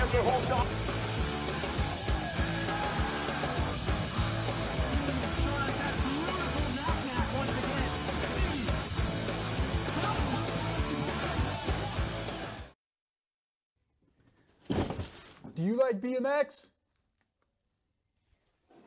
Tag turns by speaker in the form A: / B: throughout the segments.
A: Do you like BMX?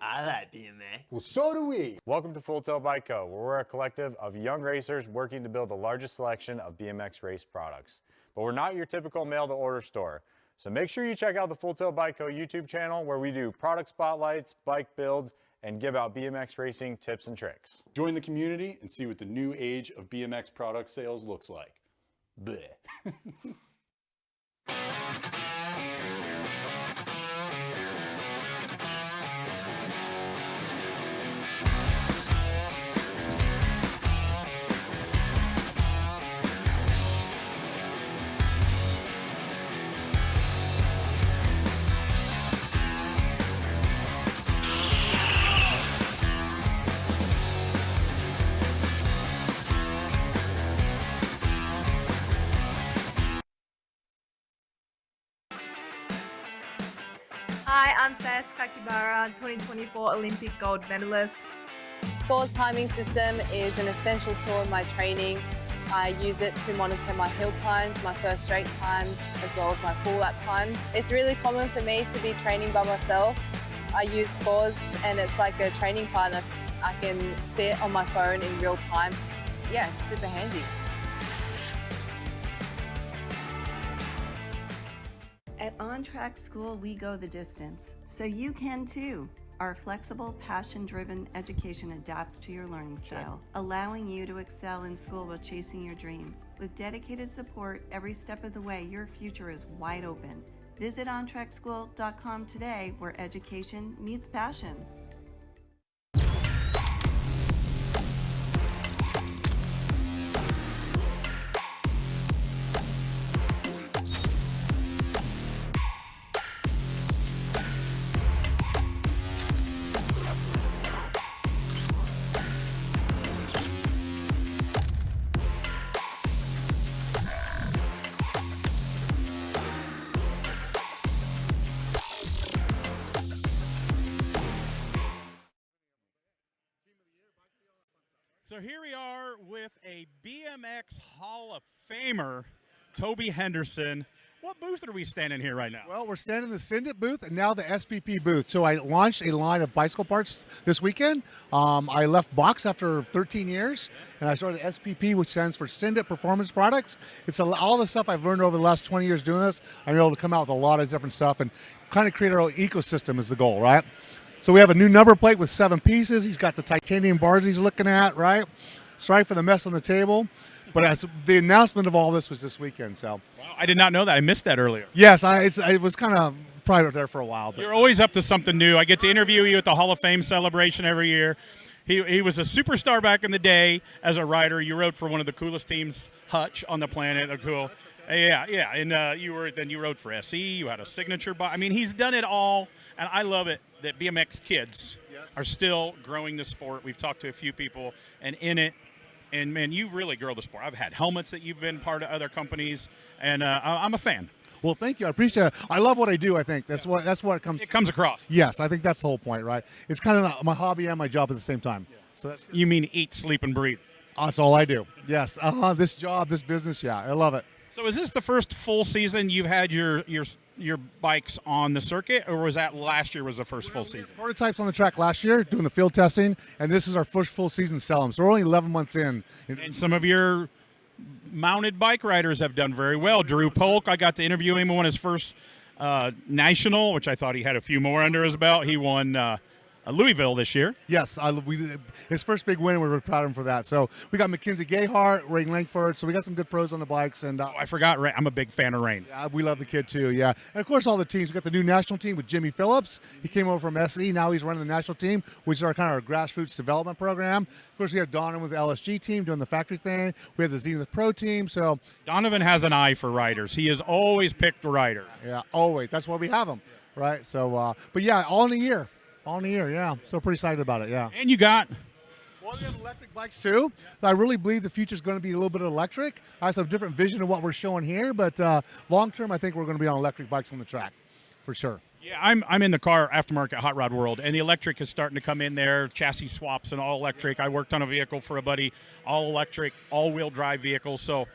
B: I like BMX.
A: Well, so do we.
C: Welcome to Full Tilt Bike Co., where we're a collective of young racers working to build the largest selection of BMX race products. But we're not your typical mail-to-order store. So make sure you check out the Full Tilt Bike Co. YouTube channel, where we do product spotlights, bike builds, and give out BMX racing tips and tricks.
A: Join the community and see what the new age of BMX product sales looks like. Bleh.
D: Hi, I'm Sass Kakibara, 2024 Olympic gold medalist.
E: Score's timing system is an essential tool in my training. I use it to monitor my hill times, my first straight times, as well as my full lap times. It's really common for me to be training by myself. I use Scores and it's like a training partner. I can see it on my phone in real time. Yeah, it's super handy.
F: At On Track School, we go the distance, so you can too. Our flexible, passion-driven education adapts to your learning style, allowing you to excel in school while chasing your dreams. With dedicated support every step of the way, your future is wide open. Visit ontrackschool.com today, where education meets passion.
G: So here we are with a BMX Hall of Famer, Toby Henderson. What booth are we standing here right now?
H: Well, we're standing in the Sagent booth and now the SPP booth. So I launched a line of bicycle parts this weekend. I left Box after 13 years, and I started SPP, which stands for Sagent Performance Products. It's all the stuff I've learned over the last 20 years doing this. I'm able to come out with a lot of different stuff and kind of create our own ecosystem is the goal, right? So we have a new number plate with 7 pieces. He's got the titanium bars he's looking at, right? Sorry for the mess on the table. But as the announcement of all this was this weekend, so.
G: Wow, I did not know that. I missed that earlier.
H: Yes, it was kind of private there for a while. But.
G: You're always up to something new. I get to interview you at the Hall of Fame celebration every year. He was a superstar back in the day as a rider. You rode for one of the coolest teams, Hutch, on the planet. They're cool. Yeah, and you rode for SE. You had a signature bike. I mean, he's done it all, and I love it that BMX kids are still growing the sport. We've talked to a few people, and in it, and man, you really grow the sport. I've had helmets that you've been part of other companies, and I'm a fan.
H: Well, thank you. I appreciate it. I love what I do. I think that's what it comes
G: across.
H: Yes, I think that's the whole point, right? It's kind of my hobby and my job at the same time.
G: Yeah.
H: So that's good.
G: You mean eat, sleep, and breathe?
H: That's all I do. Yes. This job, this business. Yeah, I love it.
G: So is this the first full season you've had your bikes on the circuit, or was that last year was the first full season?
H: Prototypes on the track last year, doing the field testing, and this is our first full season sell them. So we're only 11 months in.
G: And some of your mounted bike riders have done very well. Drew Polk, I got to interview him on his first national, which I thought he had a few more under his belt. He won Louisville this year.
H: Yes, his first big win, and we were proud of him for that. So we got Mackenzie Gayhart, Ray Langford, so we got some good pros on the bikes. And
G: I forgot Ray. I'm a big fan of Rain.
H: Yeah, we love the kid too, yeah. And of course all the teams. We got the new national team with Jimmy Phillips. He came over from SE, now he's running the national team, which is our kind of our grassroots development program. Of course we have Donovan with the LSG team doing the factory thing. We have the Zenith Pro team, so.
G: Donovan has an eye for riders. He has always picked the rider.
H: Yeah, always. That's why we have him, right? So, but yeah, all in a year. All in a year, yeah. So pretty excited about it, yeah.
G: And you got?
H: Well, we have electric bikes too. I really believe the future is going to be a little bit electric. I have a different vision of what we're showing here, but long term, I think we're going to be on electric bikes on the track. for sure.
G: Yeah, I'm in the car aftermarket hot rod world, and the electric is starting to come in there. Chassis swaps and all electric. I worked on a vehicle for a buddy, all electric, all wheel drive vehicle. So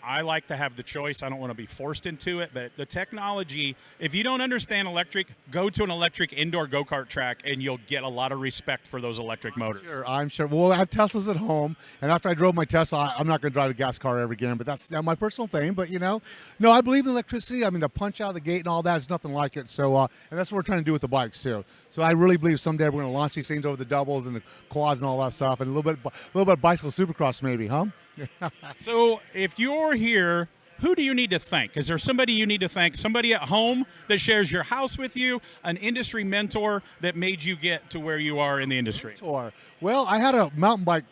G: I like to have the choice. I don't want to be forced into it, but the technology, if you don't understand electric, go to an electric indoor go-kart track and you'll get a lot of respect for those electric motors.
H: Sure, I'm sure. Well, I have Teslas at home, and after I drove my Tesla, I'm not going to drive a gas car ever again, but that's my personal thing. But, no, I believe in electricity. I mean, the punch out of the gate and all that is nothing like it. So, and that's what we're trying to do with the bikes, too. So I really believe someday we're going to launch these things over the doubles and the quads and all that stuff, and a little bit of bicycle supercross maybe, huh?
G: So if you're here, who do you need to thank? Is there somebody you need to thank? Somebody at home that shares your house with you? An industry mentor that made you get to where you are in the industry?
H: Mentor. Well, I had a mountain bike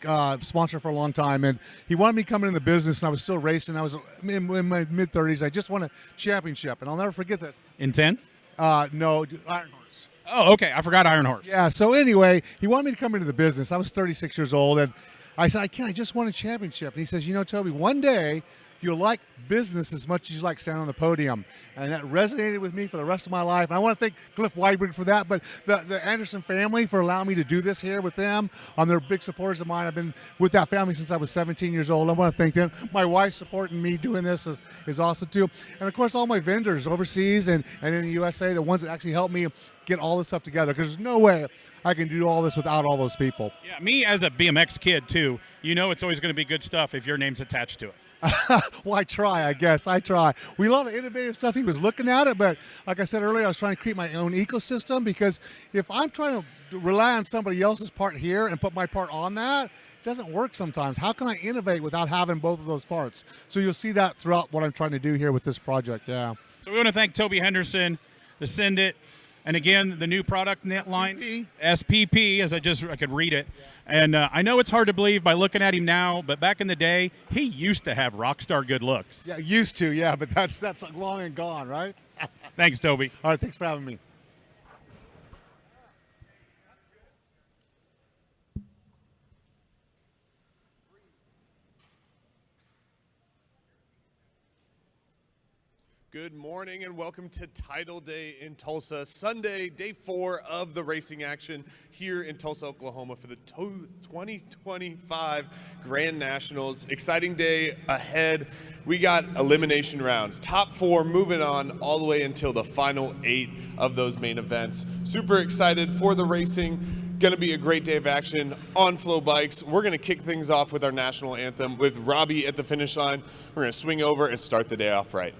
H: sponsor for a long time, and he wanted me to come into the business, and I was still racing. I was in my mid-30s. I just won a championship, and I'll never forget this.
G: Intense?
H: No, Iron Horse.
G: Oh, okay. I forgot Iron Horse.
H: Yeah, so anyway, he wanted me to come into the business. I was 36 years old, and I said, I just won a championship. And he says, Toby, one day you'll like business as much as you like standing on the podium. And that resonated with me for the rest of my life. And I want to thank Cliff Weidberg for that, but the Anderson family for allowing me to do this here with them. They're big supporters of mine. I've been with that family since I was 17 years old. I want to thank them. My wife supporting me doing this is awesome too. And of course, all my vendors overseas and in the USA, the ones that actually helped me get all this stuff together, because there's no way I can do all this without all those people.
G: Yeah, me as a BMX kid too, it's always going to be good stuff if your name's attached to it.
H: Well, I try, I guess. I try. We love the innovative stuff. He was looking at it, but like I said earlier, I was trying to create my own ecosystem, because if I'm trying to rely on somebody else's part here and put my part on that, it doesn't work sometimes. How can I innovate without having both of those parts? So you'll see that throughout what I'm trying to do here with this project, yeah.
G: So we want to thank Toby Henderson, the Send It, and again, the new product net line, SPP, as I could read it. And I know it's hard to believe by looking at him now, but back in the day, he used to have rock star good looks.
H: Yeah, used to, yeah, but that's long and gone, right?
G: Thanks, Toby.
H: All right, thanks for having me.
B: Good morning and welcome to Title Day in Tulsa. Sunday, day 4 of the racing action here in Tulsa, Oklahoma for the 2025 Grand Nationals. Exciting day ahead. We got elimination rounds. Top 4 moving on all the way until the final 8 of those main events. Super excited for the racing. Going to be a great day of action on Flow Bikes. We're going to kick things off with our national anthem with Robbie at the finish line. We're going to swing over and start the day off right.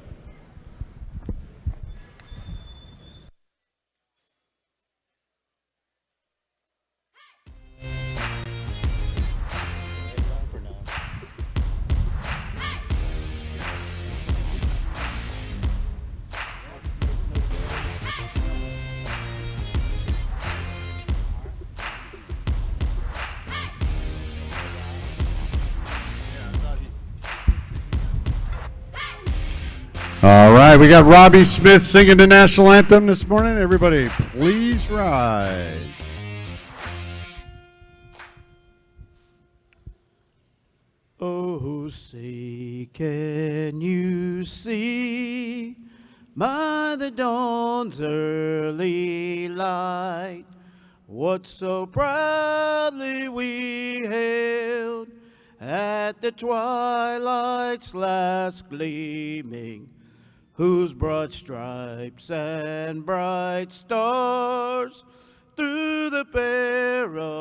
I: All right, we got Robbie Smith singing the national anthem this morning. Everybody, please rise.
J: Oh, say, can you see by the dawn's early light what so proudly we hailed at the twilight's last gleaming, whose broad stripes and bright stars through the perilous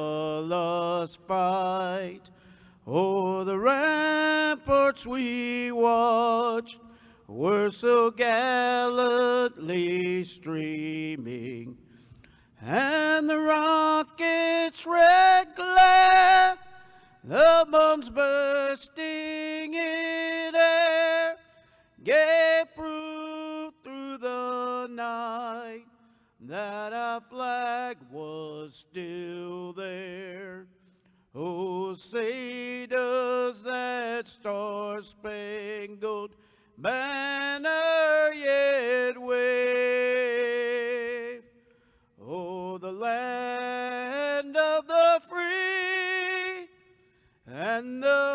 J: fight o'er the ramparts we watched were so gallantly streaming, and the rocket's red glare, the bombs bursting in air, gave proof through the night that our flag was still there. Oh, say does that star-spangled banner yet wave? Oh, the land of the free and the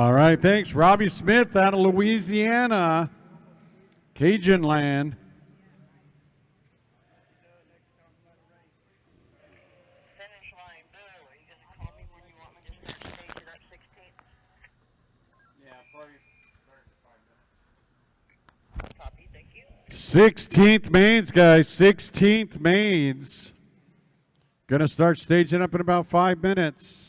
I: All right, thanks. Robbie Smith out of Louisiana, Cajun land.
K: Copy, thank you.
I: 16th mains, guys. 16th mains. Gonna start staging up in about 5 minutes.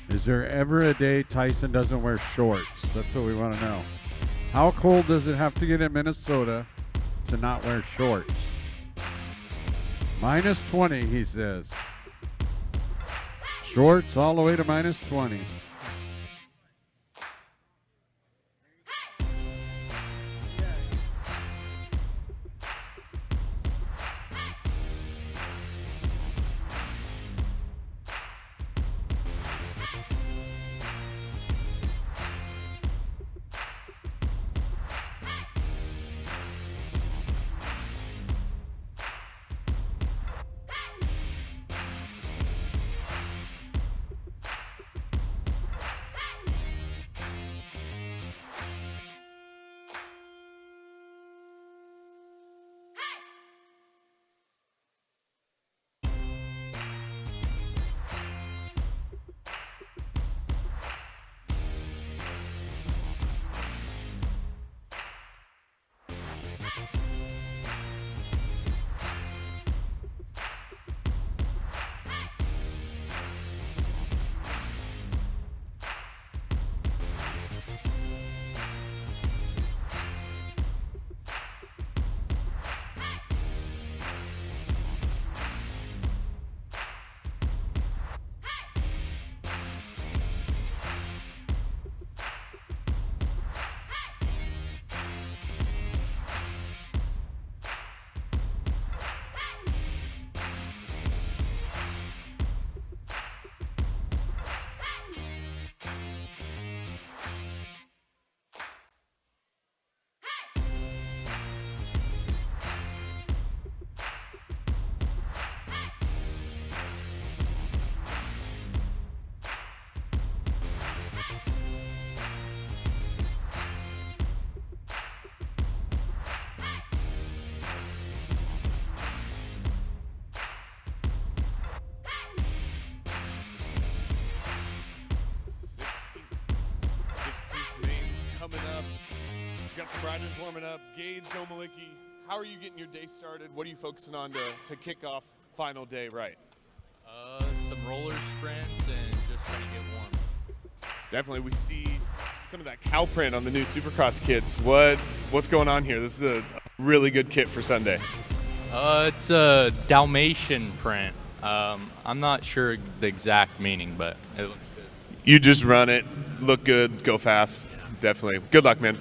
I: Is there ever a day Tyson doesn't wear shorts? That's what we want to know. How cold does it have to get in Minnesota to not wear shorts? Minus 20, he says. Shorts all the way to minus 20.
B: Riders warming up. Gage, Gomalicki, how are you getting your day started? What are you focusing on to kick off final day right?
L: Some roller sprints and just trying to get warm.
B: Definitely, we see some of that cow print on the new Supercross kits. What's going on here? This is a really good kit for Sunday.
L: It's a Dalmatian print. I'm not sure the exact meaning, but it looks good.
B: You just run it, look good, go fast. Definitely. Good luck, man.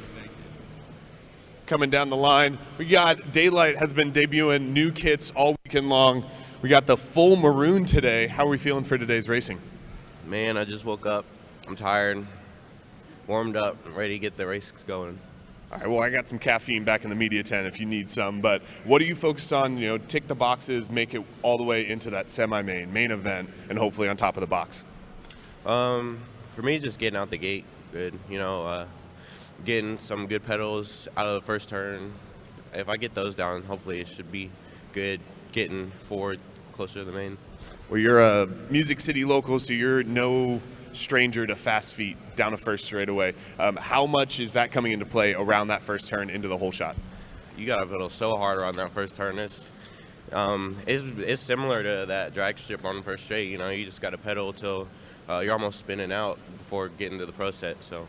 B: Coming down the line, we got Daylight has been debuting new kits all weekend long. We got the full maroon today. How are we feeling for today's racing?
M: Man, I just woke up. I'm tired, warmed up, ready to get the race going.
B: All right, well, I got some caffeine back in the media tent if you need some, but what are you focused on? You know, tick the boxes, make it all the way into that main event, and hopefully on top of the box.
M: For me, just getting out the gate good, getting some good pedals out of the first turn. If I get those down, hopefully it should be good getting forward closer to the main.
B: Well, you're a Music City local, so you're no stranger to fast feet down a first straightaway. How much is that coming into play around that first turn into the whole shot?
M: You got to pedal so hard around that first turn. It's similar to that drag strip on the first straight. You just got to pedal till you're almost spinning out before getting to the pro set. So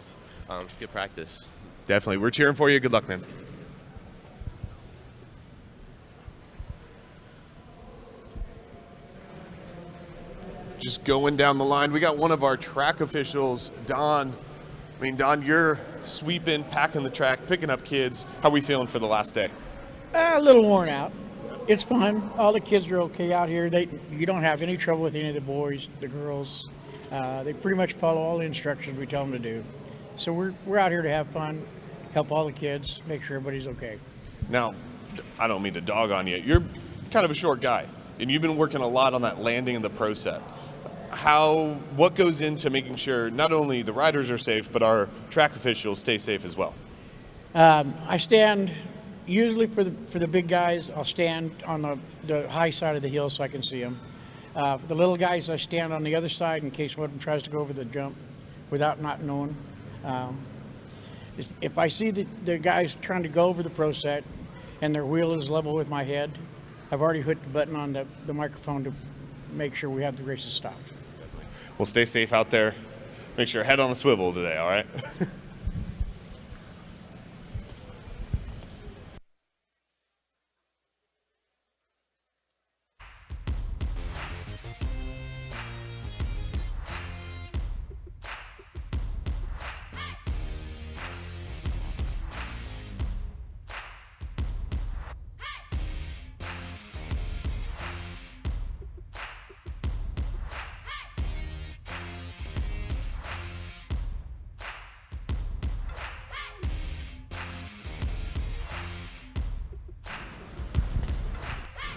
M: it's good practice.
B: Definitely. We're cheering for you. Good luck, man. Just going down the line, we got one of our track officials, Don. I mean, Don, you're sweeping, packing the track, picking up kids. How are we feeling for the last day?
K: A little worn out. It's fun. All the kids are okay out here. You don't have any trouble with any of the boys, the girls. They pretty much follow all the instructions we tell them to do. So we're out here to have fun, help all the kids, make sure everybody's okay.
B: Now, I don't mean to dog on you. You're kind of a short guy, and you've been working a lot on that landing and the pro set. What goes into making sure not only the riders are safe, but our track officials stay safe as well?
K: I stand, usually for the big guys, I'll stand on the high side of the hill so I can see them. For the little guys, I stand on the other side in case one of them tries to go over the jump without not knowing. If I see the guys trying to go over the pro set and their wheel is level with my head, I've already hit the button on the microphone to make sure we have the races stopped.
B: Well, stay safe out there. Make sure your head on a swivel today, all right?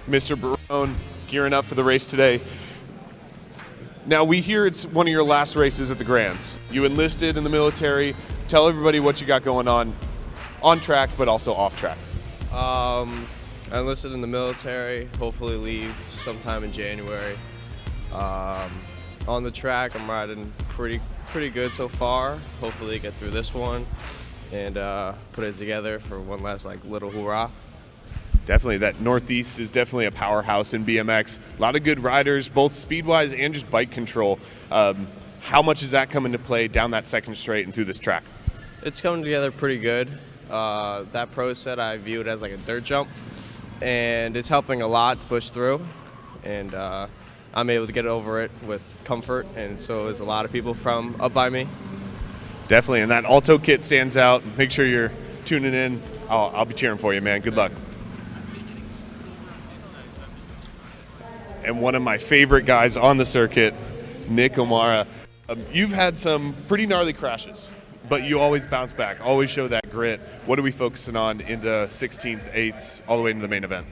B: Mr. Barone gearing up for the race today. Now, we hear it's one of your last races at the Grands. You enlisted in the military. Tell everybody what you got going on track, but also off track.
N: I enlisted in the military, hopefully leave sometime in January. On the track, I'm riding pretty good so far. Hopefully get through this one and put it together for one last little hoorah.
B: Definitely, that Northeast is definitely a powerhouse in BMX. A lot of good riders, both speed-wise and just bike control. How much is that coming to play down that second straight and through this track?
N: It's coming together pretty good. That pro set I view it as like a dirt jump, and it's helping a lot to push through. And I'm able to get over it with comfort, and so is a lot of people from up by me.
B: Definitely, and that Alto kit stands out. Make sure you're tuning in. I'll be cheering for you, man. Good luck. And one of my favorite guys on the circuit, Nick O'Mara. You've had some pretty gnarly crashes, but you always bounce back, always show that grit. What are we focusing on into 16th, 8th, all the way into the main event?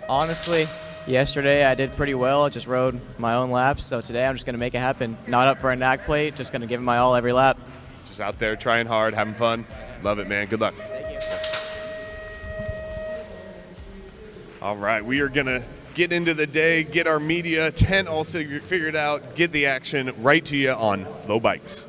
O: Honestly, yesterday I did pretty well. I just rode my own laps, so today I'm just going to make it happen. Not up for a knack plate, just going to give it my all every lap.
B: Just out there trying hard, having fun. Love it, man. Good luck.
O: Thank you.
B: All right, we are going to get into the day, get our media tent all figured out, get the action right to you on Flow Bikes.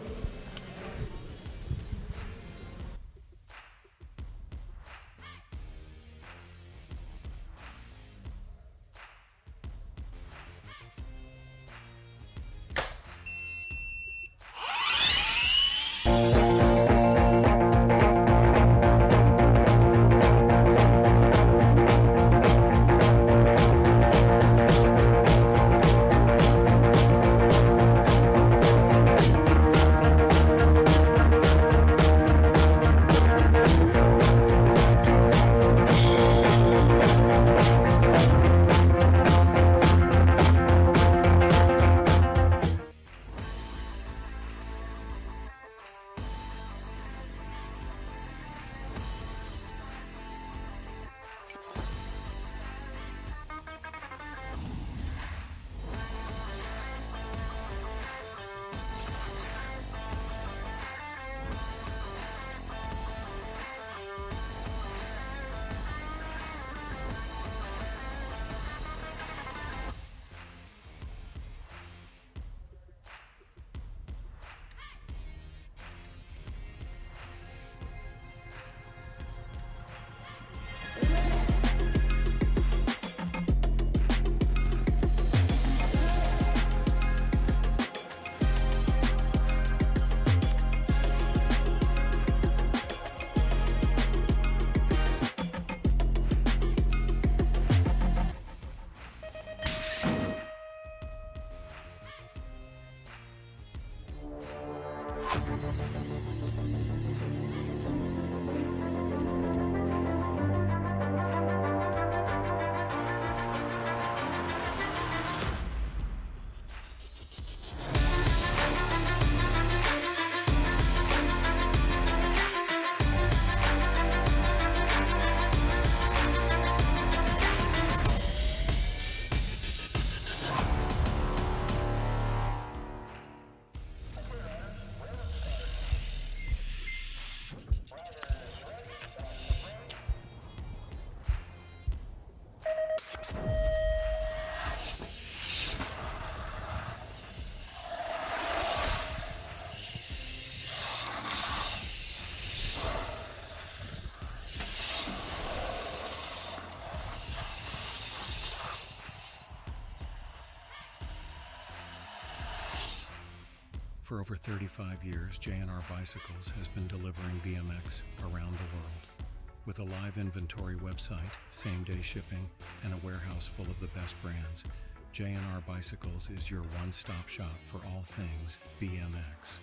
P: For over 35 years, J&R Bicycles has been delivering BMX around the world. With a live inventory website, same-day shipping, and a warehouse full of the best brands, J&R Bicycles is your one-stop shop for all things BMX.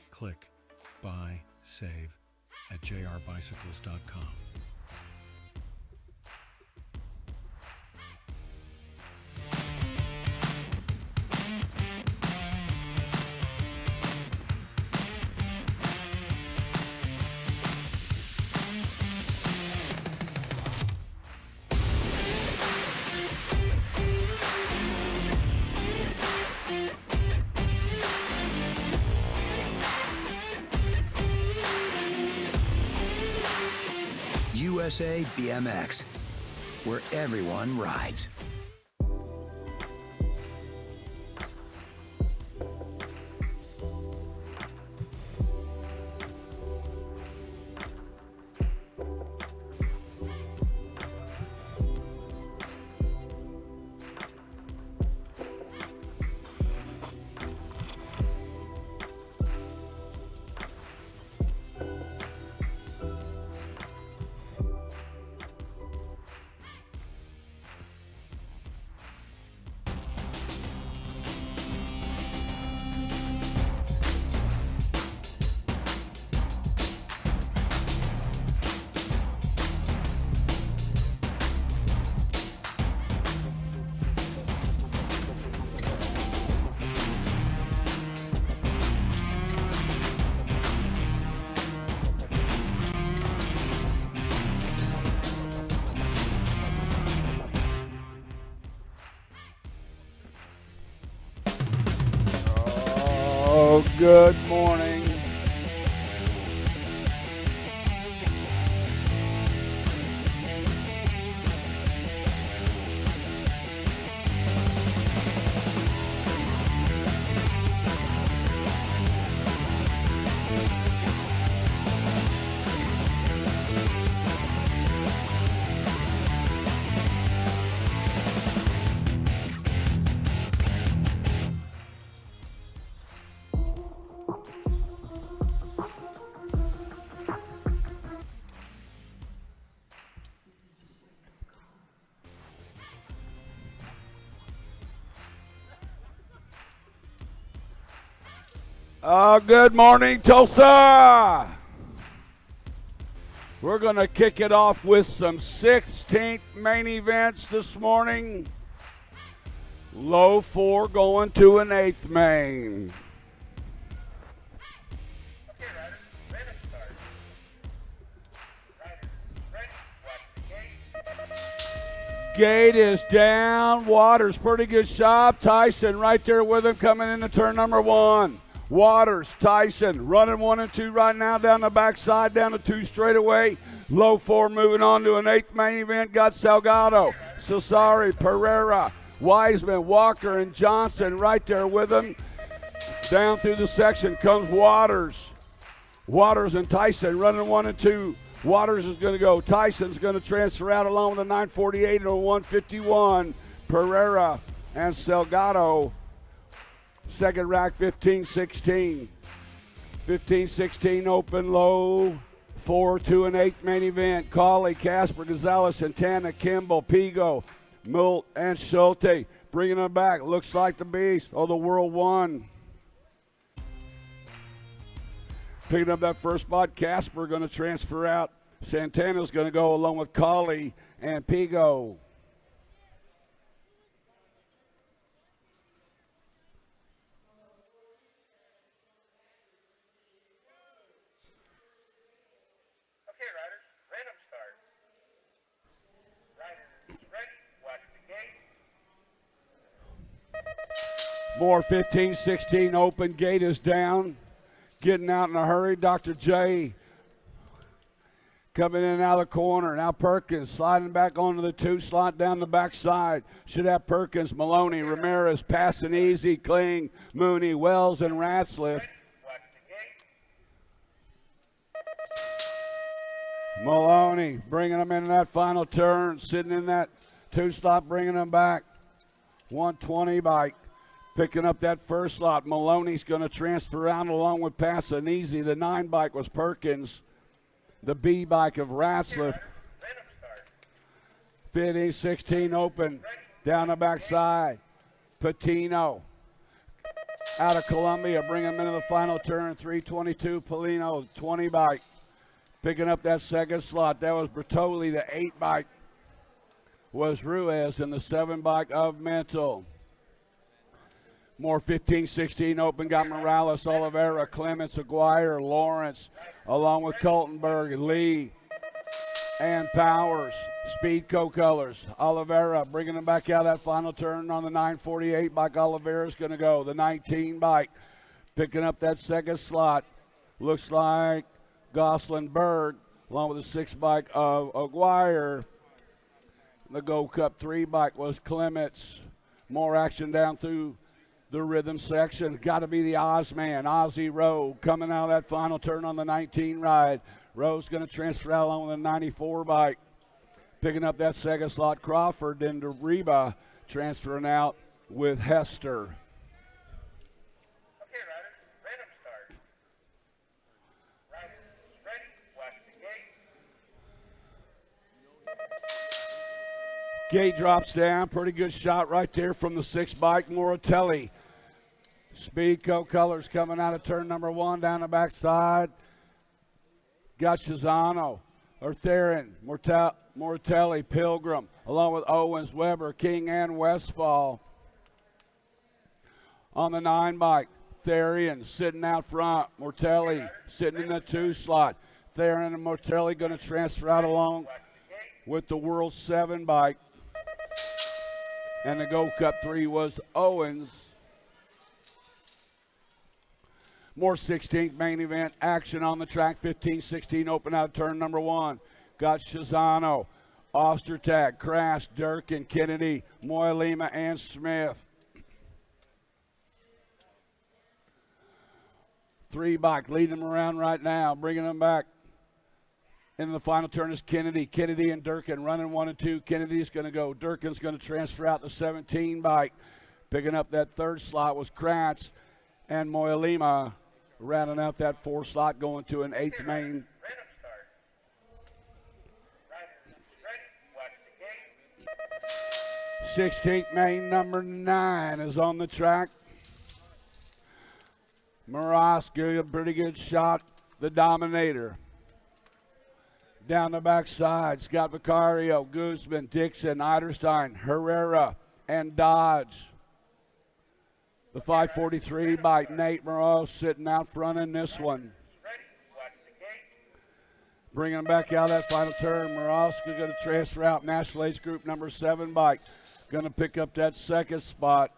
P: Click, buy, save at jrbicycles.com.
Q: USA BMX, where everyone rides.
J: Oh, good morning. Good morning, Tulsa. We're going to kick it off with some 16th main events this morning. Low 4 going to an 8th main. Gate is down. Waters, pretty good shot. Tyson right there with him coming into turn number 1. Waters, Tyson, running 1 and 2 right now down the backside, down to 2 straightaway. Low 4 moving on to an 8th main event. Got Salgado, Cesare, Pereira, Wiseman, Walker, and Johnson right there with him. Down through the section comes Waters. Waters and Tyson running 1 and 2. Waters is going to go. Tyson's going to transfer out along with a 948 and a 151. Pereira and Salgado. Second rack, 15-16. 15-16 open low. 4 to an 8th main event. Cawley, Casper, Gonzalez, Santana, Kimball, Pigo, Milt, and Schulte. Bringing them back. Looks like the beast. Oh, the World One. Picking up that first spot. Casper going to transfer out. Santana's going to go along with Cawley and Pigo. More 15-16 open. Gate is down. Getting out in a hurry. Dr. J coming in and out of the corner. Now Perkins sliding back onto the 2 slot down the backside. Should have Perkins, Maloney, Ramirez passing easy. Kling, Mooney, Wells, and Ratzliff. Maloney bringing them into that final turn. Sitting in that 2 slot, bringing them back. 120 by Picking up that first slot, Maloney's going to transfer out along with Passanese. The 9 bike was Perkins. The B bike of Ratzlaff. 15-16 open. Down the backside. Patino. Out of Columbia, bring him into the final turn. 322 Polino, 20 bike. Picking up that second slot. That was Bertoli. The 8 bike was Ruiz, and the 7 bike of Mental. More 15-16 open. Got Morales, Oliveira, Clements, Aguirre, Lawrence, along with Coltenberg, Lee, and Powers. Speed co-colors. Oliveira bringing them back out of that final turn on the 948 bike. Oliveira's going to go. The 19 bike picking up that second slot. Looks like Gosselin Berg, along with the 6 bike of Aguirre. The Gold Cup 3 bike was Clements. More action down through the rhythm section. Got to be the Oz man, Ozzy Rowe, coming out of that final turn on the 19 ride. Rowe's going to transfer out along with the 94 bike. Picking up that second slot, Crawford into Reba, transferring out with Hester. Gate drops down. Pretty good shot right there from the 6 bike, Moratelli. Speed co-colors coming out of turn number 1 down the backside. Got Shizano, Theron, Moratelli, Pilgrim, along with Owens, Weber, King, and Westfall. On the 9 bike, Therian sitting out front. Mortelli sitting in the 2 slot. Theron and Mortelli going to transfer out along with the World 7 bike. And the Gold Cup 3 was Owens. More 16th main event action on the track. 15-16 open out of turn number 1. Got Shizano, Ostertag, Crash, Durkin, Kennedy, Moya Lima, and Smith. 3 bike leading them around right now, bringing them back. In the final turn is Kennedy. Kennedy and Durkin running 1 and 2. Kennedy's going to go. Durkin's going to transfer out the 17 bike. Picking up that 3rd slot was Kratz and Moya Lima. Rounding out that 4 slot, going to an 8th main. Ready, 16th main, number 9 is on the track. Maraska, a pretty good shot, the Dominator. Down the backside, Scott Vicario, Guzman, Dixon, Eiderstein, Herrera, and Dodge. The 543 by Nate Moreau sitting out front in this one. Bringing him back out of that final turn. Morowski's going to transfer out. National Age Group number 7 bike. Going to pick up that 2nd spot.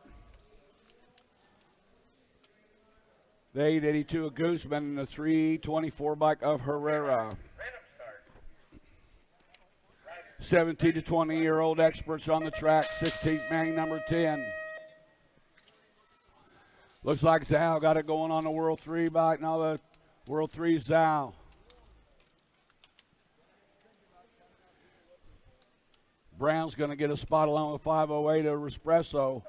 J: The 882 of Guzman and the 324 bike of Herrera. 17 to 20-year-old experts on the track. 16th man, number 10. Looks like Zhao got it going on the World 3 bike. Now the World 3 Zhao. Brown's going to get a spot along with 508 of Espresso.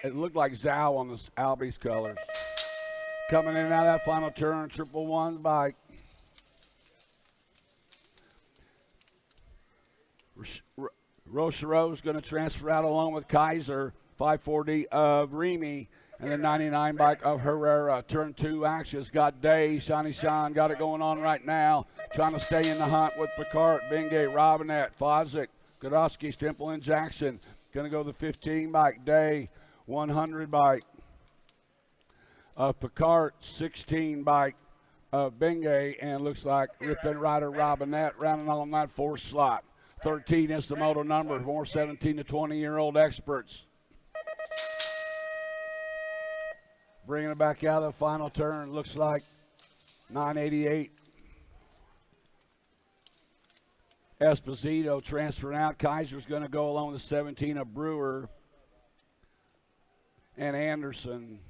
J: It looked like Zhao on the Albies colors. Coming in out of that final turn, 111 bike. Rochereau's going to transfer out along with Kaiser, 540 of Remy, and the 99 bike of Herrera. Turn 2 actions, got Day, Shiny Sean, got it going on right now. Trying to stay in the hunt with Picard, Bengay, Robinette, Fozick, Godowski, Stemple, and Jackson. Going to go the 15 bike, Day, 100 bike of Picard, 16 bike of Bengay, and looks like Ripon Rider Robinette rounding on that 4th slot. 13 is the moto number, more 17 to 20-year-old experts. Bringing it back out of the final turn, looks like 988. Esposito transferring out. Kaiser's going to go along with the 17 of Brewer and Anderson.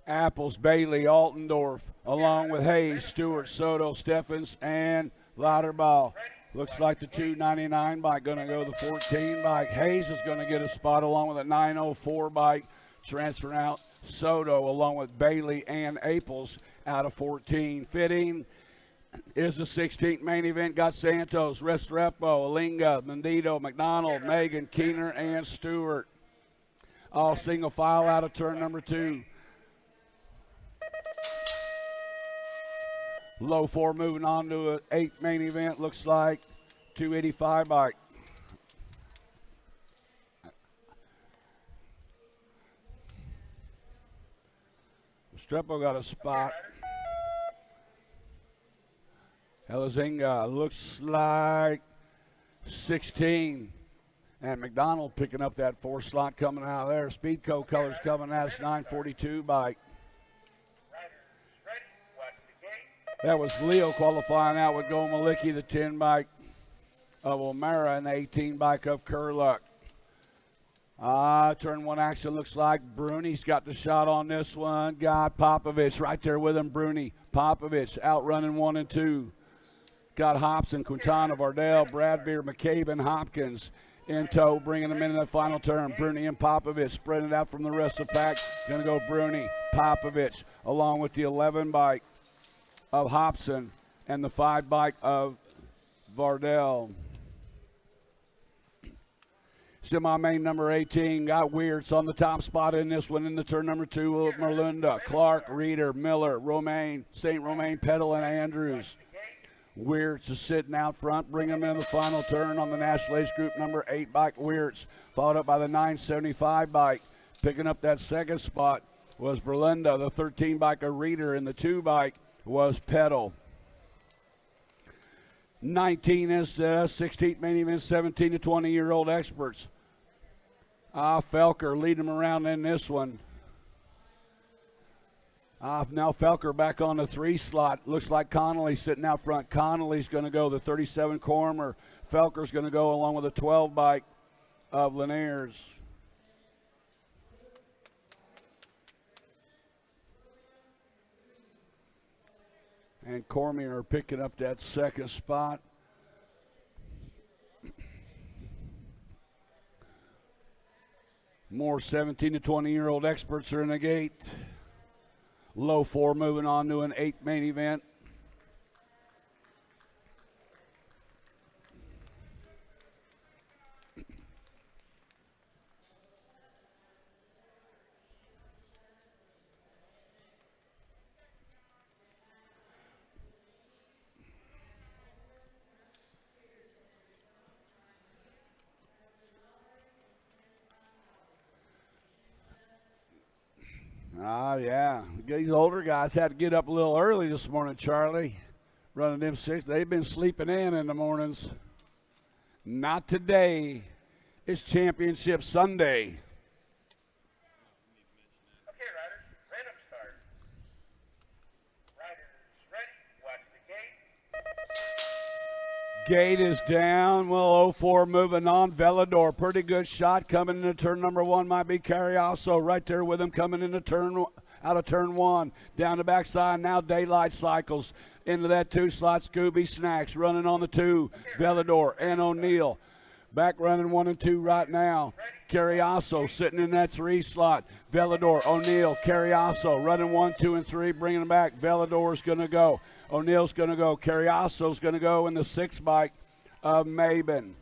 J: Apples, Bailey, Altendorf, along with Hayes, Stewart, Soto, Steffens, and Lauterball. Looks like the 299 bike going to go the 14 bike. Hayes is going to get a spot along with a 904 bike. Transferring out Soto along with Bailey and Aples out of 14. Fitting is the 16th main event. Got Santos, Restrepo, Alinga, Mendito, McDonald, Megan, Keener, and Stewart. All single file out of turn number 2. Low 4 moving on to an 8th main event. Looks like 285 bike. Strepo got a spot. Helazinga looks like 16. And McDonald picking up that 4 slot coming out of there. Speedco colors coming out. It's 942 bike. That was Leo qualifying out with Go Maliki, the 10 bike of O'Mara, and the 18 bike of Curluck. Turn 1 action looks like Bruni's got the shot on this one. Got Popovich right there with him. Bruni, Popovich outrunning 1 and 2. Got Hobson, Quintana, Vardell, Bradbeer, McCabe, and Hopkins in tow, bringing them into the final turn. Bruni and Popovich spreading it out from the rest of the pack. Going to go Bruni, Popovich, along with the 11 bike of Hobson and the 5 bike of Vardell. Semi-main number 18 got Weirds on the top spot in this one in the turn number 2 of Merlunda, Clark, Reeder, Miller, Romaine, St. Romaine, Petal, and Andrews. Weirds is sitting out front, bringing them in the final turn on the National Age Group number 8 bike Weirds, followed up by the 975 bike. Picking up that second spot was Verlinda, the 13 bike of Reeder, and the 2 bike was Petal. 19 is 16th main event, 17 to 20-year-old experts. Felker leading them around in this one. Now Felker back on the 3 slot. Looks like Connolly sitting out front. Connolly's going to go the 37 Cormer. Felker's going to go along with a 12 bike of Laniers. And Cormier picking up that second spot. More 17 to 20-year-old experts are in the gate. Low 4 moving on to an 8th main event. Yeah. These older guys had to get up a little early this morning, Charlie. Running them 6. They've been sleeping in the mornings. Not today. It's Championship Sunday.
R: Okay, riders, random start. Riders ready, watch the gate.
J: Gate is down. Well, 04 moving on. Velador, pretty good shot coming into turn number 1. Might be Carriasso right there with him coming into out of turn 1. Down the backside now. Daylight cycles into that 2 slot. Scooby Snacks running on the 2. Velador and O'Neill. Back running 1 and 2 right now. Carriasso sitting in that 3 slot. Velador, O'Neill, Carriasso running 1, 2, and 3, bringing them back. Velador's going to go. O'Neill's going to go. Carriasso's going to go in the 6 bike of Maben.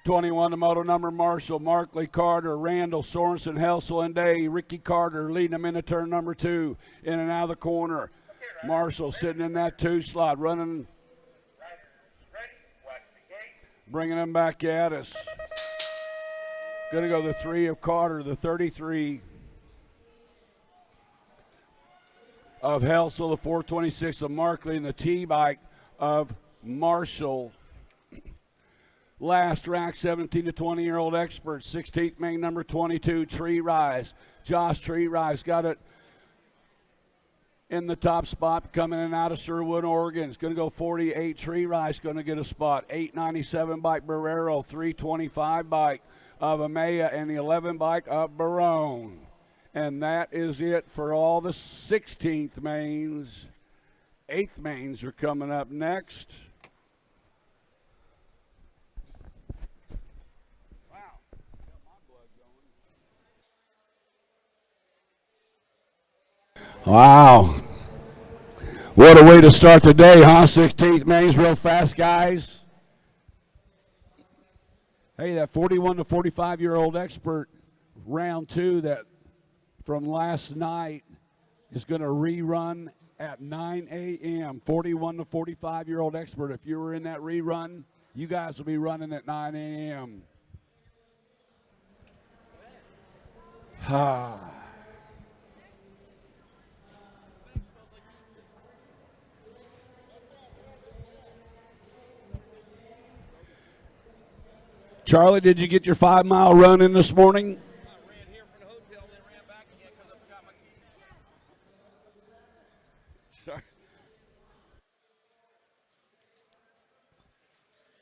J: 21, the moto number Marshall, Markley, Carter, Randall, Sorensen, Helsel, and Day. Ricky Carter leading them into turn number 2. In and out of the corner. Marshall sitting in that 2 slot, running. Bringing them back at us. Going to go the 3 of Carter, the 33 of Helsel, the 426 of Markley, and the T-bike of Marshall. Last rack, 17 to 20-year-old experts. 16th main number 22, Tree Rise. Josh Tree Rise got it in the top spot, coming in and out of Sherwood, Oregon. It's going to go 48. Tree Rise going to get a spot. 897 bike Barrero, 325 bike of Amaya, and the 11 bike of Barone. And that is it for all the 16th mains. 8th mains are coming up next. Wow. What a way to start the day, huh? 16th mains real fast, guys. Hey, that 41 to 45-year-old expert round 2 that from last night is going to rerun at 9 a.m. 41 to 45-year-old expert. If you were in that rerun, you guys will be running at 9 a.m. Charlie, did you get your 5-mile run in this morning?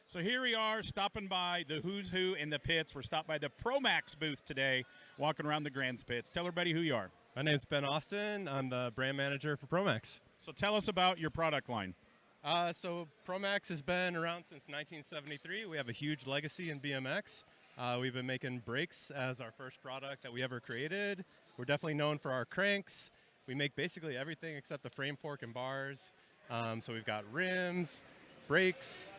G: So here we are, stopping by the who's who in the pits. We're stopped by the Promax booth today, walking around the Grands pits. Tell everybody who you are.
S: My name is Ben Austin. I'm the brand manager for Promax.
G: So tell us about your product line.
S: So Promax has been around since 1973. We have a huge legacy in BMX. We've been making brakes as our first product that we ever created. We're definitely known for our cranks. We make basically everything except the frame fork and bars. So we've got rims, brakes,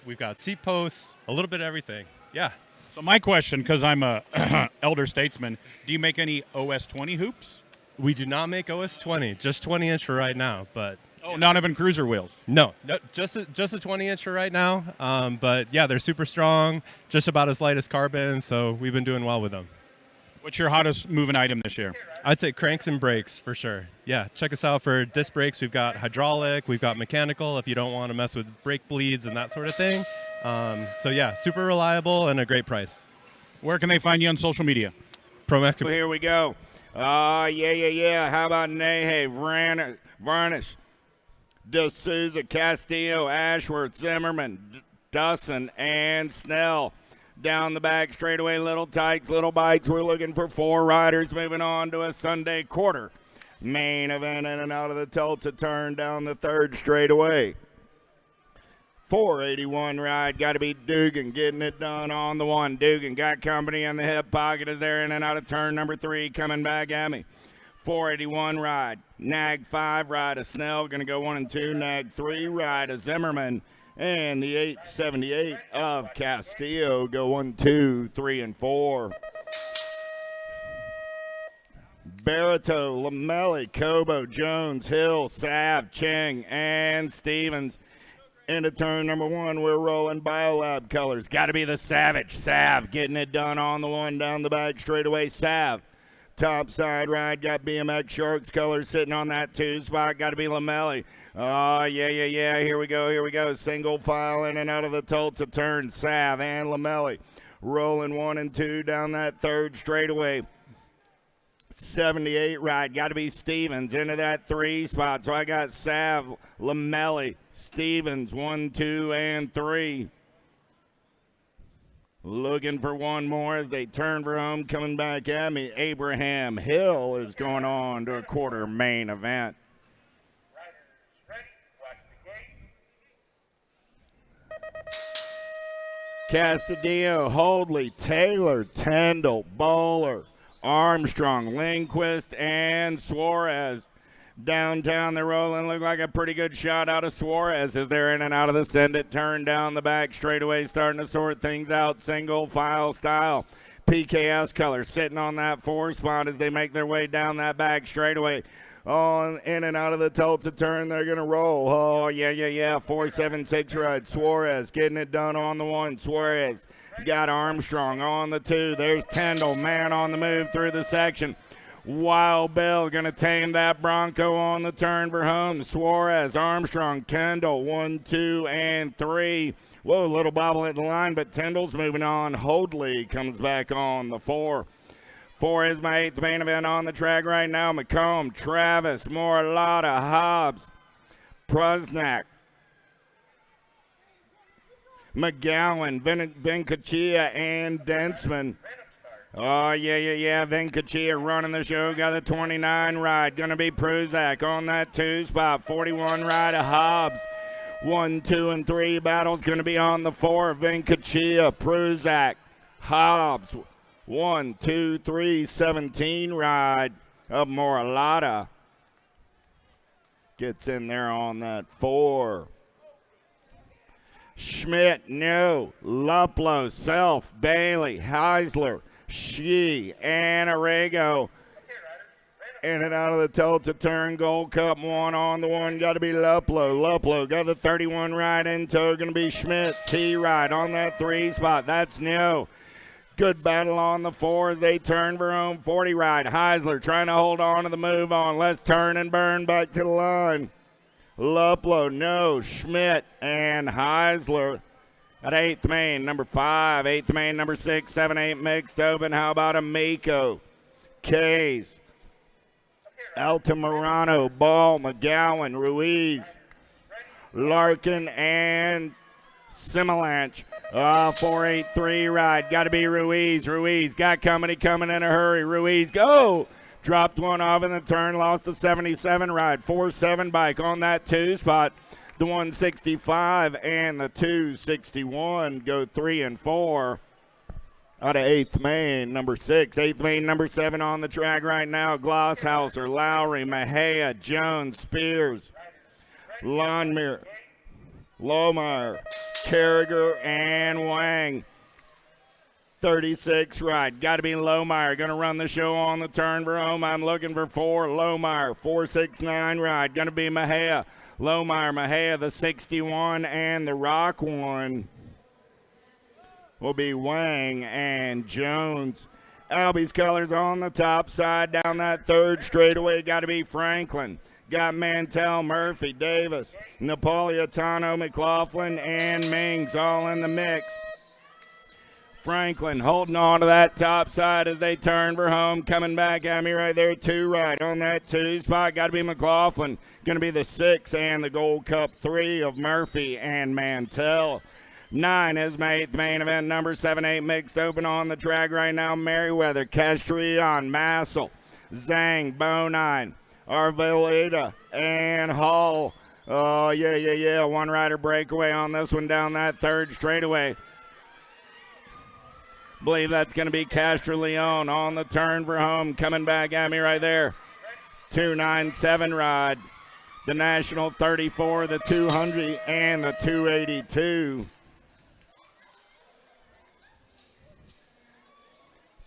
S: we've got seat posts, a little bit of everything. Yeah.
G: So my question, because I'm a elder statesman, do you make any OS 20 hoops?
S: We do not make OS 20, just 20-inch for right now, but...
G: Oh, not even cruiser wheels?
S: No, just a 20-inch for right now. But yeah, they're super strong, just about as light as carbon, so we've been doing well with them.
G: What's your hottest moving item this year?
S: I'd say cranks and brakes for sure. Yeah, check us out for disc brakes. We've got hydraulic, we've got mechanical if you don't want to mess with brake bleeds and that sort of thing. So yeah, super reliable and a great price.
G: Where can they find you on social media?
S: Promax.
T: Here we go. Yeah. How about Nehe, Varnish, D'Souza, Castillo, Ashworth, Zimmerman, Dussin, and Snell. Down the back straightaway, little tykes, little bites. We're looking for 4 riders moving on to a Sunday quarter main event in and out of the Tulsa turn down the 3rd straightaway. 481 ride, got to be Dugan getting it done on the 1. Dugan got company in the hip pocket as they're in and out of turn number 3, coming back at me. 481 ride, nag 5 ride a Snell, going to go 1 and 2, nag 3 ride a Zimmerman. And the 878 of Castillo go 1, 2, 3, and 4. Barito, Lamelli, Cobo, Jones, Hill, Sav, Cheng, and Stevens. Into turn number 1, we're rolling Biolab colors. Got to be the Savage. Sav getting it done on the 1 down the back straightaway. Sav. Top side ride, got BMX Sharks colors sitting on that 2 spot. Got to be Lamelli. Oh, yeah. Here we go. Single file in and out of the Tulsa turn. Sav and Lamelli rolling 1 and 2 down that 3rd straightaway. 78 ride, got to be Stevens into that 3 spot. So I got Sav, Lamelli, Stevens, 1, 2, and 3. Looking for 1 more as they turn for home, coming back at me. Abraham Hill is going on to a quarter main event. Castadillo, Holdley, Taylor, Tyndall, Bowler, Armstrong, Lindquist, and Suarez. Downtown, they're rolling. Look like a pretty good shot out of Suarez as they're in and out of the send it turn down the back straightaway, starting to sort things out single file style. PKS color sitting on that 4 spot as they make their way down that back straightaway. Oh, in and out of the Tulsa turn, they're going to roll. Oh, yeah. 476 ride. Suarez getting it done on the 1. Suarez got Armstrong on the 2. There's Tyndall, man on the move through the section. Wild Bill going to tame that Bronco on the turn for home. Suarez, Armstrong, Tyndall, 1, 2, and 3. Whoa, little bobble at the line, but Tyndall's moving on. Holdley comes back on the 4. 4 is my 8th main event on the track right now. McComb, Travis, Moralata, Hobbs, Prusnak, McGowan, Vincachia, and Densman. Oh, yeah. Vincachia running the show. Got a 29 ride. Going to be Pruzak on that 2 spot. 41 ride of Hobbs. 1, 2, and 3 battles going to be on the 4. Vincachia, Pruzak, Hobbs. 1, 2, 3, 17 ride of Moralata. gets in there on that 4. Schmidt, no. Luplo, Self, Bailey, Heisler, Shee, and Arrigo. In and out of the Tulsa turn. Gold Cup 1 on the 1. Got to be Luplo. Luplo got the 31 right into. Going to be Schmidt. T right on that 3 spot. That's no. Good battle on the 4 as they turn for home. 40 right. Heisler trying to hold on to the move on. Let's turn and burn back to the line. Luplo, no. Schmidt and Heisler at 8th main, number 5. 8th main, number 6, 7, 8 mixed open. How about Amico? Kays, Altamirano, Ball, McGowan, Ruiz, Larkin, and Similanch. 483 ride. Got to be Ruiz. Ruiz got coming in a hurry. Ruiz, go! Dropped one off in the turn, lost the 77 ride. 4-7 bike on that 2 spot. The 165 and the 261 go 3 and 4. Out of 8th main, number 6. 8th main, number 7 on the track right now. Glosshauser, Lowry, Mejia, Jones, Spears, Lawnmere, Lohmeyer, Carragher, and Wang. 36 right. Got to be Lohmeyer. Going to run the show on the turn for home. I'm looking for 4. Lohmeyer. 469 right. Going to be Mejia. Lohmeyer, Mejia, the 61, and the rock one will be Wang and Jones. Albie's colors on the top side down that 3rd straightaway. Got to be Franklin. Got Mantell, Murphy, Davis, Napolitano, McLaughlin, and Mings all in the mix. Franklin holding on to that top side as they turn for home. Coming back at me right there, 2 right on that 2 spot. Got to be McLaughlin. Going to be the 6 and the Gold Cup 3 of Murphy and Mantell. 9 is my 8th main event. Number 7, 8 mixed open on the track right now. Merriweather, Castrillon, Massel, Zhang, Bonine, Arvelita, and Hall. Oh, yeah. 1 rider breakaway on this one down that 3rd straightaway. Believe that's going to be Castrillon on the turn for home. Coming back at me right there. 297 ride. The National 34, the 200, and the 282.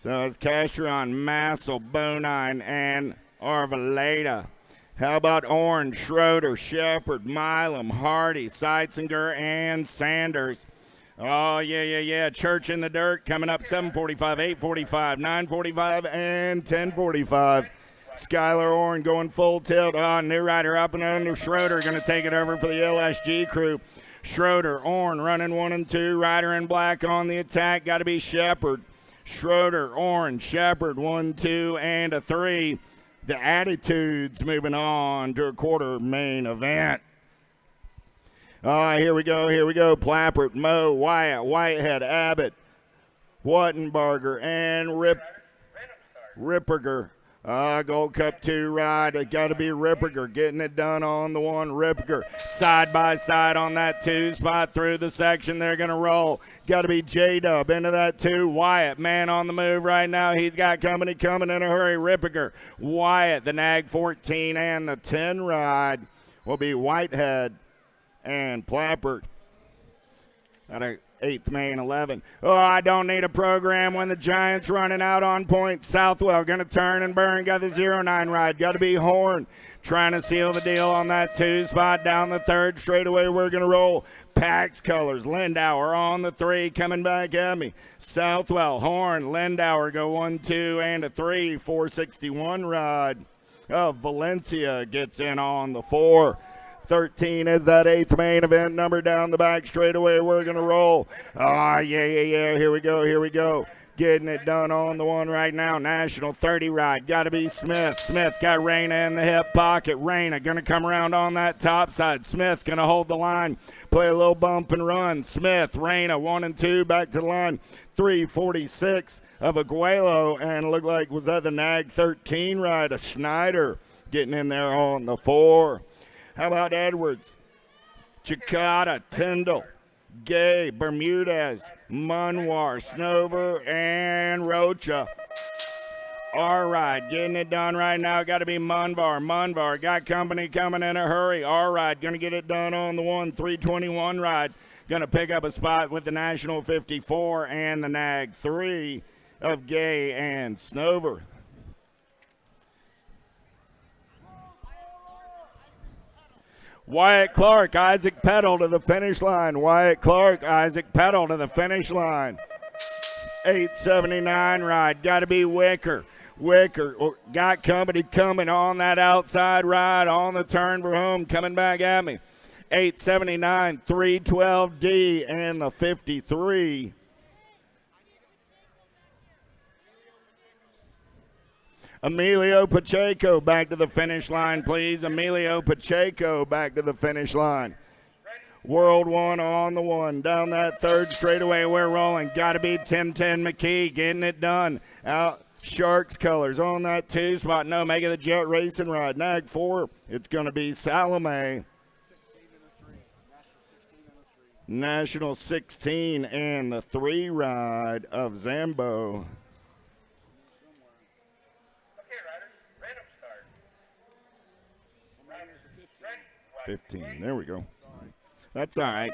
T: So it's Castrillon, Massel, Bonine, and Arveleta. How about Orange, Schroeder, Shepard, Milam, Hardy, Seitzinger, and Sanders? Oh, yeah. Church in the Dirt coming up 7:45, 8:45, 9:45, and 10:45. Skylar Orn going full tilt. New rider up and under. Schroeder going to take it over for the LSG crew. Schroeder, Orn running 1 and 2. Rider in black on the attack. Got to be Shepard. Schroeder, Orn, Shepard, 1, 2, and a 3. The Attitudes moving on to a quarter main event. Here we go. Plappert, Moe, Wyatt, Whitehead, Abbott, Wattenbarger, and Ripperger. Gold Cup 2 ride. It got to be Ripperger getting it done on the 1. Ripperger side by side on that 2 spot through the section. They're going to roll. Got to be J-Dub into that 2. Wyatt, man on the move right now. He's got company coming in a hurry. Ripperger, Wyatt, the Nag 14 and the 10 ride will be Whitehead and Plappert. At a 8th main 11. I don't need a program when the Giants running out on point. Southwell going to turn and burn. Got the 09 ride. Got to be Horn trying to seal the deal on that 2 spot down the 3rd straightaway. We're going to roll. Pax colors. Lindauer on the 3 coming back at me. Southwell, Horn, Lindauer go 1, 2, and a 3. 461 ride. Valencia gets in on the 4. 13 is that 8th main event number down the back straightaway. We're going to roll. Yeah. Here we go. Getting it done on the 1 right now. National 30 ride. Got to be Smith. Smith got Reyna in the hip pocket. Reyna going to come around on that top side. Smith going to hold the line. Play a little bump and run. Smith, Reyna, 1 and 2 back to the line. 346 of Aguelo. And it looked like, was that the Nag 13 ride? A Schneider getting in there on the 4. How about Edwards, Chicada, Tyndall, Gay, Bermudez, Munwar, Snover, and Rocha. R-Ride getting it done right now. Got to be Munvar. Munvar got company coming in a hurry. R-Ride going to get it done on the 321 ride. Going to pick up a spot with the National 54 and the Nag 3 of Gay and Snover. Wyatt Clark, Isaac Peddle to the finish line. Wyatt Clark, Isaac Peddle to the finish line. 879 ride, got to be Wicker. Wicker got company coming on that outside ride on the turn for home, coming back at me. 879, 312D and the 53. Emilio Pacheco back to the finish line, please. Emilio Pacheco back to the finish line. World One on the 1. Down that third straightaway, we're rolling. Got to be 1010 McKee getting it done. Out Sharks colors on that 2 spot. No, make it the Jet Racing ride. Nag 4, it's going to be Salome. National 16 and the 3 ride of Zambo. 15. There we go. That's all right.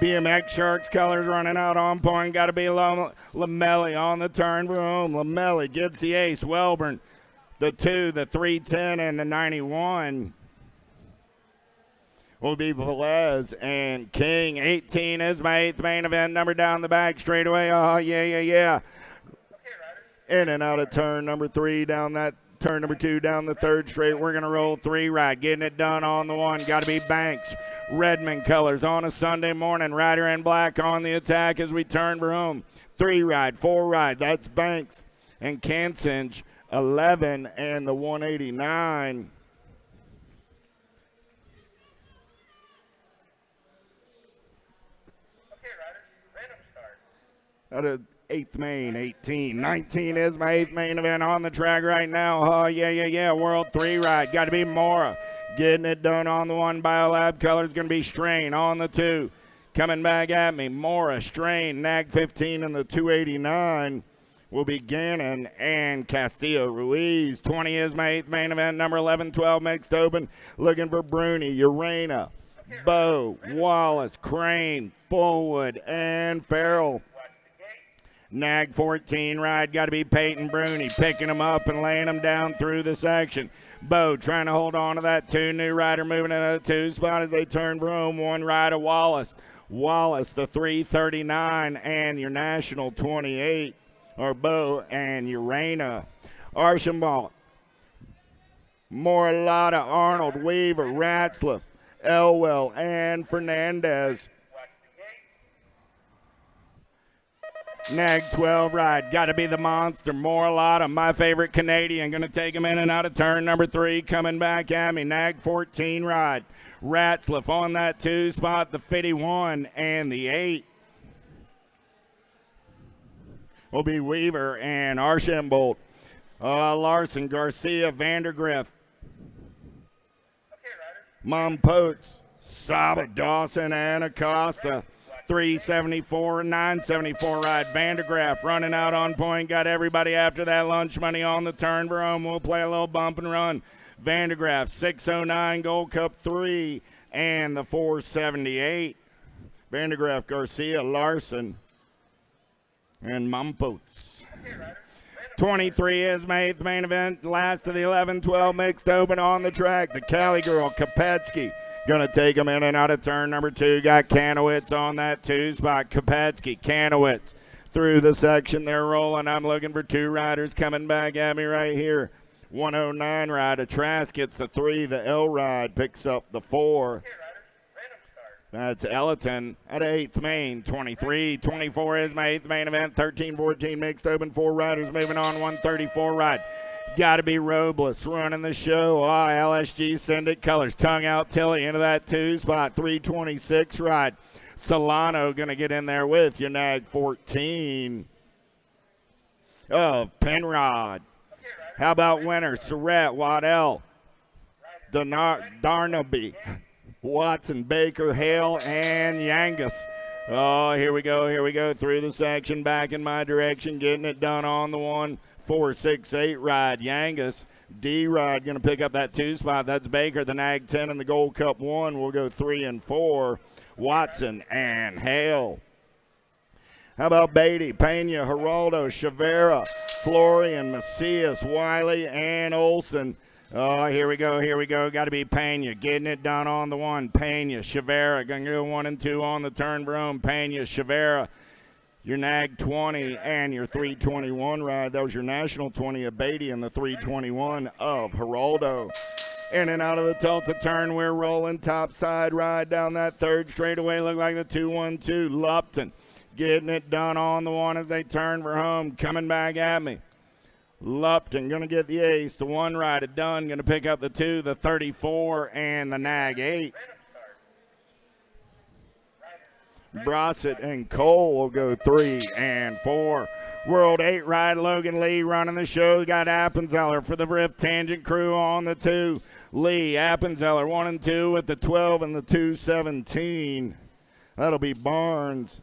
T: BMX Sharks colors running out on point. Got to be Lamelli on the turn for home. Lamelli gets the ace. Welburn, the 2, the 310, and the 91 will be Velez and King. 18 is my 8th main event. Number down the back straightaway. Oh, yeah. In and out of turn number 3 down that. Turn number 2 down the third straight. We're going to roll 3 right. Getting it done on the 1. Got to be Banks. Redmond colors on a Sunday morning. Rider in black on the attack as we turn for home. 3 ride, 4 ride. That's Banks and Kansinge. 11 and the 189. Out of 8th main, 18. 19 is my 8th main event on the track right now. Oh, yeah. World 3 ride. Got to be Mora. Getting it done on the 1. Biolab colors going to be Strain on the 2. Coming back at me. Mora, Strain, Nag 15 and the 289 will be Gannon and Castillo Ruiz. 20 is my 8th main event. Number 11, 12 mixed open. Looking for Bruni, Urena, Bow, Wallace, Crane, Fullwood, and Farrell. Nag 14 ride, got to be Peyton Bruni, picking him up and laying him down through the section. Bo trying to hold on to that 2. New rider moving into the 2 spot as they turn for home. 1 rider, Wallace. Wallace, the 339, and your National 28, or Bo and Urena. Archambault, Moralata, Arnold, Weaver, Ratzliff, Elwell, and Fernandez. Nag 12 ride, got to be the monster, Moralata, my favorite Canadian, going to take him in and out of turn number 3, coming back at me. Nag 14 ride, Ratzliff on that 2 spot, the 51 and the 8 will be Weaver and Archambault. Larson, Garcia, Vandergriff, Mompotes, Saba, Dawson, and Acosta. 374 and 974 ride. Vandergraff running out on point. Got everybody after that lunch money on the turn for home. We'll play a little bump and run. Vandergraff 609 Gold Cup 3 and the 478. Vandergraff, Garcia, Larson, and Mompotes. 23 is my 8th main event. Last of the 11-12 mixed open on the track. The Cali girl, Kopetsky. Going to take him in and out of turn number 2. Got Kanowitz on that 2 spot. Kopetsky, Kanowitz through the section. They're rolling. I'm looking for 2 riders coming back at me right here. 109 ride. A Trask gets the 3. The L ride picks up the 4. That's Ellerton at 8th main. 23-24 is my 8th main event. 13-14 mixed open. 4 riders moving on. 134 ride. Got to be Robles running the show. LSG send it colors. Tongue out Tilly into that 2 spot. 326 ride. Solano going to get in there with your Nag 14. Oh, Penrod. How about Winter? Surratt, Waddell, Darnaby, Watson, Baker, Hale, and Yangus. Oh, here we go through the section, back in my direction, getting it done on the 1. 4-6-8 ride, Yangus. D ride going to pick up that 2 spot. That's Baker. The nag 10 in the Gold Cup 1 will go 3 and 4. Watson and Hale. How about Beatty, Pena, Geraldo, Chavera, Florian, Macias, Wiley, and Olson. Oh, here we go. Got to be Pena getting it done on the 1. Pena, Chavera going to go 1 and 2 on the turn for home. Pena, Chavera. Your nag 20 and your 321 ride. That was your national 20 of Beatty and the 321 of Geraldo. In and out of the Tulsa turn, we're rolling top side ride down that third straightaway. Look like the 2-1-2. Lupton getting it done on the 1 as they turn for home. Coming back at me. Lupton going to get the ace. The 1 ride done. Going to pick up the 2, the 34, and the nag 8. Brossett and Cole will go 3 and 4. World 8 ride, Logan Lee running the show. Got Appenzeller for the Rift Tangent crew on the 2. Lee, Appenzeller 1 and 2 with the 12 and the 217. That'll be Barnes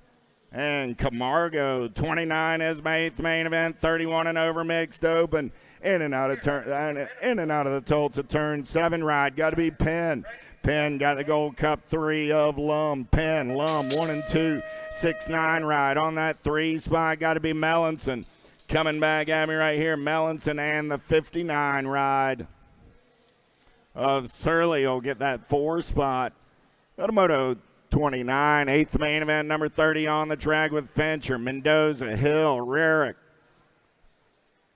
T: and Camargo. 29 is my 8th main event. 31 and over mixed open. In and out of the Tulsa turn 7 ride. Got to be Penn. Penn got the Gold Cup 3 of Lum. Penn, Lum 1 and 2. 6-9 ride on that 3 spot. Got to be Mellinson. Coming back at me right here. Mellinson and the 59 ride of Surly will get that 4 spot. Automoto 29, 8th main event, number 30 on the track with Fincher, Mendoza, Hill, Rarick,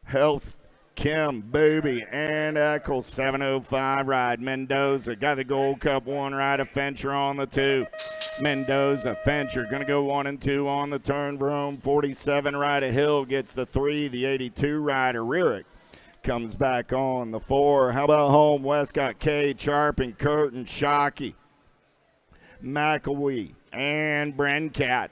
T: Health, Kim, Booby, and Eccles. 705 ride. Mendoza got the Gold Cup 1 ride of Fincher on the 2. Mendoza, Fincher going to go 1 and 2 on the turn for home. 47 ride of Hill gets the 3. The 82 rider Rarick comes back on the 4. How about home? Westcott, K, Charpin, Curtin, Shockey, McElwee, and Brencat.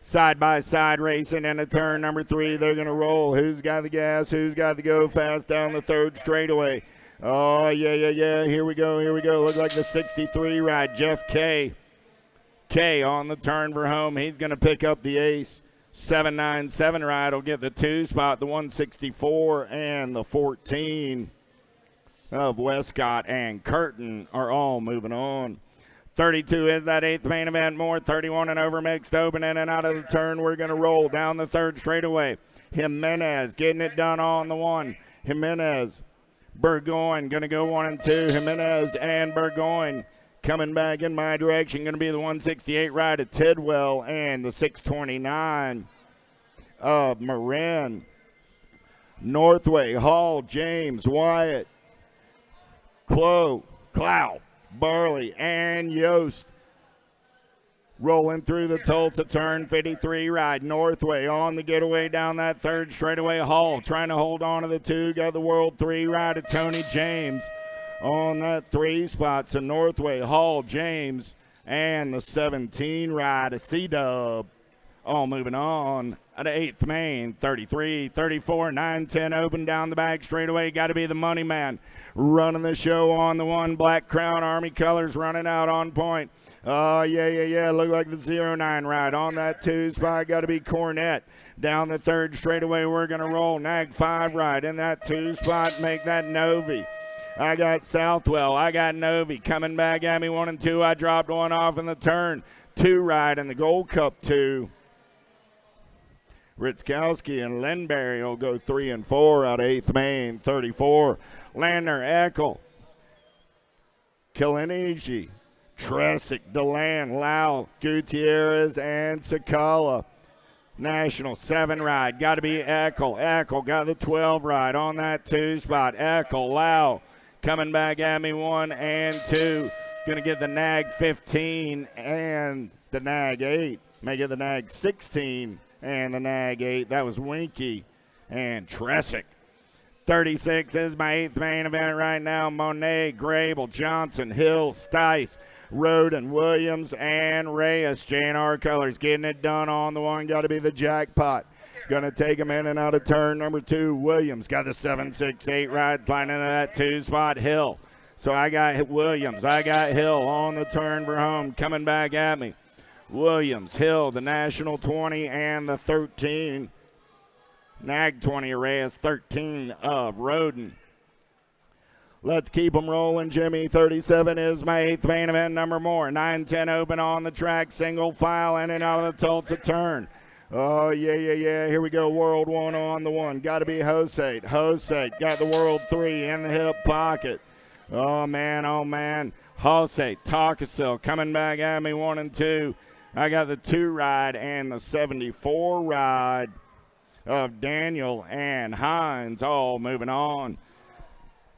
T: Side-by-side racing into turn number 3. They're going to roll. Who's got the gas? Who's got the go fast down the third straightaway? Oh, yeah. Here we go. Look like the 63 ride. Jeff K. K on the turn for home. He's going to pick up the ace. 797 ride will get the 2 spot. The 164 and the 14 of Westcott and Curtin are all moving on. 32 is that 8th main event. More 31 and over mixed open. In and out of the turn. We're going to roll down the third straightaway. Jimenez getting it done on the 1. Jimenez, Burgoyne going to go 1 and 2. Jimenez and Burgoyne coming back in my direction. Going to be the 168 ride of Tidwell and the 629 of Marin. Northway, Hall, James, Wyatt, Clow, Barley, and Yost rolling through the Tulsa turn. 53 ride. Northway on the getaway down that third straightaway. Hall trying to hold on to the 2. Got the World 3 ride of Tony James on that 3 spot. So Northway, Hall, James, and the 17 ride of C-Dub. All moving on at 8th main. 33, 34, 9-10 open down the back straightaway. Got to be the money man. Running the show on the 1. Black Crown Army colors running out on point. Oh, yeah. Look like the 09 ride on that 2 spot. Got to be Cornette. Down the third straightaway, we're going to roll. Nag 5 ride in that 2 spot. Make that Novi. I got Southwell. I got Novi coming back at me 1 and 2. I dropped 1 off in the turn. 2 ride in the Gold Cup 2. Ritzkowski and Lindberry will go 3 and 4 out of 8th main. 34. Lander, Eckel, Kaliniji, Tresick, Deland, Lau, Gutierrez, and Sakala. National 7 ride. Got to be Eckel. Eckel got the 12 ride on that 2 spot. Eckel, Lau coming back at me 1 and 2. Going to get the nag 15 and the nag 8. May get the nag 16 and the nag 8. That was Winky and Tresick. 36 is my 8th main event right now. Monet, Grable, Johnson, Hill, Stice, Roden, Williams, and Reyes. J&R colors getting it done on the 1. Got to be the jackpot. Going to take him in and out of turn number 2. Williams got the 7-6-8 ride sliding into that 2 spot. Hill. So I got Williams. I got Hill on the turn for home. Coming back at me. Williams, Hill, the national 20 and the 13. Nag 20, Reyes 13 of Roden. Let's keep them rolling, Jimmy. 37 is my 8th main event number more. 9-10 open on the track, single file in and out of the Tulsa turn. Oh, yeah. Here we go. World 1 on the 1. Got to be Hosate. Hosate got the World 3 in the hip pocket. Oh, man. Hosate, Talkasil coming back at me 1 and 2. I got the 2 ride and the 74 ride of Daniel and Hines all moving on.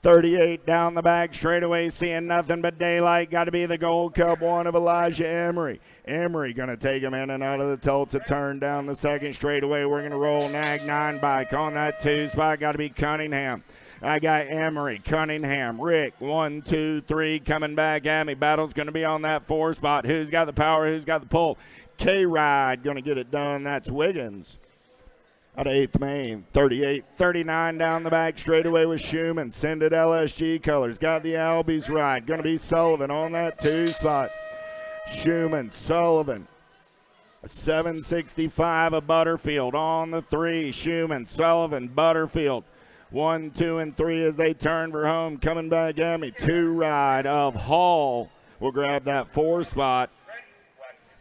T: 38 down the back straightaway, seeing nothing but daylight. Got to be the Gold Cup 1 of Elijah Emery. Emery going to take him in and out of the Tulsa turn down the second straightaway. We're going to roll Nag 9 bike on that 2 spot. Got to be Cunningham. I got Emery, Cunningham, Rick, 1, 2, 3 coming back at me. Battle's going to be on that 4 spot. Who's got the power? Who's got the pull? K-Ride going to get it done. That's Wiggins. Out of 8th main, 38, 39 down the back straightaway with Schumann. Send it LSG colors. Got the Albies ride. Going to be Sullivan on that 2 spot. Schumann, Sullivan. 765 of Butterfield on the 3. Schumann, Sullivan, Butterfield. 1, 2, and 3 as they turn for home. Coming back at me. 2 ride of Hall. We'll grab that 4 spot.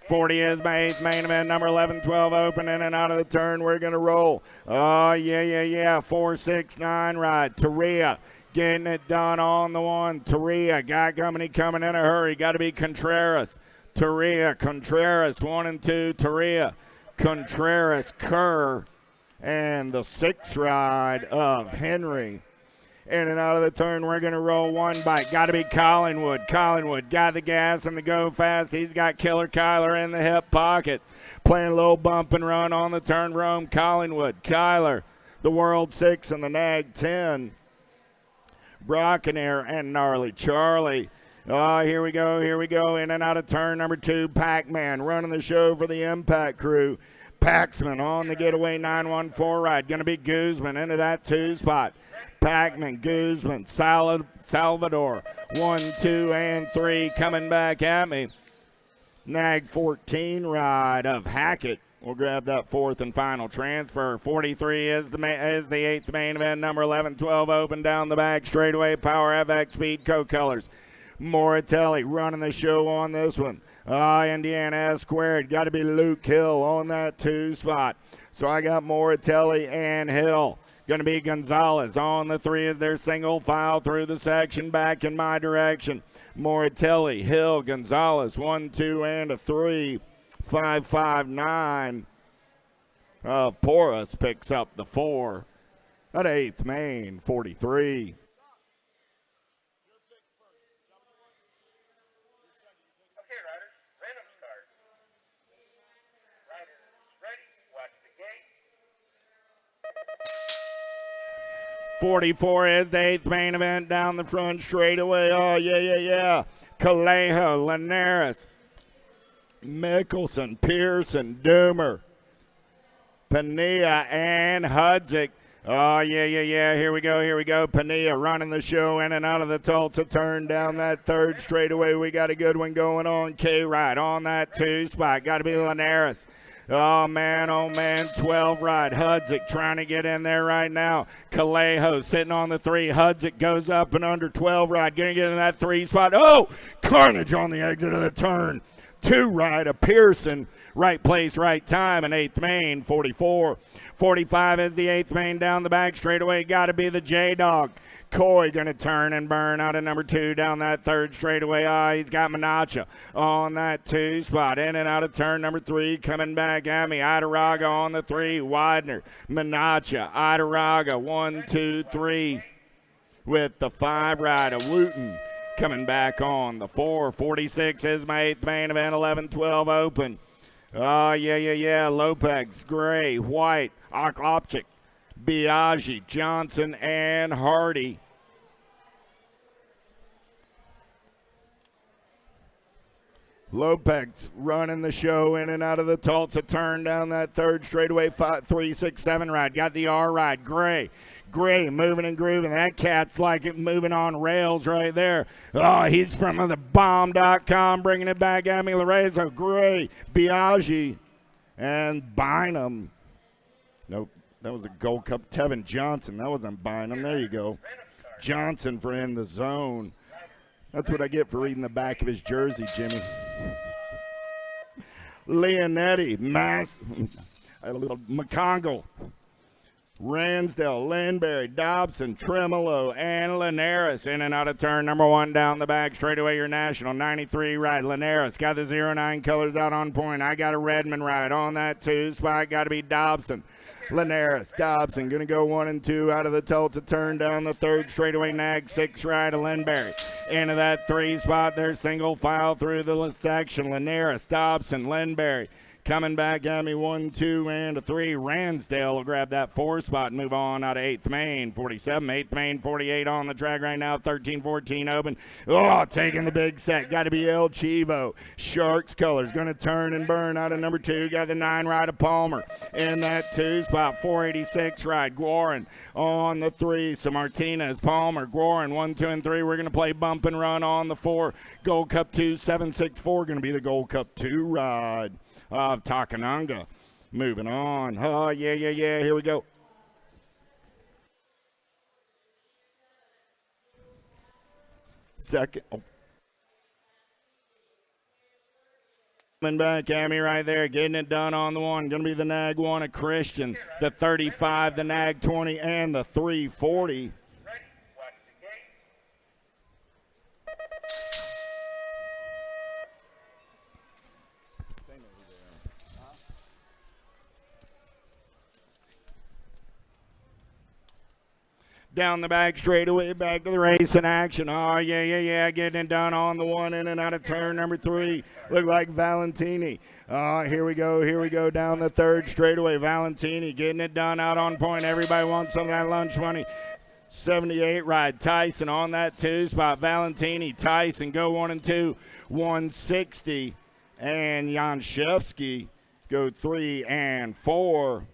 T: 40 is my 8th main event, number 11, 12 open in and out of the turn. We're going to roll. Oh, yeah. 4, 6, 9 ride. Taria getting it done on the 1. Taria, guy coming in a hurry. Got to be Contreras. Taria, Contreras, 1 and 2. Taria, Contreras, Kerr, and the 6 ride of Henry. In and out of the turn, we're going to roll 1 bike. Got to be Collingwood. Collingwood got the gas and the go fast. He's got Killer Kyler in the hip pocket. Playing a little bump and run on the turn for home. Collingwood, Kyler, the World 6 and the Nag 10. Brockenair and Gnarly Charlie. Oh, here we go. In and out of turn number 2. Pac-Man running the show for the Impact crew. Paxman on the getaway 914 ride. Going to be Guzman into that 2 spot. Pac-Man, Guzman, Salvador, 1, 2, and 3 coming back at me. Nag 14 ride of Hackett. We'll grab that 4th and final transfer. 43 is the 8th main event, number 11, 12 open down the back straightaway. Power FX Speed Co-Colors. Moratelli running the show on this one. Indiana S squared. Got to be Luke Hill on that 2 spot. So I got Moratelli and Hill. Going to be Gonzalez on the 3 as their single file through the section back in my direction. Moratelli, Hill, Gonzalez, 1, 2, and a 3. 5, 5, 9. Porras picks up the 4. At 8th main, 43.
R: Okay, riders, random start. Riders ready, watch the gate.
T: 44 is the 8th main event down the front straightaway. Oh, yeah. Calejo, Linares, Mickelson, Pearson, Doomer, Pania, and Hudzik. Oh, yeah. Here we go. Pania running the show in and out of the Tulsa turn down that 3rd straightaway. We got a good one going on. K-Ride on that 2 spot. Got to be Linares. Oh, man, 12 ride. Hudzik trying to get in there right now. Calejo sitting on the 3. Hudzik goes up and under 12 ride. Going to get in that 3 spot. Oh, carnage on the exit of the turn. 2 ride of Pearson. Right place, right time. And 8th main, 44. 45 is the 8th main down the back straightaway. Got to be the J-Dog. Coy going to turn and burn out of number 2 down that 3rd straightaway. He's got Manacha on that 2 spot. In and out of turn number 3. Coming back at me. Idaraga on the 3. Widener, Manacha, Idaraga, 1, 2, 3. With the 5 ride of Wooten. Coming back on the 4. 46 is my 8th main event. 11, 12 open. Oh, yeah. Lopez, Gray, White, Oklopchik, Biaggi, Johnson, and Hardy. Lopez running the show in and out of the Tulsa turn down that 3rd straightaway. 5, 3, 6, 7 ride. Got the R ride. Gray moving and grooving. That cat's like it moving on rails right there. Oh, he's from the bomb.com bringing it back at me. Lorenzo, Gray, Biaggi, and Bynum. Nope. That was a Gold Cup. Tevin Johnson. That wasn't buying them. There you go. Johnson for in the zone. That's what I get for reading the back of his jersey, Jimmy. Leonetti, McCongle, Ransdell, Lindberry, Dobson, Tremolo, and Linares in and out of turn number 1 down the back. Straightaway your national 93 ride. Linares got the 09 colors out on point. I got a Redmond ride on that 2 spot. Got to be Dobson. Linares, Dobson, going to go 1 and 2 out of the Tulsa turn down the 3rd straightaway nag 6 ride of Lindberry. Into that 3 spot there, single file through the section. Linares, Dobson, Lindberry. Coming back at me, 1, 2, and a 3. Ransdale will grab that 4 spot and move on out of 8th Main. 47, 8th Main, 48 on the track right now. 13, 14 open. Oh, taking the big set. Got to be El Chivo. Sharks colors. Going to turn and burn out of number 2. Got the 9 ride of Palmer. In that 2 spot, 486 ride. Guarin on the 3. So Martinez, Palmer, Guarin, 1, 2, and 3. We're going to play bump and run on the 4. Gold Cup 2, 764. Going to be the Gold Cup 2 ride of Takananga. Moving on. Oh, yeah. Here we go. Second. Oh. Coming back at me right there, getting it done on the 1. Going to be the nag 1 of Christian, the 35, the nag 20, and the 340. Down the back straightaway, back to the race in action. Oh, yeah. Getting it done on the 1 in and out of turn number 3. Look like Valentini. Here we go down the 3rd straightaway. Valentini getting it done out on point. Everybody wants some of that lunch money. 78 ride. Tyson on that 2 spot. Valentini, Tyson go 1 and 2. 160. And Janshevsky go 3 and 4.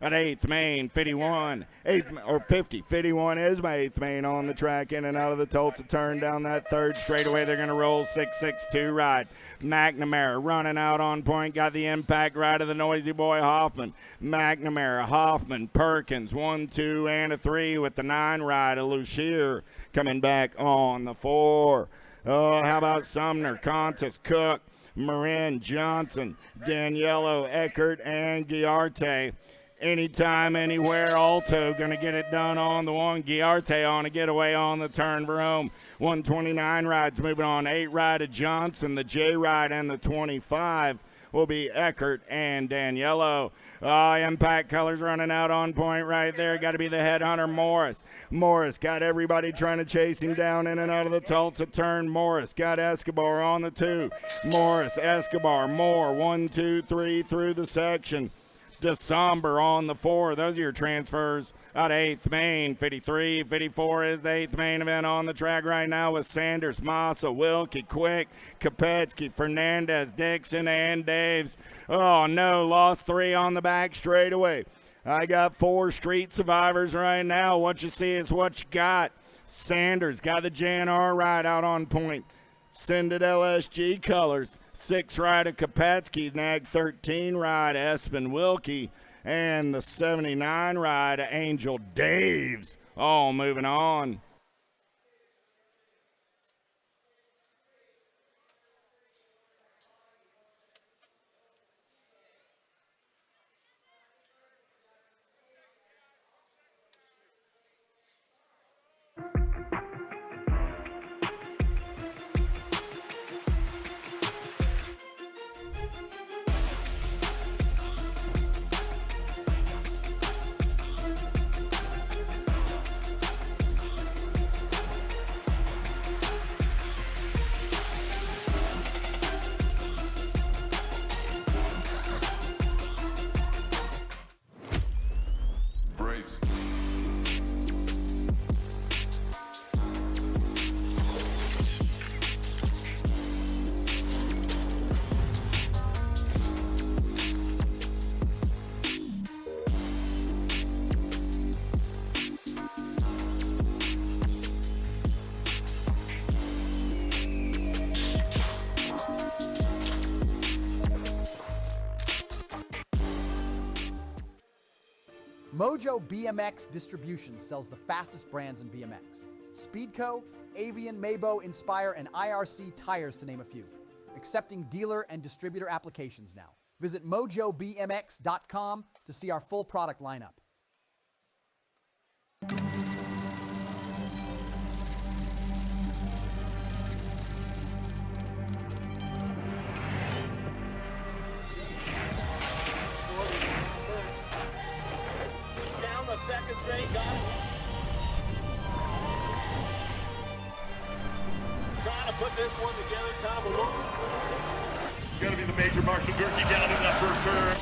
T: At 8th Main, 51, 50. 51 is my 8th Main on the track in and out of the Tulsa turn down that 3rd straightaway. They're going to roll 662 ride. McNamara running out on point. Got the impact ride of the noisy boy Hoffman. McNamara, Hoffman, Perkins, 1, 2, and a 3 with the 9 ride of Lucier coming back on the 4. Oh, how about Sumner, Contis, Cook, Marin, Johnson, Daniello, Eckert, and Giarte. Anytime, anywhere, Alto going to get it done on the 1. Giarte on a getaway on the turn for home. 129 rides moving on. 8 ride of Johnson. The J ride and the 25 will be Eckert and Daniello. Impact colors running out on point right there. Got to be the headhunter Morris. Morris got everybody trying to chase him down in and out of the Tulsa turn. Morris got Escobar on the 2. Morris, Escobar, Moore, 1, 2, 3 through the section. December on the 4. Those are your transfers out of 8th Main. 53, 54 is the 8th Main event on the track right now with Sanders, Massa, Wilkie, Quick, Kopetsky, Fernandez, Dixon, and Daves. Oh, no, lost 3 on the back straightaway. I got 4 street survivors right now. What you see is what you got. Sanders got the JNR ride out on point. Send it LSG colors. 6 ride of Kopetsky, nag 13 ride Espen Wilkie, and the 79 ride of Angel Daves. All moving on.
U: Mojo BMX Distribution sells the fastest brands in BMX. Speedco, Avian, Mabo, Inspire, and IRC tires, to name a few. Accepting dealer and distributor applications now. Visit mojobmx.com to see our full product lineup.
R: Down the second straight, got it. Trying to put this one together, Tom alone.
V: Got to be the major Marshall Gerke down in that first turn.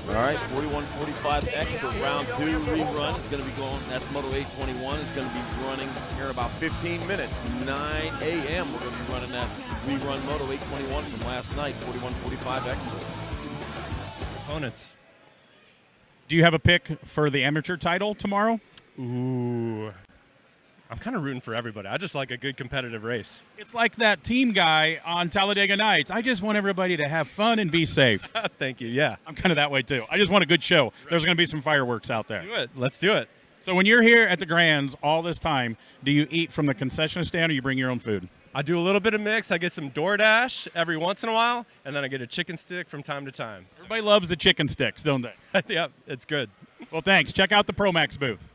W: All right, 41-45 Expo round 2 rerun is going to be going. That's Moto 821 is going to be running here in about 15 minutes. 9 a.m. We're going to be running that rerun Moto 821 from last night, 41-45 Expo.
G: Opponents. Do you have a pick for the amateur title tomorrow?
S: Ooh. I'm kind of rooting for everybody. I just like a good competitive race.
G: It's like that team guy on Talladega Nights. I just want everybody to have fun and be safe.
S: Thank you, yeah.
G: I'm kind of that way too. I just want a good show. There's going to be some fireworks out there.
S: Let's do it.
G: So when you're here at the Grands all this time, do you eat from the concession stand or you bring your own food?
S: I do a little bit of mix. I get some DoorDash every once in a while, and then I get a chicken stick from time to time. So.
G: Everybody loves the chicken sticks, don't they?
S: Yep, it's good.
G: Well, thanks. Check out the Promax booth.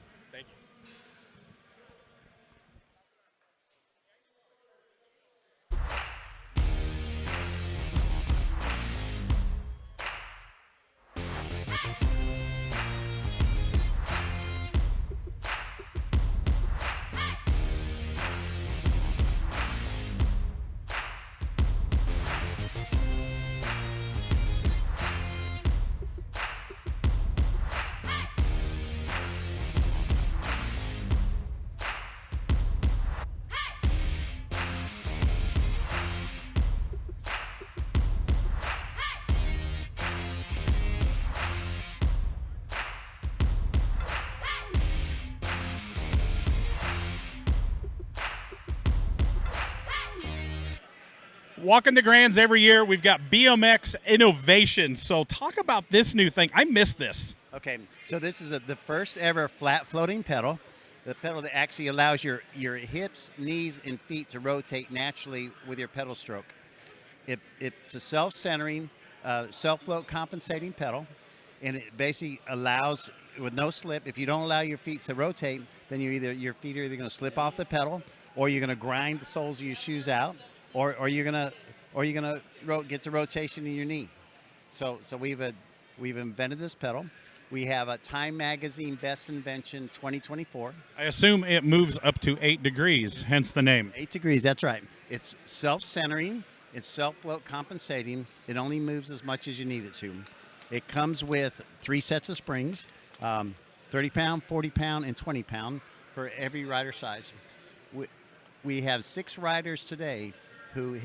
G: Walking the Grands every year, we've got BMX innovation. So talk about this new thing. I missed this.
X: Okay, so this is the first ever flat floating pedal. The pedal that actually allows your hips, knees, and feet to rotate naturally with your pedal stroke. It's a self-centering, self-float compensating pedal, and it basically allows, with no slip, if you don't allow your feet to rotate, then your feet are either going to slip off the pedal, or you're going to grind the soles of your shoes out, or you're gonna get the rotation in your knee. So we've invented this pedal. We have a Time Magazine Best Invention 2024.
G: I assume it moves up to 8 degrees, hence the name.
X: 8 degrees, that's right. It's self-centering, it's self-float compensating. It only moves as much as you need it to. It comes with 3 sets of springs, 30-pound, 40-pound, and 20-pound for every rider size. We have 6 riders today who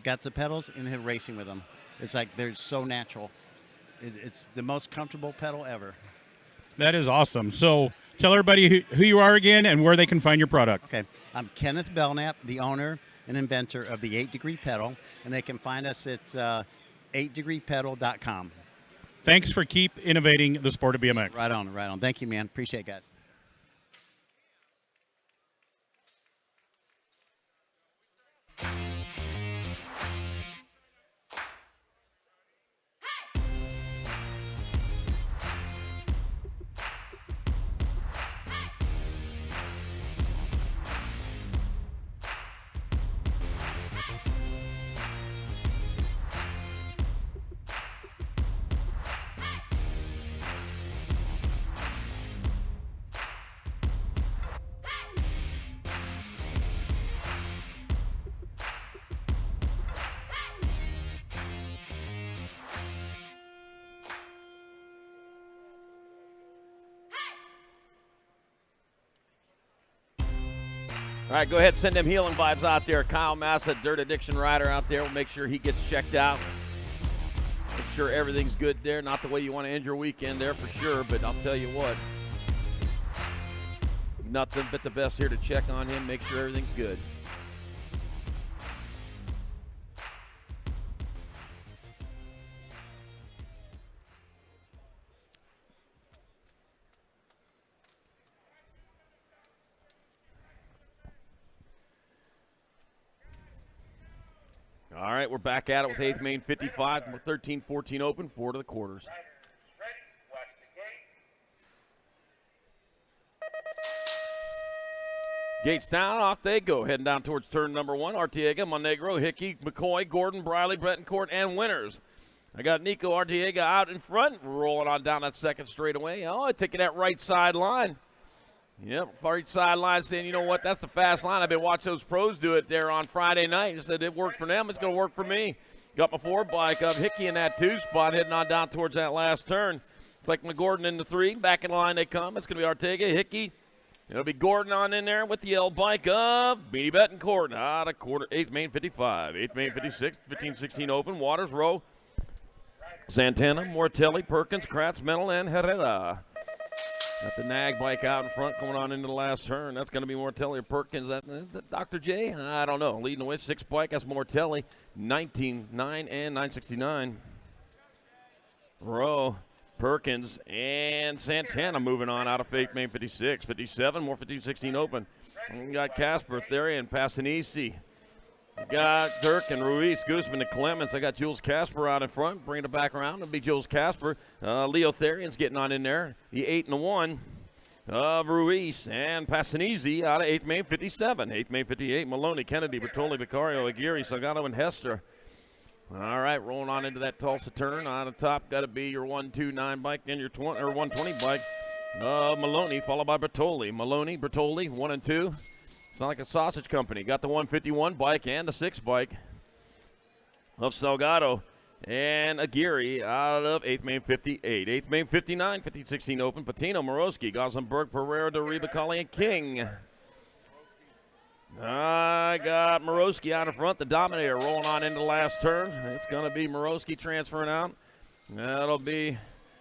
X: got the pedals and have racing with them. It's like they're so natural. It's the most comfortable pedal ever.
G: That is awesome. So tell everybody who you are again and where they can find your product.
X: Okay, I'm Kenneth Belknap, the owner and inventor of the 8 Degree Pedal, and they can find us at 8degreepedal.com.
G: Thanks for keep innovating the sport of BMX.
X: Right on, right on. Thank you, man. Appreciate it, guys.
W: All right, go ahead, send them healing vibes out there. Kyle Massa, Dirt Addiction Rider out there. We'll make sure he gets checked out. Make sure everything's good there. Not the way you want to end your weekend there for sure, but I'll tell you what. Nothing but the best here to check on him, make sure everything's good. All right, we're back at it with 8th Main 55, 13-14 open, 4 to the quarters. Gates down, off they go, heading down towards turn number 1. Arteaga, Monegro, Hickey, McCoy, Gordon, Briley, Betancourt, and Winners. I got Nico Arteaga out in front, rolling on down that second straightaway. Oh, taking that right side line. Yep, right side line saying, you know what, that's the fast line. I've been watching those pros do it there on Friday night. I said it worked for them, it's going to work for me. Got my 4 bike up, Hickey in that 2 spot, heading on down towards that last turn. It's like McGordon in the 3, back in line they come. It's going to be Arteaga, Hickey. It'll be Gordon on in there with the L bike of Beanie Betancourt out of quarter 8th Main 55, 8th Main 56, 15-16 open, Waters Row, Santana, Mortelli, Perkins, Kratz, Mental, and Herrera. Got the nag bike out in front going on into the last turn. That's going to be Mortelli or Perkins. That Dr. J? I don't know. Leading the way, 6 bike. That's Mortelli. 19, 9, and 969. Rowe, Perkins, and Santana moving on out of 8th Main 56. 57, more 15-16 open. We got Casper, Therian, Passanisi. Got Dirk and Ruiz, Guzman and Clements. I got Jules Casper out in front. Bring it back around. It'll be Jules Casper. Leo Therian's getting on in there. The 8 and the 1 of Ruiz and Passanisi out of 8th Main 57. 8th Main 58. Maloney, Kennedy, Bertoli, Vicario, Aguirre, Salgado, and Hester. All right, rolling on into that Tulsa turn. On the top, got to be your 129 bike and your 120 bike. Maloney, followed by Bertoli. Maloney, Bertoli, 1 and 2. It's not like a sausage company. Got the 151 bike and the 6 bike of Salgado and Aguirre out of 8th Main 58. 8th Main 59, 15-16 open. Patino, Morosky, Goslenberg, Pereira, DeRiba, Colley, and King. I got Morosky out in front. The Dominator rolling on into the last turn. It's going to be Morosky transferring out. That'll be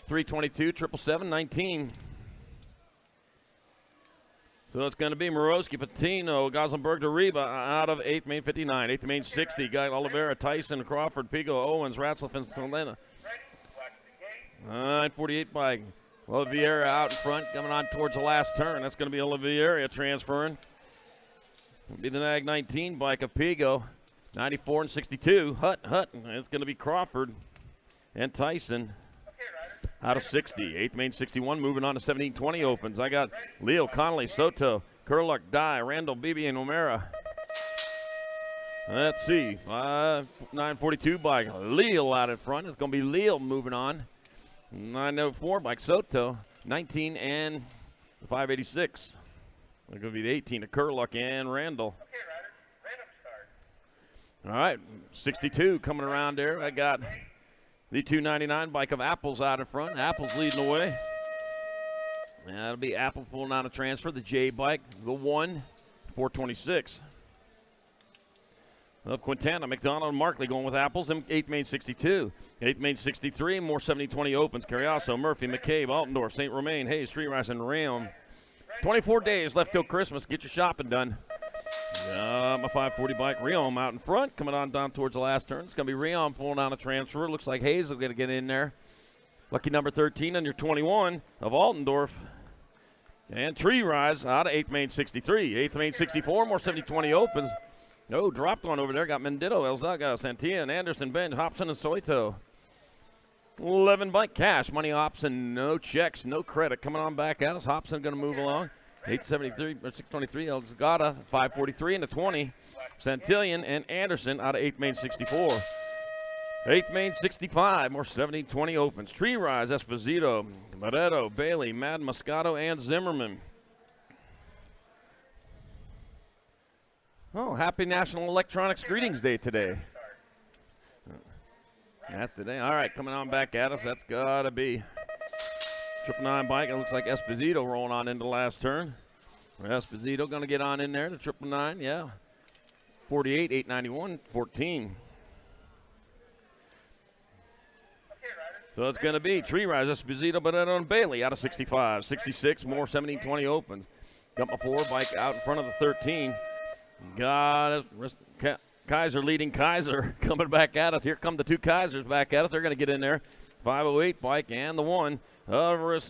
W: 322, 777, 19. So it's going to be Morosky, Patino, Goslenberg, DeRiba out of 8th Main 59. 8th Main 60, got Oliveira, Tyson, Crawford, Pigo, Owens, Ratzlaff, and Solena. 948 bike. Oliveira out in front, coming on towards the last turn. That's going to be Oliveira transferring. It'll be the Nag 19 bike of Pigo. 94 and 62. Hut. It's going to be Crawford and Tyson. Out of 60. 8th Main 61, moving on to 17-20 opens. I got Leo, Connolly, Soto, Kurluck, Dye, Randall, Beebe, and O'Mara. Let's see. 942 bike. Leo out in front. It's going to be Leo moving on. 904 bike Soto. 19 and 586. It's going to be the 18 to Kurluck and Randall. All right. 62 coming around there. I got the 299 bike of Apples out in front. Apples leading the way. That'll be Apple pulling out a transfer. The J bike, the 1, 426. Of Quintana, McDonald, and Markley going with Apples. 8th Main 62. 8th Main 63, more 70-20 opens. Carriazo, Murphy, McCabe, Altendorf, St. Romain, Hayes, Street Rise, and Ram. 24 days left till Christmas. Get your shopping done. My 540 bike, Riom out in front, coming on down towards the last turn. It's going to be Riom pulling down a transfer. Looks like Hayes will get in there. Lucky number 13 on your 21 of Altendorf. And Tree Rise out of 8th Main 63. 8th Main 64, more 70-20 opens. No, dropped one over there. Got Mendito, Elzaga, Santillan, Anderson, Benj, Hobson, and Soito. 11 bike cash, money Hobson, no checks, no credit. Coming on back at us. Hobson going to move along. 873 or 623, Elzagata, 543 and the 20. Santillan and Anderson out of 8th Main 64. 8th Main 65, more 70-20 opens. Tree Rise, Esposito, Moretto, Bailey, Mad Moscato, and Zimmerman. Oh, happy National Electronics Greetings Day today. That's today. All right, coming on back at us. That's got to be 999 bike. It looks like Esposito rolling on into the last turn. Esposito going to get on in there, the 999, yeah. 48, 891, 14. So it's going to be Tree Rise, Esposito, but on Bailey out of 65. 66, more 1720 opens. Got my 4 bike out in front of the 13. Got it. Kaiser leading Kaiser coming back at us. Here come the 2 Kaisers back at us. They're going to get in there. 508 bike and the 1 of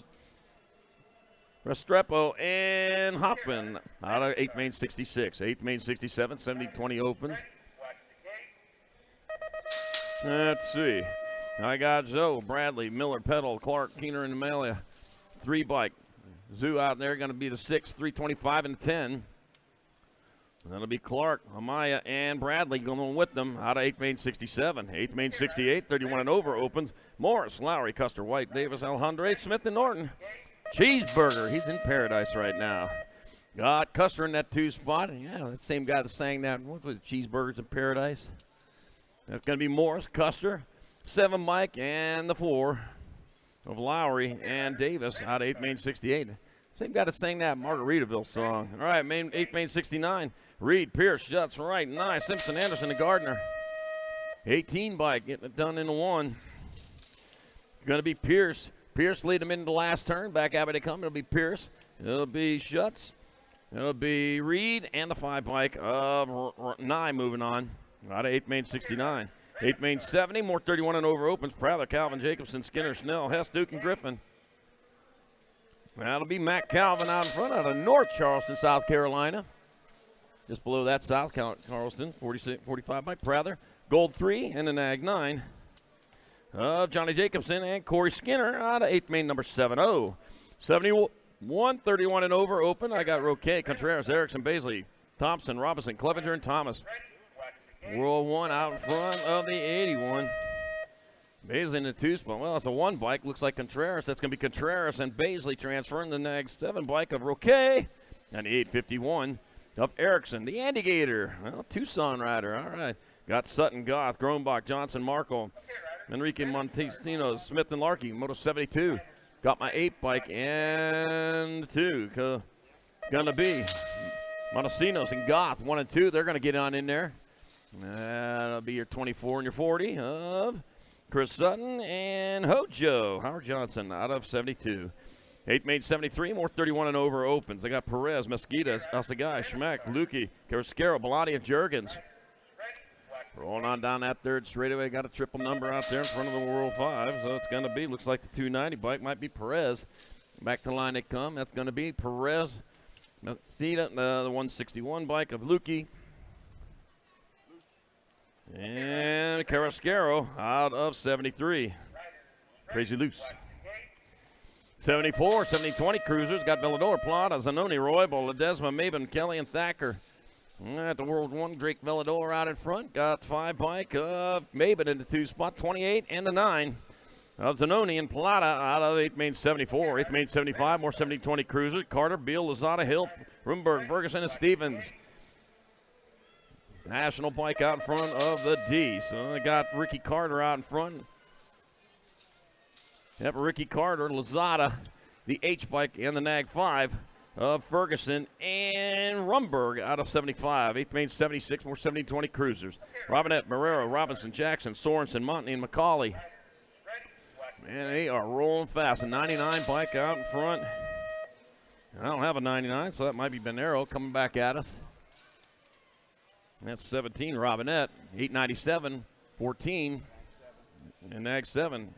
W: Restrepo and Hoppin out of 8 main 66. 8 main 67, 70-20 opens. Let's see. I got Zoe, Bradley, Miller, Petal, Clark, Keener, and Amelia. 3 bike. Zoo out there going to be the 6, 325, and 10. That'll be Clark, Amaya, and Bradley going with them out of 8 main 67. 8 main 68, 31 and over opens. Morris, Lowry, Custer, White, Davis, Alejandre, Smith, and Norton. Cheeseburger, he's in paradise right now. Got Custer in that 2 spot. Yeah, that same guy that sang that. What was it, Cheeseburgers in Paradise? That's going to be Morris, Custer, 7 Mike, and the 4 of Lowry and Davis out of 8 main 68. Same guy that sang that Margaritaville song. All right, 8 main 69. Reed, Pierce, Schutz, Wright, 9, Simpson, Anderson, and Gardner. 18 bike, getting it done in the 1. Going to be Pierce. Pierce lead him into the last turn. Back out they come. It'll be Pierce. It'll be Schutz. It'll be Reed and the 5 bike of Nye moving on. Out of 8 main 69. 8 main 70, more 31 and over opens. Prather, Calvin, Jacobson, Skinner, Snell, Hess, Duke, and Griffin. That'll be Matt Calvin out in front out of North Charleston, South Carolina. Just below that, South Charleston, 45 bike. Prather, Gold 3, and the Nag 9. Johnny Jacobson and Corey Skinner out of 8 main number 70. 71, 31 and over open. I got Roque, Contreras, Erickson, Baisley, Thompson, Robinson, Clevenger, and Thomas. World 1 out in front of the 81. Baisley in the 2 spot. Well, it's a 1 bike. Looks like Contreras. That's going to be Contreras and Baisley transferring the Nag 7 bike of Roque. And the 851 of Erickson. The Andy Gator. Well, Tucson rider. All right. Got Sutton, Goth, Groenbach, Johnson, Markle, Enrique Montesino, Smith, and Larkey. Moto 72. Got my 8 bike and 2. Gonna be Montesinos and Goth 1 and 2. They're gonna get on in there. That'll be your 24 and your 40 of Chris Sutton and Hojo. Howard Johnson out of 72. 8 main 73, more 31 and over opens. They got Perez, Mesquita, Asagay, Schmeck, Lukey, Carrasquero, Bellotti, and Jurgens. Rolling on down that 3rd straightaway. Got a triple number out there in front of the World 5. So it's going to be, looks like the 290 bike might be Perez. Back to the line they come. That's going to be Perez, Mesquita, the 161 bike of Lukey. And Carrasquero out of 73. Crazy Loose. 74, 70-20 cruisers. Got Vellador, Plata, Zanoni, Roybal, Ledesma, Maben, Kelly, and Thacker. At the World 1, Drake Vellador out in front. Got 5 bike of Maben in the 2 spot. 28 and the 9 of Zanoni and Plata out of 8 main 74. 8 main 75, more 70-20 cruisers. Carter, Beal, Lozada, Hill, Rumberg, Ferguson, and Stevens. National bike out in front of the D. So they got Ricky Carter out in front. Yep, Ricky Carter, Lozada, the H bike, and the Nag 5 of Ferguson and Rumberg out of 75. 8th main 76, more 70-20 cruisers. Robinette, Marrero, Robinson, Jackson, Sorensen, Montney, and McCauley. Man, they are rolling fast. A 99 bike out in front. I don't have a 99, so that might be Benero coming back at us. That's 17, Robinette. 897, 14, and Nag 7.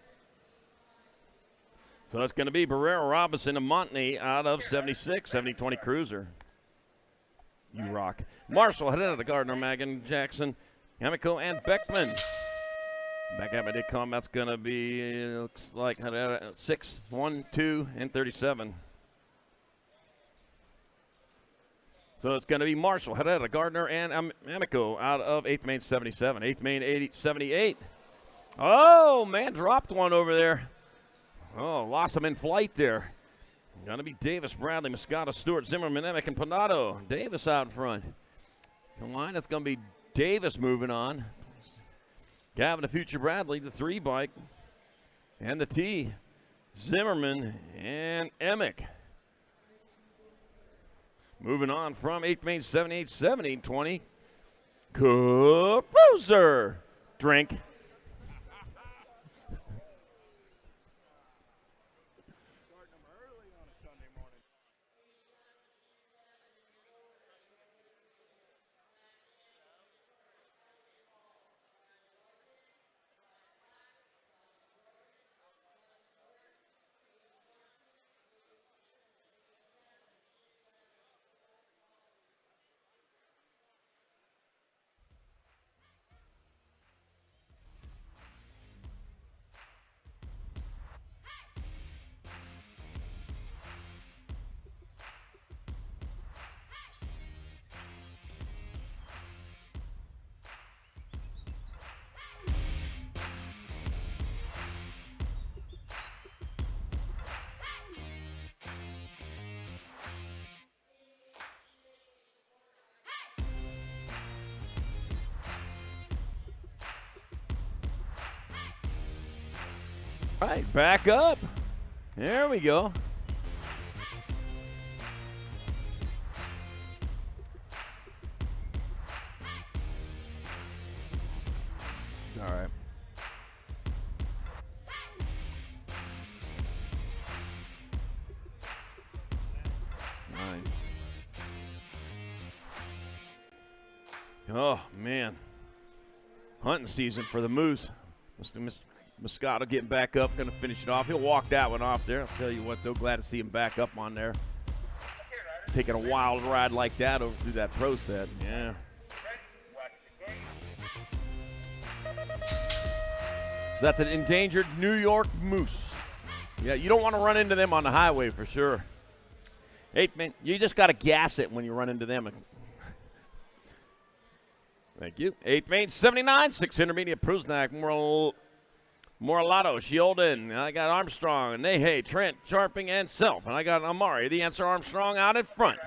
W: So it's going to be Barrero, Robinson, and Montney out of 76, 70-20 cruiser. You rock. Marshall headed out of the Gardner, Magan, Jackson, Hamiko, and Beckman. Back at me they come. That's going to be, looks like 6, 1, 2, and 37. So it's going to be Marshall, Herrera, Gardner, and Amico out of 8th main 77. 8th main 78. Oh, man, dropped one over there. Oh, lost him in flight there. Going to be Davis, Bradley, Moscato, Stewart, Zimmerman, Emick, and Panado. Davis out in front. Come on, it's going to be Davis moving on. Gavin, the future Bradley, the 3 bike, and the T. Zimmerman and Emick. Moving on from 8th Main 78, 1720. Cruiser. Drink. All right, back up. There we go. All right. Nine. Oh, man. Hunting season for the Moose. Mr. Moscato getting back up, going to finish it off. He'll walk that one off there. I'll tell you what, though, glad to see him back up on there. Taking a wild ride like that over through that pro set. Yeah. Is that the endangered New York Moose? Yeah, you don't want to run into them on the highway for sure. 8th Main, you just got to gas it when you run into them. Thank you. 8th Main 79, 6 intermediate, Prusnak, Moralato, Shieldin. I got Armstrong, Nehe, Trent, Sharping, and Self. And I got Amari, the answer Armstrong out in front.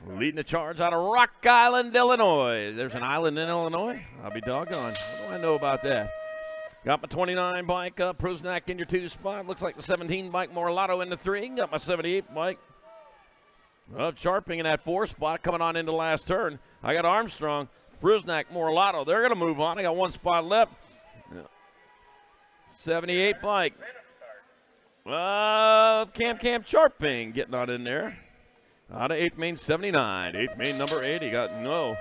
W: Leading the charge out of Rock Island, Illinois. There's an island in Illinois? I'll be doggone. What do I know about that? Got my 29 bike, Prusnak in your 2 spot. Looks like the 17 bike, Moralato in the 3. Got my 78 bike. Sharping in that 4 spot, coming on into the last turn. I got Armstrong, Prusnak, Moralato. They're going to move on. I got 1 spot left. 78 bike. Cam Sharping getting on in there. Out of 8th Main 79. 8th Main number 80 got no.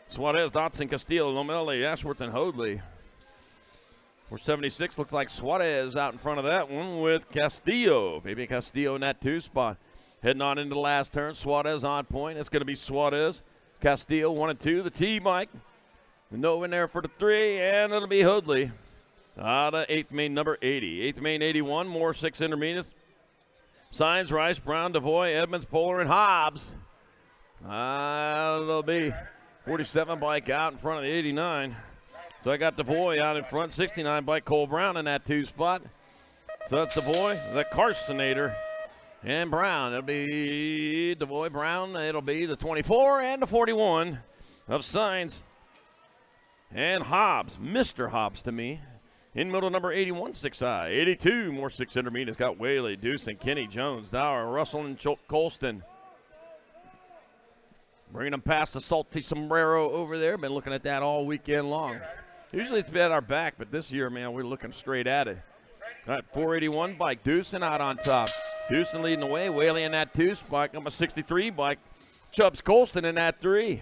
W: Suarez, Dotson, Castillo, Lomelli, Ashworth, and Hoadley. For 76, looks like Suarez out in front of that one with Castillo. Maybe Castillo in that 2 spot. Heading on into the last turn. Suarez on point. It's going to be Suarez. Castillo 1 and 2. The T bike. No in there for the 3, and it'll be Hoadley. Out of 8th Main number 80. 8th Main 81, more 6 intermediates. Signs, Rice, Brown, Devoy, Edmonds, Polar, and Hobbs. It'll be 47 bike out in front of the 89. So I got Devoy out in front, 69 bike Cole Brown in that 2 spot. So that's Devoy, the Carsonator, and Brown. It'll be Devoy, Brown. It'll be the 24 and the 41 of Signs. And Hobbs, Mr. Hobbs to me. In middle number 81, 6I. 82, more 6 intermediates. Got Whaley, Deuce, Kenny, Jones, Dower, Russell, and Colston. Bringing them past the Salty Sombrero over there. Been looking at that all weekend long. Usually it's been at our back, but this year, man, we're looking straight at it. All right, 481 bike. Deucin out on top. Deucin leading the way. Whaley in that 2 spot. Number 63 bike. Chubbs Colston in that 3.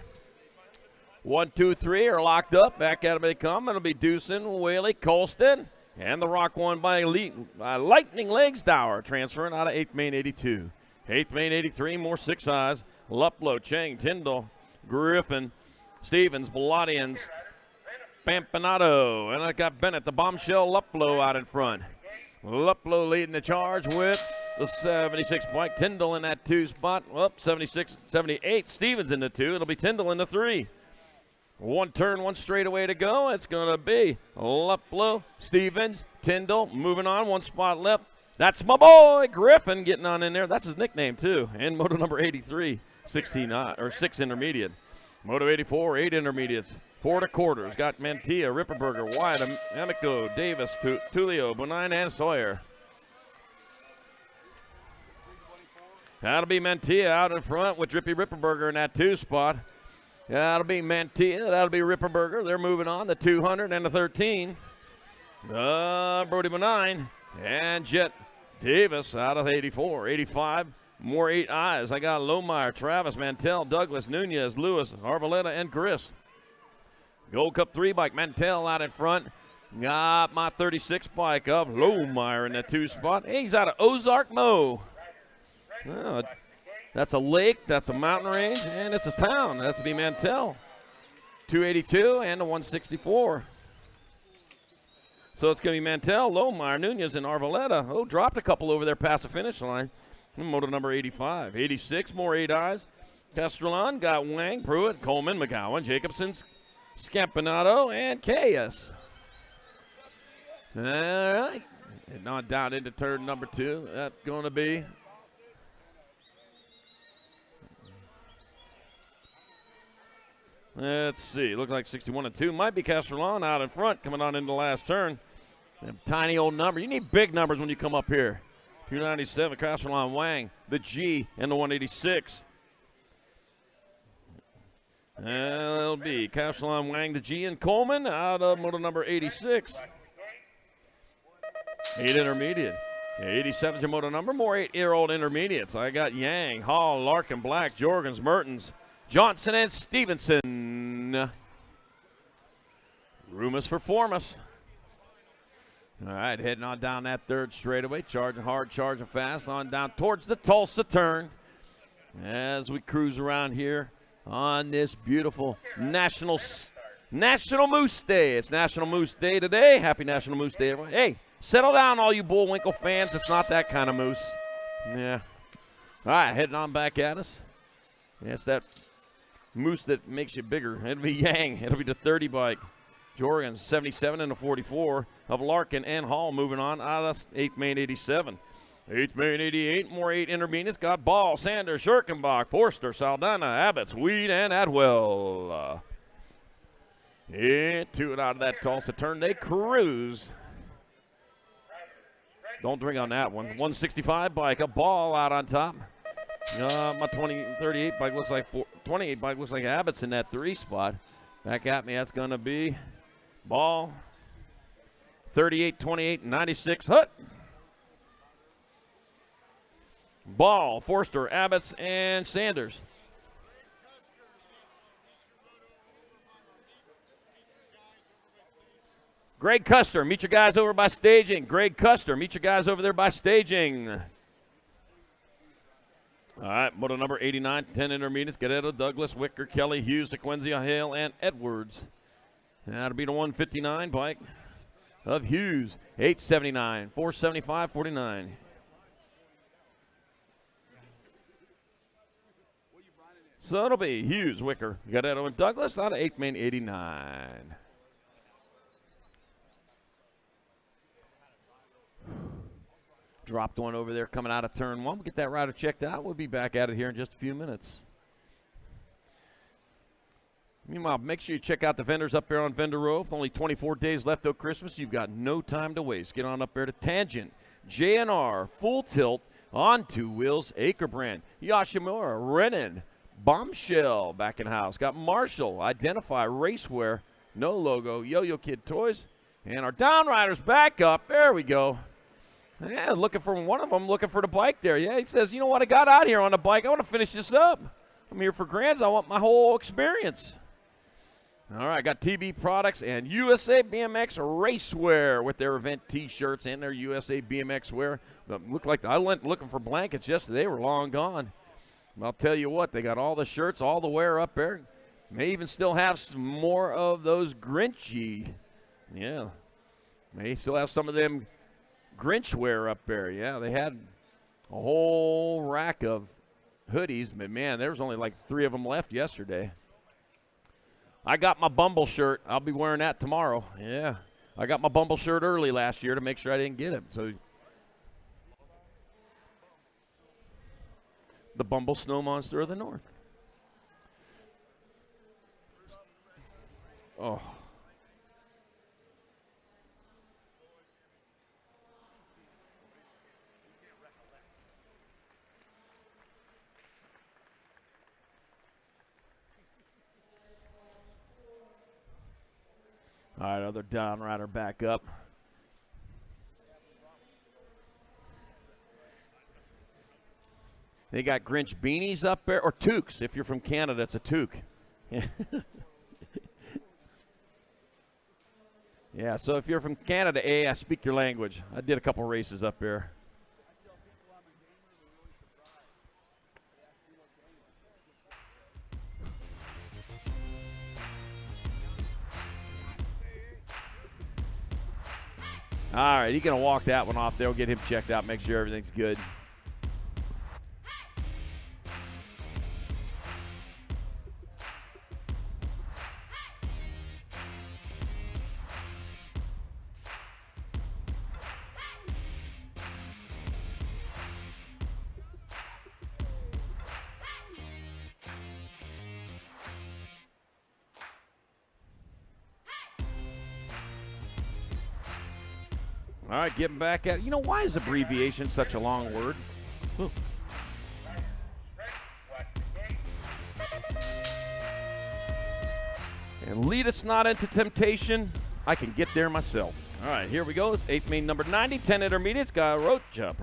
W: 1, 2, 3 are locked up. Back at them they come. It'll be Deucin, Whaley, Colston, and the rock one by Lightning Legs Dower, transferring out of 8th Main 82. 8th Main 83, more 6 eyes. Luplo, Chang, Tyndall, Griffin, Stevens, Bellatians, Pampanato, and I got Bennett, the bombshell Luplo out in front. Luplo leading the charge with the 76 bike. Tyndall in that 2 spot. 76, 78. Stevens in the 2. It'll be Tyndall in the 3. 1 turn, 1 straightaway to go. It's going to be Luplo, Stevens, Tyndall. Moving on, 1 spot left. That's my boy, Griffin, getting on in there. That's his nickname, too. And moto number 83, 6 intermediate. Moto 84, 8 intermediates. 4 quarters. Got Mantilla, Ripperberger, Wyatt, Amico, Davis, Tulio, Bonine, and Sawyer.
A: That'll be Mantilla out in front with Drippy Ripperberger in that 2 spot. That'll be Mantilla. That'll be Ripperberger. They're moving on. The 200 and the 13. Brody Benign and Jet Davis out of 84. 85. More 8 eyes. I got Lohmeyer, Travis, Mantell, Douglas, Nunez, Lewis, Arboleta, and Chris. Gold Cup 3 bike. Mantell out in front. Got my 36 bike of Lohmeyer in that 2 spot. He's out of Ozark Mo. Oh, that's a lake, that's a mountain range, and it's a town. That's to be Mantell. 282 and a 164. So it's going to be Mantell, Lohmeyer, Nunez, and Arboleta. Oh, dropped a couple over there past the finish line. Moto number 85. 86, more 8 eyes. Castrillon got Wang, Pruitt, Coleman, McGowan, Jacobson, Scampanato, and Caius. All right. And on down into turn number 2. That's going to be let's see. Looks like 61 and 2. Might be Castrillon out in front coming on into the last turn. That tiny old number. You need big numbers when you come up here. 297, Castrillon, Wang, the G, and the 186. It'll be Castrillon, Wang, the G, and Coleman out of moto number 86. 8 intermediate. 87 is your moto number. More 8-year-old intermediates. I got Yang, Hall, Larkin, Black, Jorgens, Mertens, Johnson, and Stevenson. Rumus for Formus. All right, heading on down that 3rd straightaway. Charging hard, charging fast. On down towards the Tulsa turn. As we cruise around here on this beautiful National Moose Day. It's National Moose Day today. Happy National Moose Day, everyone. Hey, settle down, all you Bullwinkle fans. It's not that kind of moose. Yeah. All right, heading on back at us. Yeah, it's that moose that makes you bigger. It'll be Yang. It'll be the 30 bike. Jorgens, 77 and a 44 of Larkin and Hall moving on out of 8th main 87. 8th main 88, more 8 intermediates. Got Ball, Sanders, Schirkenbach, Forster, Saldana, Abbott, Weed, and Atwell. Into and out of that Tulsa turn. They cruise. Don't drink on that one. 165 bike, a Ball out on top. My 38 bike looks like 28 bike looks like Abbott's in that 3 spot. Back at me, that's going to be Ball. 38, 28, 96, Hut. Ball, Forster, Abbott's, and Sanders. Greg Custer, meet your guys over by staging. Greg Custer, meet your guys over there by staging. All right, moto number 89, 10 intermediates. Gadetto, Douglas, Wicker, Kelly, Hughes, Sequenzia, Hale, and Edwards. That'll be the 159 bike of Hughes. 879, 475, 49. So it'll be Hughes, Wicker, Gadetto, and Douglas out of 8th main 89. Dropped one over there coming out of turn 1. We'll get that rider checked out. We'll be back at it here in just a few minutes. Meanwhile, make sure you check out the vendors up there on Vendor Row. With only 24 days left till Christmas, you've got no time to waste. Get on up there to Tangent, JNR, Full Tilt, On 2 Wheels, Acrebrand, Yoshimura, Renan, Bombshell back in house. Got Marshall, Identify, Racewear, No Logo, Yo-Yo Kid Toys, and our Downriders back up. There we go. Yeah, looking for one of them, looking for the bike there. Yeah, he says, you know what, I got out here on the bike. I want to finish this up. I'm here for Grands. I want my whole experience. All right, got TB Products and USA BMX Racewear with their event T-shirts and their USA BMX wear. Looked like I went looking for blankets yesterday. They were long gone. I'll tell you what, they got all the shirts, all the wear up there. May even still have some more of those Grinchy. Yeah, may still have some of them Grinch wear up there. Yeah, they had a whole rack of hoodies, but man, there was only like 3 of them left yesterday. I got my Bumble shirt. I'll be wearing that tomorrow. Yeah, I got my Bumble shirt early last year to make sure I didn't get it. So the Bumble Snow Monster of the North. Oh. All right, other down rider back up. They got Grinch beanies up there, or toques. If you're from Canada, it's a toque. Yeah, so if you're from Canada, I speak your language. I did a couple races up there. All right, he's going to walk that one off. They'll get him checked out, make sure everything's good. All right, getting back at it. You know, why is abbreviation such a long word? Ooh. And lead us not into temptation. I can get there myself. All right, here we go. It's 8th main number 90, 10 intermediates. Got Rocha,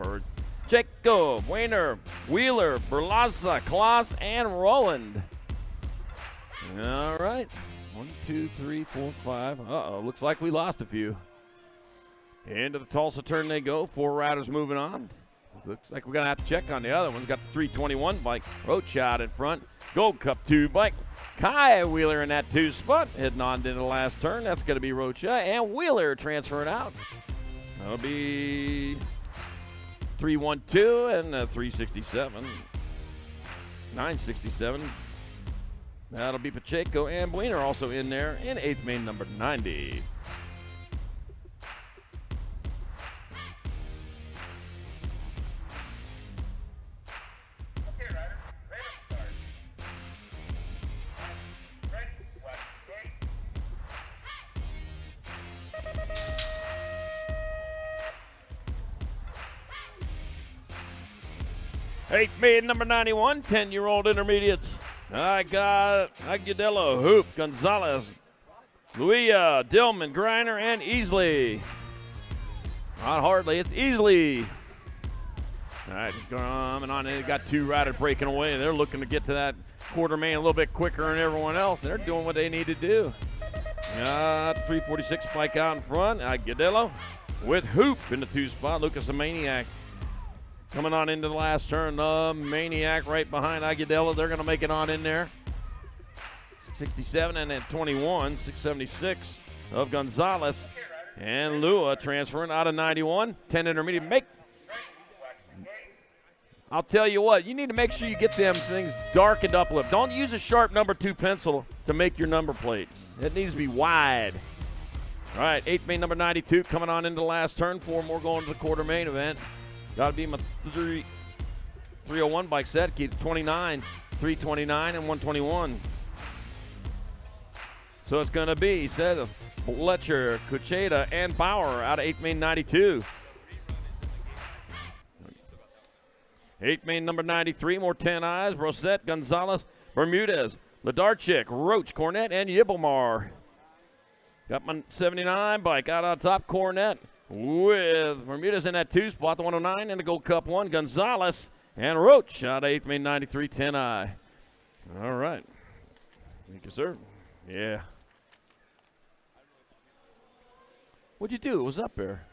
A: Jacob, Weiner, Wheeler, Berlaza, Klaas, and Roland. All right. 1, 2, 3, 4, 5. Uh-oh, looks like we lost a few. Into the Tulsa turn they go. 4 riders moving on. Looks like we're going to have to check on the other ones. Got the 321 bike. Roach out in front. Gold Cup 2 bike. Kai Wheeler in that 2 spot. Heading on to the last turn. That's going to be Rocha. And Wheeler transferring out. That'll be 312 and 367. 967. That'll be Pacheco and Weiner also in there in 8th main number 90. Eighth main number 91, 10-year-old intermediates. I got Agudelo, Hoop, Gonzalez, Luia, Dillman, Griner, and Easley. Not hardly, it's Easley. All right, coming on in. Got 2 riders breaking away. They're looking to get to that quarter main a little bit quicker than everyone else. They're doing what they need to do. Got 346 bike out in front. Agudelo with Hoop in the 2 spot. Lucas the Maniac. Coming on into the last turn, Maniac right behind Agudelo. They're going to make it on in there. 67 and then 21, 676 of Gonzalez. And Lua transferring out of 91. 10 intermediate. I'll tell you what, you need to make sure you get them things darkened up a little. Don't use a sharp number 2 pencil to make your number plate. It needs to be wide. All right, 8th main number 92 coming on into the last turn. 4 more going to the quarter main event. Got to be my 301 bike set. Keep 29, 329, and 121. So it's going to be, he said, Fletcher, Kucheda, and Bauer out of 8th main 92. 8th main number 93, more 10 eyes. Rosette, Gonzalez, Bermudez, Ladarchik, Roach, Cornett, and Yibelmar. Got my 79 bike out on top, Cornett. With Bermudez in that 2 spot, the 109 in the Gold Cup 1, Gonzalez and Roach out of 8th main 93, 10I. All right. Thank you, sir. Yeah. What'd you do? It was up there.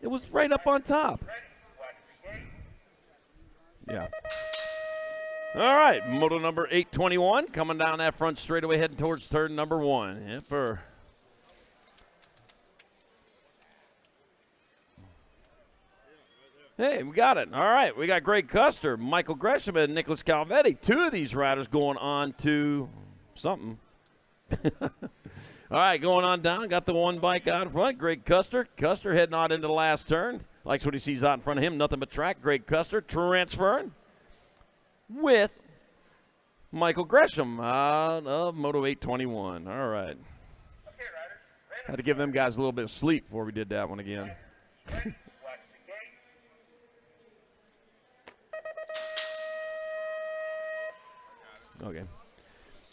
A: It was right up on top. Yeah. All right, moto number 821 coming down that front straightaway heading towards turn number 1. Yep. Hey, we got it. All right, we got Greg Custer, Michael Gresham, and Nicholas Calvetti. 2 of these riders going on to something. All right, going on down. Got the 1 bike out in front. Greg Custer. Custer heading on into the last turn. Likes what he sees out in front of him. Nothing but track. Greg Custer transferring with Michael Gresham out of Moto 821. All right. Had to give them guys a little bit of sleep before we did that one again. Okay.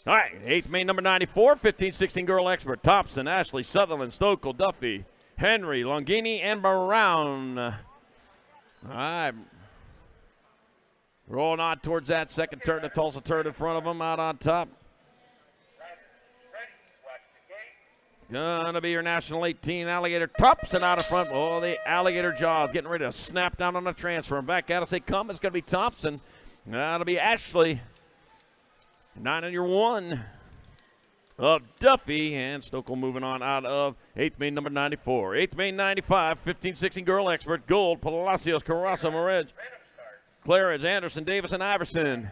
A: All right, 8th main number 94, 15-16 girl expert. Thompson, Ashley, Sutherland, Stokel, Duffy, Henry, Longini, and Brown. All right. Rolling on towards that second turn. The Tulsa turn in front of them out on top. Gonna be your National 18 Alligator Thompson out in front. Oh, the Alligator Jaws getting ready to snap down on the transfer. And back at us they come. It's gonna be Thompson. That'll be Ashley. 9 on your 1 of Duffy. And Stokel moving on out of 8th main number 94. 8th main 95, 15-16 girl expert. Gold, Palacios, Carrasa, Morej, Claridge, Anderson, Davis, and Iverson.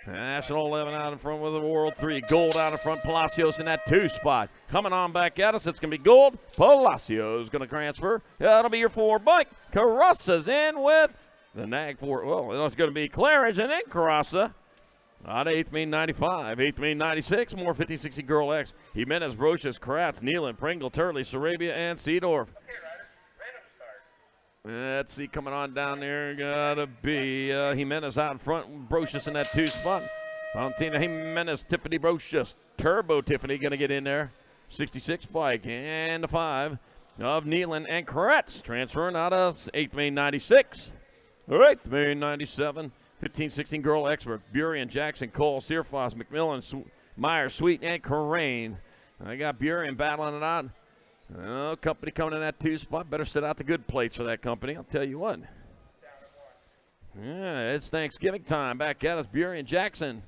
A: National 11 out in front with the World 3. Gold out in front, Palacios in that 2 spot. Coming on back at us, it's going to be Gold. Palacios going to transfer. That'll be your 4 bike. Carrassa's in with the nag 4. Well, it's going to be Claridge and then Carrassa. Out of 8th main 95. 8th main 96. More 15-60 girl X. Jimenez, Brochus, Kratz, Nealon, Pringle, Turley, Sarabia, and Seedorf. Let's see, coming on down there, gotta be Jimenez out in front, Brochus in that 2 spot. Valentina Jimenez, Tiffany Brochus, Turbo Tiffany gonna get in there. 66 bike, and the 5 of Nealon and Kretz, transferring out of 8th main 96. 8th main 97, 15-16 girl expert, Burien, Jackson, Cole, Searfoss, McMillan, Meyer, Sweet, and Corraine. I got Burien battling it out. Oh, company coming in that 2 spot. Better set out the good plates for that company. I'll tell you what. Yeah, it's Thanksgiving time. Back at us, Burien Jackson.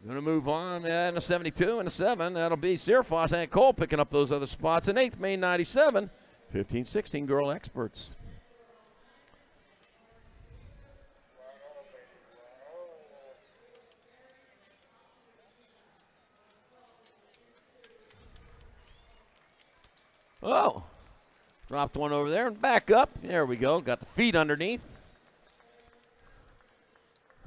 A: Going to move on in a 72 and a 7. That'll be Searfoss and Cole picking up those other spots. In 8th main 97, 15-16 girl experts. Oh, dropped one over there and back up. There we go. Got the feet underneath.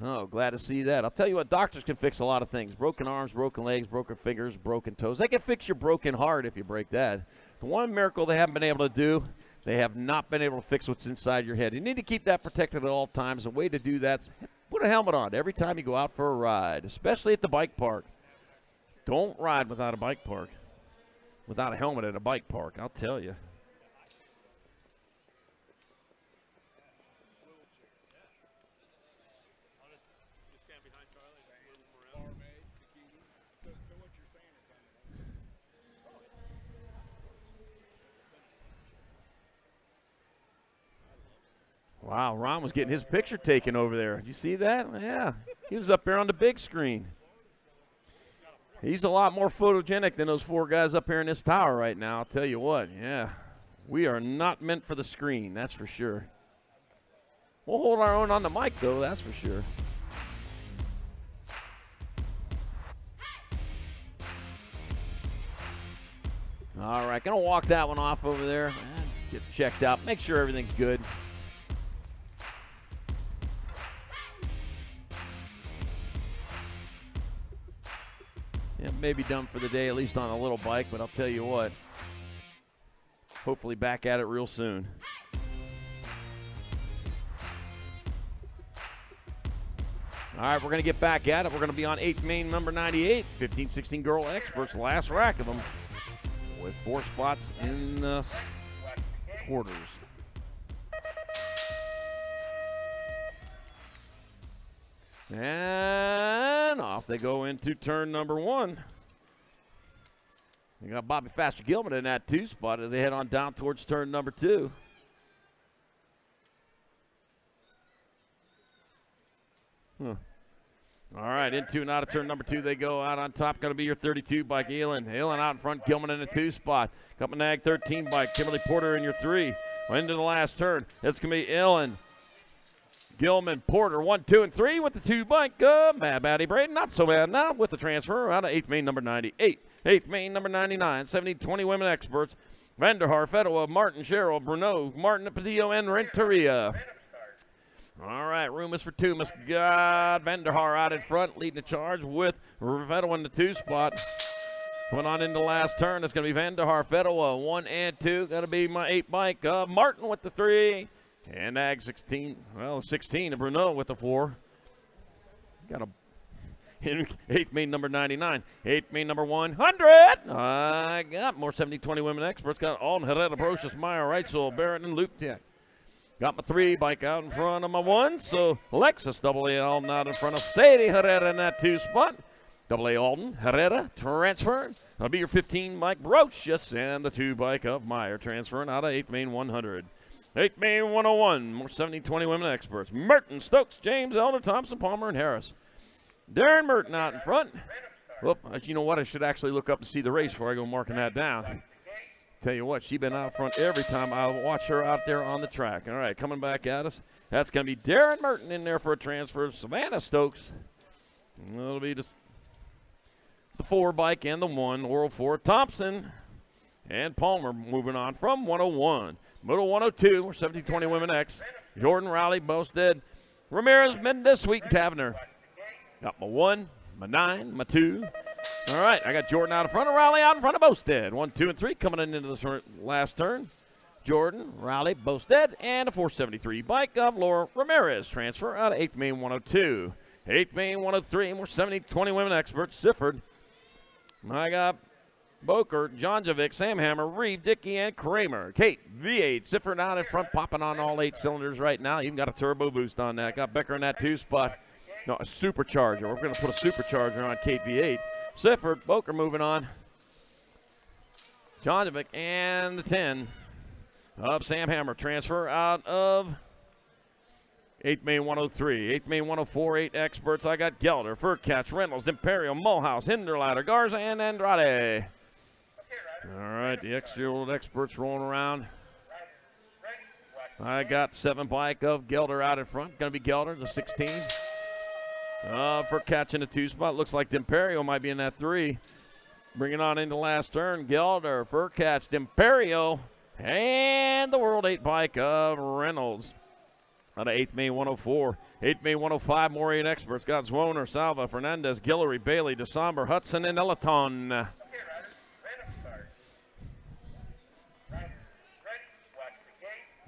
A: Oh, glad to see that. I'll tell you what, doctors can fix a lot of things. Broken arms, broken legs, broken fingers, broken toes. They can fix your broken heart if you break that. The one miracle they haven't been able to do, they have not been able to fix what's inside your head. You need to keep that protected at all times. A way to do that is put a helmet on every time you go out for a ride, especially at the bike park. Don't ride without a bike park. Without a helmet at a bike park, I'll tell you. Wow, Ron was getting his picture taken over there. Did you see that? Yeah, he was up there on the big screen. He's a lot more photogenic than those 4 guys up here in this tower right now. I'll tell you what, yeah. We are not meant for the screen, that's for sure. We'll hold our own on the mic, though, that's for sure. All right, going to walk that one off over there. Get checked out, make sure everything's good. Yeah, maybe done for the day, at least on a little bike, but I'll tell you what. Hopefully back at it real soon. All right, we're going to get back at it. We're going to be on 8th main number 98, 15-16 girl experts, last rack of them, with 4 spots in the quarters. And off they go into turn number 1. You got Bobby Faster Gilman in that 2 spot as they head on down towards turn number 2. All right, into and out of turn number 2 they go. Out on top going to be your 32 bike, Elin. Elin out in front, Gilman in the 2 spot. Nag 13 bike, Kimberly Porter in your 3. Into the last turn. It's going to be Elin, Gilman, Porter, 1, 2, and 3 with the 2 bike. Mad Batty Braden, not so bad now with the transfer out of 8th main number 98. 8th main number 99, 70-20 women experts. Vanderhaar, Fedwa, Martin, Cheryl, Bruno, Martin, Padillo, and Renteria. All right, room is for 2. Miss God, Vanderhaar out in front, leading the charge with Fedwa in the 2 spot. Coming on into the last turn, it's going to be Vanderhaar, Fedwa, 1 and 2. Going to be my 8 bike. Martin with the 3. And Ag 16, well, 16 to Bruno with the 4. Got a In 8th main number 99. 8th main number 100. I got more 70-20 women experts. Got Alden, Herrera, Brocious, Meyer, Reitzel, Barrett, and Luke Tech. Got my 3 bike out in front of my 1. So Lexus AA Alden out in front of Sadie Herrera in that 2 spot. AA Alden, Herrera, transfer. That'll be your 15 bike Brocious and the 2 bike of Meyer transferring out of 8th main 100. 8th main 101. More 70-20 women experts. Merton, Stokes, James, Elder, Thompson, Palmer, and Harris. Darren Merton out in front. Whoop, you know what? I should actually look up to see the race before I go marking that down. Tell you what, she's been out front every time I watch her out there on the track. All right, coming back at us. That's going to be Darren Merton in there for a transfer. Savannah Stokes. That'll be just the 4 bike and the 1. Oral 4. Thompson and Palmer moving on from 101. Middle 102. We're 70-20 women X. Jordan, Rowley, Bosted, Ramirez, Mendez, Sweet, and Tavener. Got my 1, my 9, my 2. All right, I got Jordan out in front of Rowley, out in front of Bosted. 1, 2, and 3 coming into the last turn. Jordan, Rowley, Bosted, and a 473 bike of Laura Ramirez. Transfer out of 8th main 102. 8th main 103, more 70-20 women experts. Sifford. I got Boker, Jonjovic, Sam Hammer, Reeve, Dickey, and Kramer. Kate, V8, Sifford out in front, popping on all 8 cylinders right now. Even got a turbo boost on that. Got Becker in that 2 spot. No, a supercharger. We're going to put a supercharger on Kate V8. Sifford, Boker moving on. Jonjovic and the 10 of Sam Hammer. Transfer out of 8th main 103. 8th main 104, 8 experts. I got Gelder, Furcatch, Reynolds, Imperial, Mulhouse, Hinderlader, Garza, and Andrade. All right, the extra experts rolling around. I got 7 bike of Gelder out in front. Going to be Gelder, the 16. Furcatch in the 2 spot. Looks like D'Imperio might be in that 3. Bringing on into last turn. Gelder, Furcatch, D'Imperio, and the World 8 bike of Reynolds. Out of 8th main 104. 8th main 105, more 8 experts. Got Zwoner, Salva, Fernandez, Guillory, Bailey, DeSomber, Hudson, and Elaton.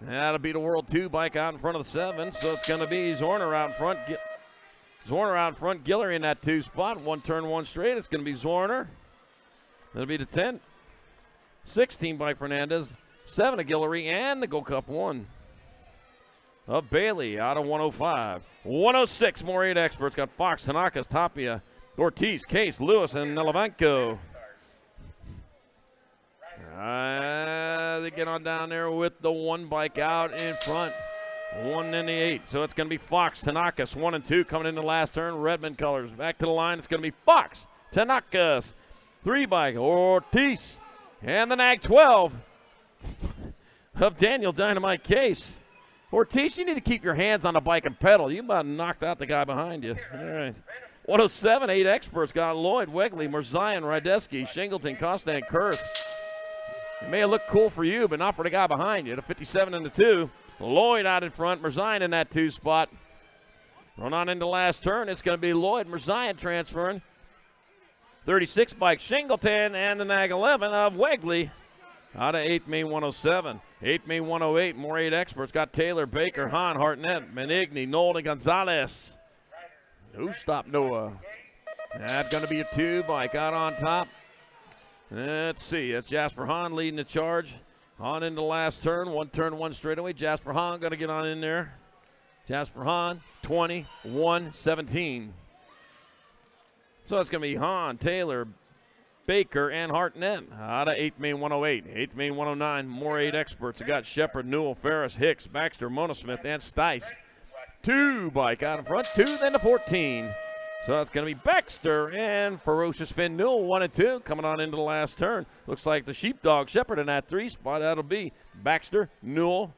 A: That'll be the World 2 bike out in front of the 7. So it's going to be Zorner out in front. Zorner out in front, Guillory in that 2 spot. 1 turn, 1 straight. It's going to be Zorner. That'll be the 10. 16 by Fernandez. 7 of Guillory, and the Gold Cup 1 of Bailey out of 105. 106, more 8 experts. Got Fox, Tanakas, Tapia, Ortiz, Case, Lewis, and Nelevanko. They get on down there with the 1 bike out in front. 1 in the 8. So it's going to be Fox, Tanakas, 1 and 2 coming in the last turn. Redmond colors. Back to the line. It's going to be Fox, Tanakas, 3 bike, Ortiz, and the Nag 12 of Daniel Dynamite Case. Ortiz, you need to keep your hands on the bike and pedal. You about knocked out the guy behind you. All right. 107, 8 experts. Got Lloyd, Wegley, Merzion, Rydeski, Shingleton, Costa, and Kurth. It may have looked cool for you, but not for the guy behind you. The 57 and the 2. Lloyd out in front, Merzion in that 2 spot. Run on into last turn. It's going to be Lloyd, Merzion transferring. 36 bike Shingleton and the Nag 11 of Wegley out of 8th main 107. 8th main 108, more 8 experts. Got Taylor, Baker, Hahn, Hartnett, Menigny, Nolan, Gonzalez. Who stopped Noah? That's going to be a 2 bike out on top. Let's see. It's Jasper Hahn leading the charge. On into the last turn. 1 turn, 1 straightaway. Jasper Hahn going to get on in there. Jasper Hahn, 21, 17. So it's going to be Hahn, Taylor, Baker, and Hartnett out of 8th main 108. 8th main 109, more 8 experts. We got Shepard, Newell, Ferris, Hicks, Baxter, Monosmith, and Stice. 2 bike out in front, 2, then to 14. So it's going to be Baxter and Ferocious Finn Newell, 1 and 2, coming on into the last turn. Looks like the Sheepdog Shepard in that 3 spot. That'll be Baxter, Newell.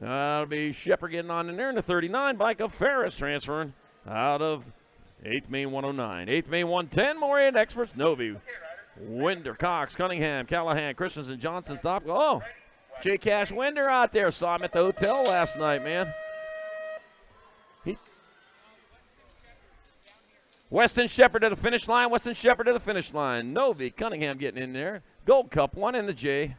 A: That'll be Shepard getting on in there in the 39 bike of Ferris transferring out of 8th main 109. 8th main 110, more 8 experts. Novi, Winder, Cox, Cunningham, Callahan, Christensen, Johnson, stop. Oh, J. Cash Winder out there. Saw him at the hotel last night, man. Weston Shepard to the finish line. Weston Shepard to the finish line. Novi, Cunningham getting in there. Gold Cup 1 in the J.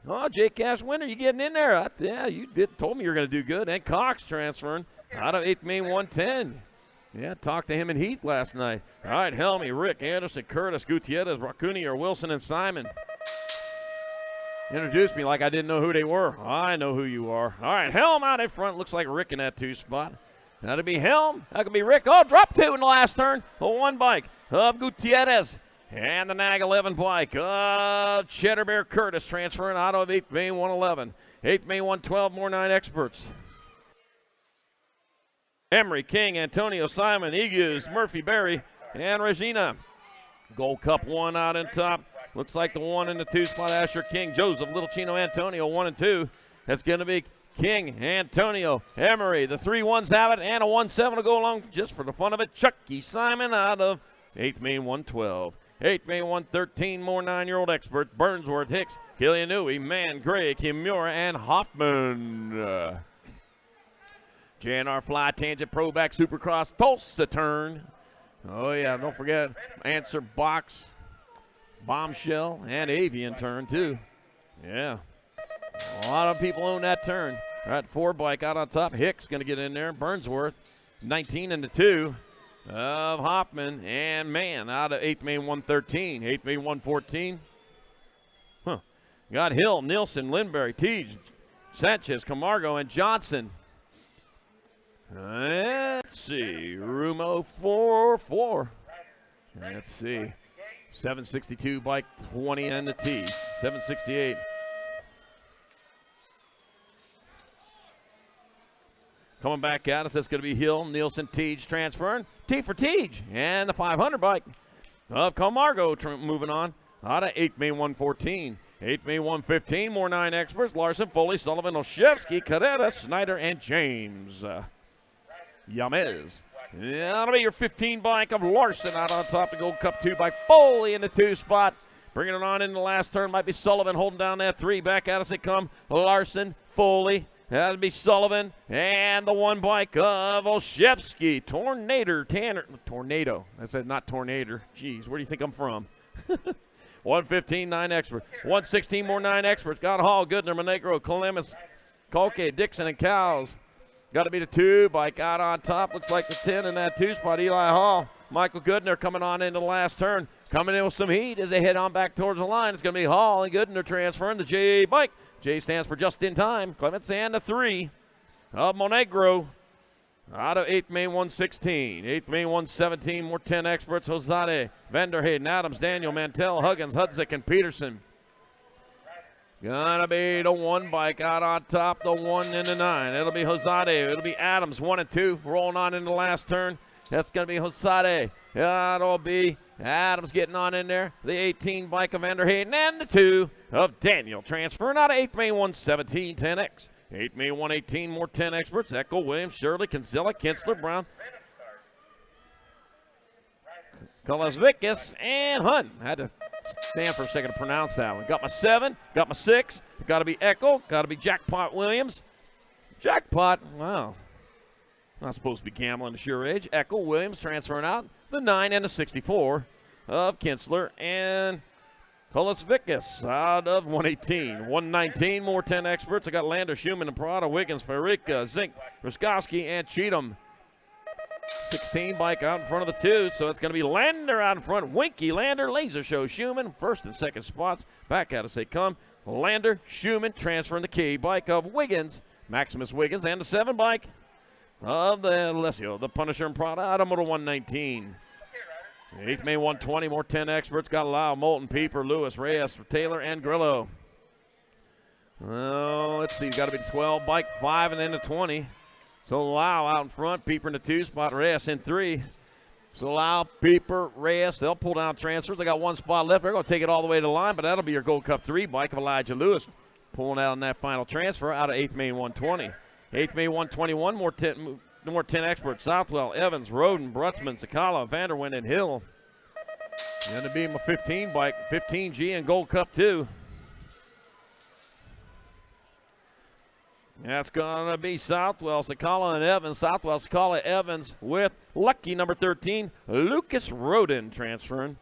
A: Oh, J. Cash Winder, you getting in there. Yeah, you told me you were going to do good. And Cox transferring out of 8th main 110. Yeah, talked to him and Heath last night. All right, Helmy, Rick, Anderson, Curtis, Gutierrez, Raccoonier, Wilson, and Simon. Introduced me like I didn't know who they were. I know who you are. All right, Helm out in front. Looks like Rick in that 2 spot. That'll be Helm. That could be Rick. Oh, drop 2 in the last turn. A 1 bike of Gutierrez. And the Nag 11 bike of Cheddar Bear Curtis transferring out of 8th Main 111. 8th Main 112, more 9 experts. Emery, King, Antonio, Simon, Egus, Murphy, Berry, and Regina. Gold Cup 1 out in top. Looks like the 1 in the 2 spot, Asher King, Joseph, Little Chino, Antonio, 1 and 2. That's going to be King, Antonio, Emery. The 3 1s have it, and a 1-7 to go along just for the fun of it. Chucky Simon out of 8th Main 112. 8th Main 113, more 9-year-old experts. Burnsworth, Hicks, Killian Newey, Mann, Gray, Kimura, and Hoffman. JNR Fly Tangent Pro Back Supercross Tulsa turn. Oh, yeah, don't forget Answer Box, Bombshell, and Avian turn, too. Yeah. A lot of people own that turn. All right, 4 bike out on top. Hicks going to get in there. Burnsworth, 19 in the 2 of Hoffman, and Mann out of 8th Main 113. 8th Main 114. Got Hill, Nielsen, Lindberry, Teague, Sanchez, Camargo, and Johnson. Let's see, Rumo 4-4. Let's see, 762 bike 20 and the T, 768. Coming back at us, that's going to be Hill, Nielsen, Teague transferring. T for Teague, and the 500 bike of Camargo moving on out of 8th Main 114. 8th Main 115, more 9 experts. Larson, Foley, Sullivan, Olszewski, Carrera, Snyder, and James. Yamez. That'll be your 15 bike of Larson out on top. The Gold Cup 2 by Foley in the 2 spot. Bringing it on in the last turn might be Sullivan holding down that 3. Back at us they come. Larson, Foley. That'll be Sullivan. And the 1 bike of Olszewski. Tornado. I said not Tornado. Jeez, where do you think I'm from? 115, 9 experts. 116, more 9 experts. Got Hall, Goodner, Monegro, Clemens, Colque, Dixon, and Cowles. Got to be the 2 bike out on top. Looks like the 10 in that 2 spot. Eli Hall, Michael Goodner coming on into the last turn. Coming in with some heat as they head on back towards the line. It's going to be Hall and Goodner transferring the J bike. J stands for just in time. Clements and the 3 of Monegro out of 8th Main 116. 8th Main 117, more 10 experts. Hosade, Vanderheyden, Adams, Daniel, Mantell, Huggins, Hudzik, and Peterson. Gonna be the 1 bike out on top, the 1 and the 9. It'll be Hosade. It'll be Adams, 1 and 2, rolling on in the last turn. That's gonna be Hosade. That'll be Adams getting on in there. The 18 bike of Vanderheyden and the 2 of Daniel transferring out of 8th Main 117, 10X. 8th Main 118, more 10 experts. Echo, Williams, Shirley, Kinsella, Kinsler, Brown, Kolasvikis, and Hunt. Had to stand for a second to pronounce that one. Got my 7, got my 6. Got to be Echo, got to be Jackpot Williams. Jackpot, wow. Not supposed to be gambling at your age. Echo, Williams transferring out. The 9 and the 64 of Kinsler and Kolasvikis out of 118. 119, more 10 experts. I got Lander, Schumann, and Parada, Wiggins, Farika, Zink, Ruskowski, and Cheatham. 16 bike out in front of the 2, so it's going to be Lander out in front. Winky, Lander, Laser Show, Schumann, 1st and 2nd spots. Back at us they come. Lander, Schumann transferring the key bike of Wiggins, Maximus Wiggins, and the 7 bike of the Alessio, the Punisher and Prada out of Motor 119. 8th May 120, more 10 experts. Got Lau, Moulton, Pieper, Lewis, Reyes, Taylor, and Grillo. Let's see, got to be the 12 bike, 5, and then the 20. So Lau out in front, Pieper in the 2 spot, Reyes in 3. So Lau, Pieper, Reyes, they'll pull down transfers. They got 1 spot left. They're going to take it all the way to the line, but that'll be your Gold Cup 3 bike of Elijah Lewis pulling out on that final transfer out of 8th May 120. 8th May 121, more 10 experts. Southwell, Evans, Roden, Brutzman, Sakala, Vanderwind, and Hill. Going to be my 15 bike, 15G and Gold Cup 2. That's going to be Southwell, Sakala, and Evans. Southwell, Sakala, Evans with lucky number 13, Lucas Roden transferring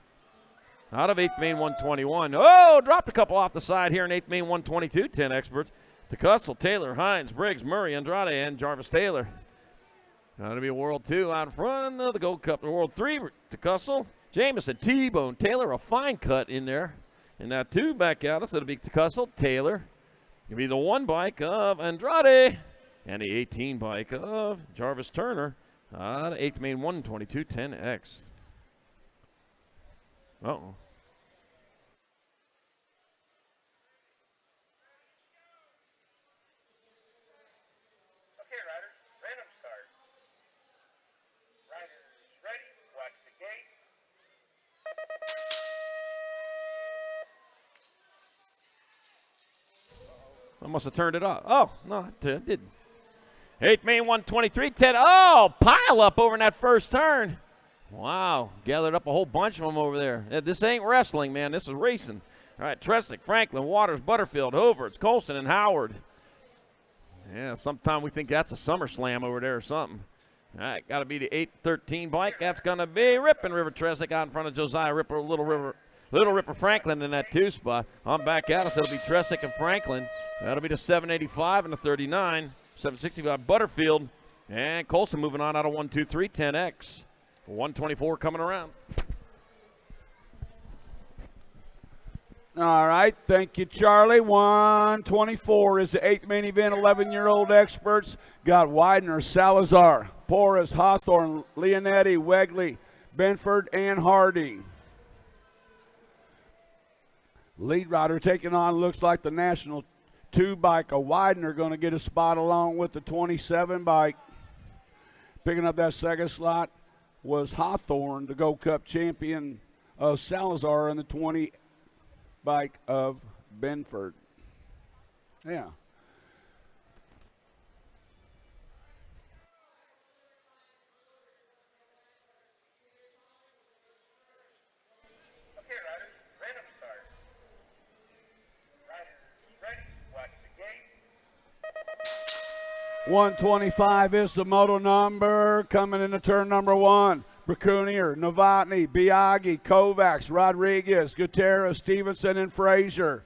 A: out of 8th Main 121. Oh, dropped a couple off the side here in 8th Main 122, 10 experts. DeCussel, Taylor, Hines, Briggs, Murray, Andrade, and Jarvis Taylor. Going to be World 2 out in front of the Gold Cup. World 3, Tucussel, Jamison, T-Bone, Taylor, a fine cut in there. And now 2 back out, so it'll be Tucussel, Taylor. It'll be the 1 bike of Andrade. And the 18 bike of Jarvis Turner. The 8th main 122-10X. Uh-oh.
R: Okay, riders, random start. Riders ready, watch the gate.
A: I must have turned it off. Oh, no, it didn't. 8th main 123-10. Oh, pile up over in that first turn. Wow, gathered up a whole bunch of them over there. This ain't wrestling, man. This is racing. All right, Tresick, Franklin, Waters, Butterfield, Hovards, Colson, and Howard. Yeah, sometime we think that's a SummerSlam over there or something. All right, got to be the 8-13 bike. That's going to be Rippin' River Tresick out in front of Josiah Ripper, Little Ripper Franklin in that 2 spot. On back out, so it'll be Tresick and Franklin. That'll be the 785 and the 39. 765 Butterfield. And Colson moving on out of 123-10X. 124 coming around.
J: All right, thank you, Charlie. 124 is the 8th main event. 11-year-old experts got Widener, Salazar, Porras, Hawthorne, Leonetti, Wegley, Benford, and Hardy. Lead rider taking on looks like the National 2 bike. A Widener going to get a spot along with the 27 bike. Picking up that second slot was Hawthorne, the Gold Cup champion of Salazar, and the 20 bike of Benford. Yeah.
R: Okay, riders, random start. Riders ready, watch the gate.
J: 125 is the moto number. Coming into turn number 1. Bracunier, Novotny, Biaggi, Kovacs, Rodriguez, Gutierrez, Stevenson, and Frazier.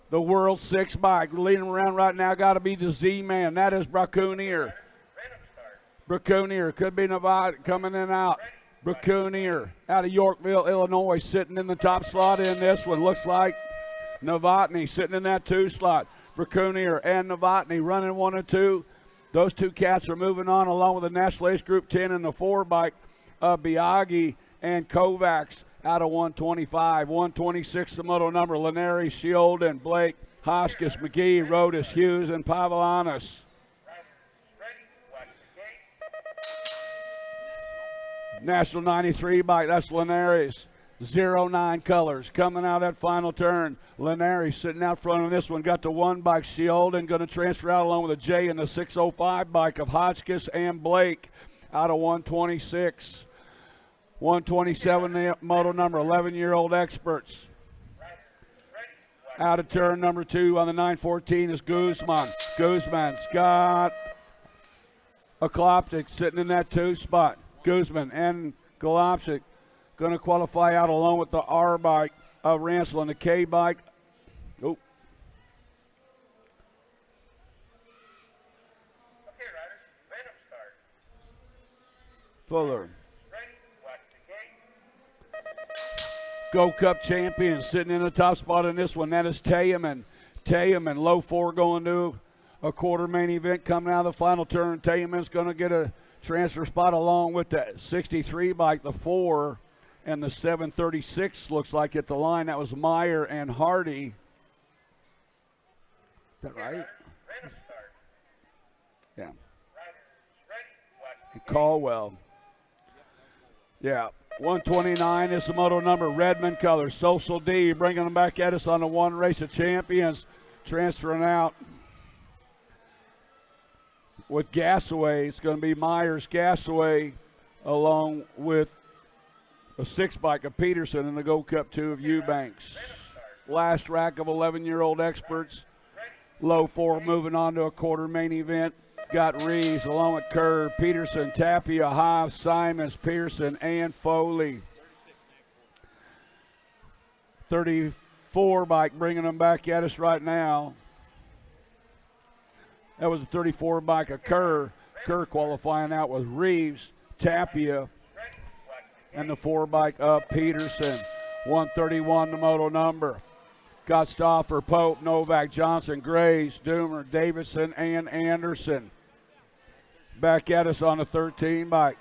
J: The World 6 bike leading around right now got to be the Z-Man. That is Bracunier. Bracunier could be Novotny coming in and out. Bracunier out of Yorkville, Illinois, sitting in the top slot in this one. Looks like Novotny sitting in that 2 slot. Bracunier and Novotny running 1 and 2. Those 2 cats are moving on along with the National Ace Group 10 and the 4 bike of Biaggi and Kovacs out of 125. 126 the moto number. Linares, Shielden, Blake, Hoskins, McGee, Rodas, Hughes, and Pavelanis. National 93 bike, that's Linares. 09 colors coming out that final turn. Linares sitting out front on this one. Got the 1 bike, Shielden, going to transfer out along with a J and the 605 bike of Hotchkiss and Blake out of 126. 127 the moto number, 11-year-old experts. Out of turn number 2 on the 914 is Guzman. Guzman's got a Kloptic sitting in that 2 spot. Guzman and Golopczyk going to qualify out along with the R bike of Ransel and the K bike. Oh.
R: Okay, riders, random start.
J: Fuller. Gold Cup champion sitting in the top spot in this one. That is Tayaman. Tayaman, low 4 going to a quarter main event coming out of the final turn. Tayaman's going to get a transfer spot along with the 63 bike, the 4. And the 736 looks like at the line. That was Meyer and Hardy. Is that right? Yeah. And Caldwell. Yeah. 129 is the moto number. Redmond colors. Social D bringing them back at us on the 1 race of champions. Transferring out with Gasaway. It's going to be Myers Gasaway along with a 6 bike of Peterson and the Gold Cup 2 of Eubanks. Last rack of 11-year-old experts. Low 4 moving on to a quarter main event. Got Reeves along with Kerr, Peterson, Tapia, Hobbs, Simons, Pearson, and Foley. 34 bike bringing them back at us right now. That was a 34 bike of Kerr. Kerr qualifying out with Reeves, Tapia, and the 4 bike of Peterson. 131 the moto number. Got Stauffer, Pope, Novak, Johnson, Grays, Doomer, Davidson, and Anderson. Back at us on the 13 bike.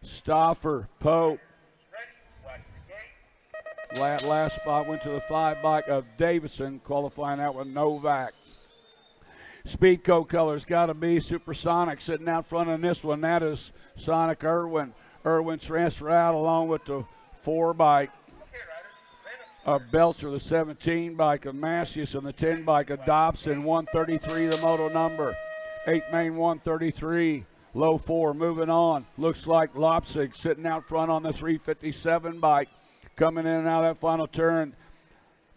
J: Stauffer, Pope. Last spot went to the 5 bike of Davidson, qualifying out with Novak. Speedco colors got to be Supersonic sitting out front on this one. That is Sonic Irwin. Irwin transfer out along with the 4 bike of Belcher, the 17 bike of Massius, and the 10 bike of Dobson. 133 the moto number. 8 main 133. Low 4 moving on. Looks like Lopsig sitting out front on the 357 bike. Coming in and out of that final turn.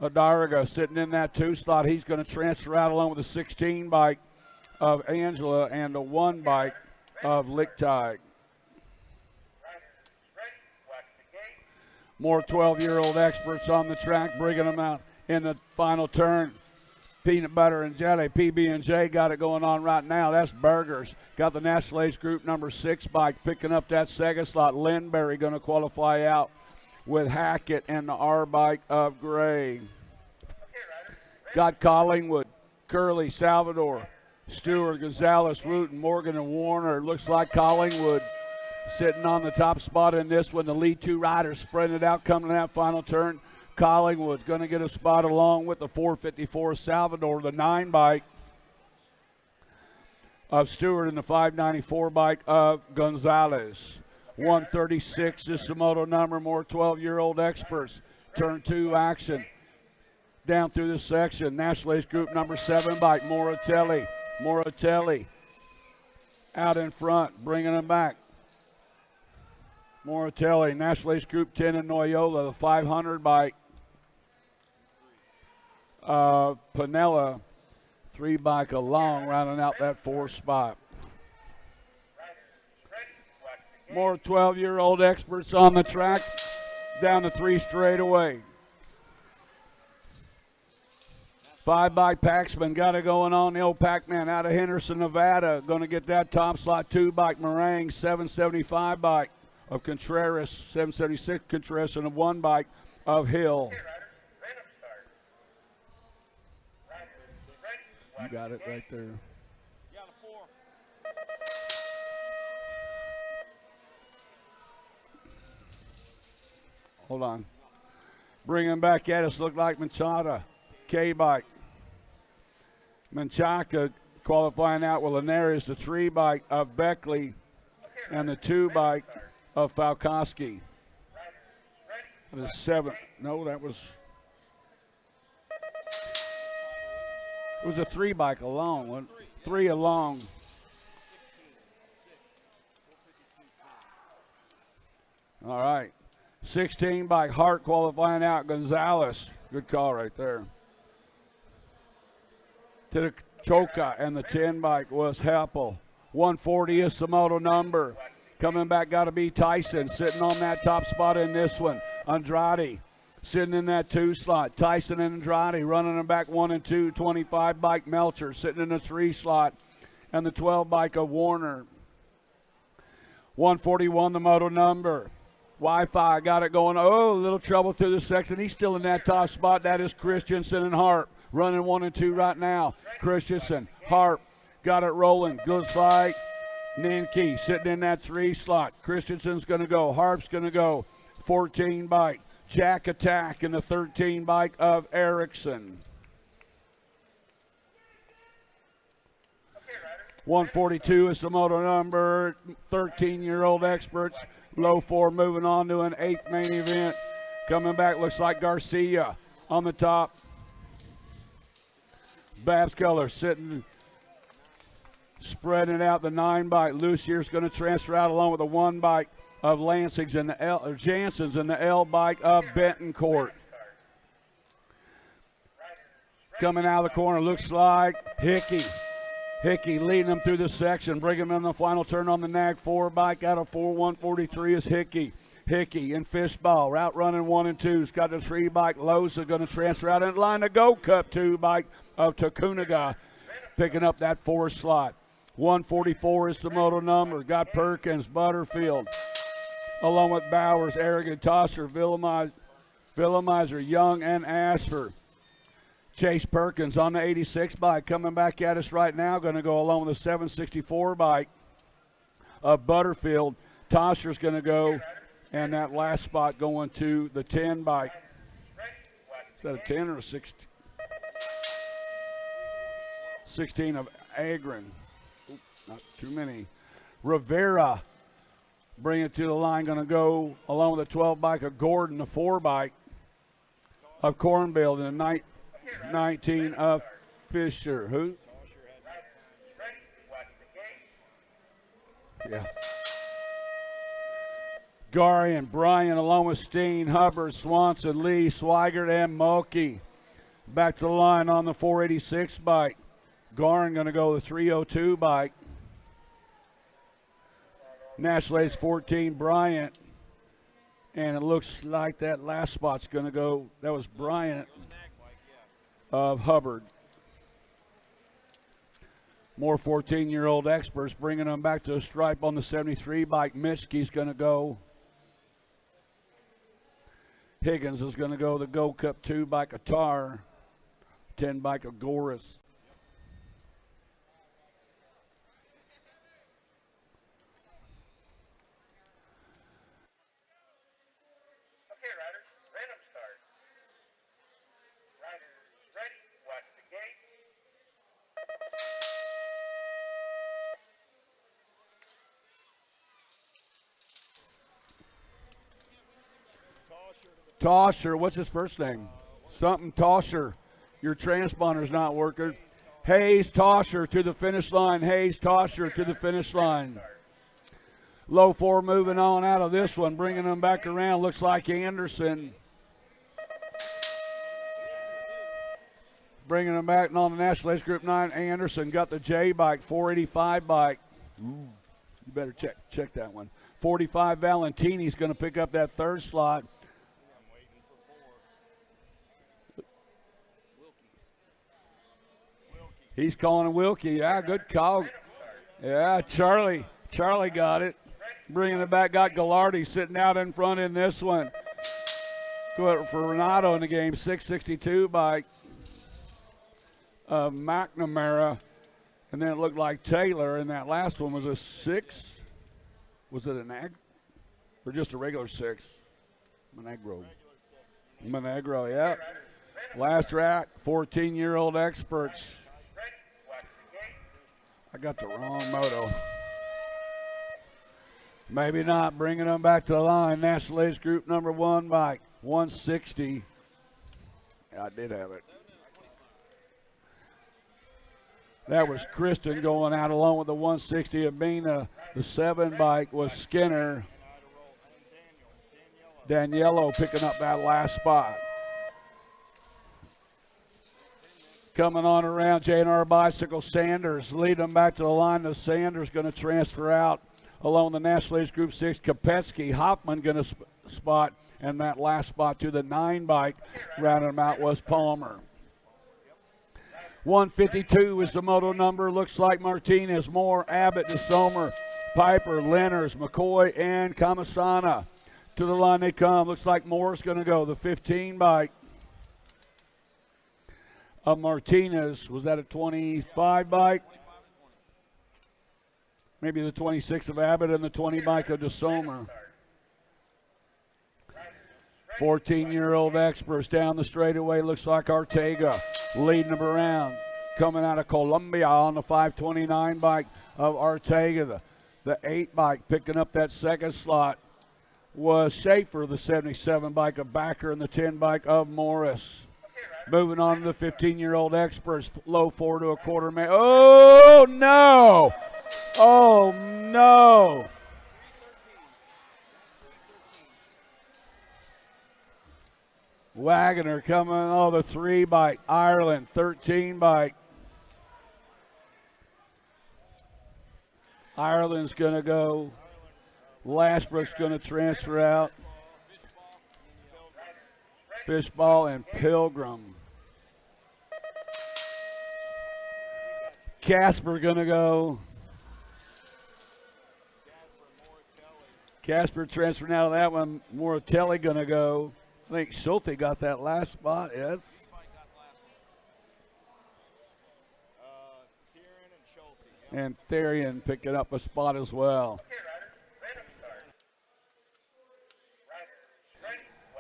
J: Adaraga sitting in that 2 slot. He's going to transfer out along with the 16 bike of Angela and the 1 bike of Lichtig. More 12-year-old experts on the track, bringing them out in the final turn. Peanut butter and jelly, PB&J got it going on right now. That's Burgers. Got the National Age Group number 6 bike picking up that second slot. Lindberry going to qualify out with Hackett and the R bike of Gray. Got Collingwood, Curley, Salvador, Stewart, Gonzalez, Wooten, Morgan, and Warner. Looks like Collingwood sitting on the top spot in this one. The lead 2 riders spreading it out, coming to that final turn. Collingwood's going to get a spot along with the 454 Salvador, the 9 bike of Stewart, and the 594 bike of Gonzalez. 136 is the moto number. More 12-year-old experts. Turn 2 action. Down through the section. National Age Group number 7 bike, Moratelli. Moratelli out in front, bringing them back. Moratelli, National Age Group 10 in Noyola, the 500 bike. Panella, 3 bike along, rounding out that 4 spot. More 12-year-old experts on the track, down to 3 straightaway. 5 bike Paxman got it going on. The old Pac-Man out of Henderson, Nevada, going to get that top slot. 2 bike Meringue, 775 bike of Contreras, 776 Contreras, and a 1 bike of Hill. You got it right there. Hold on. Bringing back at us, look like Manchata, K-bike. Menchaca qualifying out with Linares, the 3 bike of Beckley, and the 2 bike of Falkowski. The 7, no, that was, it was a 3 bike along, 3 along. All right. 16 bike Hart qualifying out, Gonzalez. Good call right there. To the Choka, and the 10 bike was Heppel. 140 is the moto number. Coming back got to be Tyson, sitting on that top spot in this one. Andrade sitting in that 2 slot. Tyson and Andrade running them back 1 and 2. 25 bike Melcher sitting in the 3 slot. And the 12 bike of Warner. 141 the moto number. Wi-Fi got it going. Oh, a little trouble through the section. He's still in that top spot. That is Christensen and Harp. Running 1 and 2 right now. Christensen, Harp, got it rolling. Looks like Ninke sitting in that 3 slot. Christensen's going to go. Harp's going to go. 14 bike. Jack Attack in the 13 bike of Erickson. 142 is the moto number. 13-year-old experts. Low 4 moving on to an 8th main event. Coming back looks like Garcia on the top. Babs Keller sitting, spreading out the 9 bike. Lucier's going to transfer out along with the 1 bike of Lansing's and the L, Jansen's and the L bike of Bentoncourt. Coming out of the corner looks like Hickey. Hickey leading them through the section, bringing them in the final turn on the Nag 4 bike. Out of 4, 143 is Hickey. Hickey and Fishball, route running 1 and 2. He's got the 3 bike. Loza going to transfer out in line. The Go Cup 2 bike of Takunaga picking up that 4 slot. 144 is the moto number. Got Perkins, Butterfield, along with Bowers, Arrogant, Tosser, Villamizer, Young, and Asper. Chase Perkins on the 86 bike coming back at us right now. Going to go along with the 764 bike of Butterfield. Tosser's going to go. And that last spot going to the 10 bike. Is that a 10 or a 16? 16 of Agron. Oop, not too many. Rivera, bring it to the line, going to go along with the 12 bike of Gordon, the 4 bike of Cornfield, and the 19 of Fisher. Who? Yeah. Garian, Bryan, along with Steen, Hubbard, Swanson, Lee, Swigert, and Mulkey. Back to the line on the 486 bike. Garin going to go the 302 bike. National Ace 14, Bryant. And it looks like that last spot's going to go, that was Bryant of Hubbard. More 14-year-old experts bringing them back to a stripe on the 73 bike. Mitchke's going to go. Higgins is going to go the Go Cup 2 by Qatar, 10 by Goris.
R: Okay, riders, random start. Riders ready, watch the gate.
J: Tosher, what's his first name? Something Tosher. Your transponder's not working. Hayes Tosher to the finish line. Hayes Tosher to the finish line. Low 4 moving on out of this one, bringing them back around. Looks like Anderson. Bringing them back on the National Ace Group 9. Anderson got the J bike, 485 bike. Ooh, you better check that one. 45 Valentini's going to pick up that 3rd slot. He's calling Wilkie. Yeah, good call. Yeah, Charlie got it. Bringing it back, got Gallardi sitting out in front in this one. Go for Renato in the game, 662 by McNamara. And then it looked like Taylor, and that last one was a 6. Was it an ag? Or just a regular 6? Monegro, yeah. Last rack, 14-year-old experts. I got the wrong moto. Maybe not. Bringing them back to the line. National Ace Group number 1 bike, 160. Yeah, I did have it. That was Kristen going out along with the 160 of Mina. The 7 bike was Skinner. Daniello picking up that last spot. Coming on around, J&R Bicycle, Sanders lead them back to the line. The Sanders going to transfer out along the National Ace Group 6. Kopetsky, Hoffman going to spot, and that last spot to the 9 bike, rounding them out was Palmer. 152 is the moto number. Looks like Martinez, Moore, Abbott, DeSomer, Piper, Lenners, McCoy, and Kamasana. To the line they come. Looks like Moore's going to go. The 15 bike of Martinez. Was that a 25 bike? Maybe the 26 of Abbott and the 20 bike of DeSomer. 14-year-old experts down the straightaway. Looks like Ortega leading them around. Coming out of Columbia on the 529 bike of Ortega. The 8 bike picking up that 2nd slot was Schaefer, the 77 bike of Backer, and the 10 bike of Morris. Moving on to the 15-year-old experts, low 4 to a quarter man. Oh, no! Oh, no! Wagoner coming on the 3 bike. Ireland, 13 bike. Ireland's going to go Lashbrook's going to transfer out. Fishball and Pilgrim. Casper going to go. Casper transferring out of that one. Moratelli going to go. I think Schulte got that last spot, yes. And Therian picking up a spot as well.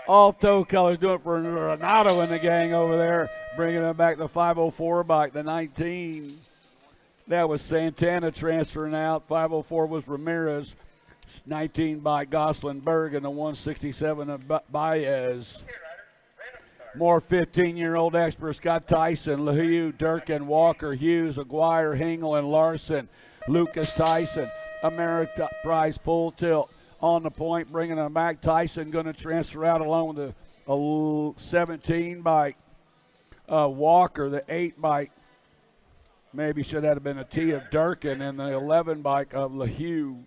J: Alto Colors doing it for Renato and the gang over there, bringing them back the 504 bike, the 19. That was Santana transferring out. 504 was Ramirez. 19 by Goslinberg and the 167 of Baez. More 15-year-old experts. Scott Tyson, LaHue, Durkin, Walker, Hughes, Aguirre, Hingle, and Larson. Lucas Tyson, America Prize full tilt. On the point, bringing them back. Tyson going to transfer out along with the 17 bike. Walker, the 8 bike. Maybe should have been a T of Durkin, and the 11 bike of LaHue.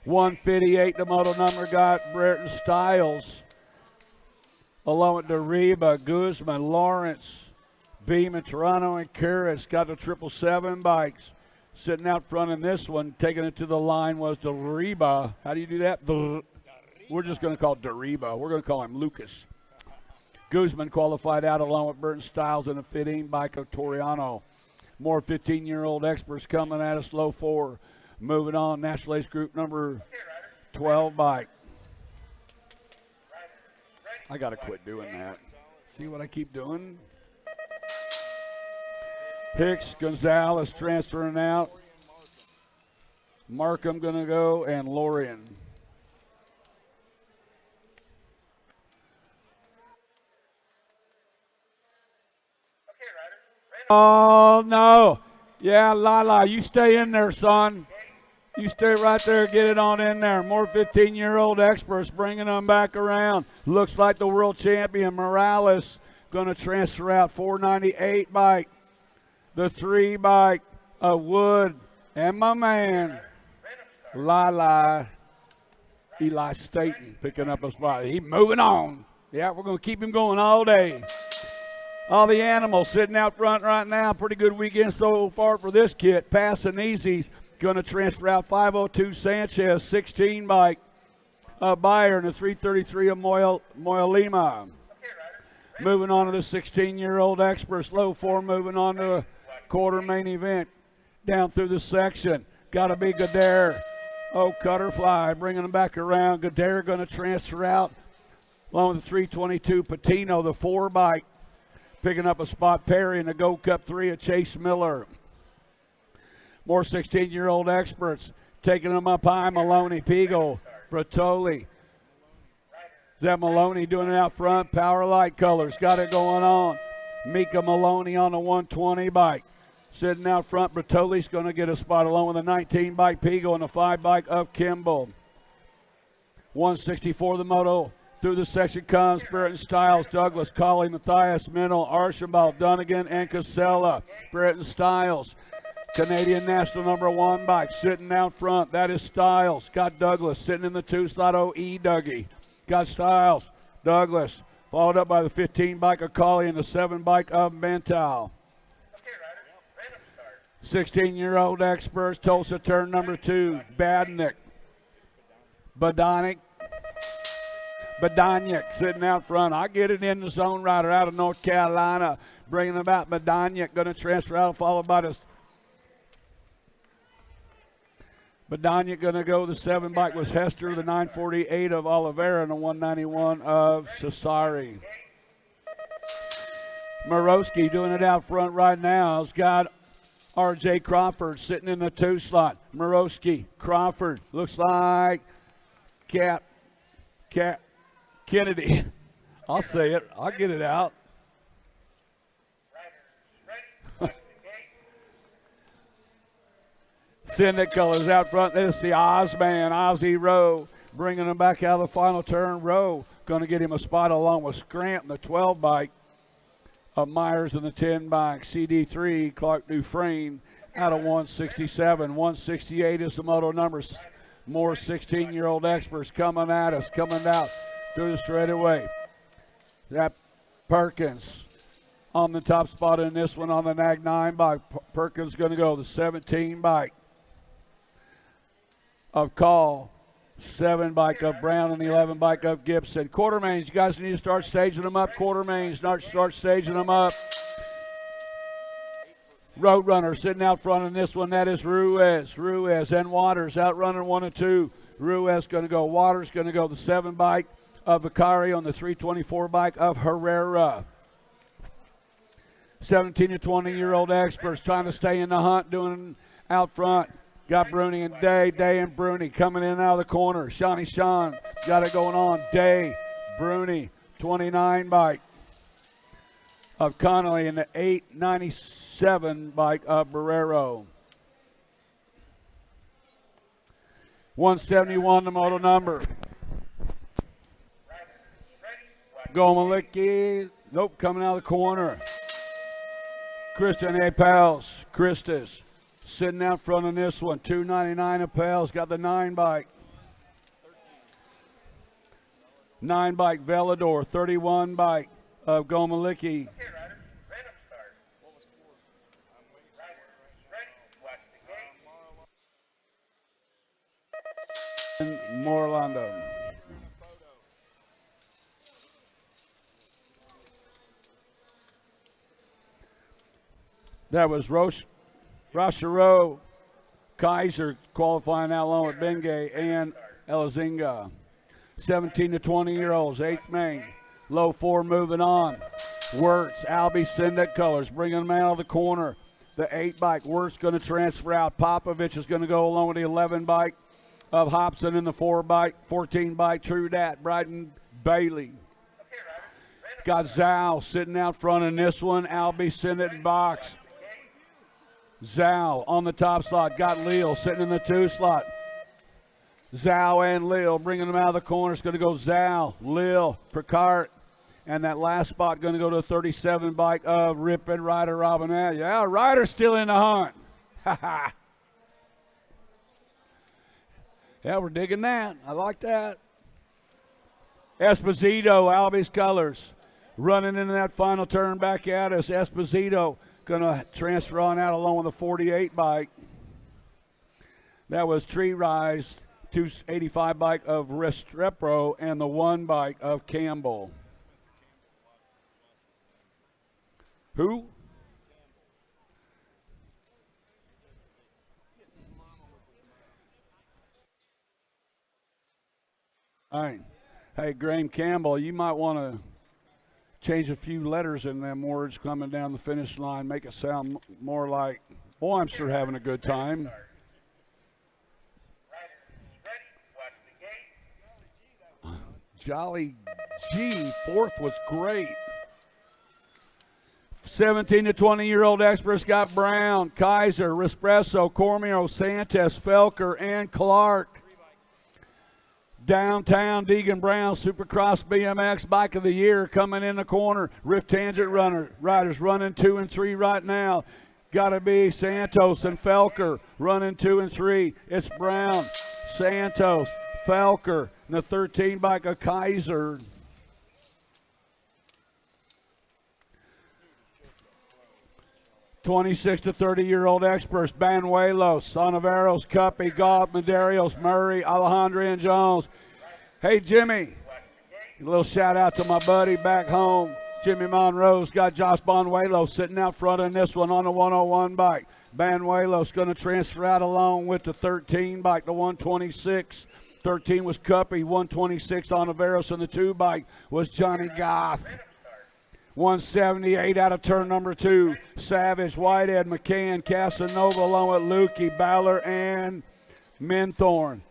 J: 158, the model number got Breton Stiles. Along with Deriba, Guzman, Lawrence, Beeman, Toronto, and Karras got the 777 bikes. Sitting out front in this one, taking it to the line was Deriba. How do you do that? We're just going to call Deriba. We're going to call him Lucas. Guzman qualified out along with Burton Stiles in the 15 bike of Toriano. More 15-year-old experts coming at us, low 4. Moving on, National Ace Group number 12 bike. I got to quit doing that. See what I keep doing? Hicks, Gonzalez transferring out. Markham going to go, and Lorian. Oh, no. Yeah, Lala, you stay in there, son. You stay right there, get it on in there. More 15-year-old experts bringing them back around. Looks like the world champion, Morales, going to transfer out. 498 bike. The 3 bike of Wood. And my man, Eli Staten, picking up a spot. He's moving on. Yeah, we're going to keep him going all day. All the animals sitting out front right now. Pretty good weekend so far for this kit. Passing easy's going to transfer out. 502 Sanchez, 16 bike. Bayer and the 333 of Moyalima. Moving on to the 16-year-old experts. Low 4 moving on to the quarter main event. Down through the section. Got to be Goddard. Oh, Cutterfly bringing them back around. Goddard going to transfer out. Along with the 322 Patino, the 4 bike. Picking up a spot, Perry in the Gold Cup 3 of Chase Miller. More 16-year-old experts taking them up high. Maloney, Pigo, Bertoli. Is that Maloney doing it out front? Power Light Colors got it going on. Mika Maloney on the 120 bike. Sitting out front, Bertoli's going to get a spot along with the 19 bike Pigo and the 5 bike of Kimball. 164 the moto. Through the section comes Burton Stiles, Douglas, Colley, Matthias, Minnell, Archambault, Dunnigan, and Casella. Burton Stiles, Canadian National number 1 bike, sitting out front. That is Stiles. Got Douglas sitting in the 2 slot. O.E. Dougie. Got Stiles, Douglas, followed up by the 15 bike of Colley and the 7 bike of Mental. 16-year-old experts, Tulsa turn number 2, Badnick, Badaniak sitting out front. I get it in the zone rider out of North Carolina. Bringing about Badaniak, going to transfer out, followed by the Badaniak going to go. The 7 bike was Hester, the 948 of Oliveira, and the 191 of Cesari. Morosky doing it out front right now. Has got R.J. Crawford sitting in the 2 slot. Morosky, Crawford, looks like Kennedy. I'll say it. I'll get it out. Syndic colors out front. There's the Ozman, Ozzy Rowe, bringing him back out of the final turn. Rowe going to get him a spot along with Scranton, the 12 bike of Myers in the 10 bike. CD3, Clark Dufresne out of 167. 168 is the moto numbers. More 16-year-old experts coming at us, coming out through the straightaway. That Perkins on the top spot in this one on the Nag 9 bike. Perkins going to go the 17 bike of Call, 7 bike of Brown, and the 11 bike of Gibson. Quartermains, you guys need to start staging them up. Quartermains, start staging them up. Roadrunner sitting out front in this one, that is Ruiz. Ruiz and Waters out running 1 and 2. Ruiz going to go. Waters going to go the 7 bike of Vicari on the 324 bike of Herrera. 17 to 20-year-old experts trying to stay in the hunt, doing out front. Got Bruni and Day. Day and Bruni coming in and out of the corner. Shawnee Sean got it going on. Day, Bruni, 29 bike of Connolly and the 897 bike of Barrero. 171 the moto number. Gomalicki, nope, coming out of the corner. Christian A. Pals, Christus, sitting out front on this one. 299 of Pals, got the 9 bike. 9 bike Velador, 31 bike of Gomalicki. Morlando. That was Rochereau, Kaiser qualifying out along with Bengay and Elazinga. 17 to 20-year-olds, 8th main. Low 4 moving on. Wirtz, Albie, Syndic Colors, bringing them out of the corner. The 8 bike, Wirtz going to transfer out. Popovich is going to go along with the 11 bike of Hobson in the 4 bike, 14 bike, True Dat, Bryden Bailey. Got Zhao sitting out front in this one. Albie, Syndic box. Zhao on the top slot. Got Leal sitting in the 2 slot. Zhao and Leal bringing them out of the corner. It's going to go Zhao, Leal, Picard, and that last spot going to go to the 37 bike of Rip and Ryder Robinette. Yeah, Ryder's still in the hunt. Ha ha. Yeah, we're digging that. I like that. Esposito, Albie's Colors, running into that final turn back at us. Esposito going to transfer on out along with the 48 bike. That was Tree Rise, 285 bike of Restrepo, and the 1 bike of Campbell. Who? All right. Hey, Graham Campbell, you might want to change a few letters in them words coming down the finish line, make it sound more like, oh, I'm sure having a good time. Jolly G, 4th was great. 17 to 20-year-old experts got Brown, Kaiser, Rispresso, Cormio, Santos, Felker, and Clark. Downtown, Deegan Brown, Supercross BMX Bike of the Year coming in the corner. Rift Tangent riders running 2 and 3 right now. Got to be Santos and Felker running 2 and 3. It's Brown, Santos, Felker, and the 13 bike of Kaiser. (26 to 30-year-old experts, Banuelos, Sonaveros, Cuppy, Goff, Medeiros, Murray, Alejandro, and Jones. Hey, Jimmy, a little shout out to my buddy back home, Jimmy Monroe's got Josh Banuelos sitting out front in this one on the 101 bike. Banuelos going to transfer out along with the 13 bike, the 126. 13 was Cuppy, 126 on Averos, and the 2 bike was Johnny Goff. 178 out of turn number 2. Savage, Whitehead, McCann, Casanova along with Lukey, Ballard, and Minthorn.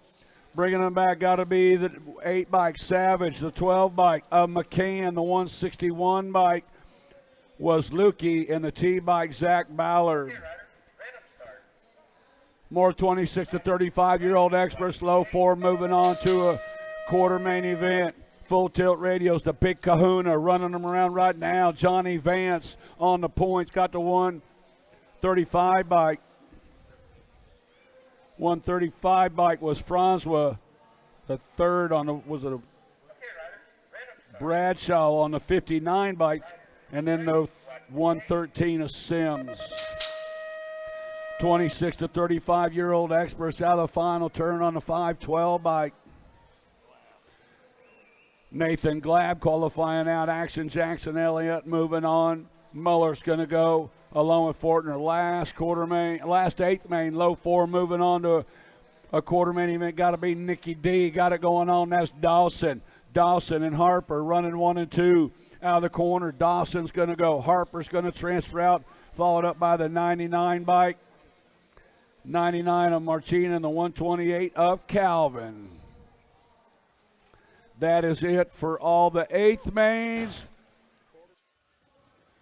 J: Bringing them back got to be the 8 bike Savage, the 12 bike of McCann, the 161 bike was Lukey, and the T bike Zach Ballard. More 26 to 35-year-old experts, low 4 moving on to a quarter main event. Full Tilt Radios, the big kahuna running them around right now. Johnny Vance on the points, got the 135 bike. 135 bike was Francois. The third on the, was it a Bradshaw on the 59 bike, and then the 113 of Sims. 26 to 35-year-old experts out of the final turn on the 512 bike. Nathan Glab qualifying out. Action Jackson Elliott moving on. Muller's going to go along with Fortner. Last eighth main, low 4 moving on to a quarter main event. Got to be Nikki D. Got it going on. That's Dawson. Dawson and Harper running 1 and 2 out of the corner. Dawson's going to go. Harper's going to transfer out, followed up by the 99 bike. 99 of Martina and the 128 of Calvin. That is it for all the eighth mains.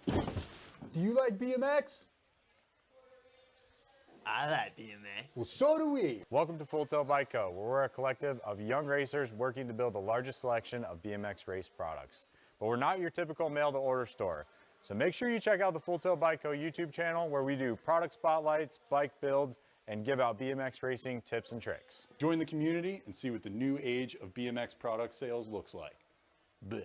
C: Do you like BMX?
D: I like BMX.
C: Well, so do we. Welcome to Full Tilt Bike Co., where we're a collective of young racers working to build the largest selection of BMX race products. But we're not your typical mail-to-order store. So make sure you check out the Full Tilt Bike Co. YouTube channel, where we do product spotlights, bike builds, and give out BMX racing tips and tricks.
E: Join the community and see what the new age of BMX product sales looks like. Bleh.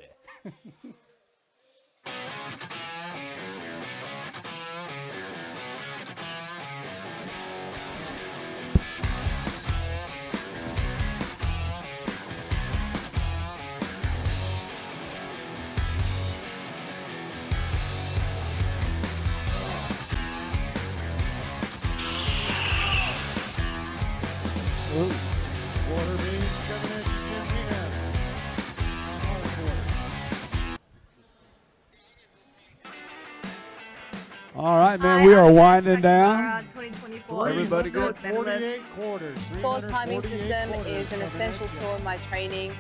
I: Ooh, water beans coming at you, Jim. All right, man, we are winding down. Everybody go 48 quarters.
F: Score timing system is an essential tool in my training.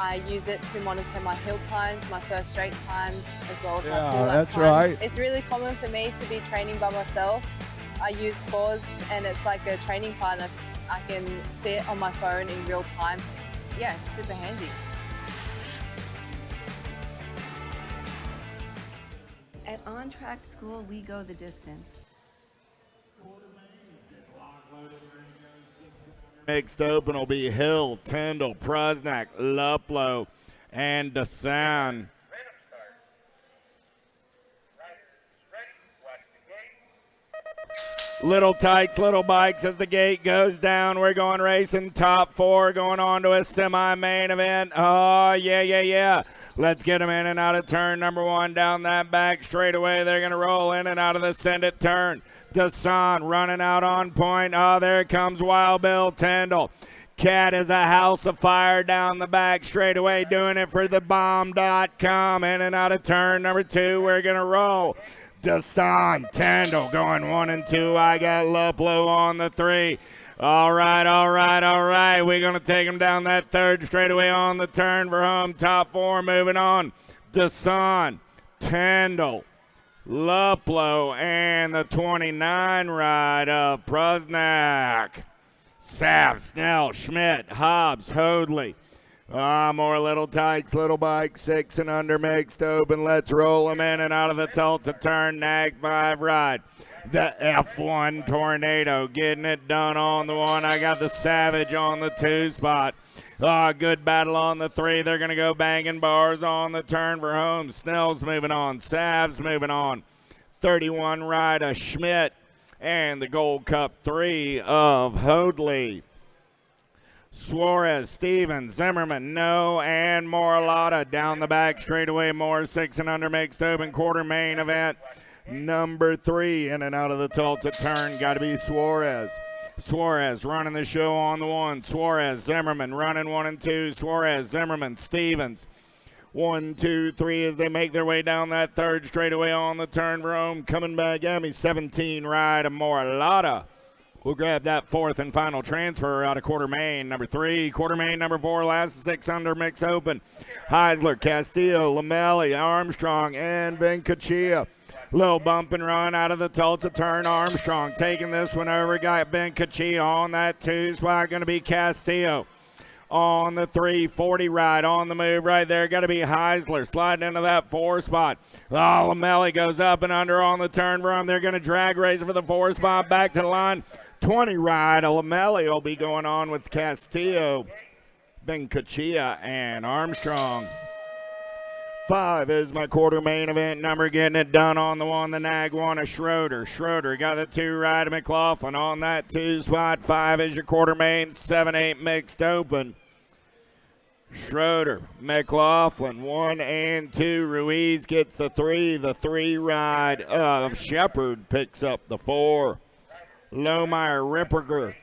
F: I use it to monitor my hill times, my first straight times, as well as my pull-up
I: that's
F: times.
I: right.
F: It's really common for me to be training by myself. I use scores, and it's like a training partner. I can see it on my phone in real time. Yeah, it's super handy.
Y: At On Track School, we go the distance.
T: Mixed open will be Hill, Tyndall, Prusnak, Luplow, and DeSan. Little Tykes, Little Bikes as the gate goes down. We're going racing top 4, going on to a semi-main event. Oh, yeah. Let's get them in and out of turn number 1 down that back straightaway. They're going to roll in and out of the send it turn. Desan running out on point. Oh, there comes Wild Bill Tyndall. Cat is a house of fire down the back straightaway, doing it for the bomb.com. In and out of turn number 2. We're going to roll. Desan, Tyndall going 1 and 2. I got Luplow on the 3. All right. We're going to take him down that third straightaway on the turn for home. Top 4 moving on. Desan, Tyndall, Luplow, and the 29 ride of Prusnak. Sav, Snell, Schmidt, Hobbs, Hoadley. More Little Tykes, Little Bikes, 6 and under mixed open. Let's roll them in and out of the Tulsa turn. Nag 5 ride. The F1 Tornado getting it done on the 1. I got the Savage on the 2 spot. Good battle on the 3. They're going to go banging bars on the turn for home. Snell's moving on. Sav's moving on. 31 ride of Schmidt. And the Gold Cup 3 of Hoadley. Suarez, Stevens, Zimmerman, no, and Moralotta down the back straightaway. More 6 and under mixed open quarter main event. Number 3 in and out of the Tulsa turn. Got to be Suarez. Suarez running the show on the 1. Suarez, Zimmerman running 1 and 2. Suarez, Zimmerman, Stevens. 1, 2, 3 as they make their way down that third straightaway on the turn for home. Coming back at me, 17 ride of Moralotta. We'll grab that 4th and final transfer out of quarter main number 3. Quarter main number 4, last 6 under mix open. Heisler, Castillo, Lamelli, Armstrong, and Venkachia. Little bump and run out of the Tulsa turn. Armstrong taking this one over. Got Venkachia on that 2 spot. Going to be Castillo. On the 340 ride, on the move right there. Got to be Heisler sliding into that 4 spot. Lamelli goes up and under on the turn for him. They're going to drag race for the 4 spot back to the line. 20 ride, Lamelli will be going on with Castillo, Bencachia, and Armstrong. 5 is my quarter main event number, getting it done on the 1. The nag 1 of Schroeder. Schroeder got the 2 ride of McLaughlin on that 2 spot. 5 is your quarter main, 7-8 mixed open. Schroeder, McLaughlin, 1 and 2. Ruiz gets the 3. The 3 ride of Shepard picks up the 4. Lohmeyer, Ripperger,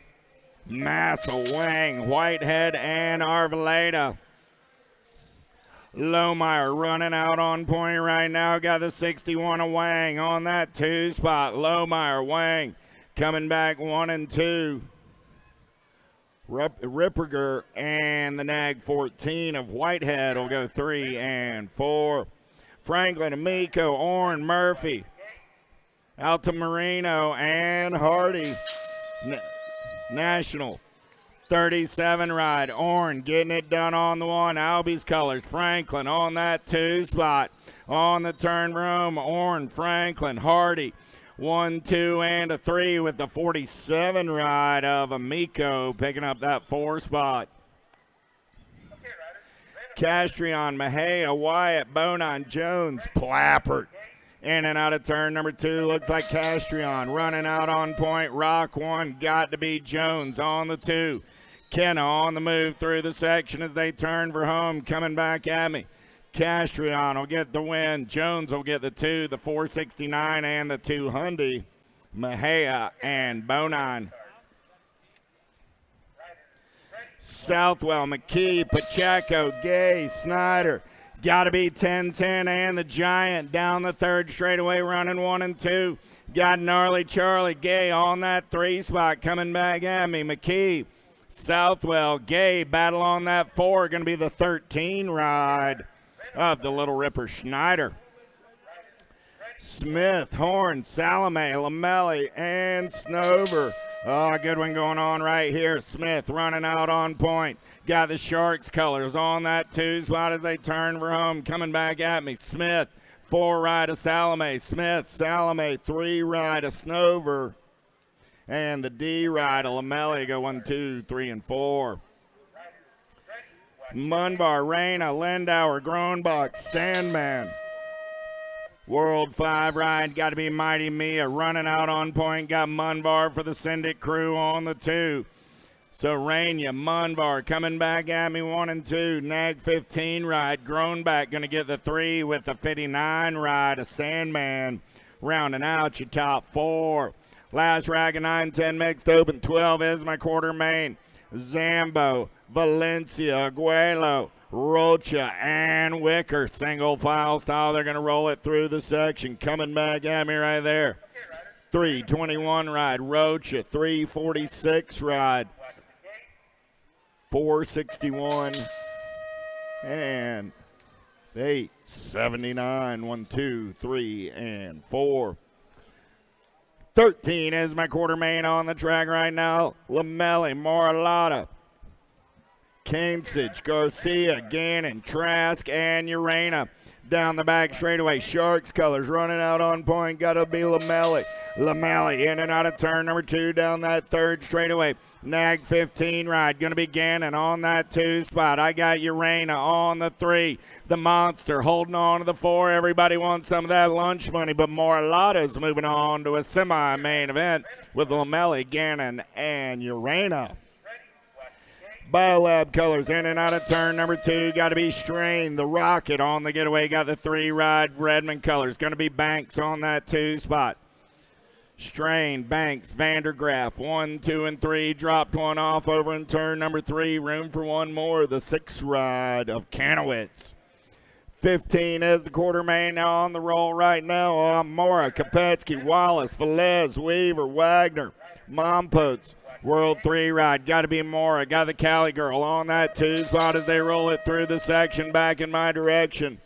T: Massa, Wang, Whitehead, and Arvaleda. Lohmeyer running out on point right now. Got the 61 of Wang on that 2 spot. Lohmeyer, Wang coming back 1 and 2. Ripperger and the nag 14 of Whitehead will go 3 and 4. Franklin, Amico, Orrin, Murphy, Altamirano, and Hardy. National 37 ride. Orrin getting it done on the 1. Albie's colors. Franklin on that 2 spot. On the turn room, Orrin, Franklin, Hardy. 1, 2, and a 3 with the 47 ride of Amico picking up that 4 spot. Castrion, Mejia, Wyatt, Bonin, Jones, Plappert. In and out of turn number 2, looks like Castrion running out on point. Rock 1, got to be Jones on the 2. Kenna on the move through the section as they turn for home. Coming back at me. Castrion will get the win. Jones will get the 2, the 469, and the 200. Mejia and Bonin. Southwell, McKee, Pacheco, Gay, Snyder. Got to be 10-10 and the Giant down the 3rd straightaway running 1 and 2. Got Gnarly Charlie, Gay on that 3 spot coming back at me. McKee, Southwell, Gay battle on that 4. Going to be the 13 ride of the Little Ripper Schneider. Smith, Horn, Salome, Lamelli, and Snover. Oh, a good one going on right here. Smith running out on point. Got the Sharks colors on that 2 spot as they turn for home. Coming back at me. Smith, 4 ride of Salome. Smith, Salome, 3 ride of Snover. And the D ride of Lamelli go 1, 2, 3, and 4. Munbar, Reyna, Lindauer, Gronbach, Sandman. World 5 ride, got to be Mighty Mia running out on point. Got Munbar for the Syndic crew on the 2. So Reyna, Munbar coming back at me 1 and 2. Nag 15 ride, Gronbach going to get the 3 with the 59 ride of Sandman. Rounding out your top 4. Last rag of 9-10 mixed open. 12 is my quarter main. Zambo, Valencia, Aguelo, Rocha, and Wicker. Single file style. They're going to roll it through the section. Coming back at me right there. 321 ride, Rocha. 346 ride. 461 and 879. 1, 2, 3, and 4. 13 is my quarter main on the track right now. Lamelli, Moralata, Kansich, Garcia, Gannon, Trask, and Urena. Down the back straightaway, Sharks colors running out on point. Got to be Lamelli. Lamelli in and out of turn number 2 down that 3rd straightaway. Nag 15 ride, going to be Gannon on that 2 spot. I got Urena on the 3. The Monster holding on to the 4. Everybody wants some of that lunch money, but Moralata's moving on to a semi-main event with Lamelli, Gannon, and Urena. Biolab colors in and out of turn number 2. Got to be Strain. The Rocket on the getaway. Got the 3 ride Redmond colors. Going to be Banks on that 2 spot. Strain, Banks, Vandergraaf, 1, 2, and 3. Dropped one off over in turn number 3. Room for one more. The 6 ride of Kanowitz. 15 is the quarter main now on the roll right now. Mora, Kopetsky, Wallace, Velez, Weaver, Wagner, Mompots. World 3 ride, got to be Mora. Got the Cali girl on that 2 spot as they roll it through the section back in my direction.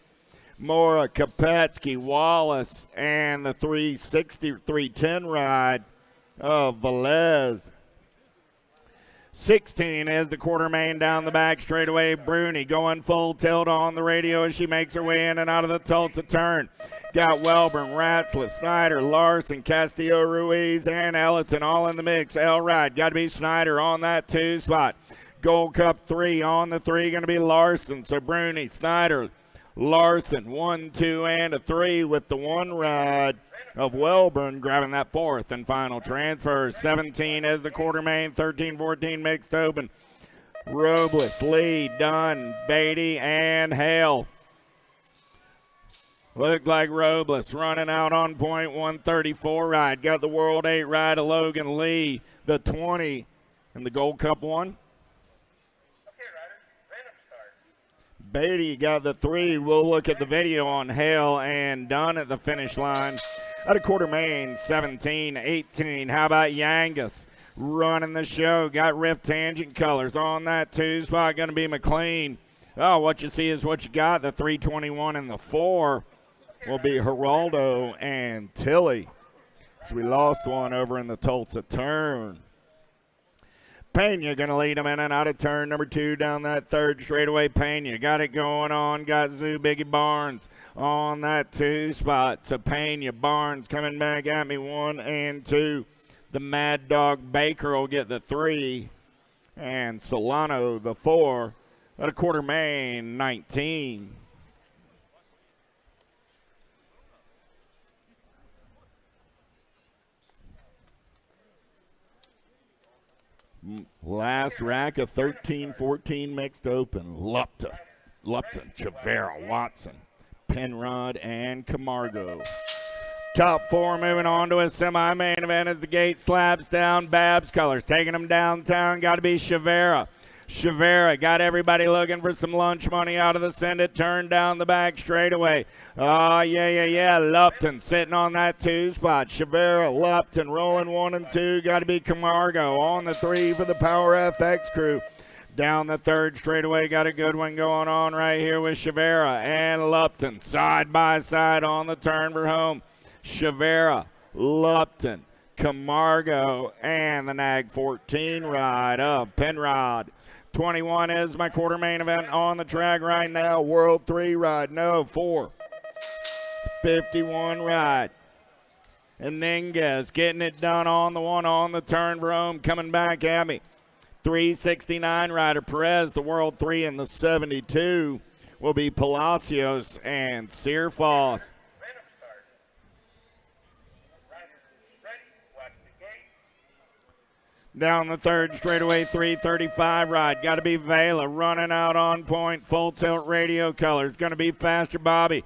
T: Mora, Kopetsky, Wallace, and the 360, 310 ride of Velez. 16 is the quarter main down the back straightaway. Bruni going full tilt on the radio as she makes her way in and out of the Tulsa turn. Got Welburn, Ratzlaff, Snyder, Larson, Castillo, Ruiz, and Ellerton all in the mix. Elrod, got to be Snyder on that 2 spot. Gold Cup 3 on the 3, going to be Larson. So Bruni, Snyder, Larson, 1, 2, and a 3 with the 1 ride of Welburn grabbing that 4th and final transfer. 17 is the quarter main, 13-14 mixed open. Robles, Lee, Dunn, Beatty, and Hale. Looked like Robles running out on point, 134 ride. Got the World 8 ride of Logan Lee, the 20, and the Gold Cup 1. Beatty got the 3. We'll look at the video on Hale and Dunn at the finish line. At a quarter main, 17-18. How about Yangus running the show? Got Rift Tangent colors on that 2 spot. Going to be McLean. Oh, what you see is what you got. The 321 and the 4 will be Geraldo and Tilly. So we lost one over in the Tulsa turn. Pena going to lead him in and out of turn number 2 down that 3rd straightaway. Pena got it going on. Got Zoo Biggie Barnes on that 2 spot. So Pena, Barnes coming back at me 1 and 2. The Mad Dog Baker will get the 3. And Solano the 4. At a quarter main, 19. Last rack of 13-14 mixed open. Lupton, Chavera, Watson, Penrod, and Camargo. Top 4 moving on to a semi-main event as the gate slabs down. Babs colors taking them downtown. Got to be Chavera. Chavera got everybody looking for some lunch money out of the send it turn down the back straightaway. Oh, yeah. Lupton sitting on that 2 spot. Chavera, Lupton rolling 1 and 2. Got to be Camargo on the 3 for the Power FX crew. Down the 3rd straightaway, got a good one going on right here with Chavera and Lupton side by side on the turn for home. Chavera, Lupton, Camargo, and the Nag 14 ride of Penrod. 21 is my quarter main event on the track right now. World 3 ride, no 4. 51 ride. And Ninguez getting it done on the 1 on the turn for home, coming back at me. 369 rider Perez, the World 3 in the 72 will be Palacios and Searfoss. Down the 3rd straightaway, 335 ride. Got to be Vela running out on point. Full tilt radio colors. Going to be faster Bobby.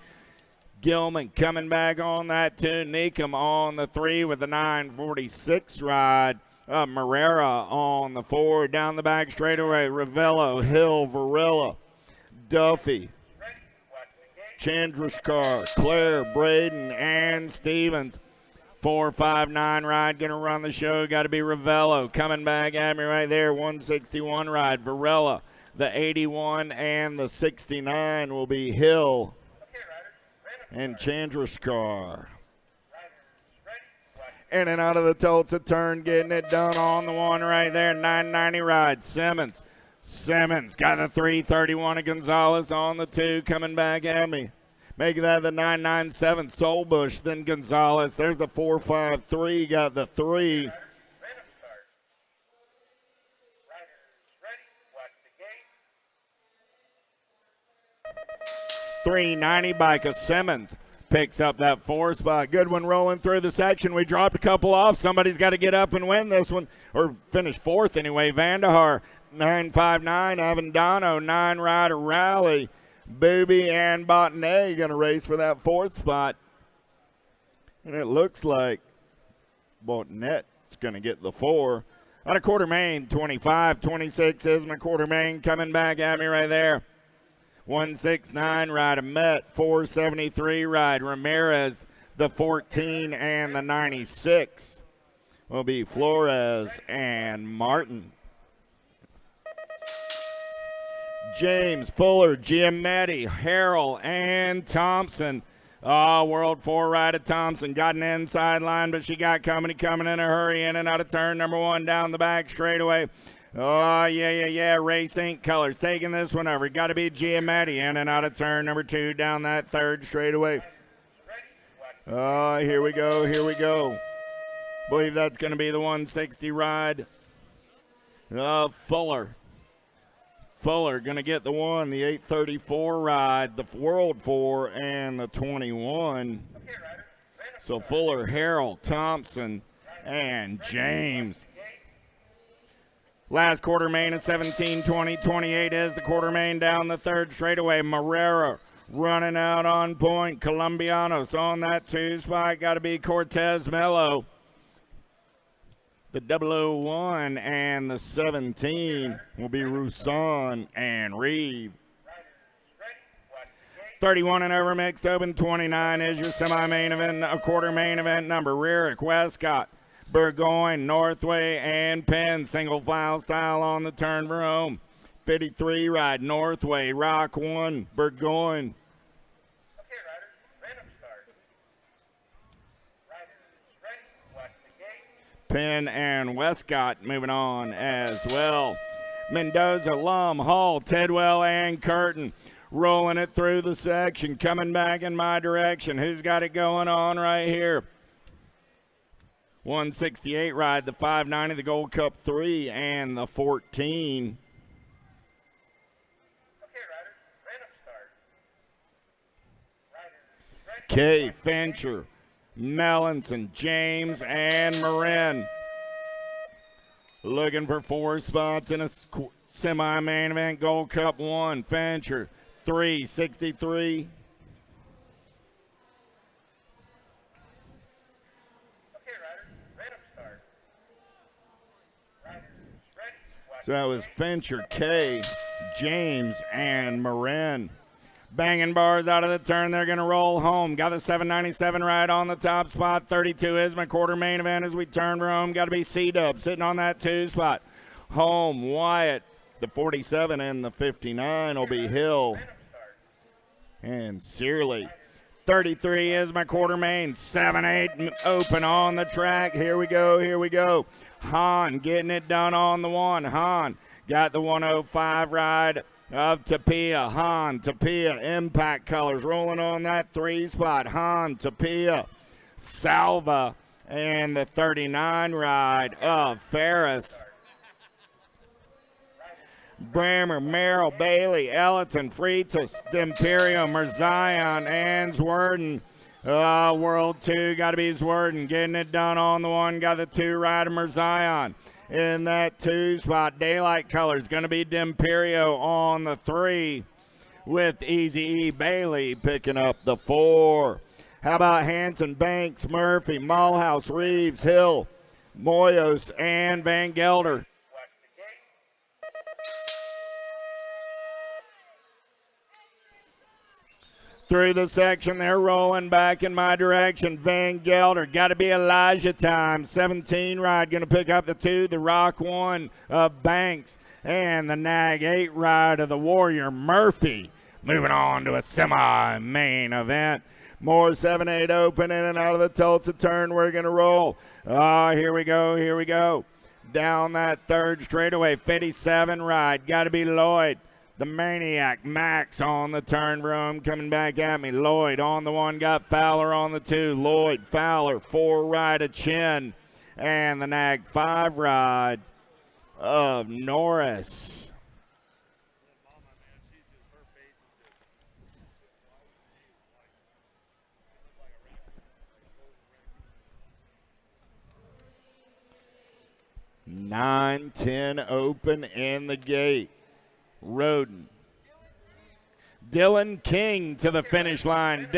T: Gilman coming back on that 2. Neekum on the 3 with the 946 ride. Marrera on the 4. Down the back straightaway, Ravello, Hill, Varela, Duffy, Chandraskar, Claire, Braden, and Stevens. 459 ride, going to run the show. Got to be Ravello coming back at me right there. 161 ride, Varela. The 81 and the 69 will be Hill and Chandraskar. In and out of the Tulsa turn, getting it done on the 1 right there. 990 ride, Simmons. Simmons got the 331 of Gonzalez on the 2, coming back at me. Making that the 997 Solbush, then Gonzalez. There's the 453, got the 3. $390 bike of Simmons picks up that 4 spot. Good one rolling through the section. We dropped a couple off. Somebody's got to get up and win this one, or finish 4th anyway. Vandahar, 959. Avendano, 9 rider Rally. Booby and Botnet going to race for that 4th spot. And it looks like Botnet's going to get the 4. Out of quarter main, 25-26 is my quarter main coming back at me right there. 169 ride, Met, 473 ride, Ramirez, the 14 and the 96 will be Flores and Martin. James, Fuller, Giametti, Harrell, and Thompson. Oh, World 4 ride of Thompson. Got an inside line, but she got coming in a hurry in and out of turn number 1 down the back straightaway. Oh, yeah. Race Inc. colors taking this one over. Got to be Giametti in and out of turn number 2 down that third straightaway. Oh, here we go. Believe that's going to be the 160 ride. Fuller going to get the 1, the 834 ride, the World 4, and the 21. So Fuller, Harrell, Thompson, and James. Last quarter main is 17:20. 28 is the quarter main down the third straightaway. Marrera running out on point. Colombianos on that 2 spot. Got to be Cortez Mello. The 001 and the 17 will be Roussan and Reeve. 31 and over mixed open. 29 is your semi-main event, a quarter main event number. Rearick, Westcott, Burgoyne, Northway, and Penn. Single file style on the turn for home. 53 ride, Northway, Rock 1, Burgoyne. Penn and Westcott moving on as well. Mendoza, Lum, Hall, Tidwell, and Curtin rolling it through the section, coming back in my direction. Who's got it going on right here? 168 ride, the 590, the Gold Cup 3, and the 14. Kay, Fincher, Mellinson, James, and Marin. Looking for 4 spots in a semi-main event. Gold Cup 1, Fincher, 363. So that was Fincher, Kay, James, and Marin. Banging bars out of the turn. They're going to roll home. Got the 797 ride on the top spot. 32 is my quarter main event as we turn for home. Got to be C-Dub sitting on that 2 spot. Home, Wyatt. The 47 and the 59 will be Hill and Searley. 33 is my quarter main. 7-8 open on the track. Here we go. Hahn getting it done on the 1. Hahn got the 105 ride of Tapia. Hahn, Tapia, Impact Colors rolling on that 3 spot. Hahn, Tapia, Salva, and the 39 ride of Ferris. Brammer, Merrill, Bailey, Ellerton, Freitas, D'Imperio, Merzion, and Zwerden. World 2, got to be Zwerden getting it done on the 1. Got the 2 ride of Merzion. In that 2 spot, Daylight Colors going to be D'Imperio on the 3 with Easy E Bailey picking up the 4. How about Hanson, Banks, Murphy, Mulhouse, Reeves, Hill, Moyos, and Van Gelder. Through the section, they're rolling back in my direction. Van Gelder, got to be Elijah time. 17 ride, going to pick up the 2, the Rock 1 of Banks, and the Nag 8 ride of the Warrior Murphy. Moving on to a semi-main event. More 7-8 open in and out of the Tulsa turn. We're going to roll. Here we go. Down that third straightaway, 57 ride, got to be Lloyd. The Maniac, Max on the turn room, coming back at me. Lloyd on the 1, got Fowler on the 2. Lloyd, Fowler, 4 ride of Chin. And the Nag 5 ride of Norris. (9-10) open in the gate. Roden. Dylan King to the finish line.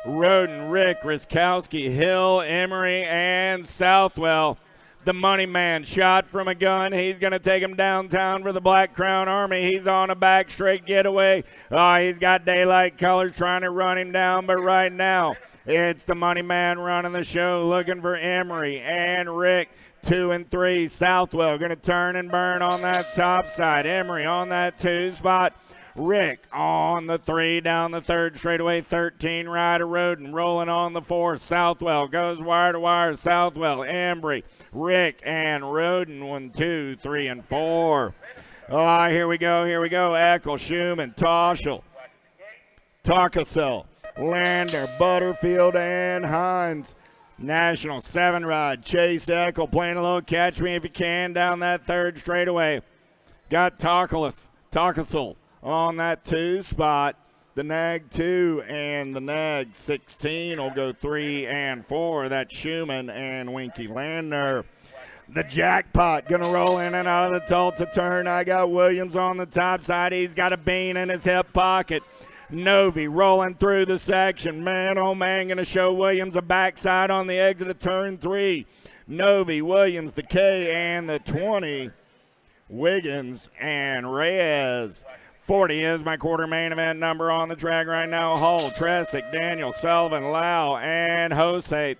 T: Roden, Rick, Riskowski, Hill, Emery, and Southwell. The money man shot from a gun. He's going to take him downtown for the Black Crown Army. He's on a back straight getaway. He's got Daylight Colors trying to run him down, but right now it's the money man running the show, looking for Emery and Rick. 2 and 3. Southwell going to turn and burn on that top side. Emery on that 2 spot. Rick on the 3 down the 3rd straightaway. 13 Ryder Roden rolling on the 4. Southwell goes wire to wire. Southwell, Embry, Rick, and Roden. 1, 2, 3, and 4. Here we go. Eckel, Schumann, Toshel, Takasel, Lander, Butterfield, and Hines. National 7 ride. Chase Eckel playing a little catch me if you can down that 3rd straightaway. Got Takasel on that 2 spot. The nag 2 and the nag 16 will go 3 and 4. That's Schumann and Winky Lander. The jackpot gonna roll in and out of the Tulsa turn. I got Williams on the top side. He's got a bean in his hip pocket. Novi rolling through the section. Man, oh man, gonna show Williams a backside on the exit of turn 3. Novi, Williams, the K, and the 20. Wiggins and Reyes. 40 is my quarter main event number on the track right now. Hull, Tresick, Daniel, Sullivan, Lau, and Hosate.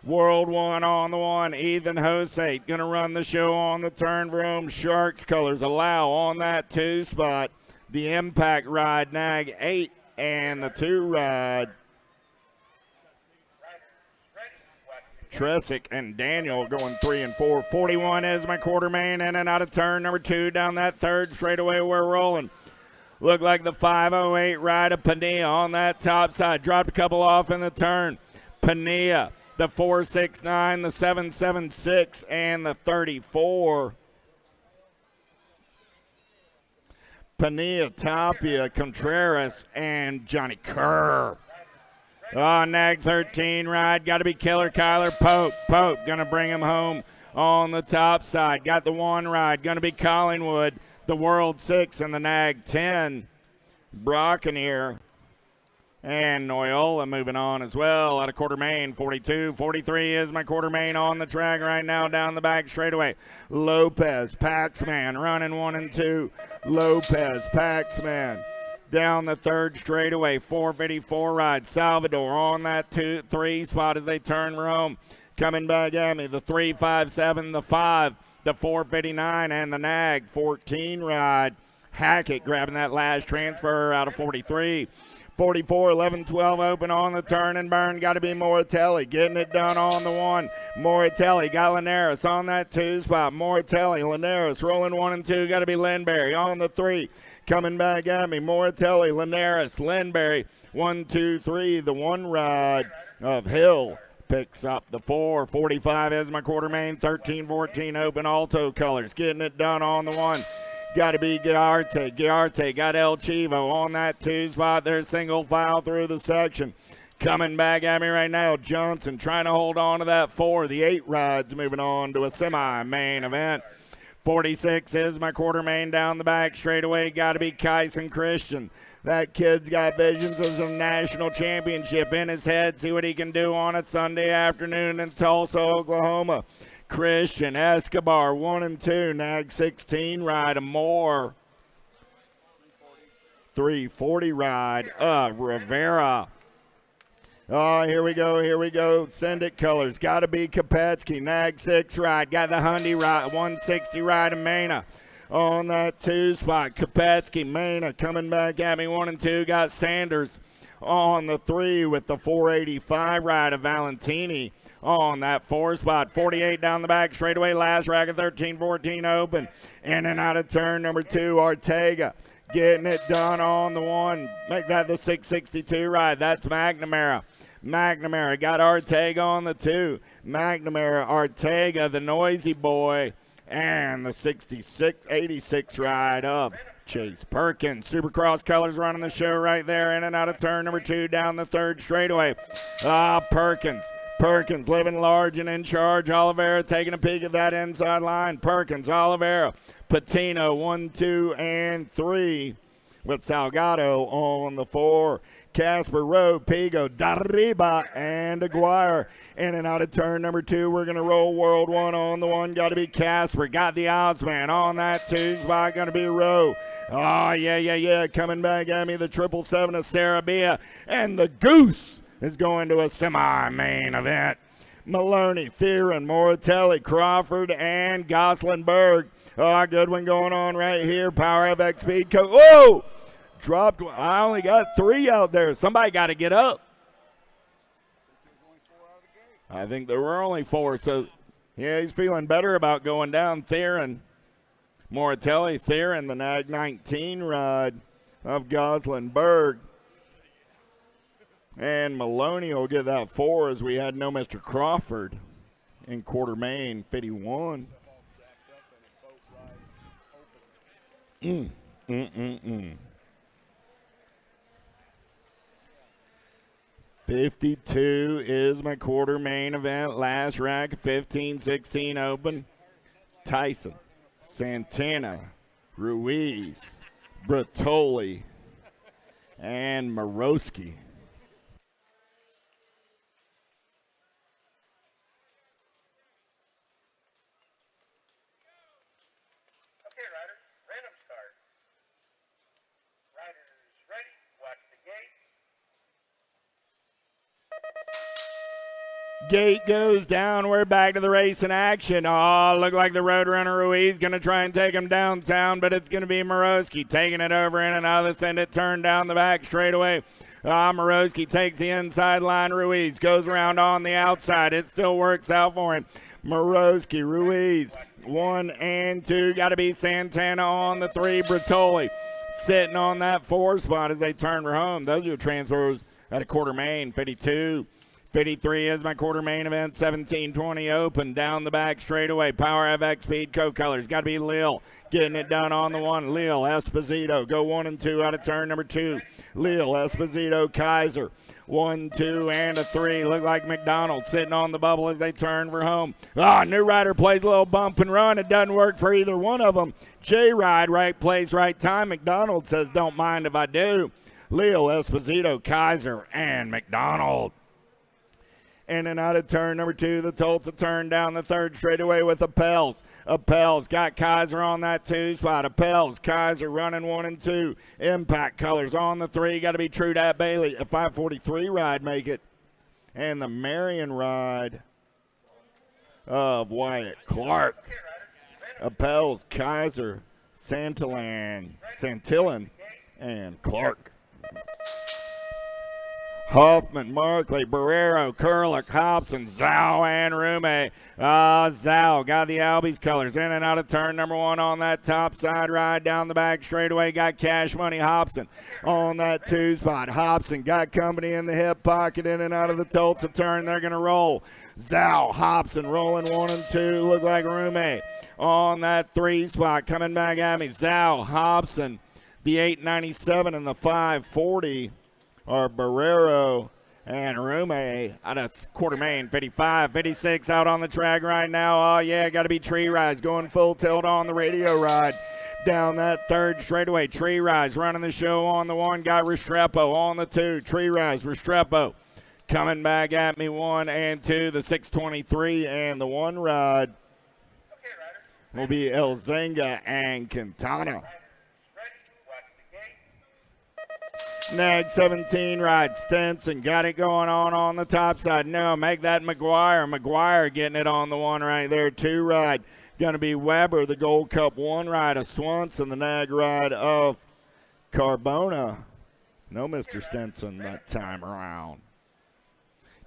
T: World 1 on the 1. Ethan Hosate going to run the show on the turn room. Sharks colors allow on that 2 spot. The impact ride, nag 8, and the 2 ride. Tresick and Daniel going 3 and 4. 41 is my quarter main in and out of turn number 2 down that 3rd straightaway. We're rolling. Look like the 508 ride of Padilla on that top side. Dropped a couple off in the turn. Padilla, the 469, the 776, and the 34. Padilla, Tapia, Contreras, and Johnny Kerr. Nag 13 ride. Got to be Killer Kyler Pope. Pope going to bring him home on the top side. Got the 1 ride. Going to be Collingwood, the World 6, and the nag 10. Brockenier and Noyola moving on as well out of quarter main. 42, 43 is my quarter main on the track right now down the back straightaway. Lopez, Paxman running 1 and 2. Lopez, Paxman down the 3rd straightaway. 454 ride. Salvador on that 2-3 spot as they turn Rome. Coming back at me, the 357, the 5, the 459, and the nag 14 ride. Hackett grabbing that last transfer out of 43. 44, 11, 12 open on the turn and burn. Got to be Moratelli getting it done on the 1. Moratelli got Linares on that 2 spot. Moratelli, Linares rolling 1 and 2. Got to be Lindberry on the 3. Coming back at me, Moratelli, Linares, Lindberry. 1, 2, 3. The 1 ride of Hill picks up the 4. 45 is my quarter main. 13, 14 open Alto colors. Getting it done on the 1. Got to be Giarte. Giarte got El Chivo on that 2 spot. There's single file through the section. Coming back at me right now, Johnson trying to hold on to that 4. The 8 rides moving on to a semi-main event. 46 is my quarter main down the back straightaway. Got to be Kyson Christian. That kid's got visions of a national championship in his head. See what he can do on a Sunday afternoon in Tulsa, Oklahoma. Christian Escobar 1 and 2. Nag 16 ride. Moore 340 ride of Rivera. Here we go. Send it colors. Got to be Kopetsky. Nag 6 ride. Got the Hyundai ride. 160 ride of Mena on that 2 spot. Kopetsky, Mena coming back at me 1 and 2. Got Sanders on the 3 with the 485 ride of Valentini on that 4 spot. 48 down the back straightaway. Last rack of 13, 14 open. In and out of turn number 2. Ortega getting it done on the 1. Make that the 662 ride. That's McNamara. McNamara got Ortega on the 2. McNamara, Ortega, the noisy boy, and the 86 ride of Chase Perkins. Supercross colors running the show right there. In and out of turn number 2 down the 3rd straightaway. Perkins living large and in charge. Oliveira taking a peek at that inside line. Perkins, Oliveira, Patino 1, 2, and 3 with Salgado on the 4. Casper, Rowe, Pigo, Darriba, and Aguirre. In and out of turn number 2. We're going to roll World 1 on the 1. Got to be Casper. Got the Ozman on that 2 spot. Going to be Rowe. Yeah. Coming back at me, the 777 of Sarabia. And the Goose is going to a semi-main event. Maloney, Theron, Moratelli, Crawford, and Goslinberg Oh, good one going on right here. Power FX Speed Coat. Whoa! Dropped. I only got 3 out there. Somebody got to get up. I think there were only 4. So, yeah, he's feeling better about going down. Theron. Moratelli, Theron, the Nag 19 ride of Goslinberg. And Maloney will get that 4 as we had no Mr. Crawford in quarter main, 51. 52 is my quarter main event. Last rack, 15-16 open. Tyson, Santana, Ruiz, Bertoli, and Morosky. Gate goes down. We're back to the race in action. Oh, look like the Roadrunner Ruiz going to try and take him downtown, but it's going to be Morosky taking it over in and out of the send it, turn down the back straightaway. Morosky takes the inside line. Ruiz goes around on the outside. It still works out for him. Morosky, Ruiz, 1 and 2. Got to be Santana on the 3. Bertoli sitting on that 4 spot as they turn for home. Those are your transfers at a quarter main. 52. 53 is my quarter main event. 17-20 open down the back straightaway. Power FX Speed Co-Colors. Got to be Lil getting it done on the 1. Lil Esposito go 1 and 2 out of turn number 2. Lil Esposito Kaiser 1, 2, and a 3. Look like McDonald sitting on the bubble as they turn for home. New rider plays a little bump and run. It doesn't work for either one of them. J-Ride, right place, right time. McDonald says, don't mind if I do. Lil Esposito, Kaiser, and McDonald. In and out of turn number 2, the Tulsa turn down the 3rd straightaway with Appels. Appels got Kaiser on that 2 spot. Appels, Kaiser running 1 and 2. Impact Colors on the 3. Got to be True Dat Bailey. A 543 ride make it. And the Marion ride of Wyatt Clark. Appels, Kaiser, Santillan, and Clark. Hoffman, Markley, Barrero, Kurlick, Hobson, Zhao, and Rume. Zhao got the Albies colors in and out of turn number 1 on that top side ride down the back straightaway. Got Cash Money Hobson on that 2 spot. Hobson got company in the hip pocket in and out of the Tulsa turn. They're going to roll. Zhao, Hobson rolling 1 and 2. Look like Rume on that 3 spot. Coming back at me. Zhao, Hobson, the 897 and the 540. Are Barrero and Rume out of quarter main. 55, 56 out on the track right now. Oh, yeah, got to be Tree Rise going full tilt on the radio ride. Down that 3rd straightaway. Tree Rise running the show on the 1. Got Restrepo on the 2. Tree Rise, Restrepo coming back at me 1 and 2. The 623 and the 1 ride will be Elzinga and Quintana. Nag 17 ride Stenson got it going on the top side. No, make that McGuire. McGuire getting it on the 1 right there. 2 ride going to be Weber, the Gold Cup 1 ride of Swanson, the Nag ride of Carbona. No Mr. Stenson that time around.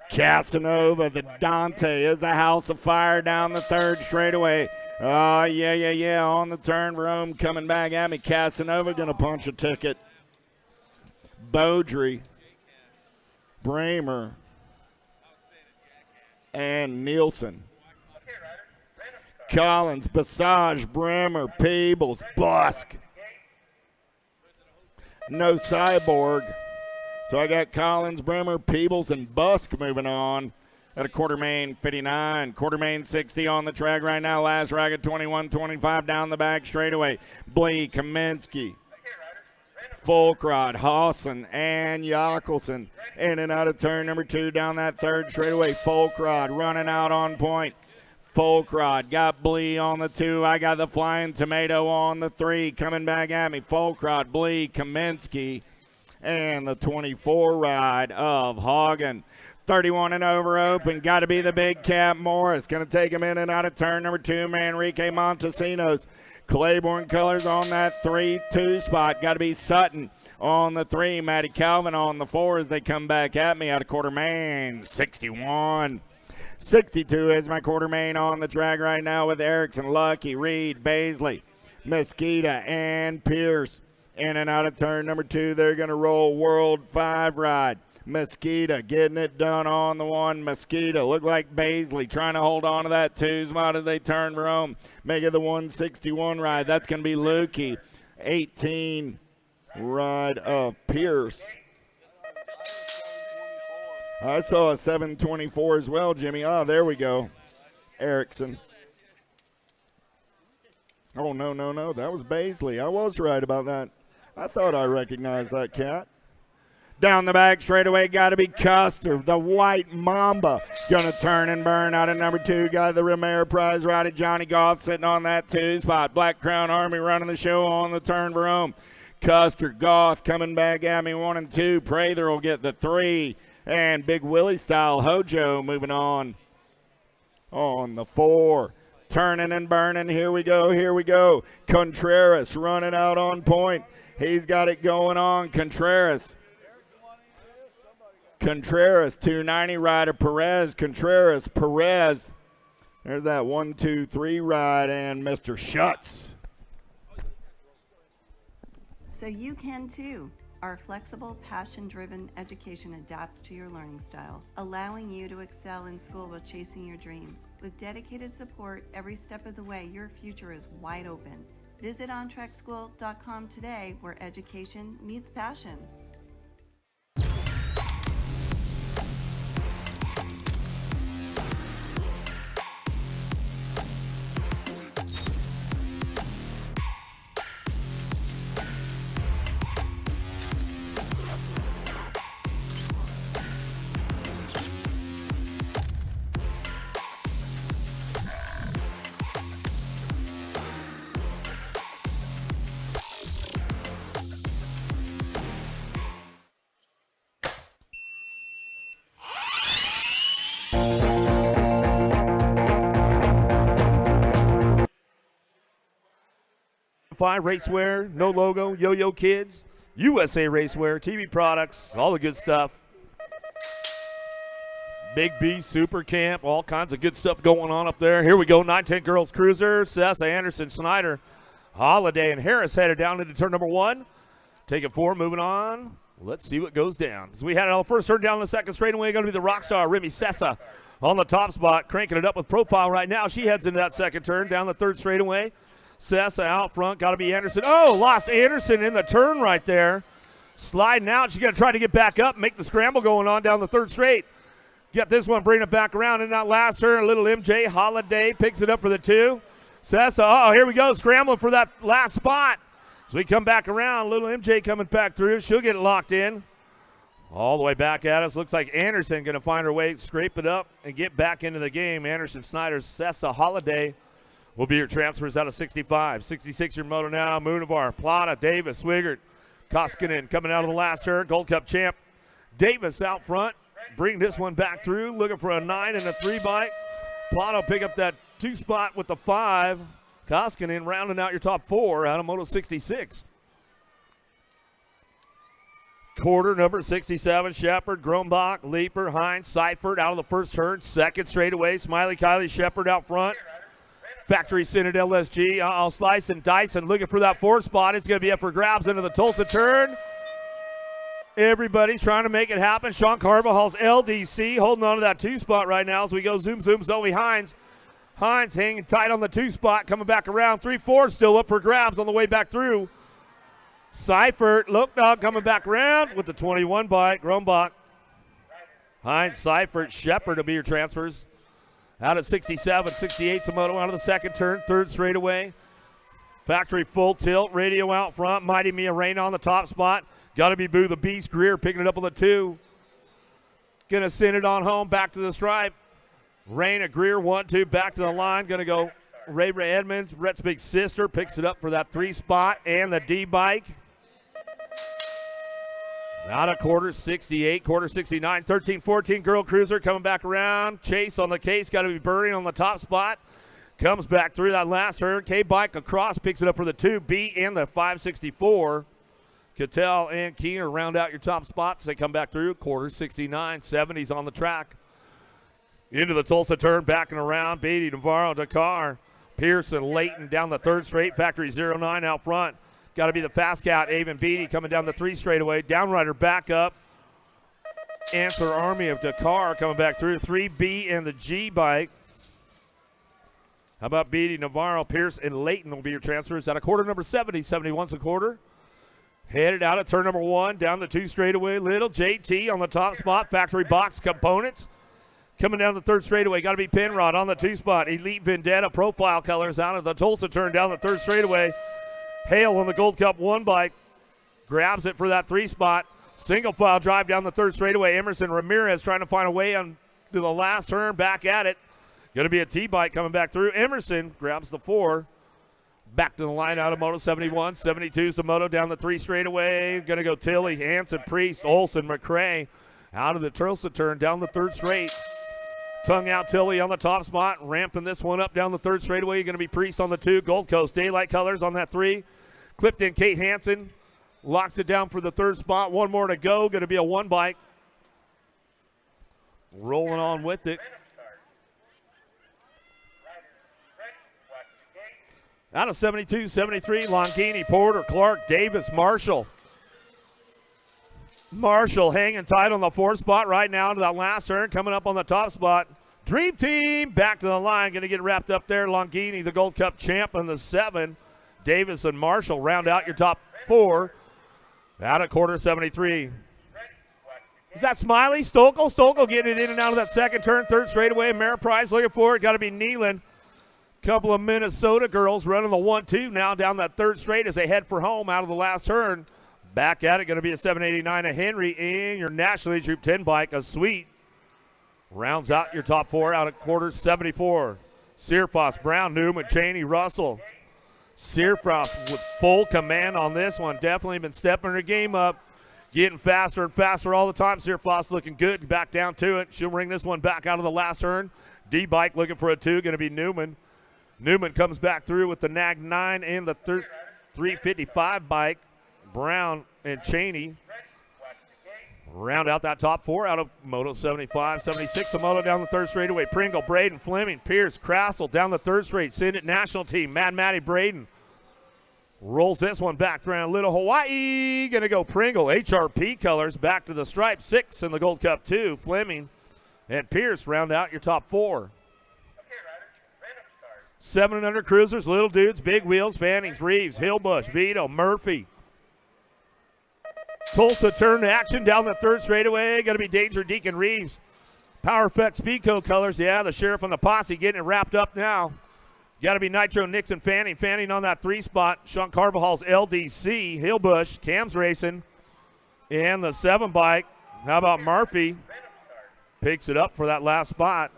T: Casanova, the Dante is a house of fire down the 3rd straightaway. Oh, yeah, on the turn for home coming back at me. Casanova going to punch a ticket. Beaudry, Bramer, and Nielsen. Collins, Basage, Bremer, Peebles, Busk. No Cyborg. So I got Collins, Bremer, Peebles, and Busk moving on at a quarter main 59. Quarter main 60 on the track right now. Last racket 21-25 down the back straightaway. Blee, Kaminsky, Folkrod, Hawson, and Jockelson in and out of turn number 2 down that 3rd straightaway. Folkrod running out on point. Folkrod got Blee on the 2. I got the Flying Tomato on the 3. Coming back at me. Folkrod, Blee, Kaminsky, and the 24 ride of Hagen. 31 and over open. Got to be the big Cap Morris. Going to take him in and out of turn number 2. Manrique Montesinos Claiborne colors on that 3-2 spot. Got to be Sutton on the 3. Maddie Calvin on the 4 as they come back at me out of quarter main. 61. 62 is my quarter main on the track right now with Erickson, Lucky, Reed, Baisley, Mosquito, and Pierce. In and out of turn number 2, they're going to roll World 5 ride. Mosquito getting it done on the 1. Mosquito look like Baisley trying to hold on to that 2 spot as they turn for home. Make it the 161 ride. That's going to be Lukey. 18 ride of Pierce. I saw a 724 as well, Jimmy. Oh, there we go. Erickson. Oh, no. That was Baisley. I was right about that. I thought I recognized that cat. Down the back straightaway, got to be Custer, the White Mamba. Going to turn and burn out of number 2. Got the Romero Prize ride at Johnny Goff sitting on that 2 spot. Black Crown Army running the show on the turn for home. Custer, Goff coming back at me 1 and 2. Prather will get the 3. And Big Willie style Hojo moving on the 4. Turning and burning. Here we go. Contreras running out on point. He's got it going on. Contreras, 290 rider Perez. Perez. There's that 1, 2, 3 ride and Mr. Schutz.
Y: So you can too. Our flexible, passion-driven education adapts to your learning style, allowing you to excel in school while chasing your dreams. With dedicated support every step of the way, your future is wide open. Visit ontrackschool.com today, where education meets passion.
W: Racewear, no logo, Yo-Yo Kids, USA Racewear, TV products, all the good stuff. Big B Super Camp, all kinds of good stuff going on up there. Here we go, 910 Girls Cruiser, Sessa, Anderson, Snyder, Holiday, and Harris headed down into turn number 1. Take it 4, moving on. Let's see what goes down. As we had our first turn down the second straightaway, going to be the Rockstar, Remy Sessa, on the top spot, cranking it up with profile right now. She heads into that second turn, down the third straightaway. Sessa out front, got to be Anderson. Oh, lost Anderson in the turn right there. Sliding out, she's going to try to get back up, make the scramble going on down the third straight. Get this one, bring it back around in that last turn. A little MJ Holiday picks it up for the 2. Sessa, oh, here we go, scrambling for that last spot. So we come back around, little MJ coming back through. She'll get it locked in. All the way back at us. Looks like Anderson going to find her way, scrape it up, and get back into the game. Anderson, Snyder, Sessa, Holiday will be your transfers out of 65. 66 your moto now. Moonivar, Plata, Davis, Swigert, Koskinen coming out of the last turn. Gold Cup champ Davis out front. Bring this one back through. Looking for a 9 and a 3 bike. Plata pick up that 2 spot with the 5. Koskinen rounding out your top 4 out of moto 66. Quarter number 67, Shepard, Grombach, Leaper, Hines, Seifert out of the first turn. Second straightaway, Smiley, Kylie, Shepard out front. Factory Synod LSG, Slice and Dyson looking for that 4 spot. It's going to be up for grabs into the Tulsa turn. Everybody's trying to make it happen. Sean Carvajal's LDC holding on to that 2 spot right now as we go zoom, Zoe Hines. Hines hanging tight on the 2 spot, coming back around. 3-4 still up for grabs on the way back through. Seifert, coming back around with the 21 bike. Grombach, Hines, Seifert, Shepard will be your transfers. Out at 67, 68 Samoto out of the second turn, third straightaway. Factory full tilt, radio out front. Mighty Mia Rain on the top spot. Got to be Boo the Beast. Greer picking it up on the 2. Going to send it on home, back to the stripe. Rain, Greer, 1-2, back to the line. Going to go Ray Edmonds. Rhett's big sister picks it up for that 3 spot and the D bike. Out of quarter 68, quarter 69, 13-14 Girl Cruiser coming back around. Chase on the case, got to be Burry on the top spot.
D: Comes back through that last turn. K-Bike across, picks it up for the 2B and the 564. Cattell and Keener round out your top spots. They come back through. Quarter 69, 70s on the track. Into the Tulsa turn, backing around. Beatty, Navarro, Dakar. Pearson, Layton down the third straight. Factory 09 out front. Got to be the fast cat. Avon Beatty coming down the 3 straightaway. Downrider back up. Answer Army of Dakar coming back through. 3B and the G bike. How about Beatty, Navarro, Pierce, and Layton will be your transfers at a quarter number 70. 71's a quarter. Headed out at turn number 1. Down the 2 straightaway. Little JT on the top spot. Factory box components. Coming down the 3rd straightaway, got to be Penrod on the 2 spot. Elite Vendetta profile colors out of the Tulsa turn down the 3rd straightaway. Hale on the Gold Cup 1 bike. Grabs it for that 3 spot. Single file drive down the 3rd straightaway. Emerson Ramirez trying to find a way on to the last turn. Back at it. Going to be a T-bike coming back through. Emerson grabs the 4. Back to the line out of Moto 71. 72's the Moto down the 3 straightaway. Going to go Tilly, Hanson, Priest, Olson, McCrae. Out of the Tulsa turn down the 3rd straight. Tongue out Tilly on the top spot, ramping this one up down the 3rd straightaway. You're going to be Priest on the 2. Gold Coast Daylight Colors on that 3. Clipped in Kate Hansen. Locks it down for the 3rd spot. One more to go. Going to be a 1 bike. Rolling on with it. Out of 72, 73, Longini, Porter, Clark, Davis, Marshall. Marshall hanging tight on the 4th spot right now to that last turn. Coming up on the top spot. Dream Team back to the line. Going to get wrapped up there. Longini, the Gold Cup champ, on the 7. Davis and Marshall round out your top 4. Out at quarter 73. Is that Smiley? Stokel? Stokel getting it in and out of that 2nd turn. 3rd straightaway. Ameriprise looking for it. Got to be Nealon. Couple of Minnesota girls running the 1-2 now down that 3rd straight as they head for home out of the last turn. Back at it, going to be a 789 of Henry in your National Age Group 10 bike, a Sweet. Rounds out your top 4 out at quarter 74. Searfoss, Brown, Newman, Cheney, Russell. Searfoss with full command on this one. Definitely been stepping her game up, getting faster and faster all the time. Searfoss looking good, back down to it. She'll bring this one back out of the last turn. D-bike looking for a 2, going to be Newman. Newman comes back through with the Nag 9 and the 355 bike. Brown and Cheney round out that top 4 out of Moto 75. 76 a Moto down the 3rd straightaway. Pringle, Braden, Fleming, Pierce, Crassel down the 3rd straight. Send it national team. Mad Matty Braden rolls this one back around Little Hawaii. Going to go Pringle. HRP colors back to the stripe. 6 in the Gold Cup 2. Fleming and Pierce round out your top 4. 7 and under cruisers, little dudes, big wheels, Fannings, Reeves, Hillbush, Vito, Murphy. Tulsa turn to action down the 3rd straightaway. Got to be Danger Deacon Reeves. Power Effect Speedco colors. Yeah, the Sheriff and the Posse getting it wrapped up now. Got to be Nitro Nixon Fanning. Fanning on that 3 spot. Sean Carvajal's LDC. Hillbush. Cam's racing. And the 7 bike. How about Murphy? Picks it up for that last spot.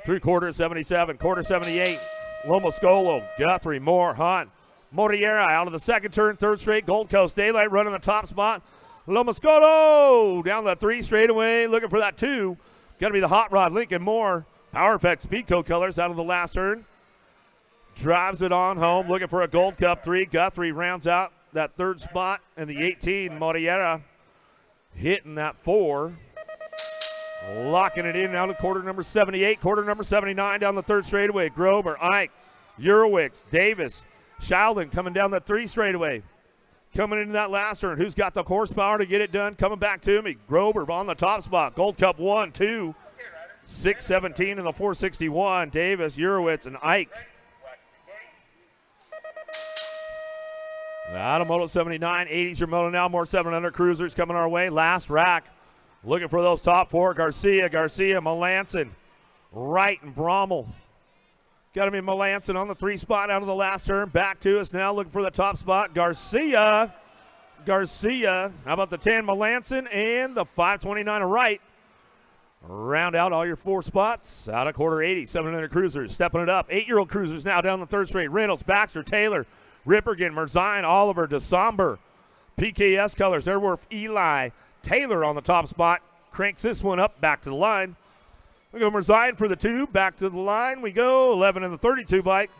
D: 3/4 77, quarter 78. Lomascolo, Guthrie, Moore, Hunt. Moriera out of the 2nd turn, 3rd straight. Gold Coast Daylight running the top spot. Lomascolo down the 3 straightaway, looking for that 2. Got to be the Hot Rod, Lincoln Moore. Power Effect Speedco colors out of the last turn. Drives it on home, looking for a Gold Cup 3. Guthrie rounds out that 3rd spot, and the 18, Moriera, hitting that 4. Locking it in out of quarter number 78, quarter number 79 down the 3rd straightaway. Grover, Ike, Urowicz, Davis, Sheldon coming down the 3 straightaway. Coming into that last turn. Who's got the horsepower to get it done? Coming back to me. Grover on the top spot. Gold Cup 1, 2, 617 in the 461. Davis, Urowicz, and Ike. Out of Moto 79, 80's your Moto now. More 700 cruisers coming our way. Last rack. Looking for those top 4. Garcia, Melanson, Wright, and Brommel. Got to be Melanson on the 3 spot out of the last turn. Back to us now, looking for the top spot. Garcia. How about the 10, Melanson, and the 529 of Wright. Round out all your 4 spots. Out of quarter 80, 700 cruisers. Stepping it up. 8-year-old cruisers now down the 3rd straight. Reynolds, Baxter, Taylor, Rippergan, Merzine, Oliver, DeSomber. PKS colors. Airworth, Eli. Taylor on the top spot. Cranks this one up back to the line. We go Zion for the 2. Back to the line we go. 11 in the 32 bike.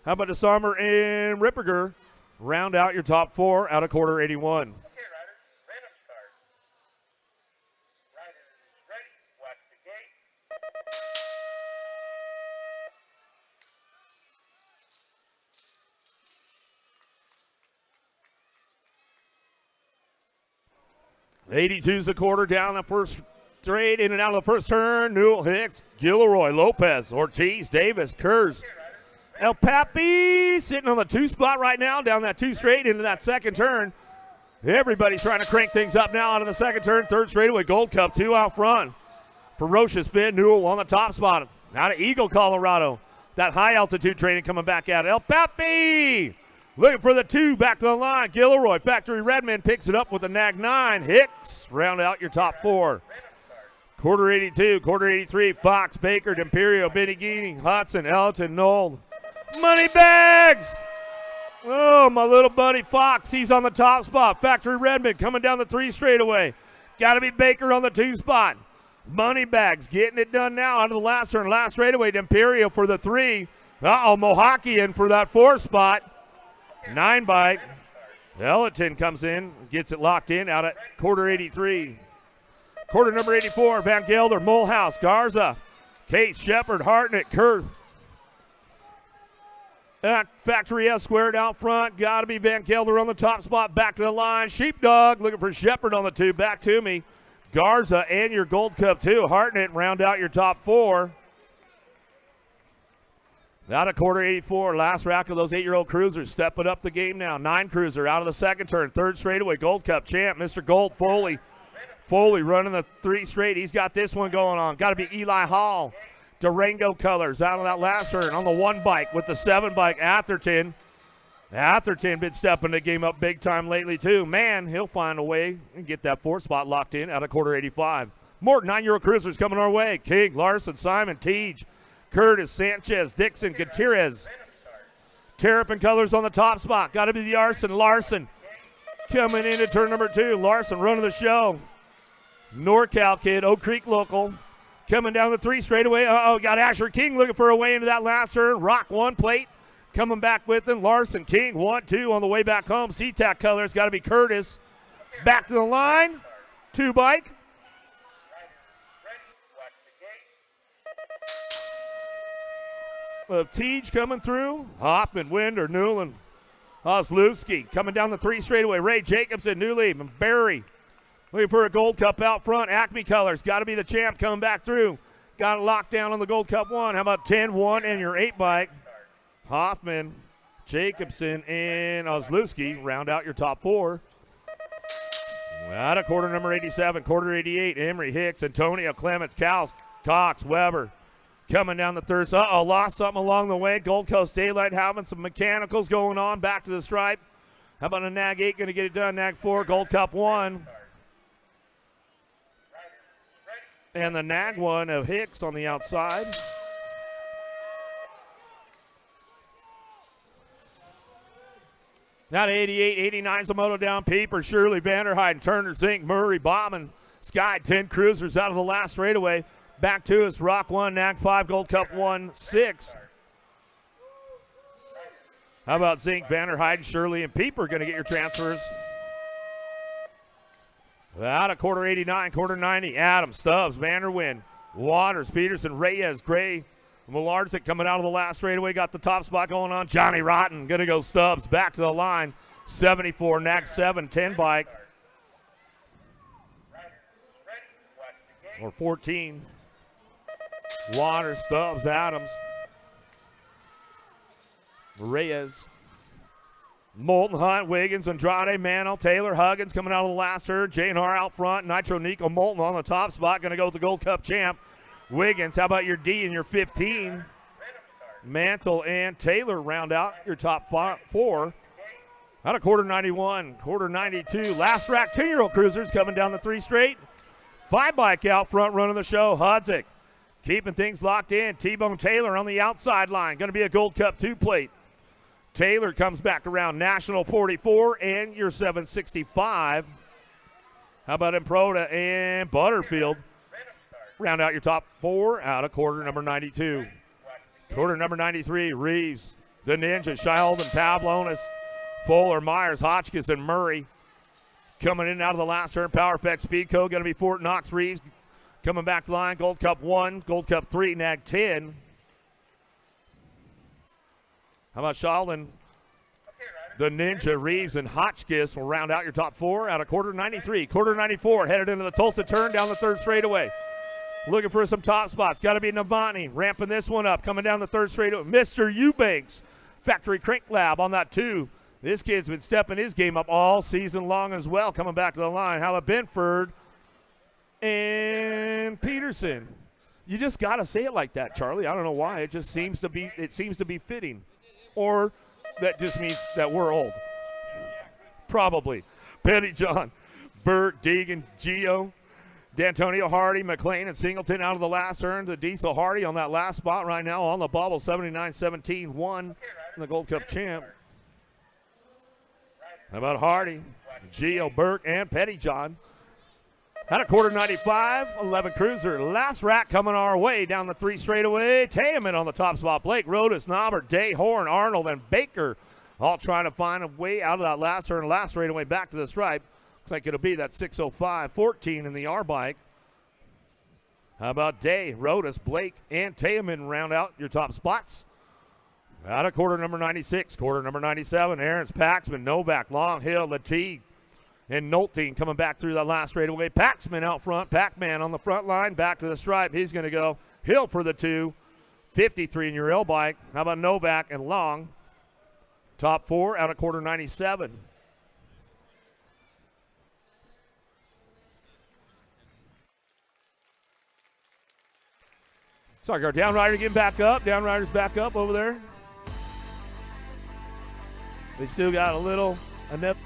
D: How about DeSommer and Ripperger? Round out your top 4 out of quarter 81. 82's a quarter down the first straight, in and out of the first turn. Newell, Hicks, Gilroy, Lopez, Ortiz, Davis, Kurz. El Papi sitting on the 2 spot right now, down that 2 straight into that second turn. Everybody's trying to crank things up now out of the second turn. Third straightaway, Gold Cup, 2 out front. Ferocious fit, Newell on the top spot. Out of Eagle, Colorado. That high altitude training coming back out. El Papi looking for the 2, back to the line. Gilroy, Factory Redmond picks it up with a nag 9. Hicks, round out your top 4. Quarter 82, quarter 83, Fox, Baker, D'Imperio, Benigini, Hudson, Elton, Knoll. Money bags! Oh, my little buddy Fox, he's on the top spot. Factory Redmond coming down the 3 straightaway. Got to be Baker on the 2 spot. Money bags getting it done now out of the last turn. Last straightaway, D'Imperio for the 3. Mohakian for that 4 spot. 9 bike. Elton comes in, gets it locked in out at quarter 83. Quarter number 84, Van Gelder, Mulhouse, Garza, Case, Shepard, Hartnett, Kurth. Factory S squared out front. Got to be Van Gelder on the top spot. Back to the line. Sheepdog looking for Shepard on the 2. Back to me. Garza and your Gold Cup 2. Hartnett round out your top 4. Out of quarter 84, last rack of those 8-year-old cruisers stepping up the game now. 9 cruiser out of the second turn. Third straightaway, Gold Cup champ, Mr. Gold, Foley. Foley running the 3 straight. He's got this one going on. Got to be Eli Hall. Durango colors out of that last turn on the 1 bike with the 7 bike, Atherton. Atherton been stepping the game up big time lately too. Man, he'll find a way and get that 4 spot locked in out of quarter 85. More 9-year-old cruisers coming our way. King, Larson, Simon, Teej, Curtis, Sanchez, Dixon, Gutierrez. Terrapin colors on the top spot. Got to be the Arson. Larson coming into turn number 2. Larson running the show. NorCal kid, Oak Creek local. Coming down the 3 straightaway. Got Asher King looking for a way into that last turn. Rock 1 plate. Coming back with him. Larson, King, 1-2 on the way back home. SeaTac colors. Got to be Curtis. Back to the line. 2 bike. Teej coming through. Hoffman, Winder, Newland, Oslewski coming down the 3 straightaway. Ray Jacobson, Newleaf, and Barry looking for a Gold Cup out front. Acme colors. Got to be the champ coming back through. Got it locked down on the Gold Cup 1. How about 10-1 and your 8 bike? Hoffman, Jacobson, and Oslewski round out your top 4. Out of quarter number 87, quarter 88, Emery, Hicks, Antonio, Clements, Cows, Cox, Weber. Coming down the 3rd. Lost something along the way. Gold Coast Daylight having some mechanicals going on. Back to the stripe. How about a Nag 8 going to get it done? Nag 4, Gold Cup 1. And the Nag 1 of Hicks on the outside. Now to 88, 89 Zamoto down. Pieper, Shirley, Vanderheiden, Turner, Zink, Murray, Bauman, Sky. 10 cruisers out of the last straightaway. Back to us, Rock 1, Nag 5, Gold Cup 1, 6. How about Zink, Vanderheiden, Shirley, and Pieper going to get your transfers? Out of quarter 89, quarter 90, Adams, Stubbs, Vanderwind, Waters, Peterson, Reyes, Gray, Millarczyk coming out of the last straightaway. Got the top spot going on. Johnny Rotten going to go Stubbs. Back to the line. 74, Nag 7, 10 bike. Or 14. Waters, Stubbs, Adams, Reyes, Moulton, Hunt, Wiggins, Andrade, Mantle, Taylor, Huggins coming out of the last turn. J&R out front. Nitro, Nico, Moulton on the top spot. Going to go with the Gold Cup champ. Wiggins, how about your D and your 15? Mantle and Taylor round out your top 4. Out of quarter 91, quarter 92. Last rack 2-year-old cruisers coming down the 3 straight. 5 bike out front running the show. Hudzik keeping things locked in. T-Bone Taylor on the outside line. Going to be a Gold Cup 2 plate. Taylor comes back around. National 44 and your 765. How about Improda and Butterfield? Round out your top 4 out of quarter number 92. Quarter number 93, Reeves, the Ninja, Child and Pavlonis, Fuller, Myers, Hotchkiss, and Murray. Coming in and out of the last turn, Power Effect Speed Code, going to be Fort Knox, Reeves. Coming back to line, Gold Cup 1, Gold Cup 3, Nag 10. How about Sheldon? The Ninja, Reeves, and Hotchkiss will round out your top 4 out of quarter 93. Quarter 94, headed into the Tulsa turn down the 3rd straightaway. Looking for some top spots. Got to be Novotny ramping this one up. Coming down the 3rd straightaway. Mr. Eubanks, Factory Crank Lab on that 2. This kid's been stepping his game up all season long as well. Coming back to the line. How about Benford and Peterson? You just got to say it like that, Charlie. I don't know why. It just seems to be fitting. Or that just means that we're old. Probably. Petty John, Burt, Deegan, Gio, D'Antonio, Hardy, McLean, and Singleton out of the last turn to Diesel Hardy on that last spot right now on the bubble. 79-17, won the Gold Cup champ. How about Hardy, Gio, Burke, and Pettyjohn? Out of quarter 95, 11 cruiser. Last rack coming our way down the 3 straightaway. Taman on the top spot. Blake, Rodas, Knobber, Day, Horn, Arnold, and Baker all trying to find a way out of that last turn. Last straightaway back to the stripe. Looks like it'll be that 6:05.14 in the R bike. How about Day, Rodas, Blake, and Taman round out your top spots? Out of quarter number 96, quarter number 97, Aarons, Paxman, Novak, Long Hill, Latigue, and Nolte coming back through that last straightaway. Paxman out front, Pac-Man on the front line, back to the stripe. He's going to go Hill for the 2, 53 in your L bike. How about Novak and Long? Top 4 out of quarter 97. Sorry, our downrider getting back up. Downrider's back up over there. They still got a little enough.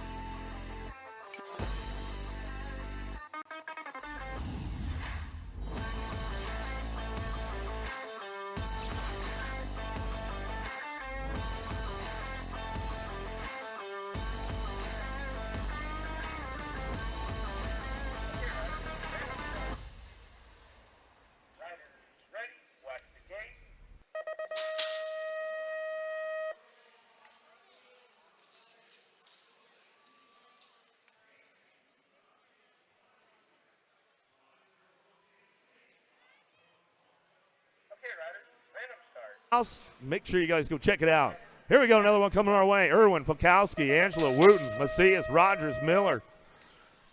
D: Make sure you guys go check it out. Here we go, another one coming our way. Irwin, Fokowski, Angela, Wooten, Macias, Rogers, Miller.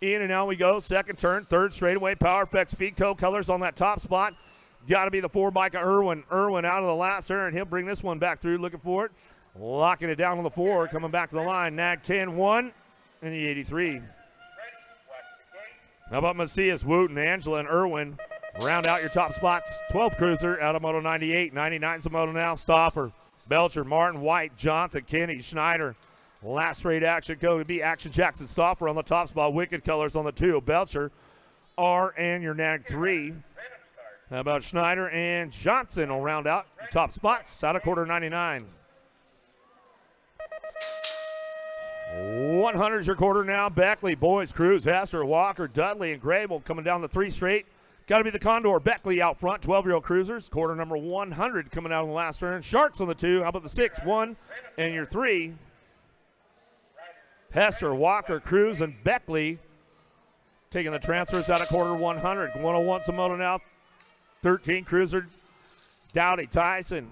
D: In and out we go. 2nd turn, 3rd straightaway. Power Effect Speed Co. colors on that top spot. Got to be the 4 bike of Irwin. Irwin out of the last turn. He'll bring this one back through. Looking for it. Locking it down on the 4. Coming back to the line. Nag 10, 1, and the 83. How about Macias, Wooten, Angela, and Irwin? Round out your top spots. 12 cruiser out of Moto 98. 99's the Moto now. Stoffer, Belcher, Martin, White, Johnson, Kenny, Schneider. Last straight action go to be Action Jackson Stoffer on the top spot. Wicked colors on the 2. Belcher, R, and your Nag 3. How about Schneider and Johnson will round out your top spots out of quarter 99. 100's your quarter now. Beckley, Boys, Cruz, Hester, Walker, Dudley, and Grable coming down the 3 straight. Got to be the Condor. Beckley out front, 12-year-old cruisers. Quarter number 100 coming out on the last turn. Sharks on the 2. How about the 6, 1, and your 3? Hester, Walker, Cruz, and Beckley taking the transfers out of quarter 100. 101's the Moto now. 13 cruiser. Dowdy, Tyson,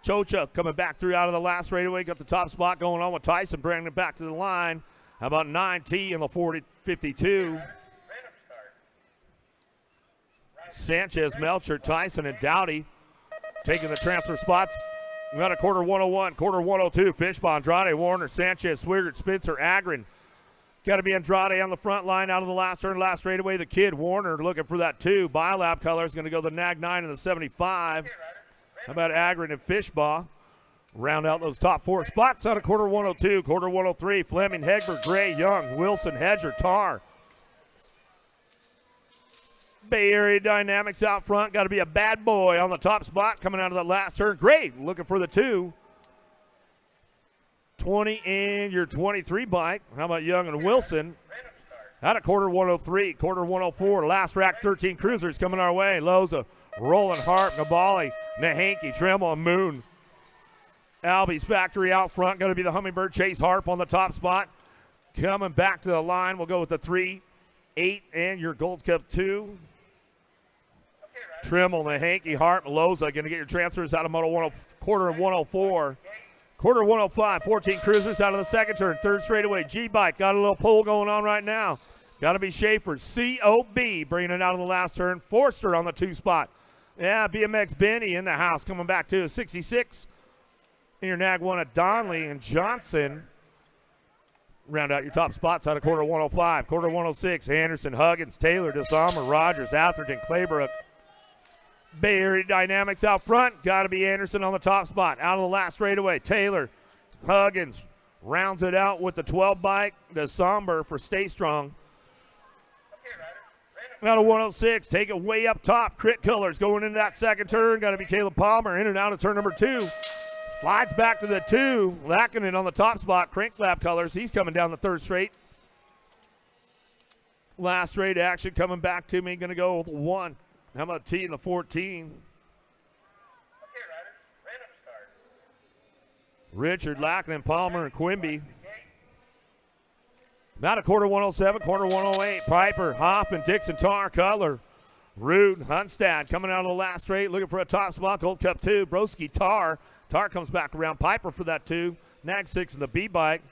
D: Chocha coming back through out of the last straightaway. Got the top spot going on with Tyson, bringing it back to the line. How about 9T in the 40-52? Sanchez, Melcher, Tyson, and Dowdy taking the transfer spots. We got a quarter 101, quarter 102. Fishbaugh, Andrade, Warner, Sanchez, Swigert, Spencer, Agron. Got to be Andrade on the front line out of the last turn, last straightaway. The kid, Warner, looking for that 2. Biolab color is going to go the Nag 9 and the 75. How about Agron and Fishbaugh? Round out those top 4 spots out of quarter 102, quarter 103. Fleming, Hegber, Gray, Young, Wilson, Hedger, Tar. Bay Area Dynamics out front. Got to be a bad boy on the top spot coming out of the last turn. Great. Looking for the 2. 20 and your 23 bike. How about Young and Wilson? Out of quarter 103, quarter 104, last rack 13 cruisers coming our way. Loza, Roland, Hart, Nabali, Nahanke, Tremel, and Moon. Albie's Factory out front, going to be the Hummingbird. Chase Harp on the top spot. Coming back to the line, we'll go with the 3, 8, and your Gold Cup 2. Tremel, Nahanke, Hart, Loza going to get your transfers out of quarter 104. Quarter 105, 14 cruisers out of the second turn. Third straightaway, G-Bike got a little pull going on right now. Got to be Schaefer. COB bringing it out of the last turn. Forster on the 2 spot. Yeah, BMX Benny in the house coming back to 66. And your nag one at Donley and Johnson. Round out your top spots out of quarter 105. Quarter 106, Anderson, Huggins, Taylor, DeSommer, Rogers, Atherton, Claybrook. Bay Area Dynamics out front. Got to be Anderson on the top spot. Out of the last straightaway, Taylor, Huggins rounds it out with the 12 bike. DeSommer for Stay Strong. Out of 106, take it way up top. Crit Colors going into that second turn. Got to be Caleb Palmer in and out of turn number 2. Slides back to the 2. Lackinen on the top spot. Crank Lab Colors. He's coming down the third straight. Last straight action coming back to me. Going to go with 1. How about T in the 14? Richard, Lackinen, Palmer, and Quimby. Now to quarter 107, quarter 108. Piper, Hoffman, Dixon, Tar, Cutler, Rude, Hunstad coming out of the last straight, looking for a top spot. Gold Cup 2. Broski, Tar. Tar comes back around. Piper for that 2. Nag 6 in the B bike.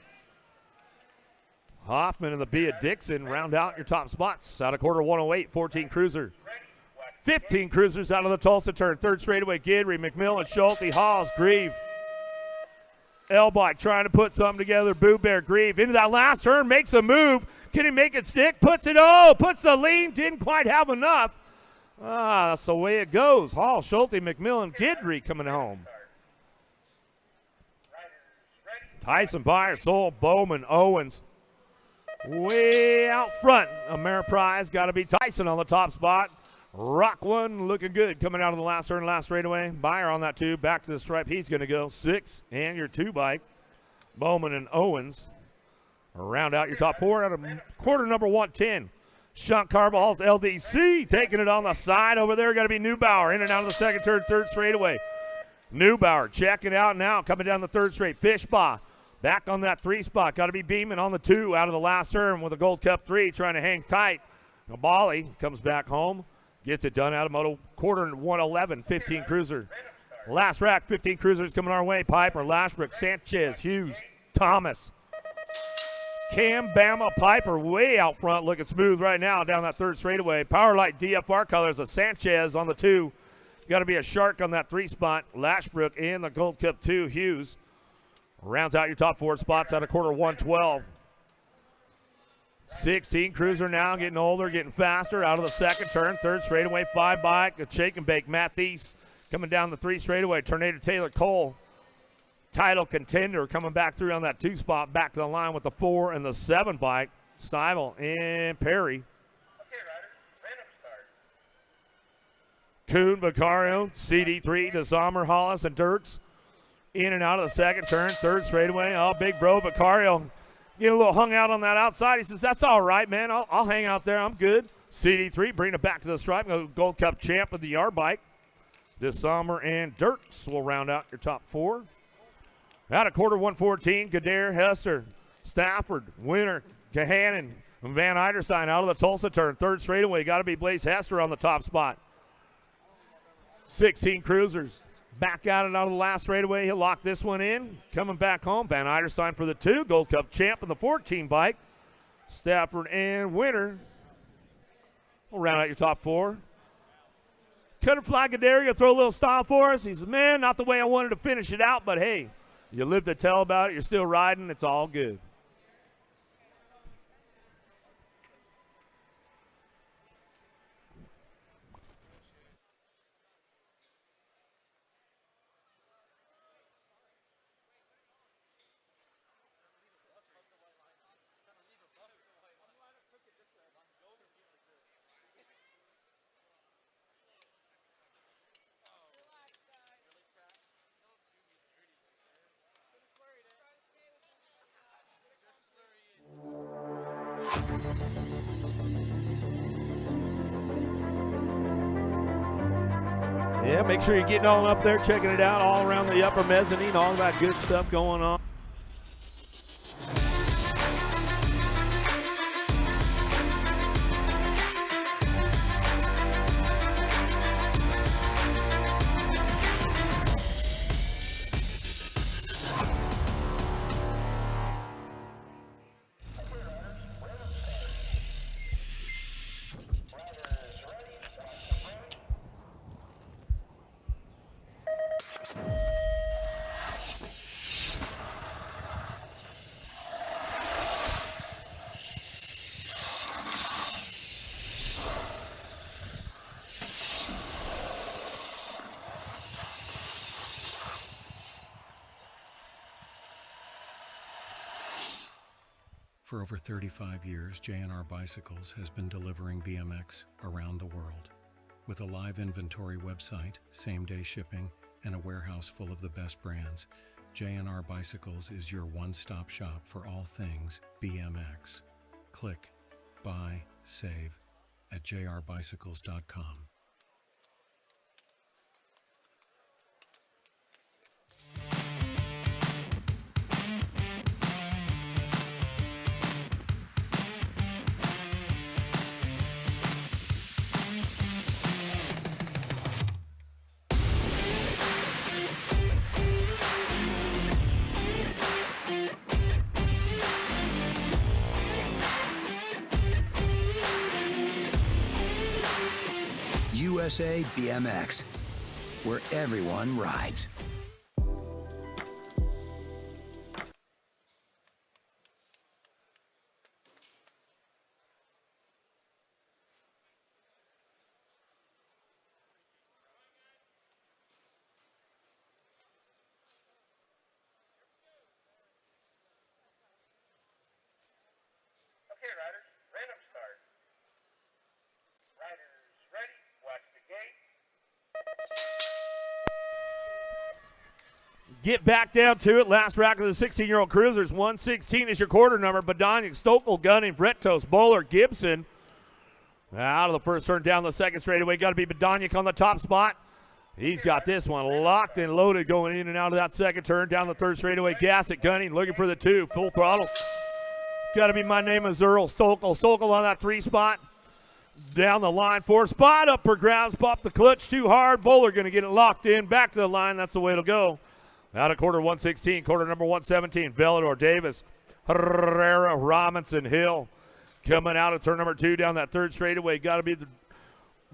D: Hoffman and the B at Dixon round out your top spots. Out of quarter 108, 14 cruiser. 15 cruisers out of the Tulsa turn. Third straightaway, Gidry, McMillan, Schulte, Halls, Grieve. Elbike trying to put something together. Boo Bear, Grieve into that last turn, makes a move. Can he make it stick? Puts the lean. Didn't quite have enough. That's the way it goes. Hall, Schulte, McMillan, Gidry coming home. Tyson, Byer, Soul, Bowman, Owens. Way out front. Ameriprise got to be Tyson on the top spot. Rock one looking good coming out of the last turn, last straightaway. Byer on that 2, back to the stripe. He's going to go 6, and your 2 bike. Bowman and Owens round out your top 4 out of quarter number 110. Shunt Carval's LDC taking it on the side over there. Got to be Neubauer in and out of the second turn, third straightaway. Neubauer checking out now, coming down the third straight. Fishbaugh back on that 3 spot. Got to be Beeman on the 2 out of the last turn with a Gold Cup 3 trying to hang tight. Nabali comes back home. Gets it done out of moto quarter 111, 15 cruiser. Last rack, 15 cruisers coming our way. Piper, Lashbrook, Sanchez, Hughes, Thomas. Cam, Bama, Piper way out front, looking smooth right now down that third straightaway. Powerlight DFR colors of Sanchez on the 2. Got to be a shark on that 3 spot. Lashbrook in the Gold Cup 2, Hughes. Rounds out your top 4 spots out of quarter 112. 16 cruiser now, getting older, getting faster. Out of the second turn, third straightaway, 5 bike, a shake and bake. Mathies coming down the 3 straightaway. Tornado Taylor Cole, title contender, coming back through on that 2 spot, back to the line with the 4 and the 7 bike. Stivel and Perry. Kuhn, Vicario, CD3, DeSommer, Hollis, and Dirks in and out of the second turn, third straightaway. Oh, big bro, Vicario. Get a little hung out on that outside. He says, that's all right, man. I'll hang out there. I'm good. CD3, bring it back to the stripe. Gold Cup champ of the yard bike. This summer, and Dirks will round out your top 4. Out of quarter 114, Gadare, Hester, Stafford, Winter, Kahanen, and Van Eiderstein out of the Tulsa turn. Third straightaway, got to be Blaze Hester on the top spot. 16 cruisers. Back at it out of the last straightaway. He'll lock this one in. Coming back home, Van Eiderstein for the 2. Gold Cup champ in the 14 bike. Stafford and Winter will round out your top 4. Cutter Fly Gadaria throw a little style for us. He says, man, not the way I wanted to finish it out, but hey, you live to tell about it. You're still riding. It's all good. Yeah, make sure you're getting on up there, checking it out all around the upper mezzanine, all that good stuff going on.
P: For over 35 years, J&R Bicycles has been delivering BMX around the world. With a live inventory website, same-day shipping, and a warehouse full of the best brands, J&R Bicycles is your one-stop shop for all things BMX. Click, buy, save at jrbicycles.com.
Q: USA BMX, where everyone rides.
R: Okay, riders, random start. Riders ready, watch the gate.
D: Get back down to it. Last rack of the 16-year-old cruisers. 116 is your quarter number. Badonic, Stokel, Gunning, Frettos, Bowler, Gibson. Out of the first turn, down the second straightaway. Got to be Badonic on the top spot. He's got this one locked and loaded going in and out of that second turn. Down the third straightaway. Gas at Gunning, looking for the two. Full throttle. Got to be My Name is Earl. Stokel. Stokel on that three spot. Down the line. Four spot up for grabs. Pop the clutch too hard. Bowler going to get it locked in. Back to the line. That's the way it'll go. Out of quarter 116, quarter number 117, Velador, Davis, Herrera, Robinson, Hill. Coming out of turn number 2 down that third straightaway. Got to be the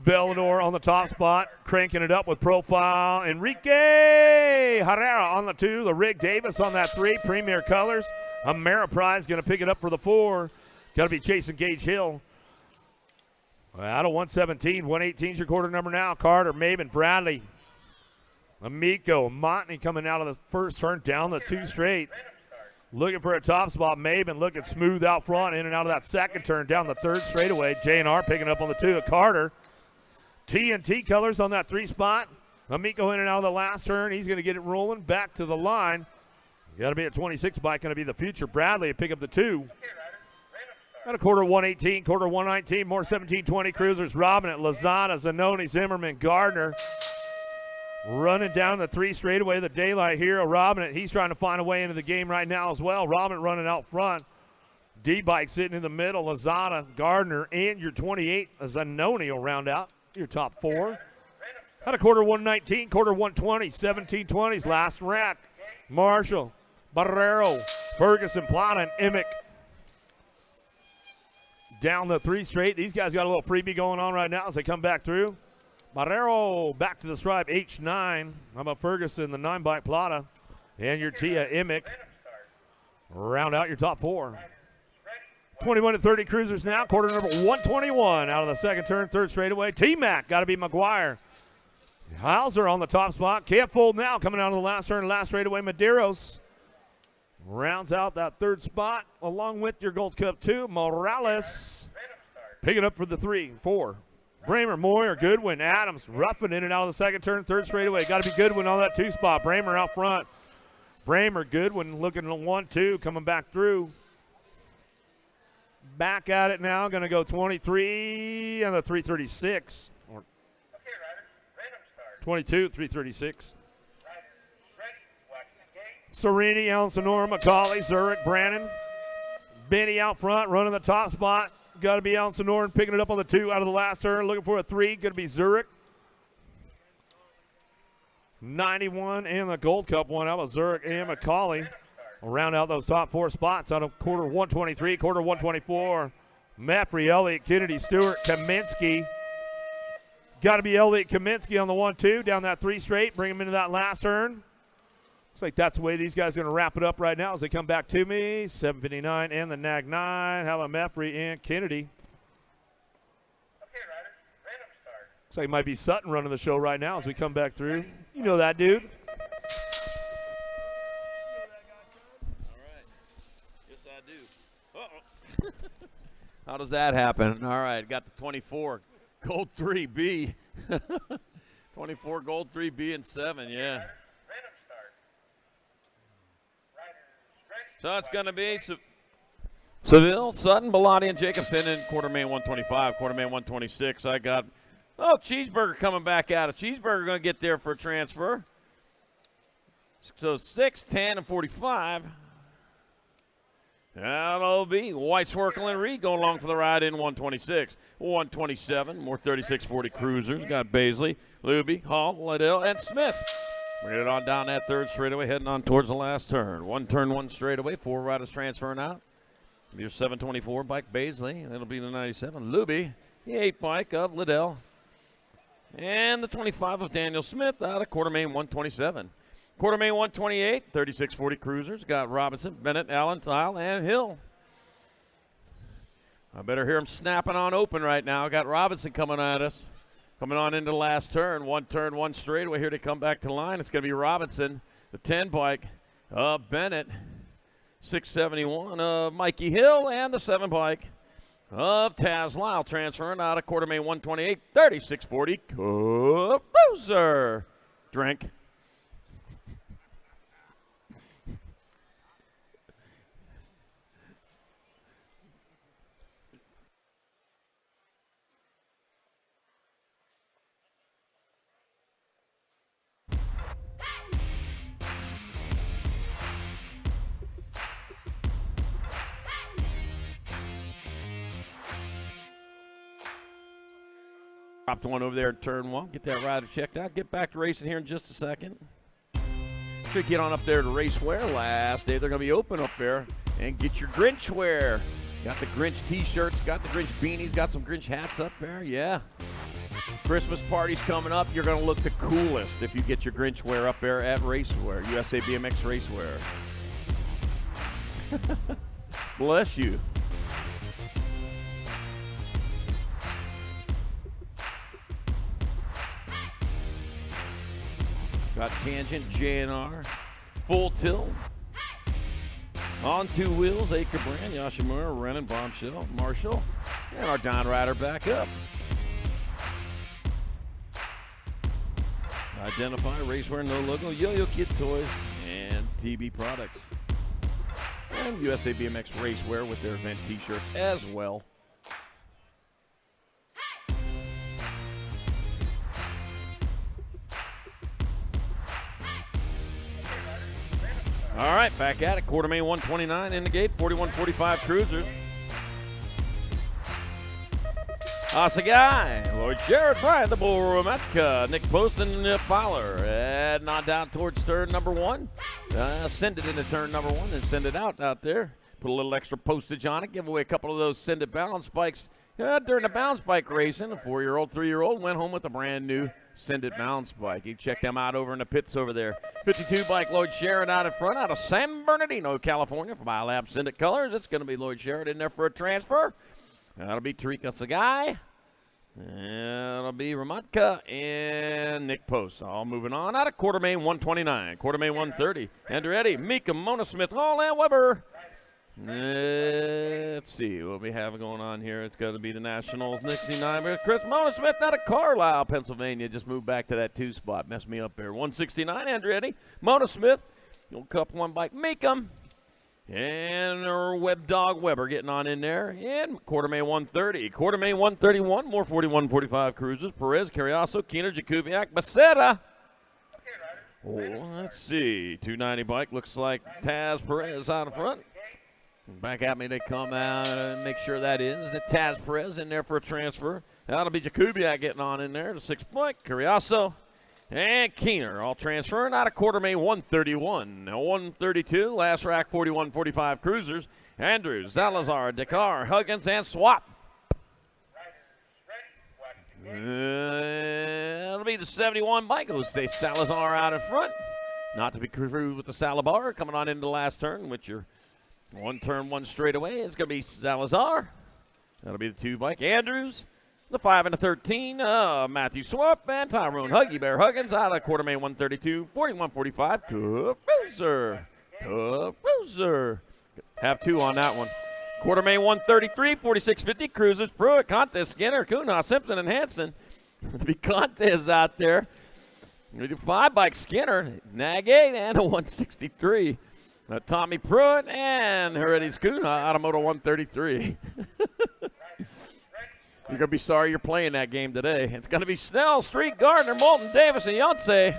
D: Velador on the top spot. Cranking it up with profile. Enrique Herrera on the 2. The Rig Davis on that 3. Premier Colors. Ameriprise going to pick it up for the 4. Got to be chasing Gage Hill. Out of 117, 118 is your quarter number now. Carter, Maben, Bradley. Amico, Montney coming out of the first turn down the 2 straight. Looking for a top spot. Maben looking smooth out front, in and out of that second turn down the third straightaway. J&R picking up on the 2 of Carter. TNT Colors on that 3 spot. Amico in and out of the last turn. He's going to get it rolling back to the line. Got to be a 26 bike, going to be the future. Bradley pick up the 2. At a quarter 118, quarter 119, more 1720 cruisers. Robin at Lozada, Zanoni, Zimmerman, Gardner. Running down the 3 straightaway, the daylight hero, Robin. He's trying to find a way into the game right now as well. Robin running out front. D-Bike sitting in the middle. Lozada, Gardner, and your 28, Zanoni will round out your top 4. At a quarter 119, quarter 120, 1720s, last rack. Marshall, Barrero, Ferguson, Plata, and Emick. Down the 3 straight. These guys got a little freebie going on right now as they come back through. Marrero back to the stripe, H9. How about Ferguson, the 9-bike Plata, and your Tia Emick. Round out your top 4. 21 to 30 cruisers now. Quarter number 121 out of the second turn, third straightaway. T-Mac got to be McGuire. Hauser on the top spot. Can't fold now coming out of the last turn, last straightaway. Medeiros rounds out that third spot along with your Gold Cup 2. Morales picking up for the 3, 4. Bramer, Moyer, Goodwin, Adams, roughing in and out of the second turn, third straightaway. Got to be Goodwin on that 2 spot. Bramer out front. Bramer, Goodwin looking at 1-2, coming back through. Back at it now, going to go 23 on the 336. Or 22, 336. Serini, Alan Sonora, McCauley, Zurich, Brannon. Benny out front, running the top spot. Got to be Alan Sonora picking it up on the 2 out of the last turn. Looking for a 3. Going to be Zurich. 91 and the Gold Cup one out of Zurich and McCauley. We'll round out those top 4 spots out of quarter 123, quarter 124. Meffrey, Elliott, Kennedy, Stewart, Kaminsky. Got to be Elliott Kaminsky on the 1-2 down that 3 straight. Bring him into that last turn. Looks like that's the way these guys are going to wrap it up right now as they come back to me. 759 and the Nag 9. How about Meffrey and Kennedy? Looks like it might be Sutton running the show right now as we come back through. You know that dude.
A: Yes, I do. Uh-oh. How does that happen? All right, got the 24. Gold 3B. 24 gold 3B and 7, yeah. So it's going to be Seville, Sutton, Bellotti, and Jacobson in quarter main 125, quarter main 126. I got, Cheeseburger coming back out. Cheeseburger going to get there for a transfer. So 6, 10, and 45. That'll be White, Swerkel, and Reed going along for the ride in 126. 127, more 36-40 cruisers. Got Baisley, Luby, Hall, Liddell, and Smith. Bring it on down that 3rd straightaway, heading on towards the last turn. 1 turn, 1 straightaway, 4 riders transferring out. Your 724 bike, Baisley. That'll be the 97. Luby, the 8 bike of Liddell. And the 25 of Daniel Smith out of quarter main 127. Quarter main 128, 36-40 cruisers. Got Robinson, Bennett, Allen, Tile, and Hill. I better hear him snapping on open right now. Got Robinson coming at us. Coming on into the last turn. 1 turn, 1 straightaway. Here to come back to line. It's going to be Robinson, the 10 bike of Bennett. 671 of Mikey Hill, and the 7 bike of Taz Lyle, transferring out of quarter main 128, 36-40 cruiser. Drink. Dropped one over there at turn 1. Get that rider checked out. Get back to racing here in just a second. Should get on up there to Raceware. Last day they're going to be open up there. And get your Grinch wear. Got the Grinch t-shirts, got the Grinch beanies, got some Grinch hats up there. Yeah. Christmas party's coming up. You're going to look the coolest if you get your Grinch wear up there at Raceware. USA BMX Raceware. Bless you. Got Tangent, JNR, Full Tilt, On 2 Wheels, Acre Brand, Yoshimura, Renan, Bombshell, Marshall, and our Don Rider back up. Identify, Raceware, No Logo, Yo-Yo Kid Toys, and TB Products. And USA BMX Raceware with their event t-shirts as well. All right, back at it. Quarter main 129 in the gate, 41-45 cruisers. Asagai, Lloyd Sherrod, Brian the Bull, Romatka, Nick Poston, Fowler. Heading on down towards turn number 1. Send it into turn number 1 and send it out there. Put a little extra postage on it. Give away a couple of those Send It balance bikes. During the bounce bike racing, a 4-year-old, 3-year-old went home with a brand new Send It bounce bike. You check them out over in the pits over there. 52 bike Lloyd Sherrod out in front, out of San Bernardino, California, for BioLab Send It colors. It's going to be Lloyd Sherrod in there for a transfer. That'll be Tarika Sagai. That'll be Ramatka and Nick Post. All moving on out of quarter main 129, quarter main 130. Andretti, Mika, Mona Smith, Hall, and Weber. Let's see what we have going on here. It's going to be the Nationals 69. Chris Mona Smith out of Carlisle, Pennsylvania. Just moved back to that 2 spot. Messed me up there. 169, Andretti. Mona Smith. You'll cup 1 bike. Meekum. And our Web Dog Weber getting on in there. And quarter main 130. Quarter main 131. More 41-45 cruisers. Perez, Carriazo, Keener, Jakubiak, Becerra. Oh, let's see. 290 bike. Looks like Taz Perez out in front. Back at me, they come out and make sure that is. The Taz Perez in there for a transfer. That'll be Jakubiak getting on in there. The 6 bike. Carriazo. And Keener all transferring out of quarter main 131. Now 132, last rack 41-45 cruisers. Andrews, Salazar, Dakar, Huggins, and Swap. That'll be the 71 bike. It'll say Salazar out in front. Not to be confused with the Salabar coming on into the last turn with your one turn, one straightaway. It's going to be Salazar. That'll be the 2 bike. Andrews. The 5 and the 13, Matthew Swap and Tyrone Huggy Bear Huggins out of quarter main 132, 41-45, Cruiser. Have 2 on that one. Quarter main 133, 46-50, Cruisers, Pruitt, Contes, Skinner, Kuna, Simpson, and Hanson. The big Contes out there. We do 5 bike Skinner, Nag 8, and a 163. Tommy Pruitt and Heredis Kuna out of Moto 133. You're going to be sorry you're playing that game today. It's going to be Snell, Street, Gardner, Moulton, Davis, and Yonsei.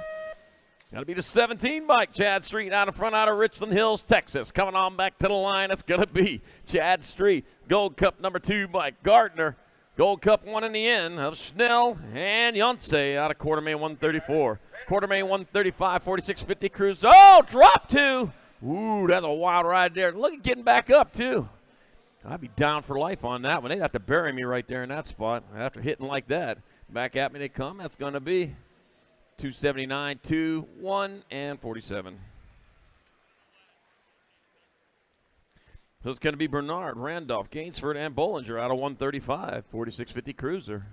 A: Got to be the 17 bike, Chad Street out in front out of Richland Hills, Texas. Coming on back to the line, it's going to be Chad Street. Gold Cup number 2 bike, Gardner. Gold Cup 1 in the end of Snell and Yonsei out of quarter main 134. Quarter main 135, 46-50 cruise. Oh, drop 2. Ooh, that's a wild ride there. Look at getting back up, too. I'd be down for life on that one. They'd have to bury me right there in that spot after hitting like that. Back at me they come. That's going to be 279, 2, 1, and 47. So it's going to be Bernard, Randolph, Gainsford, and Bollinger out of 135, 46-50 cruiser.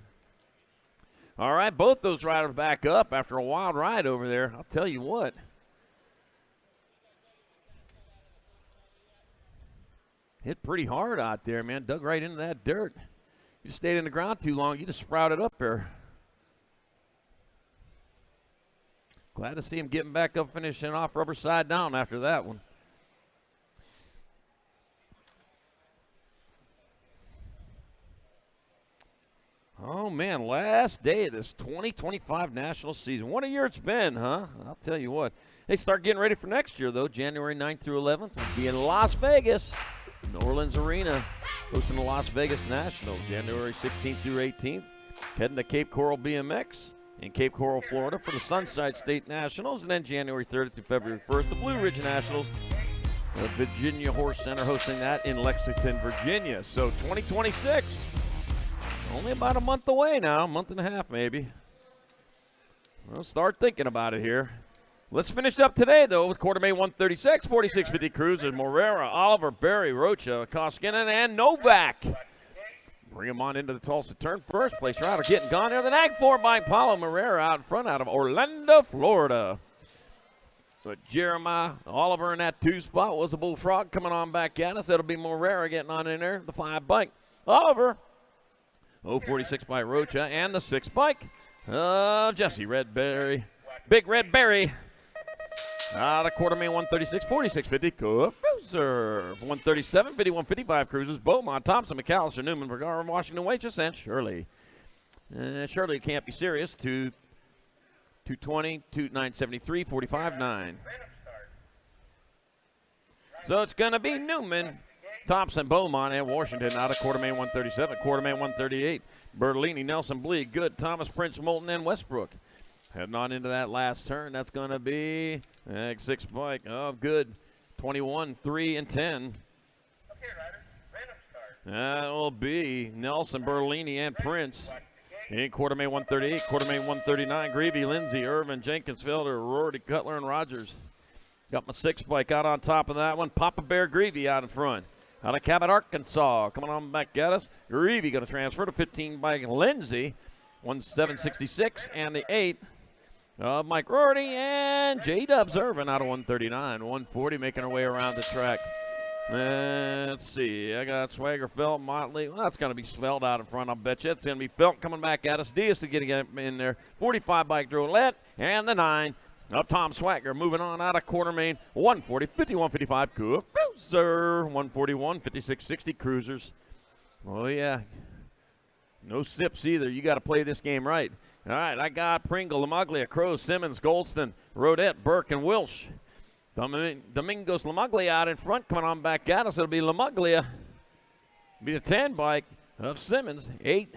A: All right, both those riders back up after a wild ride over there. I'll tell you what. Hit pretty hard out there, man. Dug right into that dirt. You stayed in the ground too long, you just sprouted up there. Glad to see him getting back up, finishing off rubber side down after that one. Oh, man, last day of this 2025 national season. What a year it's been, huh? I'll tell you what. They start getting ready for next year, though. January 9th through 11th. We'll be in Las Vegas. New Orleans Arena, hosting the Las Vegas Nationals, January 16th through 18th. Heading to Cape Coral BMX in Cape Coral, Florida for the Sunside State Nationals, and then January 3rd through February 1st, the Blue Ridge Nationals. The Virginia Horse Center hosting that in Lexington, Virginia. So 2026, only about a month away now, a month and a half maybe. We'll start thinking about it here. Let's finish up today, though, with quarter main 136, 46-50 cruisers, Morera, Oliver, Berry, Rocha, Koskinen, and Novak. Bring them on into the Tulsa turn. First place rider getting gone there. The Nag 4 by Paulo Morera out in front out of Orlando, Florida. But Jeremiah Oliver in that 2 spot was a Bullfrog coming on back at us. That'll be Morera getting on in there, the 5 bike. Oliver, 046 by Rocha, and the 6 bike of Jesse Redberry. Big Red Berry. Out of quarter main 136, 46-50, Cruiser. 137, 51-55 cruisers. Beaumont, Thompson, McAllister, Newman, Vergara, Washington, Waitress, and Shirley. Shirley can't be serious. 220, 973, 45-9. So it's going to be Newman, Thompson, Beaumont, and Washington out of quarter main 137. Quarter main 138, Bertolini, Nelson, Bleed, Good, Thomas, Prince, Moulton, and Westbrook. Heading on into that last turn, that's going to be Ag 6 bike. Oh, Good. 21, 3, and 10. That will be Nelson, Bertolini, and Prince. In quarter main 138, quarter main 139, Greavy, Lindsay, Irvin, Jenkins, Felder, Rory, Cutler, and Rogers. Got my 6 bike out on top of that one. Papa Bear Greavy out in front. Out of Cabot, Arkansas. Coming on back at us. Greavy going to transfer to 15 bike Lindsay. 1766 and the 8. Mike Rorty and J-Dubs Irvin out of 139. 140 making her way around the track. Let's see. I got Swagger, Felt, Motley. Well, that's going to be Svelte out in front, I'll bet you. It's going to be Felt coming back at us. Diaz to get in there. 45 bike Drolet and the 9 of Tom Swagger moving on out of quarter main. 140, 51-55. Cool. Cruiser, 141, 56-60 cruisers. Oh, yeah. No sips either. You got to play this game right. All right, I got Pringle, Lamaglia, Crow, Simmons, Goldston, Rodette, Burke, and Wilsh. Domingos Lamaglia out in front, coming on back at us. It'll be Lamaglia. Be the 10 bike of Simmons, 8.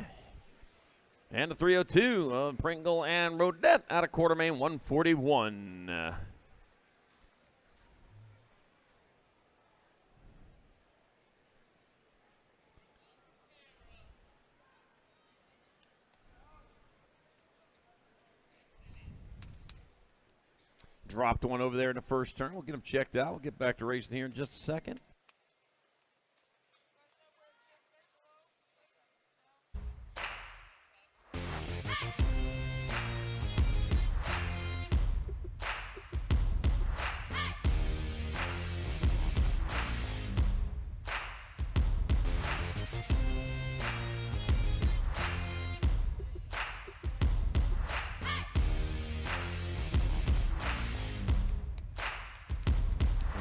A: And the 302 of Pringle and Rodette out of quarter main, 141. Dropped one over there in the first turn. We'll get him checked out. We'll get back to racing here in just a second.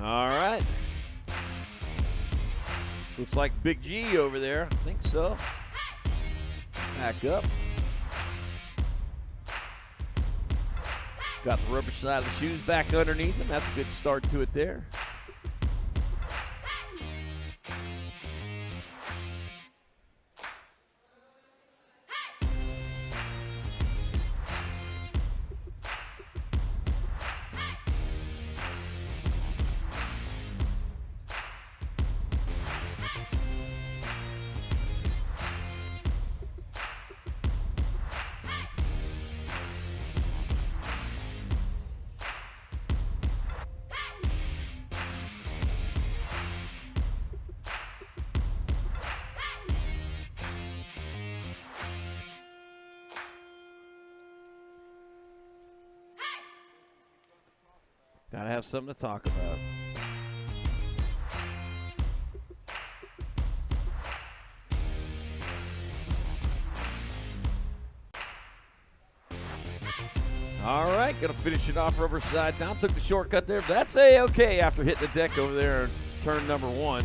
A: All right. Looks like Big G over there. I think so. Back up. Got the rubber side of the shoes back underneath him. That's a good start to it there. Gotta have something to talk about. All right, gonna finish it off rubber side down. Took the shortcut there. But that's A-okay after hitting the deck over there in turn number 1.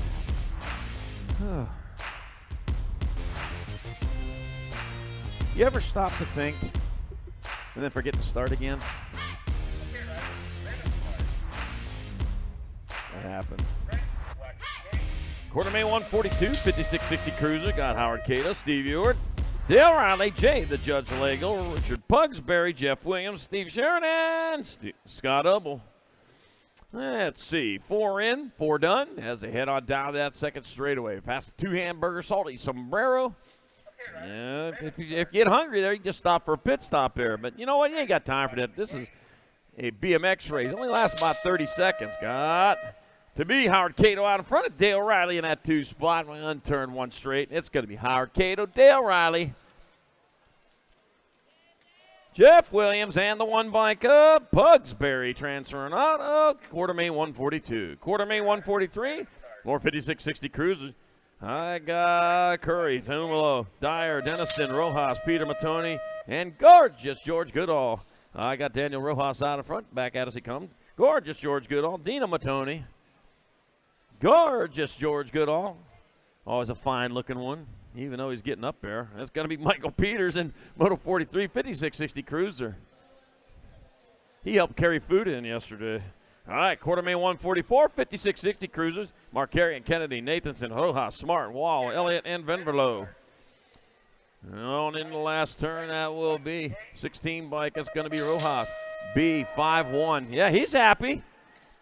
A: You ever stop to think and then forget to start again? That happens. Quarter main 142, 56-60 cruiser. Got Howard Cato, Steve Ewart, Dale Riley, Jay the Judge Legal, Richard Pugsbury, Jeff Williams, Steve Sheridan, Scott Ubble. Let's see, 4 in, 4 done as they head on down that second straightaway. Past the 2 hamburger, salty sombrero. If you get hungry there, you can just stop for a pit stop there. But you know what? You ain't got time for that. This is a BMX race. It only lasts about 30 seconds. Got to be Howard Cato out in front of Dale Riley in that 2 spot. We unturn 1 straight. It's going to be Howard Cato, Dale Riley, Jeff Williams, and the 1 bike of Pugsbury transferring out of quarter main 142. Quarter main 143, more 56-60 cruisers. I got Curry, Tumalo, Dyer, Denniston, Rojas, Peter Matoni, and gorgeous George Goodall. I got Daniel Rojas out in front. Back at us he comes. Gorgeous George Goodall, Dina Matoni. Gorgeous George Goodall. Always a fine-looking one, even though he's getting up there. That's going to be Michael Peters in Moto 43, 56-60 cruiser. He helped carry food in yesterday. All right, quarter main 144, 56-60 cruisers. Markarian, Kennedy, Nathanson, Rojas, Smart, Wall, Elliott, and Venverlo. On in the last turn, that will be 16 bike. That's going to be Rojas. B, 5-1. Yeah, he's happy.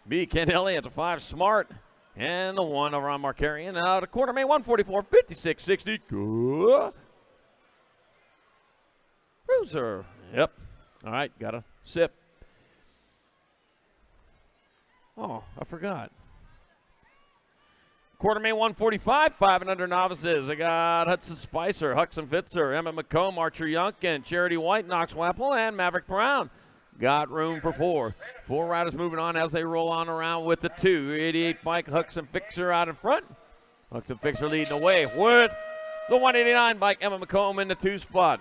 A: B, Ken Elliott, the 5, Smart. And the 1 over on Markarian. Now to quarter main 144, 56-60. Good. Cruiser. Yep. All right, got a sip. Oh, I forgot. Quarter main 145, 5 and under novices. I got Hudson Spicer, Huxon Fitzer, Emma McComb, Archer Youngkin, Charity White, Knox Wappel, and Maverick Brown. Got room for 4. 4 riders moving on as they roll on around with the 288 bike. Huxon Fixer out in front. Huxon Fixer leading the way with the 189 bike. Emma McComb in the 2 spot.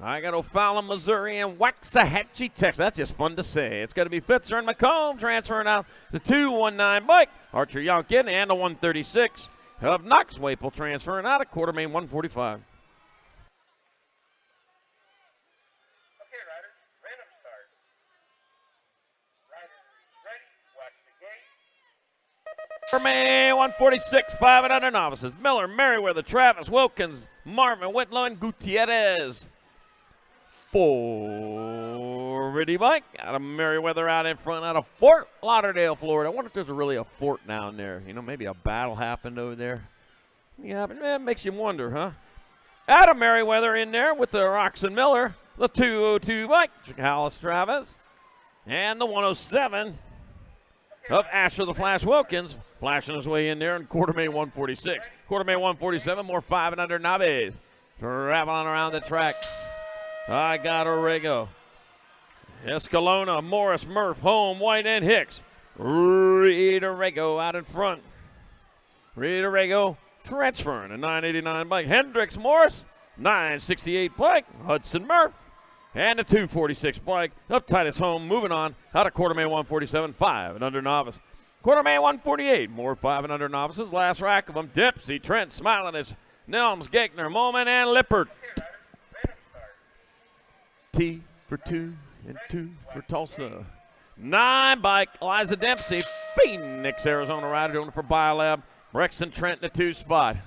A: I got O'Fallon, Missouri, and Waxahachie, Texas. That's just fun to say. It's going to be Fitzer and McComb transferring out the 219 bike. Archer Yonkin and the 136 of Knox Waple transferring out of Quartermain 145. Quartermain 146, 5 and under novices. Miller, Merriweather, Travis, Wilkins, Marvin, Whitlow, and Gutierrez. 4 bike out of Merriweather out in front out of Fort Lauderdale, Florida. I wonder if there's really a fort down there. You know, maybe a battle happened over there. Yeah, but it makes you wonder, huh? Out of Merriweather in there with the Roxon Miller, the 202 bike, Hollis Travis, and the 107 of Asher the Flash Wilkins, flashing his way in there in Quartermain 146. Quartermain 147, more 5 and under novices. Traveling around the track. I got Orrego, Escalona, Morris, Murph, Home, White, and Hicks. Reed Orrego out in front. Reed Orrego transferring a 989 bike. Hendricks, Morris, 968 bike. Hudson Murph, and a 246 bike of Titus Home moving on out of Quartermain 147, 5 and under novice. Quartermain 148, more 5 and under novices. Last rack of them, Dempsey, Trent, Smiling is Nelms, Gagner, Moman, and Lippert. T for 2 and 2 for Tulsa. 9 bike, Eliza Dempsey, Phoenix, Arizona rider doing it for Biolab. Rexon Trent in the 2 spot.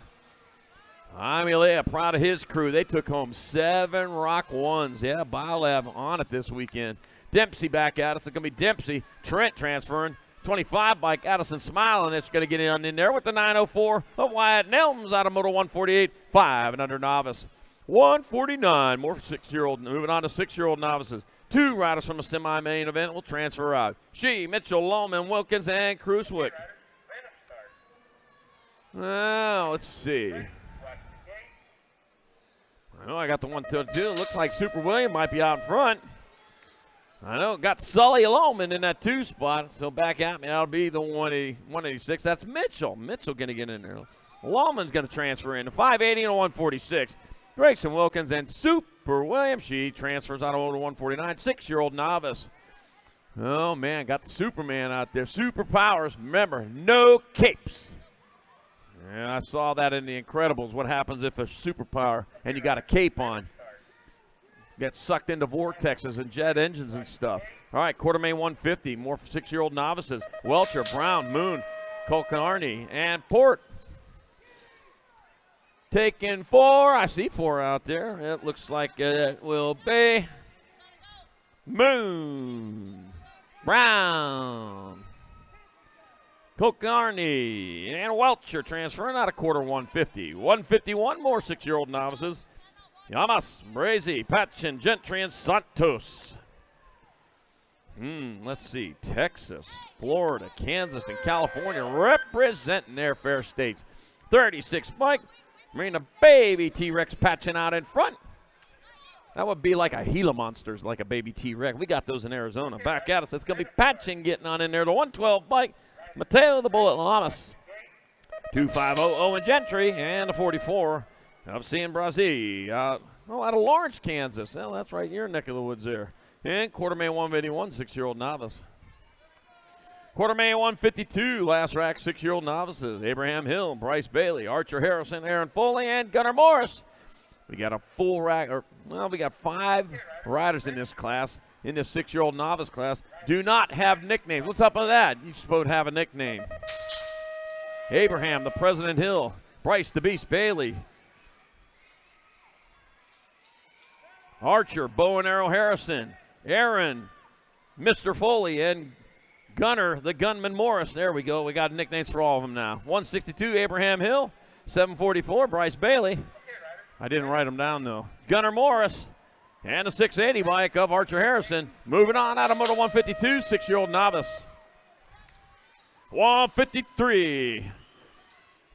A: Amulea, proud of his crew. They took home 7 Rock 1s. Yeah, Biolab on it this weekend. Dempsey back at us. It's going to be Dempsey. Trent transferring. 25 bike, Addison Smiling. It's going to get in there with the 904 of Wyatt Nelms out of Moto 148, 5 and under novice. 149, more 6-year-old, moving on to 6-year-old novices. 2 riders from the semi-main event will transfer out. She, Mitchell, Loman, Wilkins, and Cruisewick. Now, let's see. I know I got the 122. Looks like Super William might be out in front. I know, got Sully Loman in that 2 spot, so back at me, that'll be the 186. That's Mitchell. Mitchell going to get in there. Loman's going to transfer in. The 580 and a 146. Grayson Wilkins and Super William. She transfers out of 149. 6-year-old novice. Oh, man, got the Superman out there. Superpowers. Remember, no capes. Yeah, I saw that in The Incredibles. What happens if a superpower and you got a cape on? Get sucked into vortexes and jet engines and stuff. All right, Quartermain 150. More 6-year-old novices. Welcher, Brown, Moon, Colcarney, and Port. Taking 4. I see 4 out there. It looks like it will be Moon, Brown, Colcarney, and Welcher transferring out of quarter 150. 151 more 6-year-old novices. Yamas, Brazy, Patchen, Gentry, and Santos. Let's see. Texas, Florida, Kansas, and California representing their fair states. 36 bike. Marina baby T-Rex patching out in front. That would be like a Gila Monsters, like a baby T-Rex. We got those in Arizona. Back at us. It's going to be Patching getting on in there. The 112 bike. Mateo the Bullet Lamas. 250 Owen Gentry. And the 44 of Cian Brazil. Out of Lawrence, Kansas. Well, that's right in your neck of the woods there. And Quartermain 181, 6-year-old novice. Quartermain 152, last rack, 6-year-old novices. Abraham Hill, Bryce Bailey, Archer Harrison, Aaron Foley, and Gunnar Morris. We got a full rack, we got 5 riders in this class, in this 6-year-old novice class. Do not have nicknames. What's up with that? You're supposed to have a nickname. Abraham, the President Hill, Bryce the Beast Bailey, Archer, Bow and Arrow Harrison, Aaron, Mr. Foley, and Gunner, the Gunman Morris. There we go. We got nicknames for all of them now. 162, Abraham Hill. 744, Bryce Bailey. I didn't write them down, though. Gunner Morris. And the 680 bike of Archer Harrison. Moving on out of Moto 152, 6-year-old novice. 153.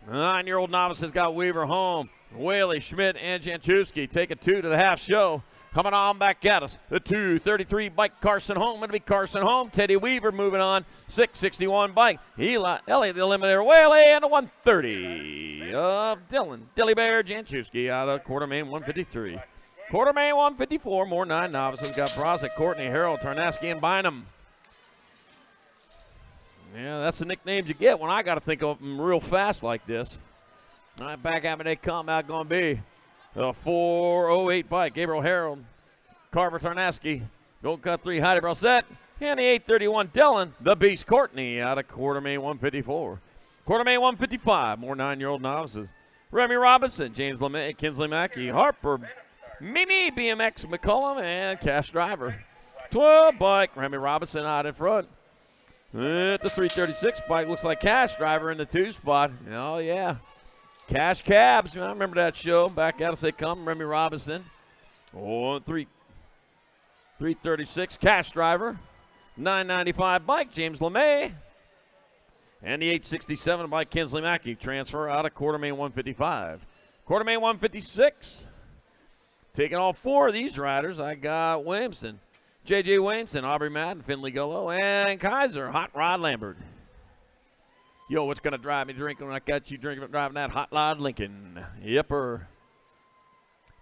A: 9-year-old novice has got Weaver home. Whaley, Schmidt, and Janczewski take a 2 to the half show. Coming on back at us, the 233 bike, Carson Home. Going to be Carson Home. Teddy Weaver moving on. 661 bike. Elliot the Eliminator Whaley, and a 130 of Dylan Dilly Bear Janczewski out of Quartermain 153. Quarter main 154, more 9 novices. Got Brozak, Courtney, Harold, Tarnaski, and Bynum. Yeah, that's the nicknames you get when I got to think of them real fast like this. All right, back at me they come out going to be a 408 bike. Gabriel Harold, Carver Tarnaski, Gold Cut 3, Heidi Brosette, and the 831 Dylan, the Beast Courtney out of quarter main 154. Quarter main 155, more 9-year-old novices. Remy Robinson, James LeMay, Kinsley Mackey, Harper, Mimi, BMX McCullum, and Cash Driver. 12 bike, Remy Robinson out in front. At the 336 bike, looks like Cash Driver in the 2 spot. Oh, yeah. Cash Cabs, I remember that show. Back at us they come, Remy Robinson. 336, Cash Driver. 995 bike, James LeMay. And the 867 bike, Kinsley Mackey. Transfer out of quarter main 155. Quarter main 156. Taking all 4 of these riders, I got Williamson, J.J. Williamson, Aubrey Madden, Finley Gullo, and Kaiser, Hot Rod Lambert. Yo, what's going to drive me drinking when I got you driving that Hot Rod Lincoln? Yipper.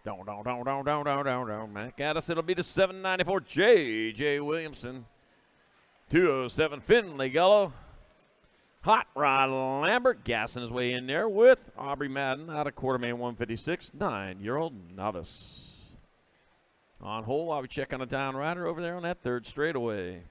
A: Don't. Back at us, it'll be the 794 J.J. Williamson. 207 Finley Gullo. Hot Rod Lambert gassing his way in there with Aubrey Madden out of quarter main 156, 9-year-old novice. On hold while we check on a down rider over there on that 3rd straightaway.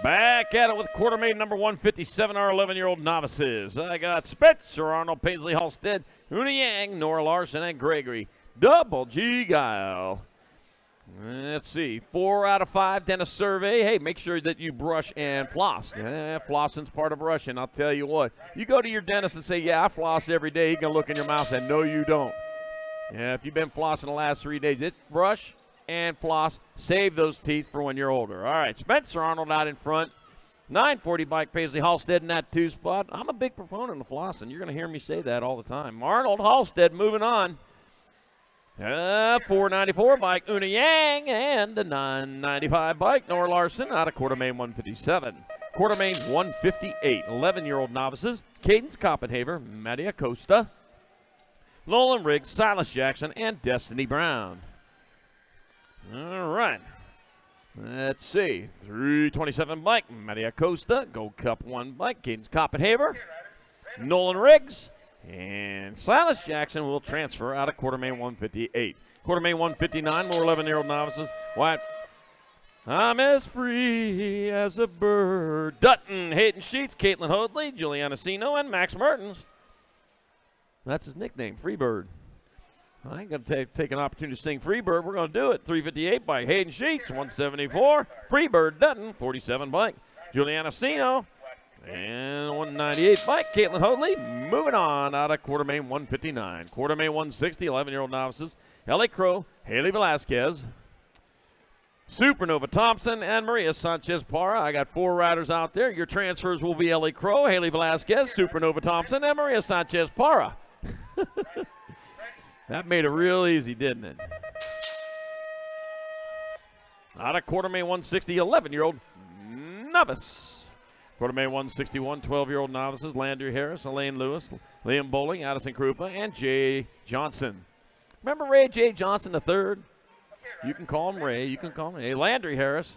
A: Back at it with quarter main number 157, our 11-year-old novices. I got Spencer, Arnold, Paisley, Halstead, Una Yang, Nora Larson, and Gregory. Double G Guile. Let's see, 4 out of 5 dentist survey. Hey, make sure that you brush and floss. Flossing's part of brushing. I'll tell you what. You go to your dentist and say, yeah, I floss every day. He's going to look in your mouth and no, you don't. Yeah, if you've been flossing the last 3 days, it's brush and floss. Save those teeth for when you're older. All right, Spencer Arnold out in front. 940 bike, Paisley Halstead in that 2 spot. I'm a big proponent of flossing. You're going to hear me say that all the time. Arnold, Halstead moving on. 494 bike, Una Yang, and the 995 bike, Nora Larson out of quarter main 157. Quarter main 158, 11-year-old novices, Cadence Koppenhaver, Matty Acosta, Nolan Riggs, Silas Jackson, and Destiny Brown. All right. Let's see. 327 bike, Matty Acosta, Gold Cup 1 bike, Cadence Koppenhaver, Nolan Riggs, and Silas Jackson will transfer out of quarter main 158. Quarter main 159, more 11-year-old novices. What? I'm as free as a bird. Dutton, Hayden Sheets, Caitlin Hoadley, Juliana Sino, and Max Mertens. That's his nickname, Freebird. I ain't going to take an opportunity to sing Freebird. We're going to do it. 358 bike, Hayden Sheets, 174. Freebird Dutton, 47 bike. Juliana Sino, and 198 bike, Caitlin Hoadley. Moving on out of quarter main 159. Quarter main 160, 11-year-old novices. Ellie Crow, Haley Velasquez, Supernova Thompson, and Maria Sanchez Parra. I got 4 riders out there. Your transfers will be Ellie Crow, Haley Velasquez, Supernova Thompson, and Maria Sanchez Parra. That made it real easy, didn't it? Out of quarter main 160, 11-year-old novice. Quarter main 161, 12-year-old novices, Landry Harris, Elaine Lewis, Liam Bowling, Addison Krupa, and Jay Johnson. Remember Ray J. Johnson III? You can call him Ray. You can call him Ray. Landry Harris,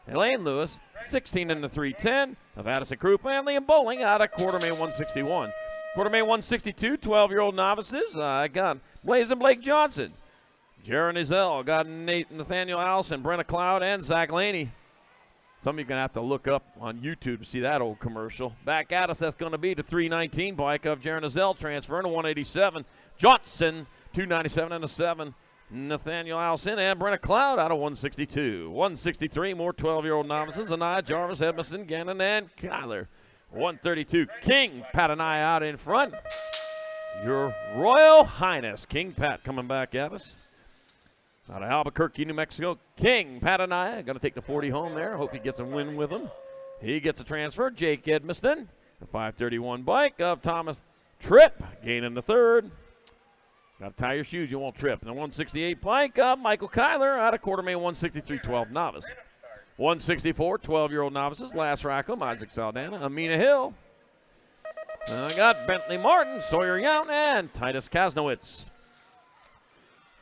A: Elaine Lewis, 16 in the 310 of Addison Krupa, and Liam Bowling out of quarter main 161. Quarter main 162, 12-year-old novices. I got Blaze and Blake Johnson. Jaron Izell, got Nathaniel Allison, Brenna Cloud, and Zach Laney. Some of you are going to have to look up on YouTube to see that old commercial. Back at us, that's going to be the 319 bike of Jaron Azell transferring to 187. Johnson, 297 and a 7. Nathaniel Allison and Brenna Cloud out of 162. 163, more 12-year-old novices. Anaya, Jarvis, Edmiston, Gannon, and Kyler. 132, King Pat and I out in front. Your Royal Highness, King Pat coming back at us. Out of Albuquerque, New Mexico, King Pat and I going to take the 40 home there. Hope he gets a win with him. He gets a transfer. Jake Edmiston, the 531 bike of Thomas Tripp, gaining the 3rd. Got to tie your shoes, you won't trip. And the 168 bike of Michael Kyler out of Quartermain 163, 12 novice. 164, 12-year-old novices. Last Rackham, Isaac Saldana, Amina Hill. I got Bentley Martin, Sawyer Yount, and Titus Kasnowitz.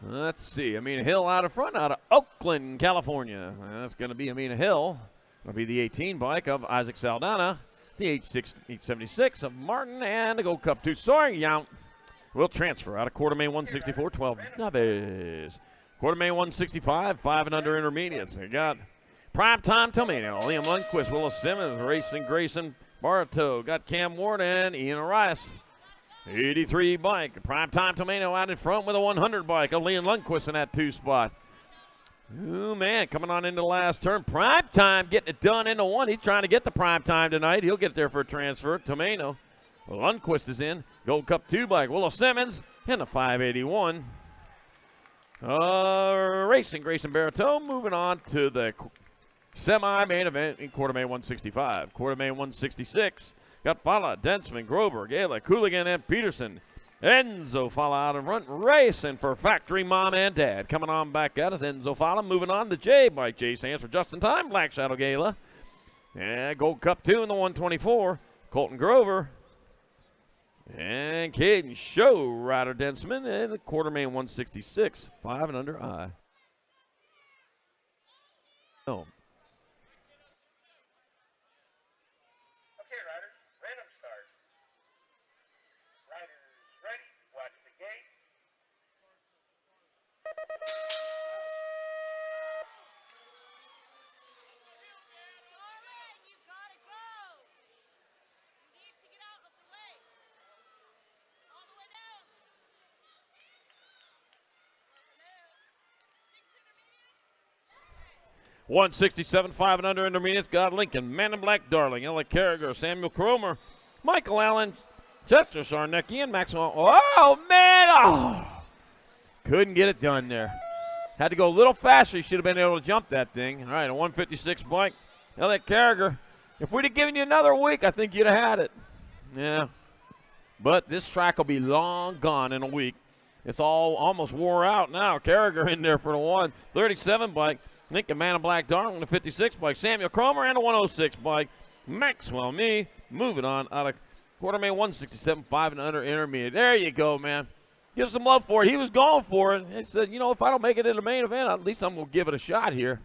A: Let's see, Amina Hill out of front, out of Oakland, California. That's going to be Amina Hill. It'll be the 18 bike of Isaac Saldana, the 876 of Martin, and the Gold Cup 2 Sawyer Yount will transfer out of Quartermain 164, 12 novice. Quartermain 165, 5 and under intermediates. They got Primetime Tomino, Liam Lundquist, Willis Simmons, Racing Grayson Bartow. Got Cam Ward and Ian Arias. 83 bike. Primetime Tomino out in front with a 100 bike of Liam Lundquist in that 2 spot. Oh, man, coming on into the last turn. Primetime getting it done into 1. He's trying to get the Primetime tonight. He'll get there for a transfer. Tomino. Lundquist is in. Gold Cup 2 bike. Willis Simmons in the 581. Racing Grayson Bartow moving on to the semi-main event in Quartermain 165. Quartermain 166. Got Fala, Densman, Grover, Gala, Cooligan, and Peterson. Enzo Fala out in front, racing for Factory Mom and Dad. Coming on back at us, Enzo Fala moving on to J bike. J stands for just in time, Black Shadow Gala. And Gold Cup 2 in the 124. Colton Grover. And Caden Show Rider Densman and the Quartermain 166. 5 and under I. Oh. .167, 5 and under intermediates. Got Lincoln, Man in Black Darling, Ella Carragher, Samuel Cromer, Michael Allen, Chester Sarnecki, and Maxwell. Oh, man! Oh! Couldn't get it done there. Had to go a little faster. He should have been able to jump that thing. All right, a 156 bike. Ella Carragher. If we'd have given you another week, I think you'd have had it. Yeah. But this track will be long gone in a week. It's all almost wore out now. Carragher in there for the 137 bike. Lincoln Man in Black Darling, the 56 bike. Samuel Cromer and a 106 bike. Maxwell Me moving on out of Quartermain 167, 5 and under intermediate. There you go, man. Give some love for it. He was going for it. He said, you know, if I don't make it in the main event, at least I'm going to give it a shot here.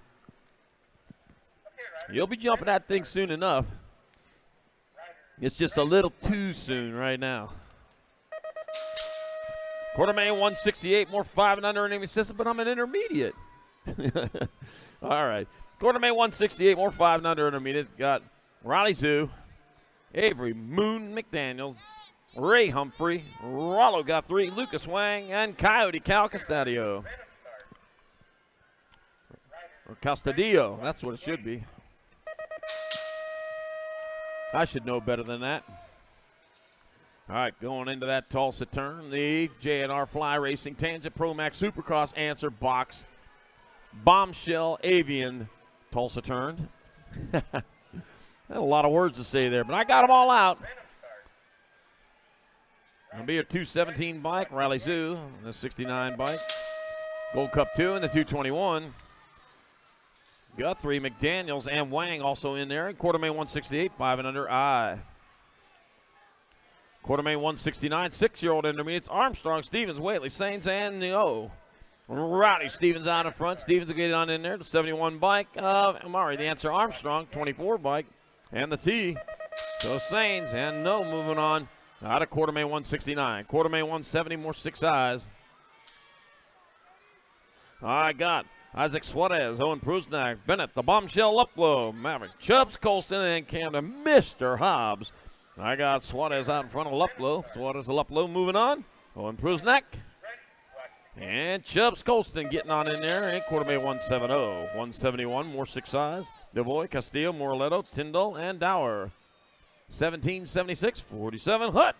A: You'll be jumping that thing soon enough. It's just a little too soon right now. Quartermain 168, more 5 and under intermediate system, but I'm an intermediate. All right. Quartermain 168, more 5 and under intermediate. Got Riley Zoo, Avery Moon McDaniel, Ray Humphrey, Rollo got 3, Lucas Wang, and Coyote Cal Castadio. Or Castadio, that's what it should be. I should know better than that. All right, going into that Tulsa turn, the J&R Fly Racing Tangent Promax Supercross Answer Box Bombshell Avian Tulsa turned. Had a lot of words to say there, but I got them all out. It'll be a 217 bike, Riley Zoo, the 69 bike. Gold Cup 2 and the 221. Guthrie, McDaniels, and Wang also in there. And Quartermain 168, 5 and under I. Quartermain 169, 6-year-old intermediates. Armstrong, Stevens, Whaley, Sainz, and Neo. Rowdy Stevens out in front. Stevens will get on in there. The 71 bike of Amari. The answer Armstrong, 24 bike. And the T. So Sainz and No moving on out of Quartermain 169. Quartermain 170, more 6 eyes. I got Isaac Suarez, Owen Prusnak, Bennett, the bombshell Luplow, Maverick, Chubbs, Colston, and Camden, Mr. Hobbs. I got Suarez out in front of Luplow. Suarez to Luplow moving on. Owen Prusnak. And Chubbs, Colston getting on in there. And quartermain 170. 171, more 6 eyes. Devoy, Castillo, Morletto, Tyndall, and Dower. 1776, 47, Hutt.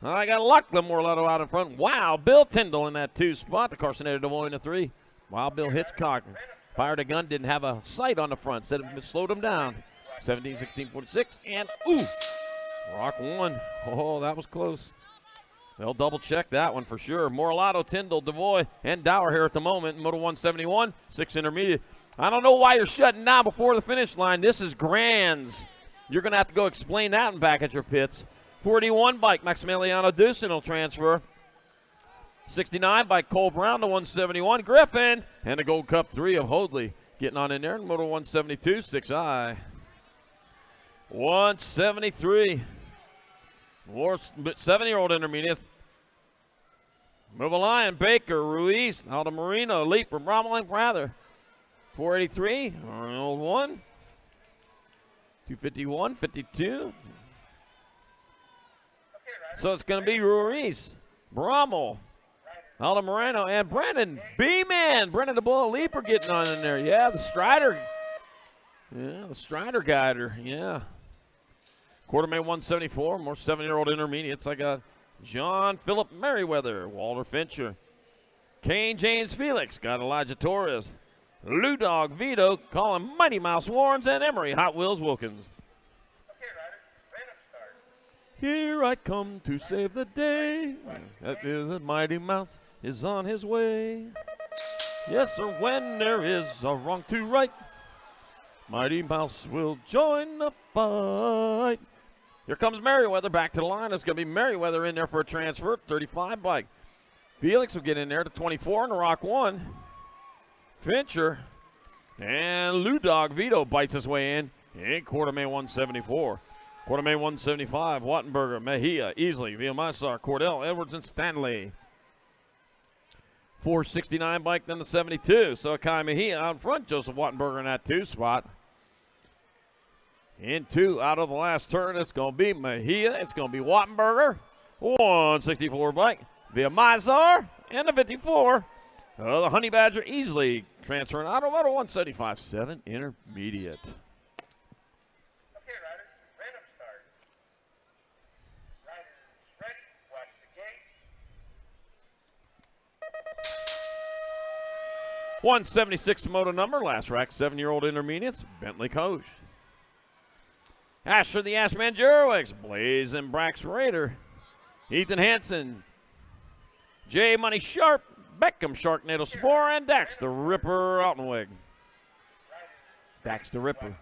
A: I got Lachlan Morletto out in front. Wow, Bill Tyndall in that 2 spot. The Carsonator Devoy in the 3. Wow, Bill Hitchcock fired a gun, didn't have a sight on the front. Said it slowed him down. 17, 16, 46, and ooh, Rock 1. Oh, that was close. They'll double check that one for sure. Morlato, Tyndall, Devoy, and Dower here at the moment. Moto 171, 6 intermediate. I don't know why you're shutting down before the finish line. This is Grands. You're going to have to go explain that and back at your pits. 41 bike, Maximiliano Dusin will transfer. 69 by Cole Brown to 171, Griffin. And the Gold Cup 3 of Hoadley getting on in there. Moto 172, 6i. 173. More 7-year-old intermediates. Move a line, Baker, Ruiz, Aldo Marino, Leaper, Rommel, and Prather. 483, old one. 251, 52. So it's going to be Ruiz, Brommel, Aldo Moreno, and Brennan B-Man. Brennan the Bull Leaper getting on in there. Yeah, the Strider. Yeah, the Strider guider. Yeah. Quartermain 174, more 7-year-old intermediates. I got John Philip Merriweather, Walter Fincher, Kane James Felix, got Elijah Torres, Lou Dog Vito, Colin Mighty Mouse Warrens, and Emery Hot Wheels Wilkins. Here I come to save the day. That is the Mighty Mouse is on his way. Yes, sir, when there is a wrong to right, Mighty Mouse will join the fight. Here comes Merriweather back to the line. It's going to be Merriweather in there for a transfer. 35 bike. Felix will get in there to 24 in the Rock 1. Fincher and Lou Dog Vito bites his way in quartermain 174. Quartermain 175, Wattenberger, Mejia, Easley, Villamizar, Cordell, Edwards, and Stanley. 469 bike, then the 72. So Kai Mejia out in front, Joseph Wattenberger in that 2 spot. In 2 out of the last turn, it's going to be Mejia. It's going to be Wattenberger. 164 bike. Villamizar and the 54. The Honey Badger easily transferring out of moto 175. 7 intermediate.
V: Okay, riders, random start. Riders ready, watch the gate.
A: 176 moto number, last rack, 7-year-old intermediates, Bentley Coach. Asher the Ashman Jurwix, Blaze and Brax Raider, Ethan Hansen, J Money Sharp, Beckham Sharknado Spore, and Dax the Ripper Altenweg. Dax the Ripper.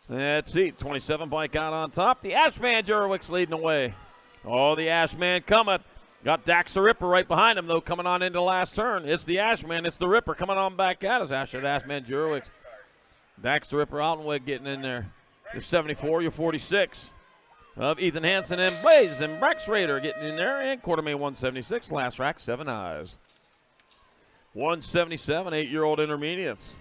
A: Let's see, 27 bike out on top. The Ashman Jurwix leading the way. Oh, the Ashman cometh. Got Dax the Ripper right behind him, though, coming on into the last turn. It's the Ashman. It's the Ripper coming on back at us. Asher the Ashman Jurwix. Dax the Ripper Altenweg getting in there. You're 74, you're 46. Of Ethan Hansen and Blaze and Brax Raider getting in there. And quartermain 176, last rack, 7 eyes. 177, 8-year-old intermediates.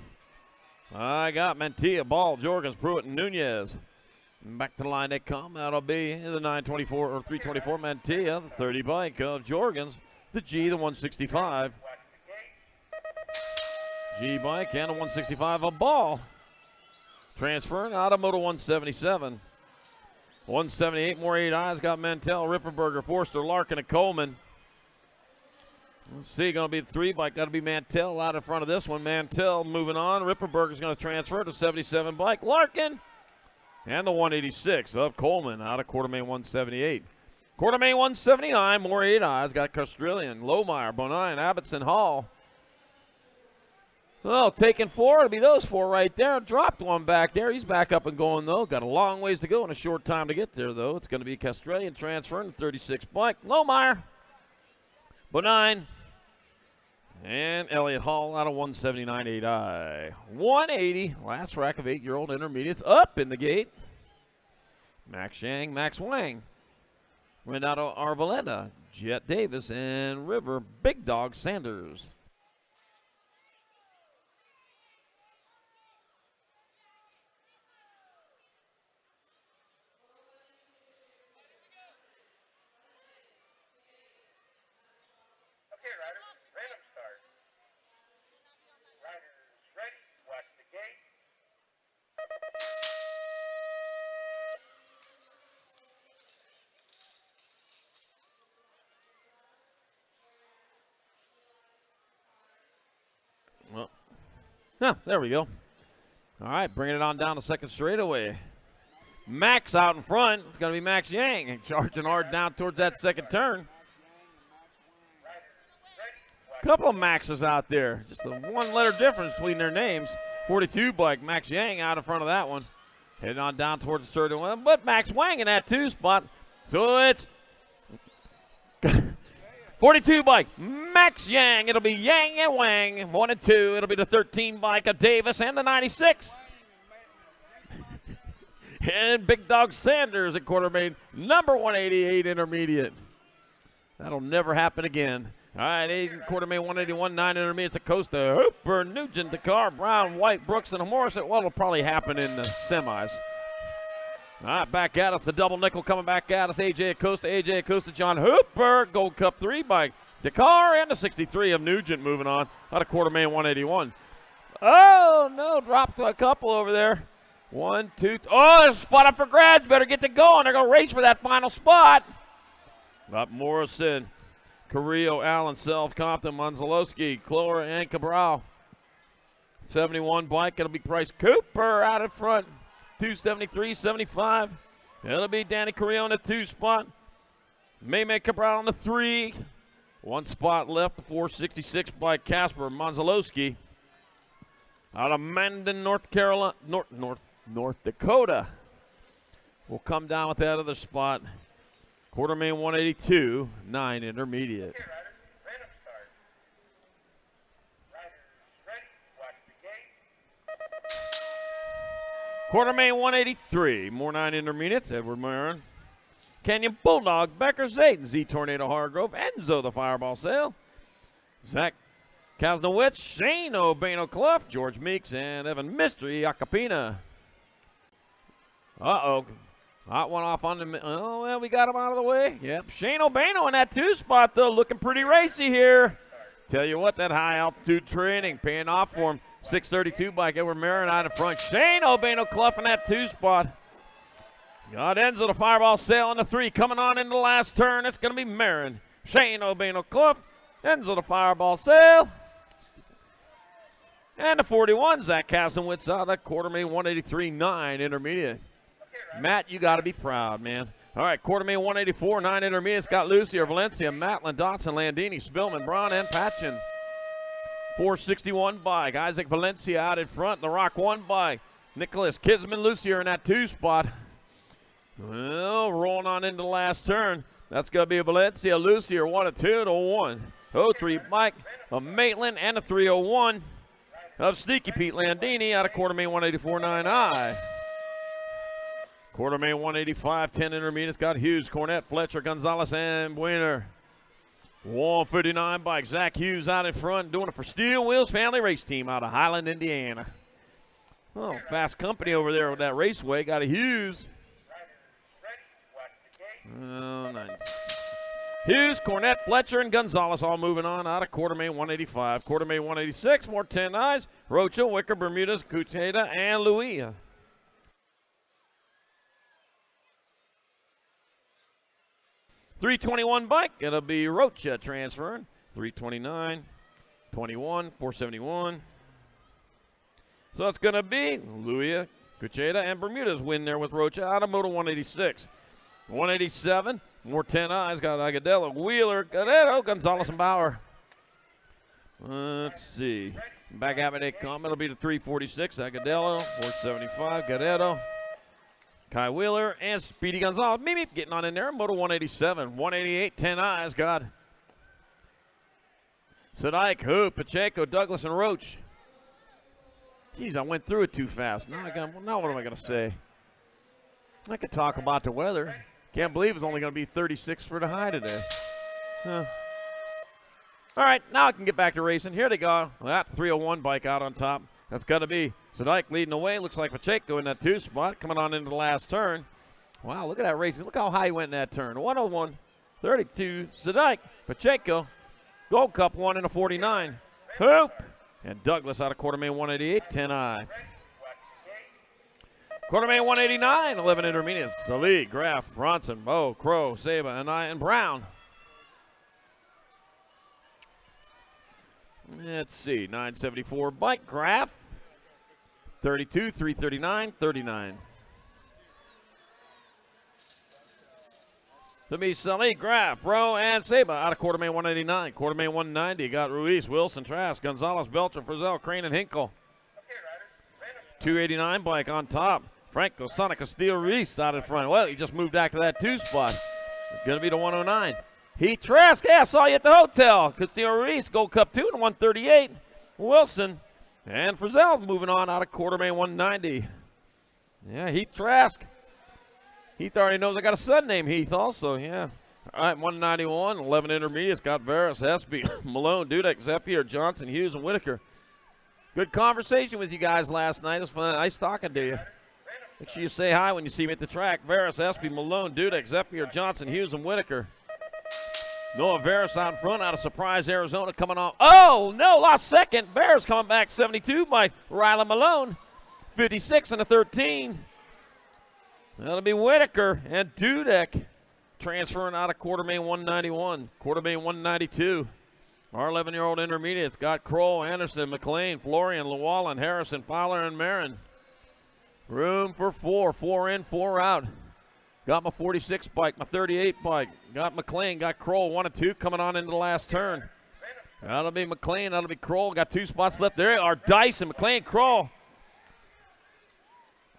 A: I got Mantilla, Ball, Jorgens, Pruitt, and Nunez. Back to the line they come. That'll be the 924 or 324 Mantilla, the 30 bike of Jorgens, the G, the 165. G bike and a 165 of Ball. Transferring out of moto 177. 178 more 8 eyes. Got Mantell, Ripperberger, Forster, Larkin, and Coleman. Let's see, going to be the 3 bike. Got to be Mantell out in front of this one. Mantell moving on. Ripperberger's going to transfer to 77 bike. Larkin. And the 186 of Coleman out of quartermain 178. Quartermain 179, more 8 eyes. Got Castrillion, Lohmeyer, Bonine, Abbottson, Hall. Well, taking 4, it'll be those 4 right there. Dropped one back there. He's back up and going, though. Got a long ways to go and a short time to get there, though. It's going to be Castrillion transferring to 36 bike. Lohmeyer, Bonine, and Elliott Hall out of 179 8i. 180, last rack of 8-year-old intermediates up in the gate. Max Yang, Max Wang. Renato Arboleda, Jet Davis, and River Big Dog Sanders. Well, yeah, there we go. All right, bringing it on down the second straightaway. Max out in front. It's going to be Max Yang charging hard down towards that second turn. Couple of Maxes out there. Just a one-letter difference between their names. 42 bike, Max Yang out in front of that one. Heading on down towards the third one, but Max Wang in that 2 spot. So it's 42 bike, Max Yang. It'll be Yang and Wang, 1 and 2. It'll be the 13 bike of Davis and the 96. And Big Dog Sanders at quarter main, number 188 intermediate. That'll never happen again. All right, 8 quarter main, 181, 9 intermediates at Costa. Hooper, Nugent, Dakar, Brown, White, Brooks, and Morrison. Well, it'll probably happen in the semis. All right, back at us. The double nickel coming back at us. AJ Acosta, John Hooper. Gold Cup 3 by Dakar, and the 63 of Nugent moving on. Out of quarter main, 181. Oh, no, dropped a couple over there. 1, 2, oh, there's a spot up for grabs. Better get to going. They're going to race for that final spot. Up Morrison, Carrillo, Allen, Self, Compton, Monzalowski, Clora, and Cabral. 71 bike. It'll be Price Cooper out in front. 273, 75. It'll be Danny Carrillo in the 2 spot. May Cabral on the 3. 1 spot left. The 466 by Casper Monzalowski. Out of Mandan, North Carolina, North Dakota. Will come down with that other spot. Quarter main 182, 9 intermediate. Quarter main 183, more 9 intermediates. Edward Marin, Canyon Bulldog, Becker Zayden, Z Tornado Hargrove, Enzo the Fireball Sale, Zach Kaznowitz, Shane O'Bano Clough, George Meeks, and Evan Mystery Acapina. Uh-oh. Hot one off on the, oh, well, we got him out of the way. Yep, Shane O'Bano in that 2 spot, though, looking pretty racy here. Tell you what, that high altitude training paying off for him. 632 bike, Edward Marin out in front. Shane O'Bano Clough in that 2 spot. Got Enzo the Fireball Sail on the 3, coming on into the last turn. It's going to be Marin. Shane O'Bano Clough, Enzo the Fireball Sail. And the 41, Zach Kastenwitz out of quarter main 183, 9 intermediate. Matt, you got to be proud, man. All right, quarter main 184, 9 intermediates. Got Lucier, Valencia, Matlin, Dotson, Landini, Spillman, Braun, and Patchen. 461 bike. Isaac Valencia out in front. The Rock 1 bike. Nicholas Kisman, Lucier in that 2 spot. Well, rolling on into the last turn. That's going to be a Valencia, Lucier, 1 and 2 to 1. 03 bike of Maitland and a 301 of Sneaky Pete Landini out of quarter main 184, 9I. Quarter main 185, 10 intermediates. Got Hughes, Cornett, Fletcher, Gonzalez, and Buener. 159 bike. Zach Hughes out in front, doing it for Steel Wheels Family Race Team out of Highland, Indiana. Oh, fast company over there with that raceway. Got a Hughes. Oh, nice. Hughes, Cornett, Fletcher, and Gonzalez all moving on out of quarter main 185. Quarter main 186, more 10 eyes. Rocha, Wicker, Bermudez, Cucheda, and Luia. .321 bike, it'll be Rocha transferring. 329, 21, 471. So it's going to be Luia, Cucheda, and Bermudez win there with Rocha out of Moto 186. 187, more 10 eyes, got Agudelo, Wheeler, Gadetto, Gonzalez, and Bauer. Let's see. Back at me they come. It'll be the 346, Agudelo, 475, Gadetto, Kai Wheeler, and Speedy Gonzalez. Maybe getting on in there. Moto 187, 188, 10 eyes, got Sadike, Who, Pacheco, Douglas, and Roach. Geez, I went through it too fast. Now what am I going to say? I could talk about the weather. Can't believe it's only going to be 36 for the high today. Huh. All right, now I can get back to racing. Here they go. That 301 bike out on top. That's got to be Sadike leading the way. Looks like Pacheco in that 2 spot coming on into the last turn. Wow, look at that racing. Look how high he went in that turn. 101, 32, Sadike, Pacheco, Gold Cup 1 and a 49. Hoop. And Douglas out of quarter main 188, 10-I. Quarter main 189, 11 intermediates. The lead, Graff, Bronson, Bo, Crow, Saba, and Brown. Let's see, 974 bike, Graff. 32, 339, 39. To be Sully, Graff, Bro, and Saba out of quarter main 189. Quarter main 190, got Ruiz, Wilson, Trask, Gonzalez, Belcher, Frizzell, Crane, and Hinkle. 289 bike on top. Franco, Sonic, Castillo, Ruiz out in front. Well, he just moved back to that 2 spot. It's going to be the 109. Heath Trask, yeah, I saw you at the hotel. Castillo, Ruiz, Gold Cup 2 and 138. Wilson and Frizzell moving on out of quarter main 190. Yeah, Heath Trask. Heath already knows I got a son named Heath also, yeah. All right, 191, 11 intermediates. Got Varus, Hesby, Malone, Dudek, Zephyr, Johnson, Hughes, and Whitaker. Good conversation with you guys last night. It was fun. Nice talking to you. Make sure you say hi when you see me at the track. Varus, Hesby, Malone, Dudek, Zephyr, Johnson, Hughes, and Whitaker. Noah Varus out in front, out of Surprise, Arizona, coming off. Oh, no, lost second. Varus coming back 72 by Riley Malone. 56 and a 13. That'll be Whitaker and Dudek transferring out of quarter main 191. Quarter main 192. Our 11-year-old intermediates got Kroll, Anderson, McLean, Florian, Llewellyn, Harrison, Fowler, and Marin. Room for 4. 4 in, 4 out. Got my 46 bike, my 38 bike. Got McLean, got Kroll, 1 and 2 coming on into the last turn. That'll be McLean, that'll be Kroll. Got 2 spots left. There are Dyson, McLean, Kroll.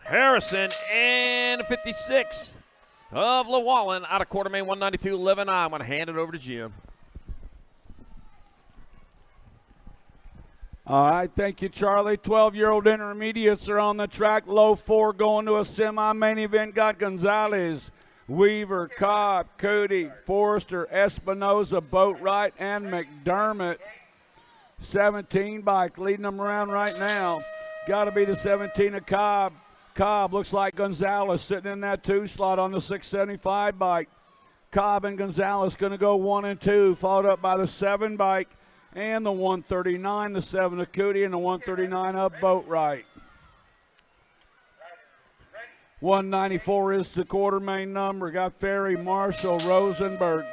A: Harrison and 56 of Llewellyn out of quarter main 192, 11-I. I'm going to hand it over to Jim.
J: All right, thank you, Charlie. 12-year-old intermediates are on the track. Low 4 going to a semi-main event. Got Gonzalez, Weaver, Cobb, Cody, Forrester, Espinoza, Boatwright, and McDermott. 17 bike leading them around right now. Got to be the 17 of Cobb. Cobb looks like Gonzalez sitting in that 2 slot on the 675 bike. Cobb and Gonzalez going to go 1 and 2, followed up by the 7 bike and the 139, the 7 of Cootie, and the 139 of Boatwright. 194 is the quarter main number. Got Ferry, Marshall, Rosenberg,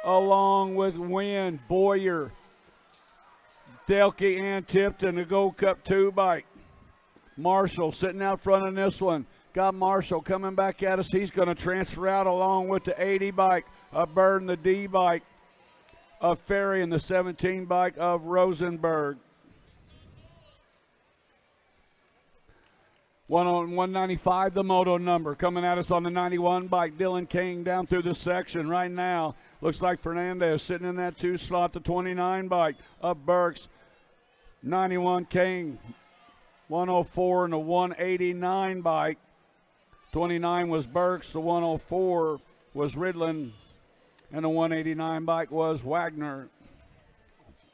J: along with Wynn, Boyer, Delke, and Tipton, the Gold Cup 2 bike. Marshall sitting out front in this one. Got Marshall coming back at us. He's going to transfer out along with the 80 bike of Bird and the D bike of Ferry and the 17 bike of Rosenberg. 195, the moto number. Coming at us on the 91 bike, Dylan King down through the section right now. Looks like Fernandez sitting in that 2 slot, the 29 bike of Burks. 91 King. 104 and the 189 bike. 29 was Burks, the 104 was Ridland, and the 189 bike was Wagner.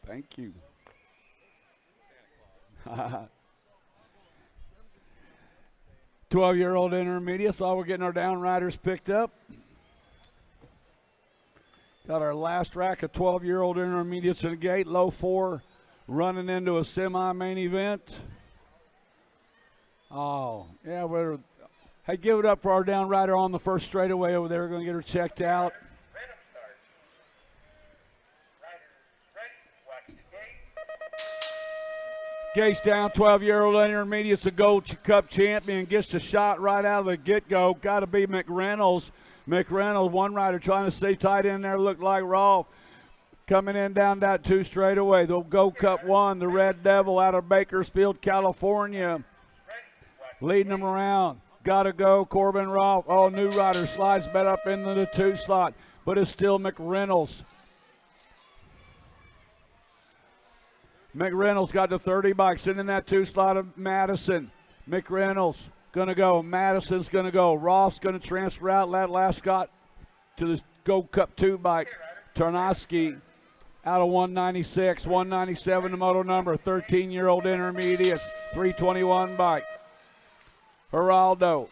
J: Thank you. 12-year-old intermediate, so we're getting our downriders picked up. Got our last rack of 12-year-old intermediates in the gate, low 4, running into a semi-main event. Oh, yeah, hey, give it up for our down rider on the first straightaway over there. We're going to get her checked out. Gates down, 12-year-old intermediate's a Gold Cup champion. Gets the shot right out of the get-go. Got to be McReynolds. McReynolds, one rider trying to stay tight in there, looked like Rolf. Coming in down that 2 straightaway. The Gold Cup 1, the Red Devil out of Bakersfield, California. Leading them around. Got to go, Corbin Rolf. Oh, new rider slides back up into the 2 slot, but it's still McReynolds. McReynolds got the 30 bike, sitting in that 2 slot of Madison. McReynolds going to go. Madison's going to go. Rolf's going to transfer out. That last to the Gold Cup 2 bike. Tarnowski out of 196, 197 the moto number, 13-year-old intermediates, 321 bike. Geraldo,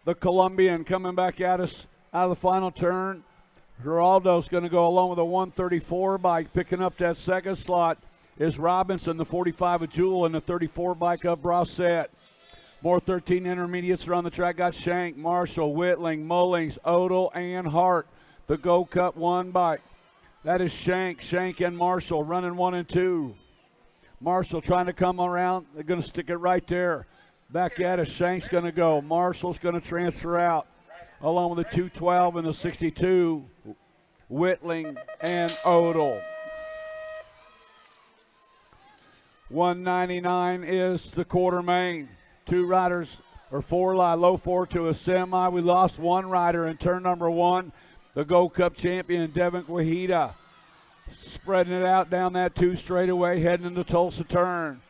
J: the Colombian, coming back at us out of the final turn. Geraldo's going to go along with a 134 bike. Picking up that second slot is Robinson, the 45 of Jewel, and the 34 bike of Brossette. More 13 intermediates are on the track. Got Shank, Marshall, Whitling, Mullings, Odell, and Hart. The Gold Cup 1 bike. That is Shank and Marshall running 1 and 2. Marshall trying to come around. They're going to stick it right there. Back at us, Shank's going to go. Marshall's going to transfer out along with the 212 and the 62. Whitling and Odell. 199 is the quarter main. 2 riders, or 4 low 4 to a semi. We lost 1 rider in turn number 1. The Gold Cup champion, Devin Quijada. Spreading it out down that 2 straightaway, heading into Tulsa turn.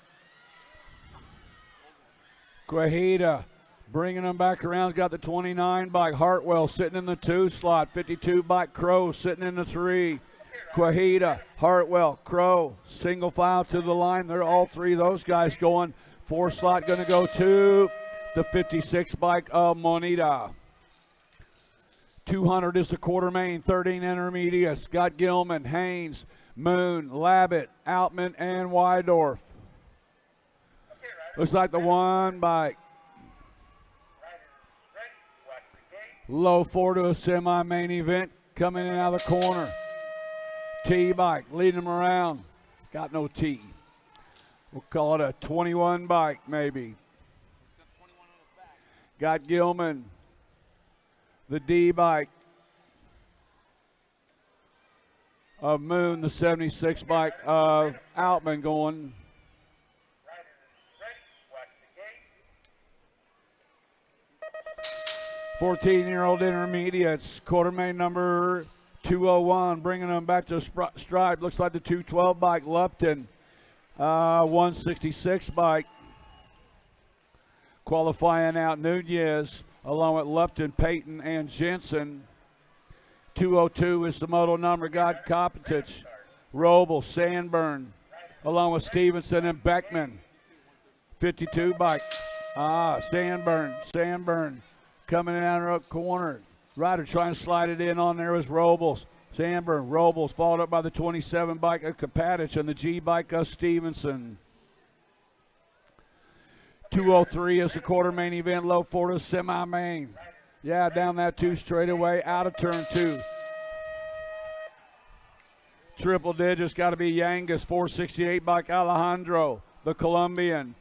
J: Quijada bringing them back around. Got the 29 bike. Hartwell sitting in the 2 slot. 52 bike. Crow sitting in the 3. Quijada, Hartwell, Crow, single file to the line. They're all 3 of those guys going. 4 slot going to go to the 56 bike of Monita. 200 is the quarter main. 13 intermediates. Got Gilman, Haynes, Moon, Labatt, Outman, and Wydorf. Looks like the 1 bike. Low 4 to a semi-main event. Coming in out of the corner. T-bike leading them around. Got no T. We'll call it a 21 bike maybe. Got Gilman. The D-bike of Moon. The 76 bike of Outman going. 14-year-old intermediates, quarter main number 201, bringing them back to stride. Looks like the 212 bike, Lupton, 166 bike. Qualifying out Nunez, along with Lupton, Payton, and Jensen. 202 is the moto number. Got Kopitich, Roble, Sandburn, along with Stevenson and Beckman. 52 bike. Sandburn. Coming in out of the corner. Ryder trying to slide it in on there was Robles. Sandburn, Robles, followed up by the 27 bike of Kapatich and the G bike of Stevenson. 203 is the quarter main event, low 4 to semi-main. Yeah, down that 2 straightaway, out of turn 2. Triple digits, got to be Yangas, 468 bike Alejandro, the Colombian.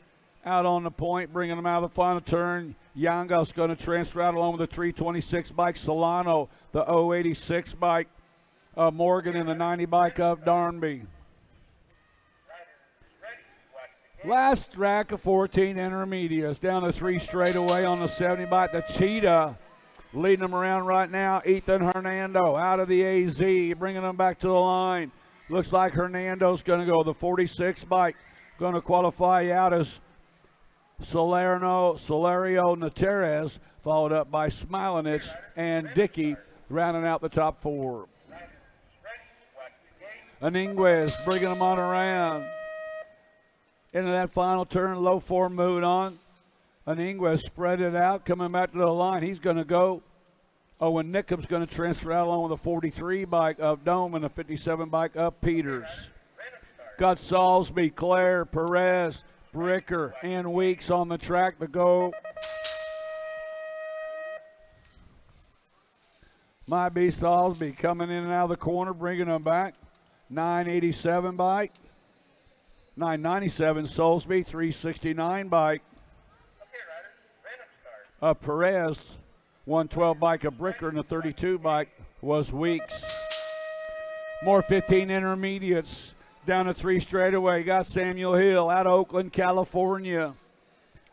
J: Out on the point, bringing them out of the final turn. Yanga's going to transfer out along with the 326 bike. Solano, the 086 bike. Morgan and the 90 bike of Darnby. Last rack of 14 intermediates. Down to 3 straightaway on the 70 bike. The Cheetah leading them around right now. Ethan Hernando out of the AZ, bringing them back to the line. Looks like Hernando's going to go. The 46 bike going to qualify out as Solario Naterez, followed up by Smilanich and Dickey, rounding out the top 4. Aniguez bringing them on around. Into that final turn, low 4 moving on. Aniguez spread it out, coming back to the line. He's going to go. Owen Nickham's going to transfer out along with the 43 bike of Dome and the 57 bike of Peters. Got Salisbury, Claire, Perez, Bricker, and Weeks on the track to go. Might be Salisbury coming in and out of the corner, bringing them back. 987 bike. 997 Salisbury, 369 bike. Perez, 112 bike of Bricker, and the 32 bike was Weeks. More 15 intermediates. Down to 3 straightaway. Got Samuel Hill out of Oakland, California.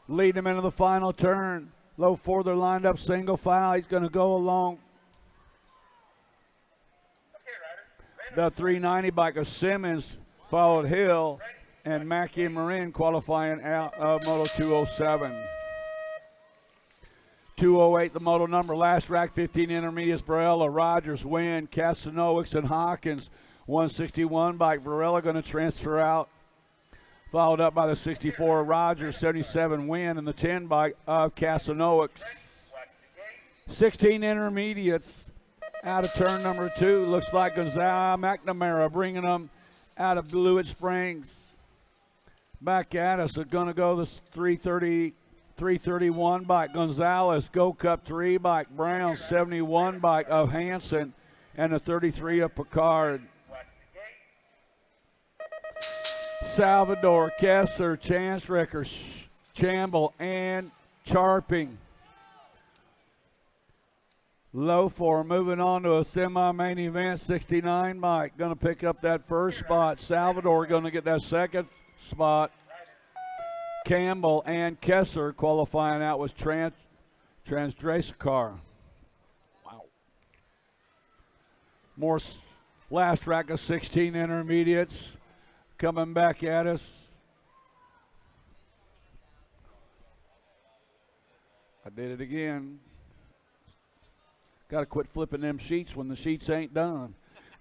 J: Leading him into the final turn. Low 4, they're lined up single file. He's going to go along the 390 bike of Simmons, followed Hill, and Mackey and Marin qualifying out of Moto 207. 208 the moto number. Last rack, 15 intermediates. Varela, Rogers, Wynn, Casanowicz, and Hawkins. 161 bike. Varela going to transfer out. Followed up by the 64 Rogers, 77 Wynn, and the 10 bike of Casanowicz. 16 intermediates out of turn number 2. Looks like Gonzalo McNamara bringing them out of Blewett Springs. Back at us, they're going to go this 331 bike. Gonzalez, Go Cup 3 bike. Brown, 71 bike of Hanson, and the 33 of Picard. Salvador, Kessler, Chancewrecker, Chamble, and Charping. Low 4 moving on to a semi-main event, 69 bike. Going to pick up that first spot. Salvador going to get that second spot. Campbell and Kessler qualifying out with Transdrascar. Wow. More last rack of 16 intermediates coming back at us. I did it again. Got to quit flipping them sheets when the sheets ain't done.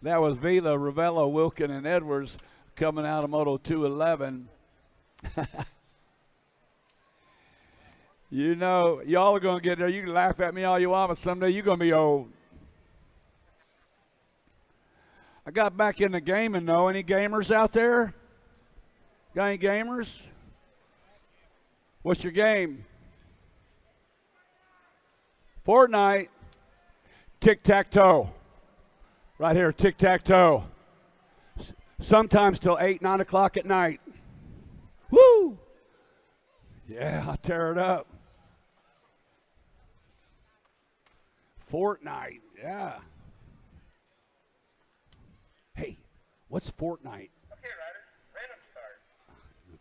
J: That was Vila, Ravello, Wilkin, and Edwards coming out of Moto 211. You know, y'all are going to get there. You can laugh at me all you want, but someday you're going to be old. I got back into gaming, though. Any gamers out there? Got any gamers? What's your game? Fortnite. Tic-tac-toe. Right here, tic-tac-toe. Sometimes till 8, 9 o'clock at night. Woo! Yeah, I tear it up. Fortnite, yeah. Hey, what's Fortnite? Okay, Ryder, random start.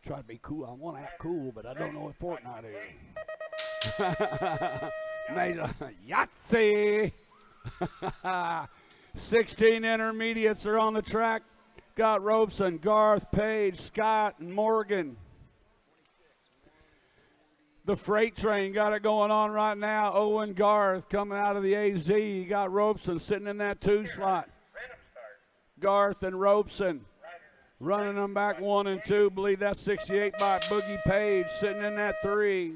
J: Try to be cool. I want to act cool, but I don't know what Fortnite is. Yahtzee! 16 intermediates are on the track. Got Robeson, Garth, Page, Scott, and Morgan. The freight train got it going on right now. Owen Garth coming out of the AZ. You got Robeson sitting in that 2 slot. Garth and Robeson running them back 1 and 2. Believe that's 68 by Boogie Page sitting in that 3.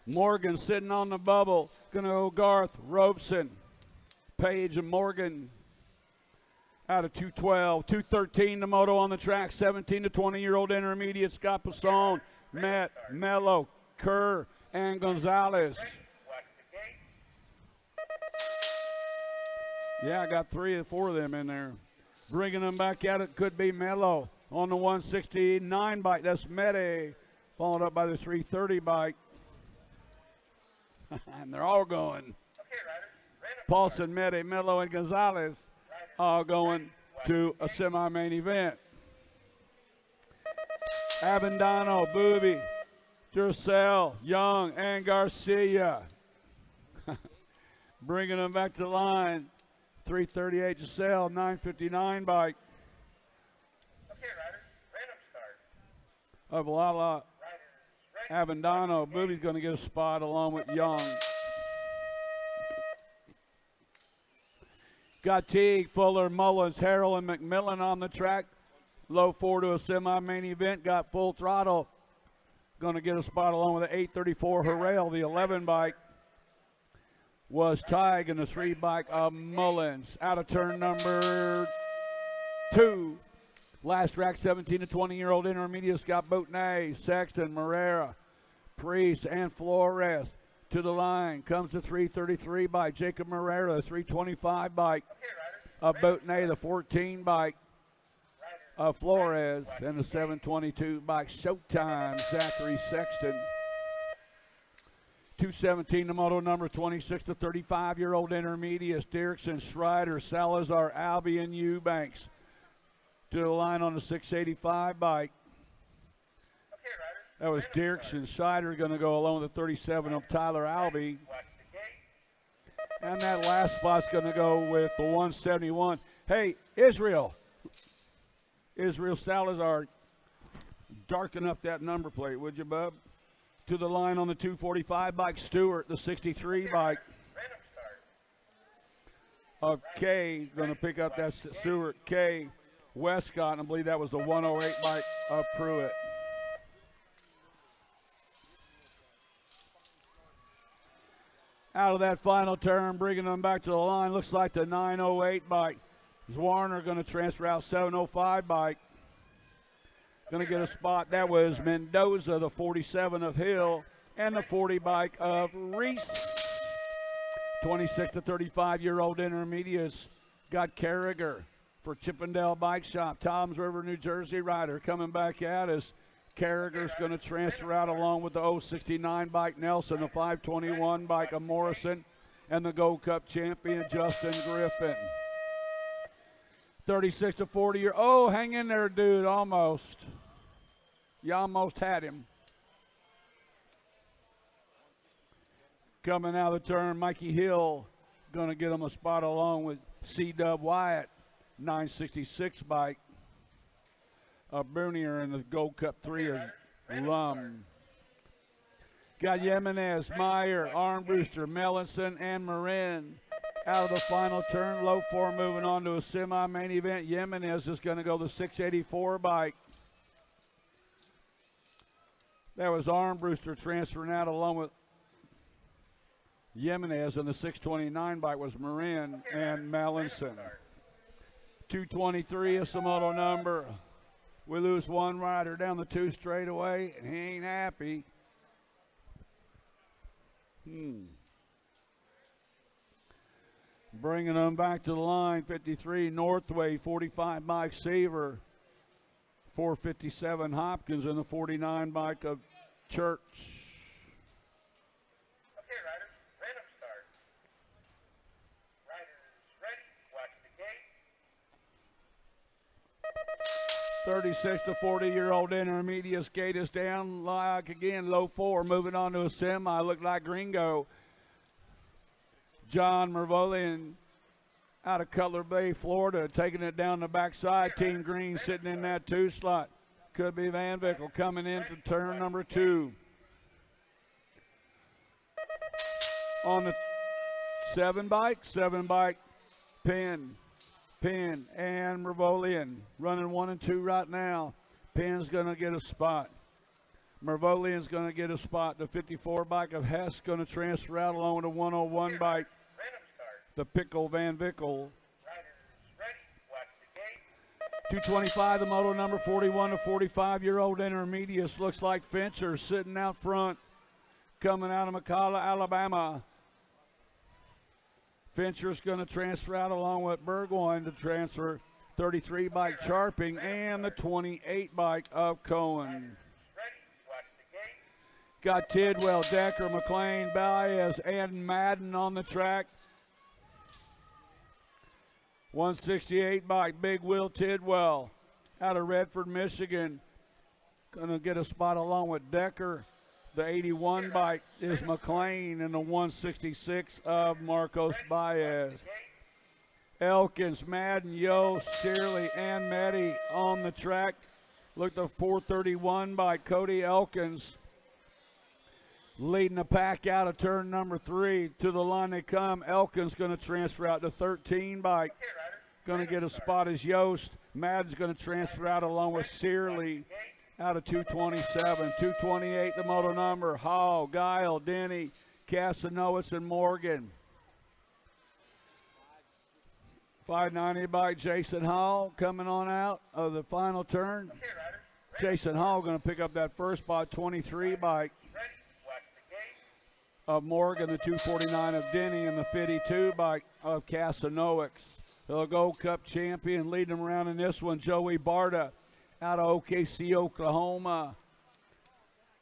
J: Morgan sitting on the bubble. Gonna go Garth, Robeson, Page, and Morgan. Out of 212, 213 the moto on the track. 17 to 20-year-old intermediate. Scott Passon, Met, Mello, Kerr, and Gonzalez. Yeah, I got 3 or 4 of them in there. Bringing them back at it could be Mello on the 169 bike. That's Mede, followed up by the 330 bike. And they're all going. Paulson, Mede, Mello, and Gonzalez all going to a semi-main event. Abendano, Booby, Duracell, Young, and Garcia. Bringing them back to the line. 338 Giselle, 959 bike. Okay, Ryder, random start. Of Lala, Abendano, Booby's going to get a spot along with Young. Got Teague, Fuller, Mullins, Harrell, and McMillan on the track. Low 4 to a semi-main event. Got Full Throttle. Going to get a spot along with the 834 Harrell. The 11 bike was Tig, and the 3 bike of Mullins. Out of turn number 2. Last rack, 17 to 20-year-old intermediates got Boatney, Sexton, Morera, Priest, and Flores. To the line comes the 333 bike, Jacob Morera, the 325 bike of Boatney, the 14 bike of Flores, and the 722 bike Showtime, Zachary Sexton. 217 the moto number, 26 to 35-year-old intermediates, Derrickson, Schreider, Salazar, Albion, Eubanks. To the line on the 685 bike. That was Derrickson. Schreider going to go along with the 37 of Tyler Albee. And that last spot's going to go with the 171. Hey, Israel Salazar, darken up that number plate, would you, bub? To the line on the 245 bike, Stewart, the 63 bike. Kay going to pick up that Stewart. Kay Westcott, and I believe that was the 108 bike of Pruitt. Out of that final turn, bringing them back to the line, looks like the 908 bike. Warner going to transfer out 705 bike. Going to get a spot. That was Mendoza, the 47 of Hill, and the 40 bike of Reese. 26 to 35-year-old intermediates got Carriger for Chippendale Bike Shop. Toms River, New Jersey rider coming back at us. Carriger's going to transfer out along with the 069 bike Nelson, the 521 bike of Morrison, and the Gold Cup champion Justin Griffin. 36 to 40 year. Oh, hang in there, dude, almost. You almost had him. Coming out of the turn, Mikey Hill going to get him a spot along with C-Dub Wyatt, 966 bike. Bernier in the Gold Cup 3 is Lum. Got Jimenez, Meyer, Armbruster, Mellinson, and Marin. Out of the final turn, low 4 moving on to a semi-main event. Jimenez is going to go the 684 bike. That was Armbruster transferring out along with Jimenez, and the 629 bike was Marin and Mallinson. 223 is the model number. We lose one rider down the 2 straightaway, and he ain't happy. Bringing them back to the line, 53 Northway, 45 bike Seaver, 457 Hopkins, and the 49 bike of Church.
R: Okay, riders, random start. Riders ready, watch the gate.
J: 36 to 40-year-old intermediate skate is down, like again, low 4, moving on to a semi, look like Gringo. John Mervolian out of Cutler Bay, Florida, taking it down the backside. Team Green sitting in that 2 slot. Could be Van Vickle coming into turn number 2. On the 7 bike, Penn, and Mervolian running 1 and 2 right now. Penn's going to get a spot. Mervolian's going to get a spot. The 54 bike of Hess going to transfer out along with the 101 bike. The Pickle Van Vickle. 225, the moto number 41 to 45-year-old intermediates. Looks like Fincher sitting out front, coming out of McCalla, Alabama. Fincher's going to transfer out along with Burgoyne to transfer 33 bike Charping and the 28 bike of Cohen. Got Tidwell, Decker, McLean, Baez, and Madden on the track. 168 bike, Big Will Tidwell out of Redford, Michigan. Gonna get a spot along with Decker. The 81 bike is McLean, and the 166 of Marcos Baez. Elkins, Madden, Yost, Searley, and Meddy on the track. Look, the 431 by Cody Elkins leading the pack out of turn number 3. To the line they come. Elkins going to transfer out to 13 bike. Going to get a spot as Yost. Madden's going to transfer out along with Searley out of 227. 228 the moto number. Hall, Guile, Denny, Casanowitz, and Morgan. 590 by Jason Hall coming on out of the final turn. Jason Hall going to pick up that first spot. 23 bike of Morgan, the 249 of Denny, and the 52 bike of Casanowicz. The Gold Cup champion leading them around in this one, Joey Barta out of OKC, Oklahoma.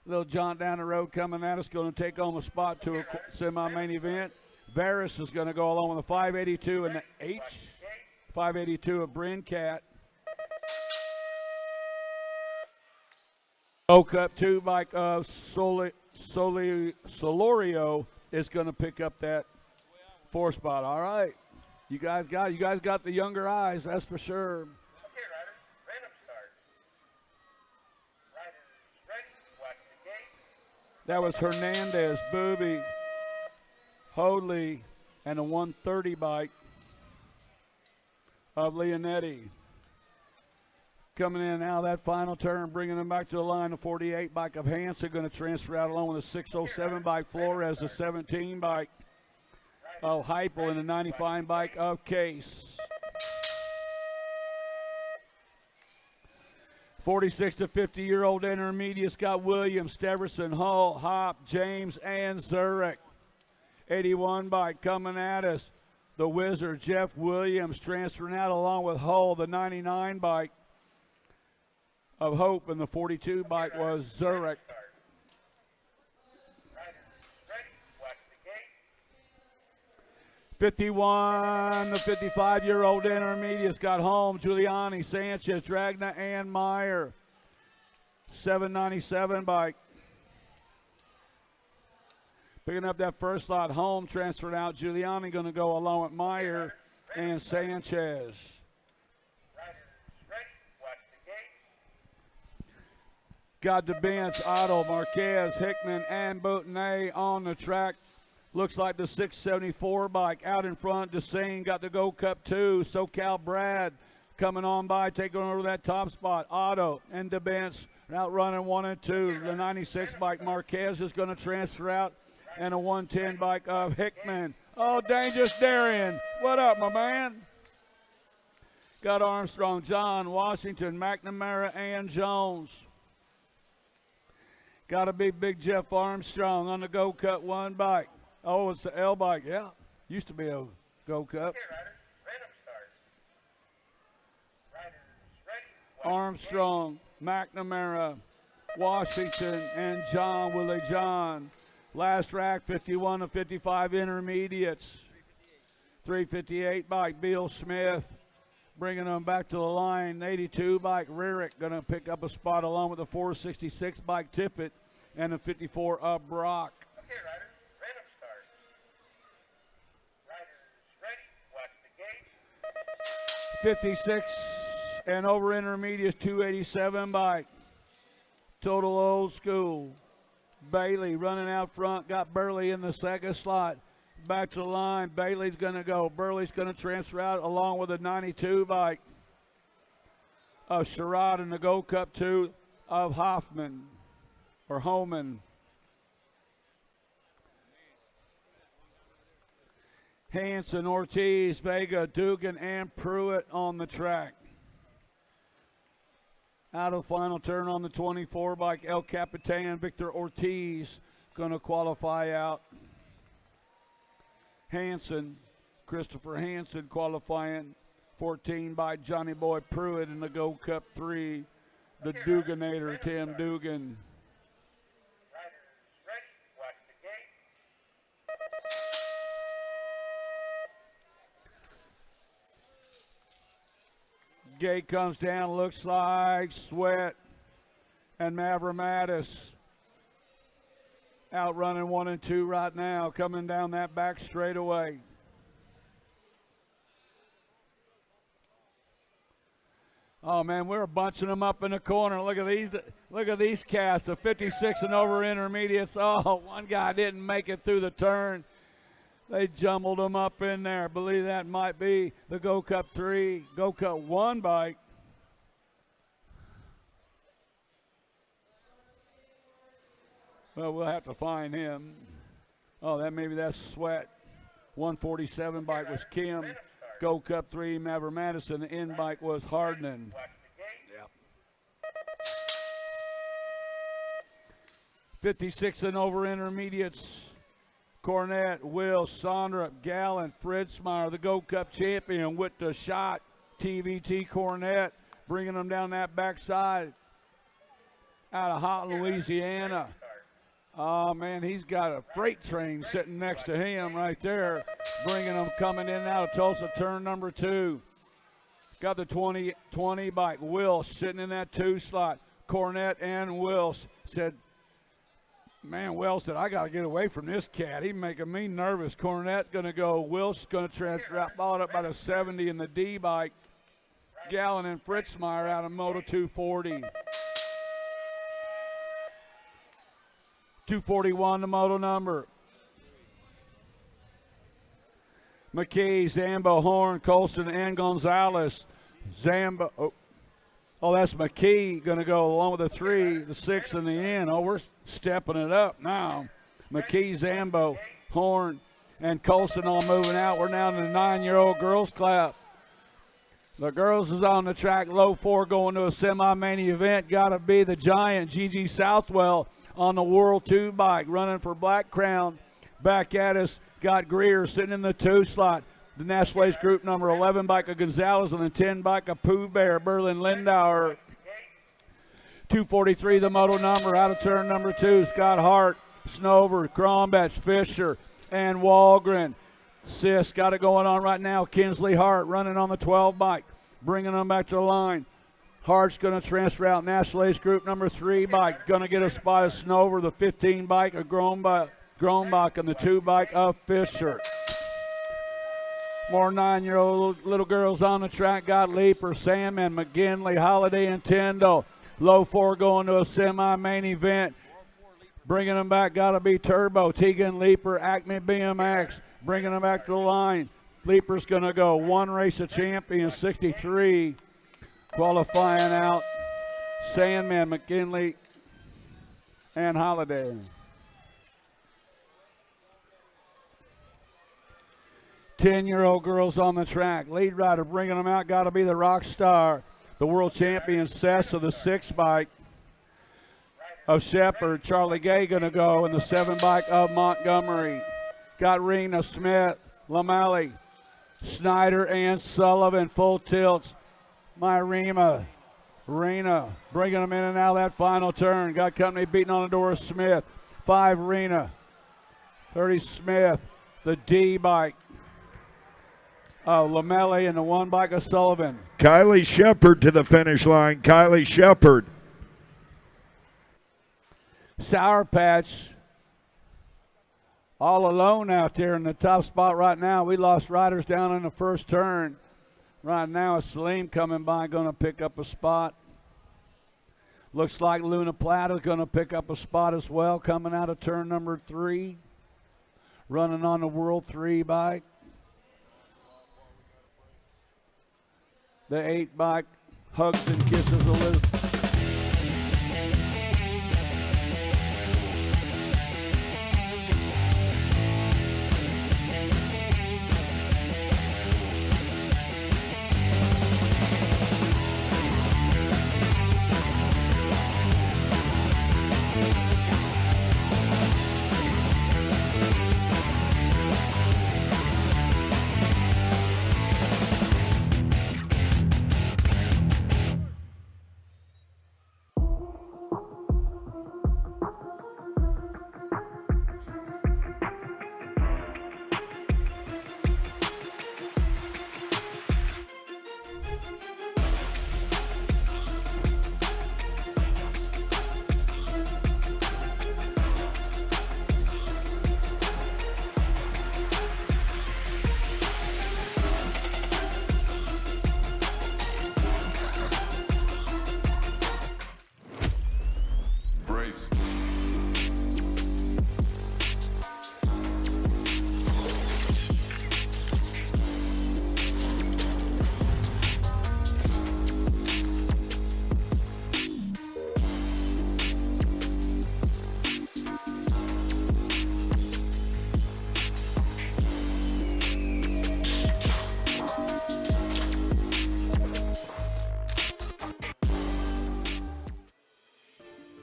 J: Little jaunt down the road coming at us, going to take home a spot to a semi-main event. Varus is going to go along with the 582 and the H. 582 of Brincat. Gold Cup 2 bike of Solorio is going to pick up that 4 spot. All right. You guys got the younger eyes, that's for sure.
R: Okay, riders, random start. Riders ready, watch
J: That was Hernandez, Booby, Hoadley, and a 130 bike of Leonetti. Coming in now that final turn, bringing them back to the line. The 48 bike of Hansen going to transfer out along with a 607 bike. Flores, the 17 bike of Heupel, and the 95 bike of Case. 46 to 50-year-old intermediates got Williams, Steverson, Hull, Hop, James, and Zurich. 81 bike coming at us. The Wizard, Jeff Williams, transferring out along with Hull, the 99 bike of Hope, and the 42 bike was Zurich. '51, the 55-year-old intermediates got home. Giuliani, Sanchez, Dragna, and Meyer. 797 bike. Picking up that first lot, home transferred out. Giuliani going to go along with Meyer and Sanchez. Got the bench, Otto, Marquez, Hickman, and Boutonnet on the track. Looks like the 674 bike out in front. Desane got the Go Cup 2. SoCal Brad coming on by, taking over that top spot. Otto and DeBenz outrunning 1 and 2. The 96 bike Marquez is going to transfer out, and a 110 bike of Hickman. Oh, Dangerous Darian. What up, my man? Got Armstrong, John, Washington, McNamara, and Jones. Got to be Big Jeff Armstrong on the Go Cup 1 bike. Oh, it's the L bike. Yeah, used to be a Go Cup. Armstrong, McNamara, Washington, and John, Willie John. Last rack, 51 to 55 intermediates. 358 bike, Bill Smith. Bringing them back to the line. 82 bike, Rarick going to pick up a spot along with the 466 bike, Tippett, and the 54 of Brock. 56 and over intermediates, 287 bike. Total old school. Bailey running out front, got Burley in the second slot. Back to the line, Bailey's going to go. Burley's going to transfer out along with a 92 bike of Sherrod and the Go Cup 2 of Hoffman, or Homan. Hanson, Ortiz, Vega, Dugan, and Pruitt on the track. Out of final turn on the 24 bike, El Capitan, Victor Ortiz going to qualify out. Hanson, Christopher Hanson qualifying. 14 by Johnny Boy Pruitt in the Go Cup 3. The Duganator, Tim Dugan. Gate comes down, looks like Sweat and Mavramatis outrunning 1 and 2 right now, coming down that back straightaway. Oh man, we're bunching them up in the corner. Look at these cast, the 56 and over intermediates. Oh, one guy didn't make it through the turn. They jumbled them up in there. I believe that might be the Go Cup 3, Go Cup 1 bike. Well, we'll have to find him. Oh, maybe that's Sweat. 147 bike was Kim. Go Cup 3, Maverick Madison. The end bike was Hardman. Yep. 56 and over intermediates. Cornette, Will, Sondra, Gallant, Fritzmeyer, the Go Cup champion with the shot. TVT Cornette bringing them down that backside out of Hot, Louisiana. Oh, man, he's got a freight train sitting next to him right there, bringing them coming in and out of Tulsa, turn number 2. Got the 20 bike. Will sitting in that 2 slot. Cornette and Wills said, man, Wells said, I got to get away from this cat. He's making me nervous. Cornette going to go. Wills going to transfer out, followed up by the 70 in the D bike. Gallen and Fritzmeyer out of Moto 240. 241 the moto number. McKee, Zambo, Horn, Colston, and Gonzalez. Zambo, oh, that's McKee going to go along with the 3, the 6 in the end. Oh, we're stepping it up now. McKee, Zambo, Horn, and Colston all moving out. We're now in the 9-year-old girls clap. The girls is on the track, low 4 going to a semi-main event. Got to be the giant Gigi Southwell on the World 2 bike, running for Black Crown. Back at us, got Greer sitting in the 2 slot. The National Ace Group number 11 bike of Gonzalez and the 10 bike of Pooh Bear, Berlin Lindauer. 243 the moto number, out of turn number 2, Scott Hart, Snover, Krombach, Fisher, and Walgren. Sis got it going on right now. Kinsley Hart running on the 12 bike, bringing them back to the line. Hart's going to transfer out. National Ace Group number 3 bike, going to get a spot of Snover, the 15 bike of Grombach, and the 2 bike of Fisher. More 9-year-old little girls on the track. Got Leaper, Sandman, McGinley, Holiday, and Tyndall. Low 4 going to a semi-main event. Bringing them back, got to be Turbo, Tegan Leaper, Acme BMX. Bringing them back to the line. Leaper's going to go 1 race of champions, 63. Qualifying out Sandman, McKinley, and Holiday. Ten-year-old girls on the track. Lead rider bringing them out, got to be the rock star, the world champion Sess of the 6 bike of Shepherd. Charlie Gay going to go in the 7 bike of Montgomery. Got Rena, Smith, Lamalley, Snyder, and Sullivan. Full tilts. Rena bringing them in and out of that final turn. Got company beating on the door of Smith. 5 Rena, 30 Smith, the D bike. Lamelley and the 1 bike of Sullivan.
H: Kylie Shepard to the finish line. Kylie Shepard.
J: Sour Patch all alone out there in the top spot right now. We lost riders down in the first turn. Right now it's Salim coming by, going to pick up a spot. Looks like Luna Plata's going to pick up a spot as well, coming out of turn number 3. Running on the World 3 bike. The 8 bike hugs and kisses a little.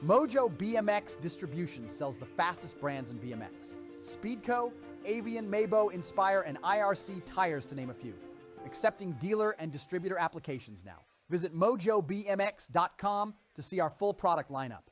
U: Mojo BMX Distribution sells the fastest brands in BMX. Speedco, Avian, Mabo, Inspire, and IRC tires to name a few. Accepting dealer and distributor applications now. Visit mojobmx.com to see our full product lineup.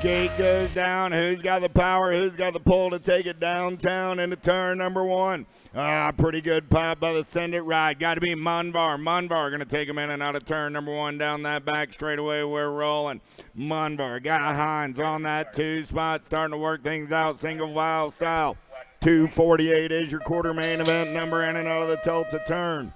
T: Gate goes down. Who's got the power? Who's got the pull to take it downtown into turn number 1? Pretty good pop by the Send It Ride. Got to be Munvar. Munvar going to take him in and out of turn number 1 down that back straightaway. We're rolling. Munvar got Hines on that 2 spot, starting to work things out single file style. 2:48 is your quarter main event number in and out of the Tulsa turn.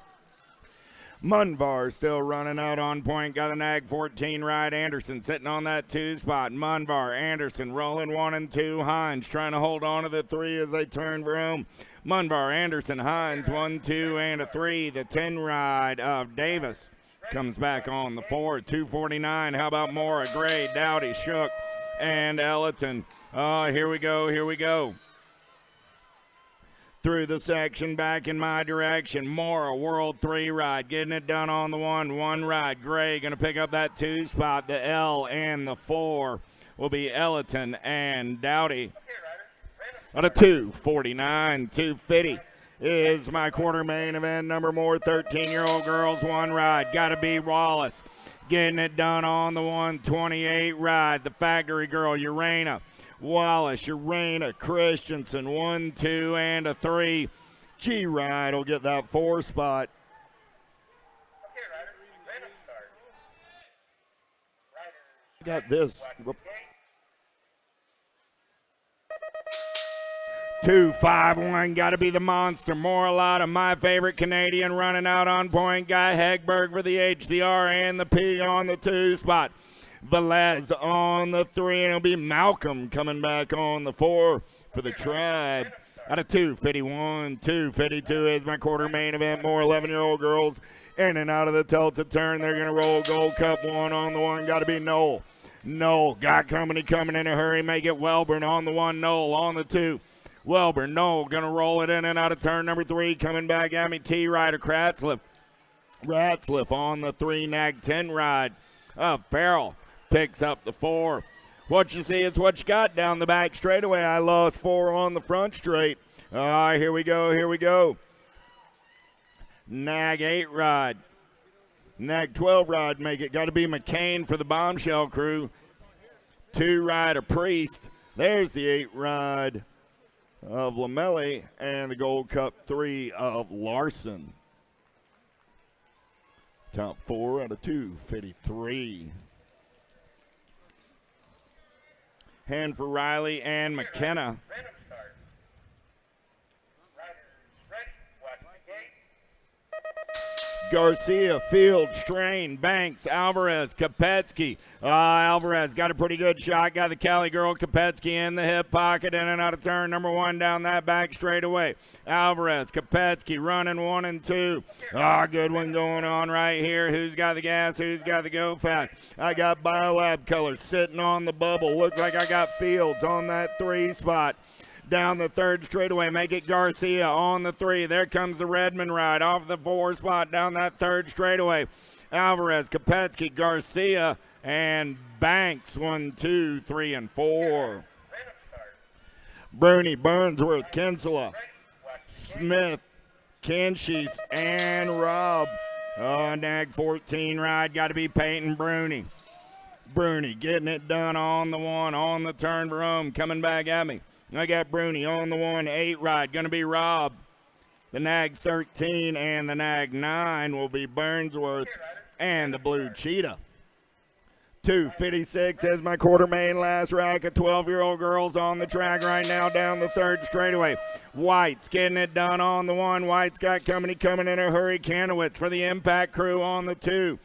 T: Munvar still running out on point. Got the nag 14 ride. Anderson sitting on that 2 spot. Munvar, Anderson rolling 1 and 2. Hines trying to hold on to the 3 as they turn for home. Munvar, Anderson, Hines 1, 2, and a 3. The 10 ride of Davis comes back on the 4. 2:49. How about Mora, Gray, Dowdy, Shook, and Ellerton? Here we go. Here we go. Through the section, back in my direction. Mora, World 3 ride, getting it done on the 1 ride. Gray going to pick up that 2 spot. The L and the 4 will be Ellerton and Dowdy. On a 2:49, 2:50 is my quarter main event number more. 13-year-old girls 1 ride. Got to be Wallace. Getting it done on the 1:28 ride. The factory girl, Urena. Wallace, Urena, Christensen, 1, 2, and a 3. G-Ride will get that 4 spot. Got this. 2:51, got to be the monster. Moralata, my favorite Canadian, running out on point. Guy Hegberg for the H, the R, and the P on the 2 spot. Velez on the 3, and it'll be Malcolm coming back on the 4 for the Tribe. Out of 2:51, 2:52 is my quarter main event. More 11-year-old girls in and out of the Tulsa turn. They're going to roll Gold Cup 1 on the 1. Got to be Noel. Noel got company coming in a hurry. Make it Welburn on the 1. Noel on the 2. Welburn, Noel going to roll it in and out of turn number 3. Coming back at me, T-Rider, Kratzliff. Ratzliff on the 3, nag 10 ride. Farrell picks up the 4. What you see is what you got down the back straightaway. I lost 4 on the front straight. Here we go, here we go. Nag 8 ride. Nag 12 ride, make it. Got to be McCain for the Bombshell crew. 2 ride of Priest. There's the 8 ride of Lamelli and the Gold Cup 3 of Larson. Top 4 out of 2:53. Hand for Riley and McKenna. Garcia, Field, Strain, Banks, Alvarez, Kopetsky. Alvarez got a pretty good shot. Got the Cali girl, Kopetsky, in the hip pocket, in and out of turn number 1 down that back straightaway. Alvarez, Kopetsky running 1 and 2. Good one going on right here. Who's got the gas? Who's got the go fast? I got Biolab Colors sitting on the bubble. Looks like I got Fields on that 3 spot. Down the 3rd straightaway, make it Garcia on the 3. There comes the Redmond ride off the 4 spot down that 3rd straightaway. Alvarez, Kopetsky, Garcia, and Banks. 1, 2, 3, and 4. Bruni, Burnsworth, Kinsella, Smith, Kinshis, and Robb. Nag 14 ride, got to be Peyton Bruni. Bruni getting it done on the 1, on the turn for home, coming back at me. I got Bruni on the 1, 8 ride, going to be Robb. The nag 13 and the nag 9 will be Burnsworth and the Blue Cheetah. 2:56 as my quarter main last rack of 12-year-old girls on the track right now down the 3rd straightaway. White's getting it done on the 1. White's got company coming in a hurry. Kanowitz for the Impact crew on the 2.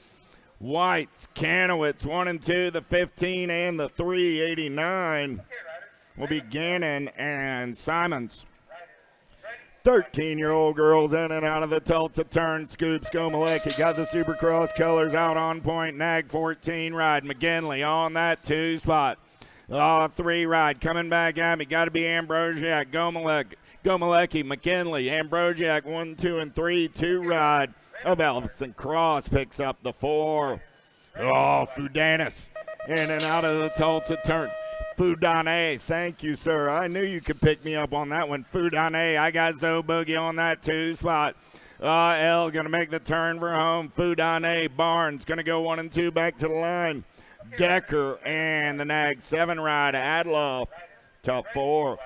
T: White's, Kanowitz 1 and 2, the 15 and the 389 will be Gannon and Simons. 13-year-old girls in and out of the Tulsa turn. Scoops Gomalecki got the Supercross colors out on point. Nag 14 ride. McGinley on that 2 spot. 3 ride coming back at me. Got to be Ambrosiak, Gomalecki, McKinley, Ambrosiak 1, 2, and 3. 2 ride of Elvis Cross picks up the 4. Fudanis in and out of the Tulsa turn. Fudane, thank you, sir. I knew you could pick me up on that one. Fudane, I got Zoe Boogie on that 2 spot. L going to make the turn for home. Fudane, Barnes going to go 1 and 2 back to the line. Decker, and the nag 7 ride, Adloff. Top 4.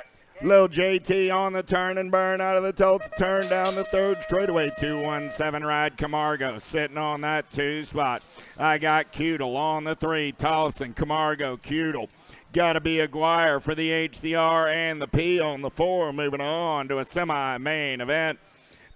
T: Lil JT on the turn and burn out of the Tulsa turn down the 3rd straightaway. 217 ride, Camargo sitting on that 2 spot. I got Cudel on the 3. Tolson, Camargo, Cudel. Got to be Aguirre for the HDR and the P on the 4. Moving on to a semi-main event.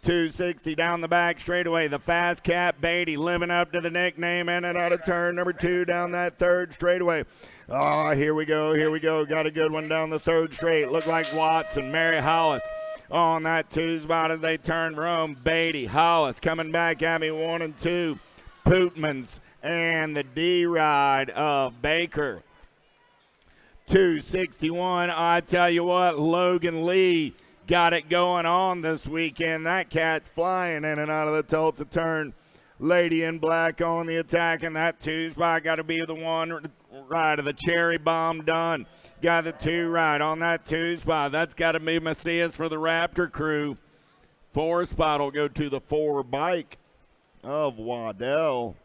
T: 260 down the back straightaway. The Fast Cat Beatty living up to the nickname in and out of turn number 2 down that 3rd straightaway. Oh, here we go, here we go. Got a good one down the 3rd straight. Looked like Watson, Mary Hollis on that 2 spot as they turn Rome. Beatty, Hollis coming back at me 1 and 2. Pootmans and the D ride of Baker. 261. I tell you what, Logan Lee got it going on this weekend. That cat's flying in and out of the Tulsa turn. Lady in Black on the attack, and that 2 spot got to be the 1 ride of the Cherry Bomb done. Got the 2 ride on that 2 spot. That's got to be Macias for the Raptor crew. 4 spot will go to the 4 bike of Waddell.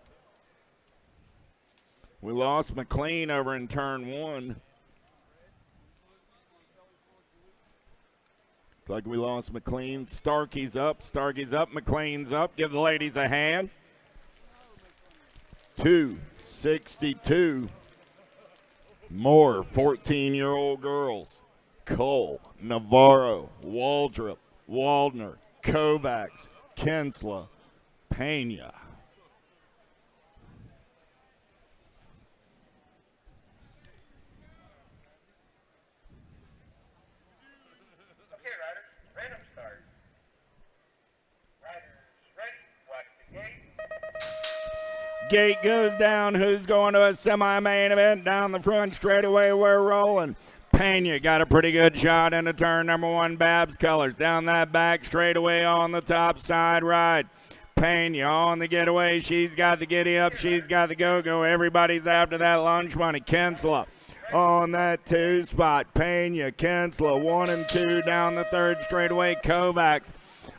T: We lost McLean over in turn 1. Like we lost McLean. Starkey's up, McLean's up. Give the ladies a hand. 262. More 14-year-old girls. Cole, Navarro, Waldrop, Waldner, Kovacs, Kinsla, Pena. Gate goes down. Who's going to a semi-main event? Down the front straightaway, we're rolling. Pena got a pretty good shot into turn number 1, Babs Colors. Down that back straightaway on the top side ride. Pena on the getaway. She's got the giddy up. She's got the go-go. Everybody's after that lunch money. Kinsla on that 2 spot. Pena, Kinsla, 1 and 2 down the 3rd straightaway. Kovacs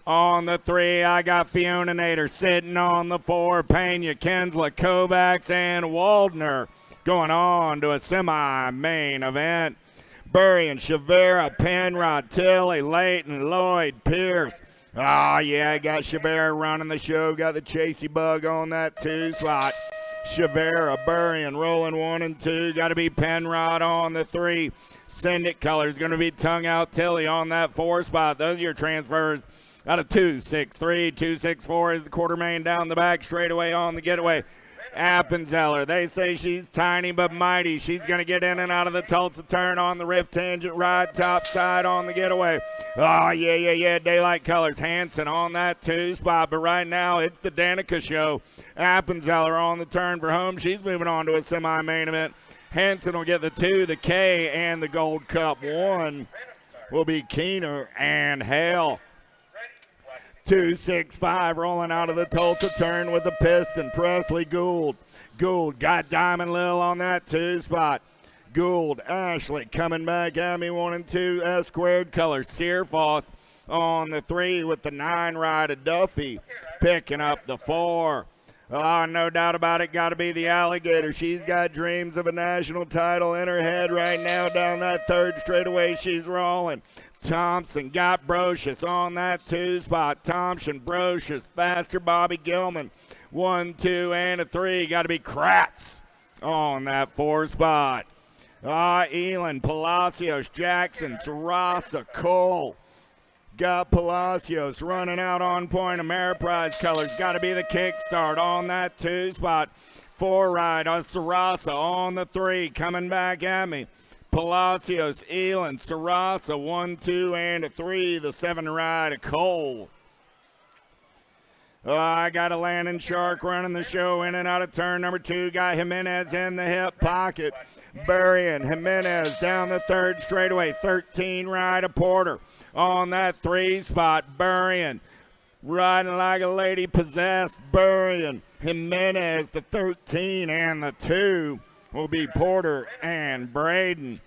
T: on the 3, I got Fiona Nader sitting on the 4. Pena, Kinsla, Kovacs, and Waldner going on to a semi-main event. Burry and Shavera, Penrod, Tilly, Layton, Lloyd, Pierce. Oh, yeah, got Shavera running the show. Got the Chasey Bug on that 2 spot. Shavera, Burry, and rolling 1 and 2. Got to be Penrod on the 3. Send It Colors going to be Tongue Out Tilly on that 4 spot. Those are your transfers. Out of 263, 264 is the quarter main down the back straightaway on the getaway. Appenzeller, they say she's tiny but mighty. She's going to get in and out of the Tulsa turn on the Rift Tangent ride top side on the getaway. Oh, yeah, Daylight Colors. Hanson on that 2 spot, but right now it's the Danica show. Appenzeller on the turn for home. She's moving on to a semi-main event. Hanson will get the 2, the K, and the Gold Cup. 1 will be Keener and Hale. 265 rolling out of the Tulsa turn with the piston. Presley Gould. Gould got Diamond Lil on that 2 spot. Gould, Ashley coming back at me 1 and 2. S squared color. Searfoss on the 3 with the 9 ride of Duffy. Picking up the 4. Oh, no doubt about it. Got to be the Alligator. She's got dreams of a national title in her head right now. Down that 3rd straightaway, she's rolling. Thompson got Brocious on that 2 spot. Thompson, Brocious, faster Bobby Gilman. 1, 2, and a 3. Got to be Kratz on that 4 spot. Elin, Palacios, Jackson, Sarasa, Cole. Got Palacios running out on point. Ameriprise Colors. Got to be the kickstart on that 2 spot. 4 ride on Sarasa on the 3. Coming back at me. Palacios, Elin, Sarasa, 1, 2, and a 3. The 7 ride of Cole. I got a Landon Shark running the show in and out of turn number 2. Got Jimenez in the hip pocket. Burying Jimenez down the 3rd straightaway. 13 ride of Porter on that 3 spot. Burying, riding like a lady possessed. Burying Jimenez, the 13 and the 2. Will be Porter and Braden.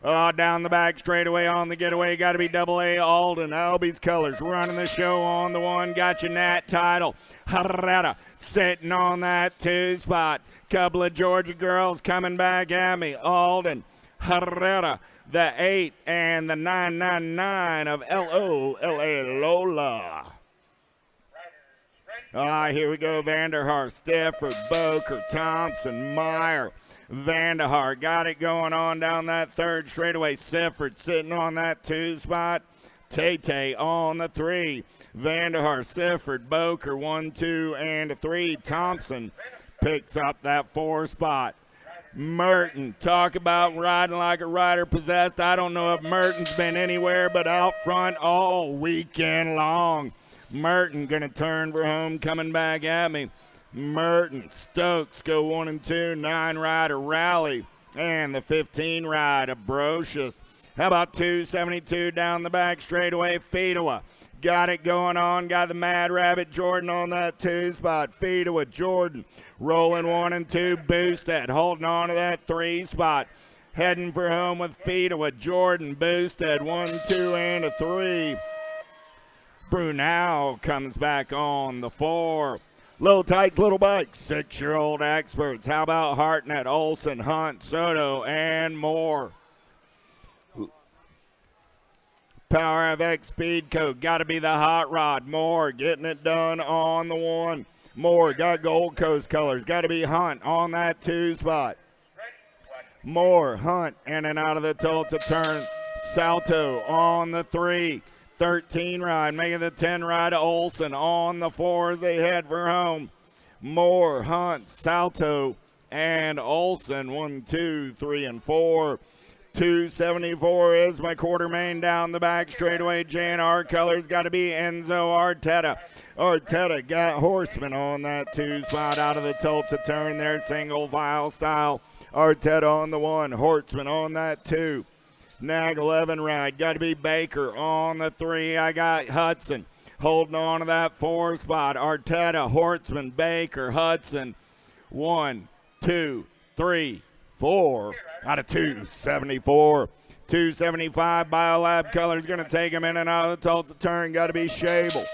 T: Down the back straightaway on the getaway, got to be Double A Alden. Albie's Colors running the show on the one. Got your Nat title. Harada sitting on that 2 spot. Couple of Georgia girls coming back at me. Alden, Harada, the 8 and the 999 of Lola Lola. Here we go. Vanderhart, Stafford, Boker, Thompson, Meyer. Vandehart got it going on down that 3rd straightaway. Sifford sitting on that 2 spot. Tay on the 3. Vandehart, Sifford, Boker, 1, 2, and a 3. Thompson picks up that 4 spot. Merton, talk about riding like a rider possessed. I don't know if Merton's been anywhere but out front all weekend long. Merton gonna turn for home, coming back at me. Merton, Stokes go 1 and 2, 9 rider Rally, and the 15 rider Brocious. How about 272 down the back straightaway? Fedewa got it going on, got the Mad Rabbit Jordan on that 2 spot. Fedewa, Jordan rolling 1 and 2, Boosted holding on to that 3 spot. Heading for home with Fedewa, Jordan, Boosted, 1, 2, and a 3. Brunel comes back on the 4. Little Tights, Little Bikes, 6-year-old experts. How about Hartnett, Olson, Hunt, Soto, and more? Power FX Speed Coat, got to be the Hot Rod. Moore getting it done on the 1. Moore got Gold Coast colors, got to be Hunt on that 2 spot. Moore, Hunt, in and out of the Tulsa turn. Salto on the 3. 13 ride, making the 10 ride. Olson on the 4 as they head for home. Moore, Hunt, Salto, and Olson. 1, 2, 3, and 4. 274 is my quarter main down the back straightaway. JNR colors got to be Enzo Arteta. Arteta got Horseman on that 2 spot out of the Tulsa turn there, single file style. Arteta on the 1, Horseman on that 2. Nag 11 ride, got to be Baker on the 3. I got Hudson holding on to that 4 spot. Arteta, Hortzman, Baker, Hudson. 1, 2, 3, 4 out of 274. 275 Biolab colors going to take him in and out of the Tulsa turn. Got to be Shable.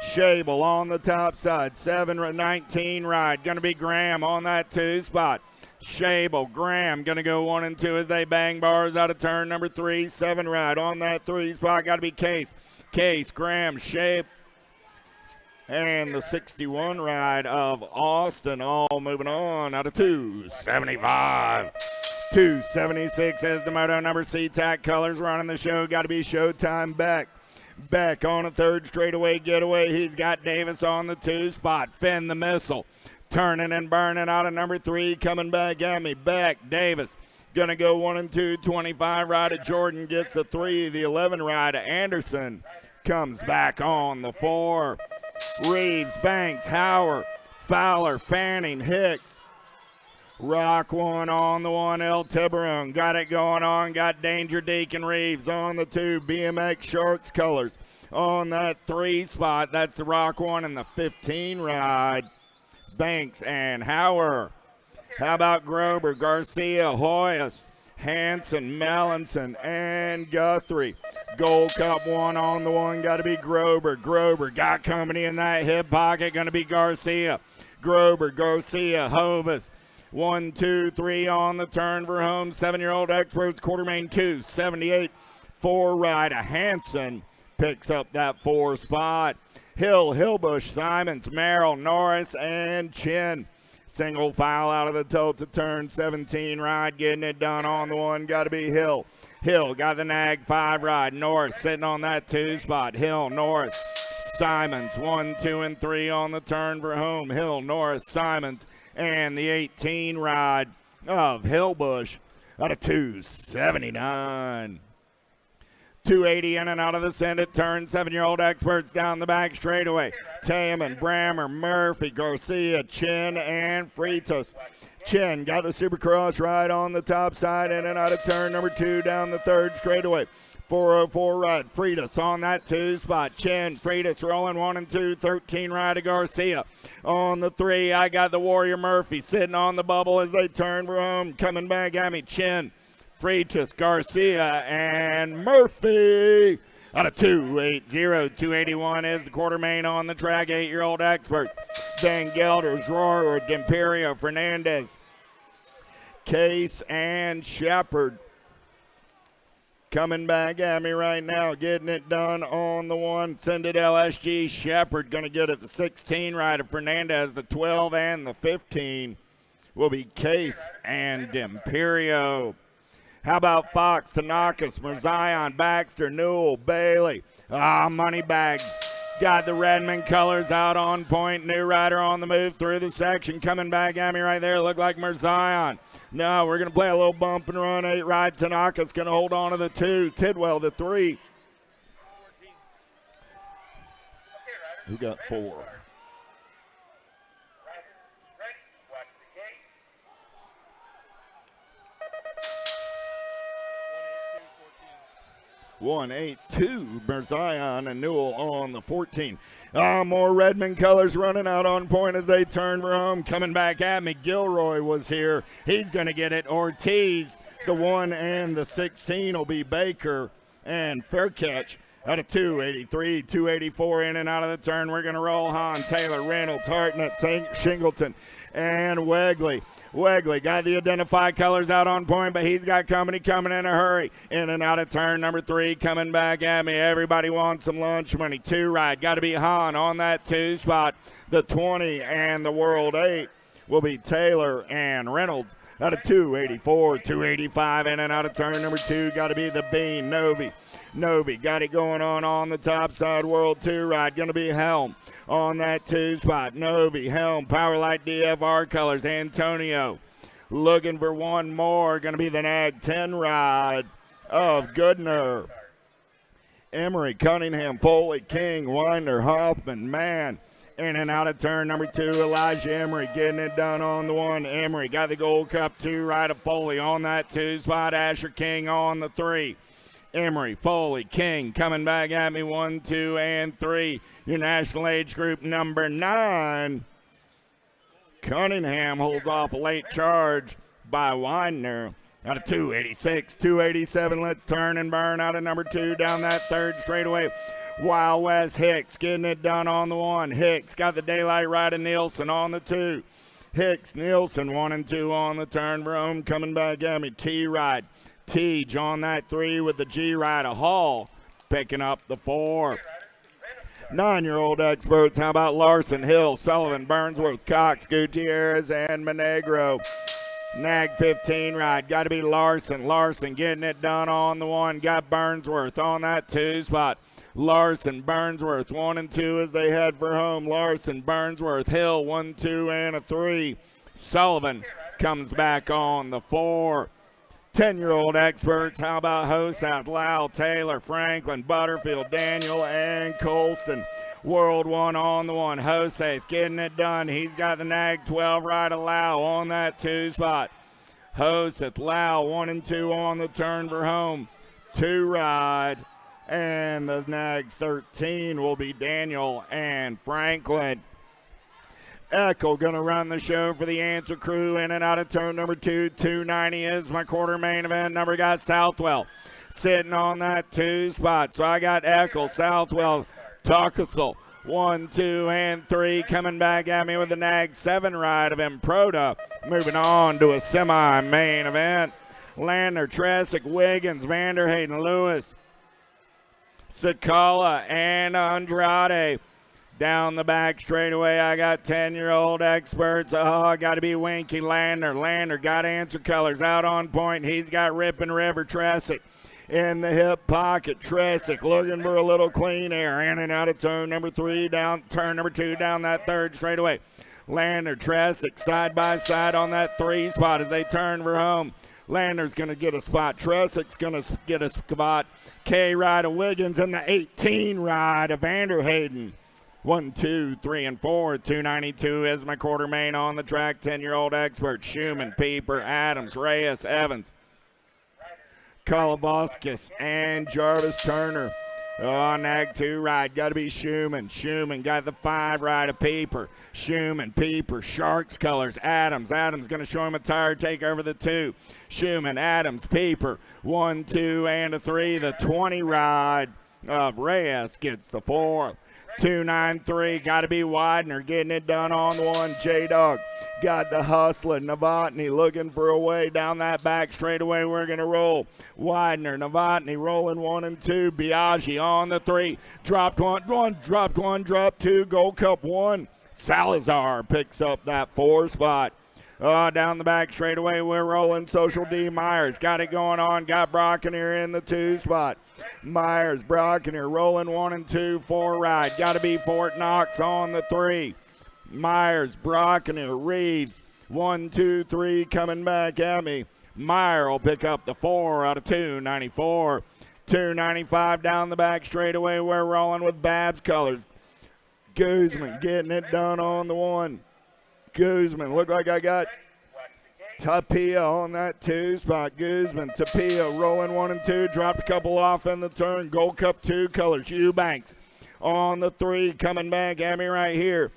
T: Shable on the top side. 19 ride, going to be Graham on that 2 spot. Shable, Graham going to go 1 and 2 as they bang bars out of turn number 3. 7 ride on that 3 spot. Got to be Case. Case, Graham, Shape, and the 61 ride of Austin all moving on out of 275. 276 is the moto number. C-Tac colors running the show. Got to be Showtime Beck. Beck on a 3rd straightaway getaway. He's got Davis on the 2 spot. Finn the Missile. Turning and burning out of number 3, coming back at me. Beck, Davis, gonna go 1 and 2. 25 ride of Jordan gets the 3. The 11 ride of Anderson comes back on the 4. Reeves, Banks, Howard, Fowler, Fanning, Hicks. Rock 1 on the 1. El Tiburon got it going on. Got Danger Deacon Reeves on the 2. BMX Sharks colors on that 3 spot. That's the Rock 1 and the 15 ride. Banks and Hauer. How about Grober, Garcia, Hoyas, Hanson, Mallinson, and Guthrie. Gold Cup 1 on the 1, got to be Grober. Grober got company in that hip pocket, going to be Garcia. Grober, Garcia, Hovis. 1, 2, 3 on the turn for home. 7-year-old experts, quarter main 2, 78. 4 ride, Hanson picks up that 4 spot. Hill, Hillbush, Simons, Merrill, Norris, and Chin. Single file out of the Tulsa turn. 17 ride, getting it done on the 1. Got to be Hill. Hill got the Nag 5 ride. Norris sitting on that 2 spot. Hill, Norris, Simons. 1, 2, and 3 on the turn for home. Hill, Norris, Simons, and the 18 ride of Hillbush out of 279. 280 in and out of the Senate turn. 7-year-old experts down the back straightaway. Taman, Brammer, Murphy, Garcia, Chin, and Freitas. Chin got the Supercross ride on the top side in and out of turn number 2 down the 3rd straightaway. 404 ride. Freitas on that 2 spot. Chin, Freitas rolling 1 and 2. 13 ride of Garcia. On the 3, I got the Warrior Murphy sitting on the bubble as they turn for home. Coming back at me. Chin, Freitas, Garcia, and Murphy. Out of 280, 281 is the quarter main on the track. 8-year-old experts. Van Gelders, Roar, D'Imperio, Fernandez, Case, and Shepard. Coming back at me right now, getting it done on the 1. Send it LSG. Shepard going to get it. The 16 rider, Fernandez. The 12 and the 15 will be Case and D'Imperio. How about Fox, Tanakis, Merzion, Baxter, Newell, Bailey. Moneybags. Got the Redmond colors out on point. New rider on the move through the section. Coming back at me right there. Look like Merzion. No, we're going to play a little bump and run. 8 ride. Tanaka's going to hold on to the 2. Tidwell, the 3. Who got 4? One, 8-2, Merzion and Newell on the 14. More Redmond colors running out on point as they turn for home. Coming back at me, Gilroy was here. He's going to get it. Ortiz, the 1 and the 16 will be Baker and Faircatch. Out of 283, 284 in and out of the turn. We're going to roll Hahn, Taylor, Reynolds, Hartnett, Shingleton, and Wegley. Wegley got the identified colors out on point, but he's got company coming in a hurry. In and out of turn number 3, coming back at me. Everybody wants some lunch money. 2 ride, got to be Hahn on that 2 spot. The 20 and the World 8 will be Taylor and Reynolds. Out of 284, 285 in and out of turn number 2, got to be the Bean, Novi got it going on the top side. World 2 ride, going to be Helm on that 2 spot. Novi, Helm, Powerlight DFR colors. Antonio looking for one more. Going to be the Nag 10 ride of Goodner. Emery, Cunningham, Foley, King, Winder, Hoffman, Mann. In and out of turn number 2, Elijah Emery getting it done on the 1. Emery got the Gold Cup 2 ride of Foley on that 2 spot. Asher King on the 3. Emery, Foley, King coming back at me. 1, 2, and 3. Your national age group number 9. Cunningham holds off a late charge by Widener. Out of 286, 287. Let's turn and burn out of number 2 down that 3rd straightaway. Wild West Hicks getting it done on the 1. Hicks got the daylight ride of Nielsen on the 2. Hicks, Nielsen 1 and 2 on the turn for home. Coming back at me. T-Ride. Teej on that 3 with the G-Ride of Hall. Picking up the 4. 9-year-old experts. How about Larson, Hill, Sullivan, Burnsworth, Cox, Gutierrez, and Monegro. Nag 15 ride. Got to be Larson. Larson getting it done on the 1. Got Burnsworth on that 2 spot. Larson, Burnsworth 1 and 2 as they head for home. Larson, Burnsworth, Hill 1, 2, and a 3. Sullivan comes back on the 4. 10-year-old experts. How about Hosat, Lau, Taylor, Franklin, Butterfield, Daniel, and Colston. World 1 on the 1. Hoseth getting it done. He's got the Nag 12 ride of Lau on that 2 spot. Hoseth, Lau 1 and 2 on the turn for home. 2 ride. And the Nag 13 will be Daniel and Franklin. Eckel going to run the show for the Answer crew. In and out of turn number 2. 290 is my quarter main event number. Got Southwell sitting on that 2 spot. So I got Eckel, Southwell, Tuckasel 1, 2, and 3 coming back at me with the Nag 7 ride of Improda. Moving on to a semi-main event. Lander, Tresick, Wiggins, Vanderhayden, Lewis, Sakala, and Andrade. Down the back straightaway, I got 10-year-old experts. Got to be Winky Lander. Lander got Answer colors out on point. He's got Rippin' River Tresick in the hip pocket. Tresick looking for a little clean air. In and out of turn number 3, down turn number 2, down that 3rd straightaway. Lander, Tresick side by side on that 3 spot as they turn for home. Lander's going to get a spot. Tresick's going to get a spot. K ride of Wiggins and the 18 ride of Vanderhayden. 1, 2, 3, and 4. 292 is my quarter main on the track. 10-year-old expert. Schumann, Pieper, Adams, Reyes, Evans, Kalavoskis, and Jarvis Turner. Oh, nag 2 right. Got to be Schumann. Schumann got the 5 right of Peeper. Schumann, Peeper, Sharks colors. Adams. Adams going to show him a tire take over the 2. Schumann, Adams, Peeper. 1, 2, and a 3. The 20 ride of Reyes gets the 4. 293, got to be Widener getting it done on 1. J-Dog got the hustler. Novotny looking for a way down that back straightaway. We're going to roll. Widener, Novotny rolling 1 and 2. Biaggi on the 3. Dropped one, dropped 1, dropped 2. Gold Cup 1. Salazar picks up that 4 spot. Down the back straightaway, we're rolling. Social D. Myers got it going on. Got Brockenier in the 2 spot. Myers, Brockenier rolling 1 and 2. 4 right. Got to be Fort Knox on the 3. Myers, Brockenier, Reeves. 1, 2, 3 coming back at me. Meyer will pick up the 4 out of 294. 295 down the back straightaway. We're rolling with Babs colors. Guzman getting it done on the 1. Guzman, look like I got Tapia on that 2 spot. Guzman, Tapia rolling 1 and 2. Dropped a couple off in the turn. Gold Cup 2 colors. Eubanks on the 3 coming back at me right here.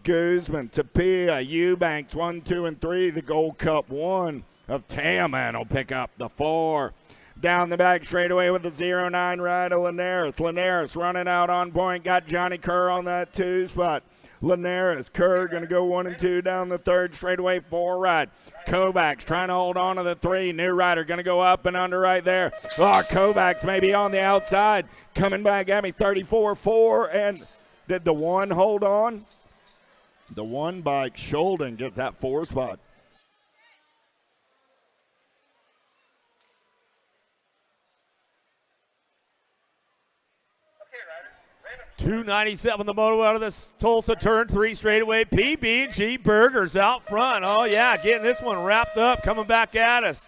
T: Guzman, Tapia, Eubanks 1, 2, and 3. The Gold Cup 1 of Taman will pick up the 4. Down the back straightaway with the 0-9 ride of Linares. Linares running out on point. Got Johnny Kerr on that 2 spot. Linares, Kerr going to go 1 and 2 down the 3rd straightaway, 4 right. Kovacs trying to hold on to the 3. New rider going to go up and under right there. Kovacs maybe on the outside. Coming back at me, 34-4. And did the 1 hold on? The 1 by Sholden gets that 4 spot.
D: 297 the moto out of this Tulsa turn 3 straightaway. PB&G Burgers out front. Oh, yeah, getting this one wrapped up, coming back at us.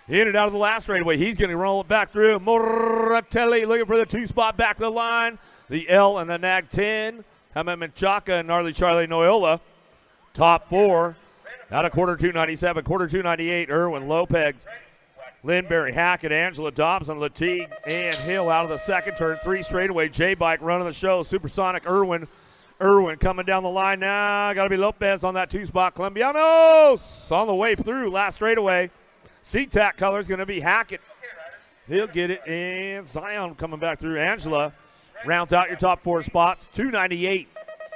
D: In and out of the last straightaway. He's going to roll it back through. Moratelli looking for the 2 spot back to the line. The L and the Nag 10. Hamed Menchaca and Gnarly Charlie Noyola. Top 4. Out of quarter 297. Quarter 298, Irwin Lopez. Lindberry, Hackett, Angela, Dobson, Latigue, and Hill out of the second turn. 3 straightaway. J-Bike running the show. Supersonic Irwin. Irwin coming down the line now. Got to be Lopez on that 2 spot. Colombianos on the way through. Last straightaway. SeaTac color is going to be Hackett. He'll get it. And Zion coming back through. Angela rounds out your top 4 spots. 298.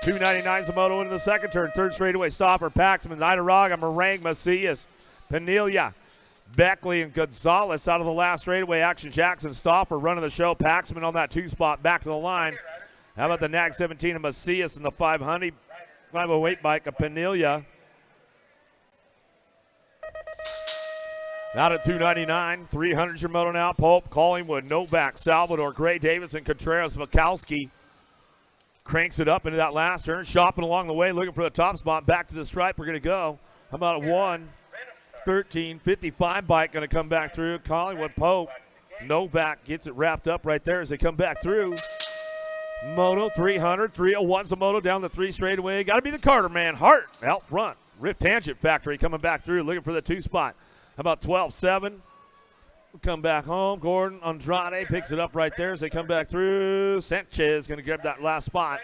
D: 299 is the moto into the second turn. 3rd straightaway stopper. Paxman, Idaraga, Meringue, Macias, Panilia, Beckley, and Gonzalez out of the last straightaway. Action Jackson stopper running the show. Paxman on that 2 spot back to the line. How about the Nag 17 of Macias and the 508 bike of Panilia. Out at 299, 300 your moto now. Pope, Collingwood, Novak, Salvador, Gray, Davidson, Contreras, Mikowski. Cranks it up into that last turn. Shopping along the way, looking for the top spot. Back to the stripe, we're going to go. How about a 1:13:55 bike going to come back through. Collingwood, Pope, Novak gets it wrapped up right there as they come back through. Moto 300, 301's the moto down the 3 straightaway. Got to be the Carter man. Hart out front. Rift Tangent Factory coming back through, looking for the 2 spot. How about 12-7? We'll come back home. Gordon Andrade picks it up right there as they come back through. Sanchez going to grab that last spot.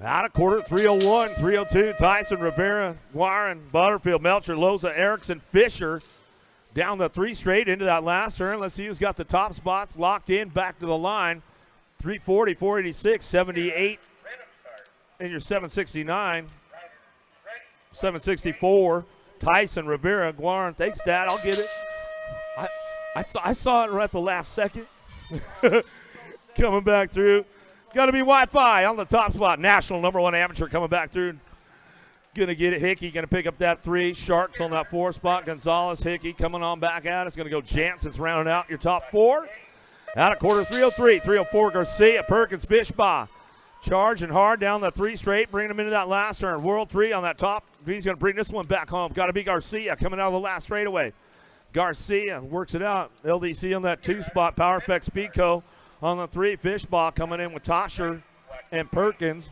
D: Out of quarter, 301, 302. Tyson, Rivera, Warren, Butterfield, Melcher, Loza, Erickson, Fisher. Down the 3 straight into that last turn. Let's see who's got the top spots locked in back to the line. 340, 486, 78. And your 769. 764. Tyson, Rivera, Guaran. Thanks, Dad. I'll get it. I saw it right at the last second. Coming back through. Got to be Wi-Fi on the top spot. National #1 amateur coming back through. Going to get it. Hickey going to pick up that 3. Sharks on that 4 spot. Gonzalez, Hickey coming on back at us. Going to go Jansen's rounding out your top 4. Out of quarter 303, 304 Garcia, Perkins, Fishbaugh. Charging hard down the 3 straight, bringing them into that last turn. World 3 on that top. He's going to bring this one back home. Got to be Garcia coming out of the last straightaway. Garcia works it out. LDC on that 2 spot. Power Effect Speedco on the 3. Fishbaugh coming in with Tosher and Perkins.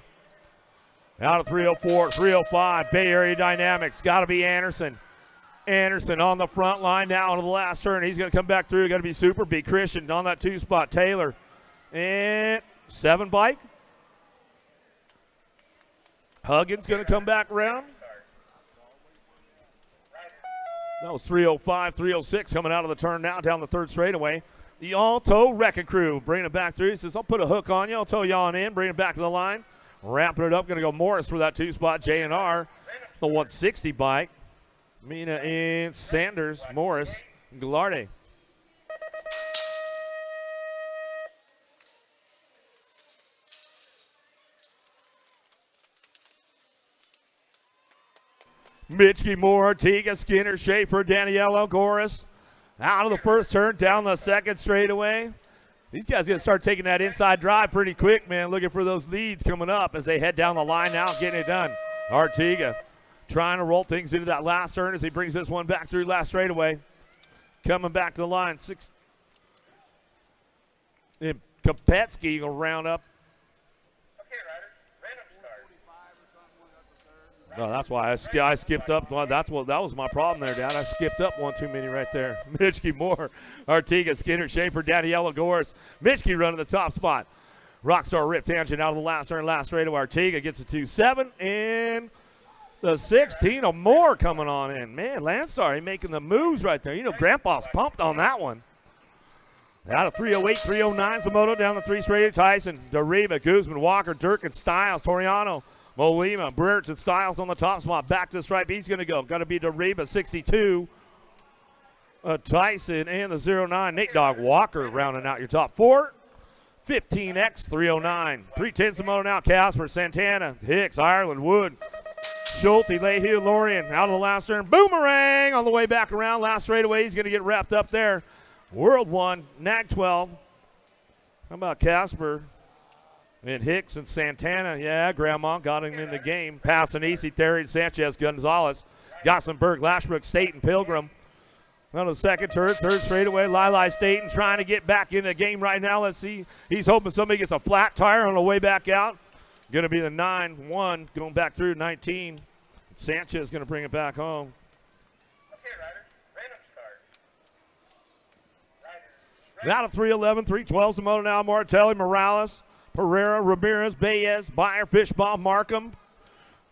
D: Out of 304, 305. Bay Area Dynamics. Got to be Anderson. Anderson on the front line now into the last turn. He's going to come back through. Got to be Super B. Christian on that 2 spot. Taylor and 7 bike. Huggins going to come back around. That was 305, 306 coming out of the turn now down the third straightaway. The Alto Wrecking Crew bringing it back through. He says, I'll put a hook on you. I'll tow you on in. Bring it back to the line. Wrapping it up. Going to go Morris for that 2-spot. J&R, the 160 bike. Mina and Sanders, Morris, and Gallarde. Mitchke, Moore, Artiga, Skinner, Schaefer, Daniello, Goris. Out of the first turn, down the second straightaway. These guys going to start taking that inside drive pretty quick, man, looking for those leads coming up as they head down the line now, getting it done. Artiga trying to roll things into that last turn as he brings this one back through last straightaway. Coming back to the line. And Kopetsky will round up. No, that's why I skipped up. Well, that was my problem there, Dad. I skipped up one too many right there. Mitchke, Moore, Artiga, Skinner, Schaefer, Daniello, Goris. Mitchke running the top spot. Rockstar Rip Tangent out of the last turn, last straightaway. Artiga gets a 2-7, and the 16 of Moore coming on in. Man, Landstar, he making the moves right there. You know, Grandpa's pumped on that one. Out of 308, 309, Zamoto down the 3 straight. Tyson, Dariva, Guzman, Walker, Durkin, Styles, Toriano, Molima, Brereton, Styles on the top spot. Back to the stripe. He's going to go. Got to be Dariva, 62. Tyson and the 09. Nate Dogg Walker rounding out your top 4. 15X, 309. 310 Zamoto now. Casper, Santana, Hicks, Ireland, Wood, Schulte, Lehue, Lorian out of the last turn. Boomerang on the way back around. Last straightaway. He's going to get wrapped up there. World 1, Nag 12. How about Casper? And Hicks and Santana, yeah, Grandma got him in the game. Passing easy, Terry, Sanchez, Gonzalez, Gossenberg, Lashbrook, Staten, Pilgrim. On the second turn, third straightaway, Lili Staten trying to get back in the game right now. Let's see. He's hoping somebody gets a flat tire on the way back out. Going to be the 9-1 going back through 19. Sanchez going to bring it back home. Out of 311, 312 Zamoto now. Martelli, Morales, Pereira, Ramirez, Baez, Beyer, Fishbaum, Markham.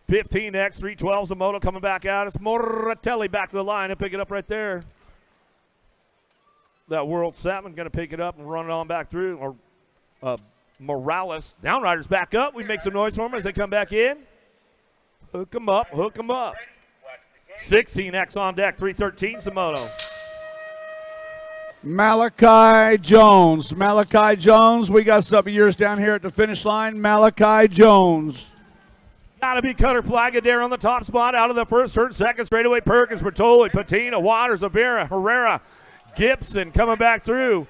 D: 15X, 312 Zamoto coming back out. It's Moratelli back to the line and pick it up right there. That World 7 going to pick it up and run it on back through. Or Morales. Downriders back up. We make some noise for them as they come back in. Hook them up, hook them up. 16X on deck, 313 Zamoto.
J: Malachi Jones. Malachi Jones. We got some years down here at the finish line. Malachi Jones.
D: Got to be Cutter Flagadair on the top spot out of the first turn. Second straightaway, Perkins, Bertoli, Patina, Waters, Avera, Herrera, Gibson coming back through.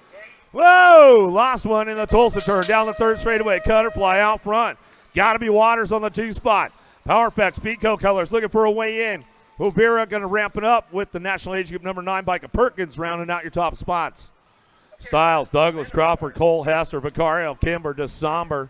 D: Whoa! Lost one in the Tulsa turn. Down the third straightaway. Cutterfly out front. Got to be Waters on the 2 spot. Powerflex, Speedco Colors looking for a way in. Overa going to ramp it up with the National Age Group number 9 bike of Perkins rounding out your top spots. Styles, Douglas, Crawford, Cole, Hester, Vicario, Kimber, DeSomber.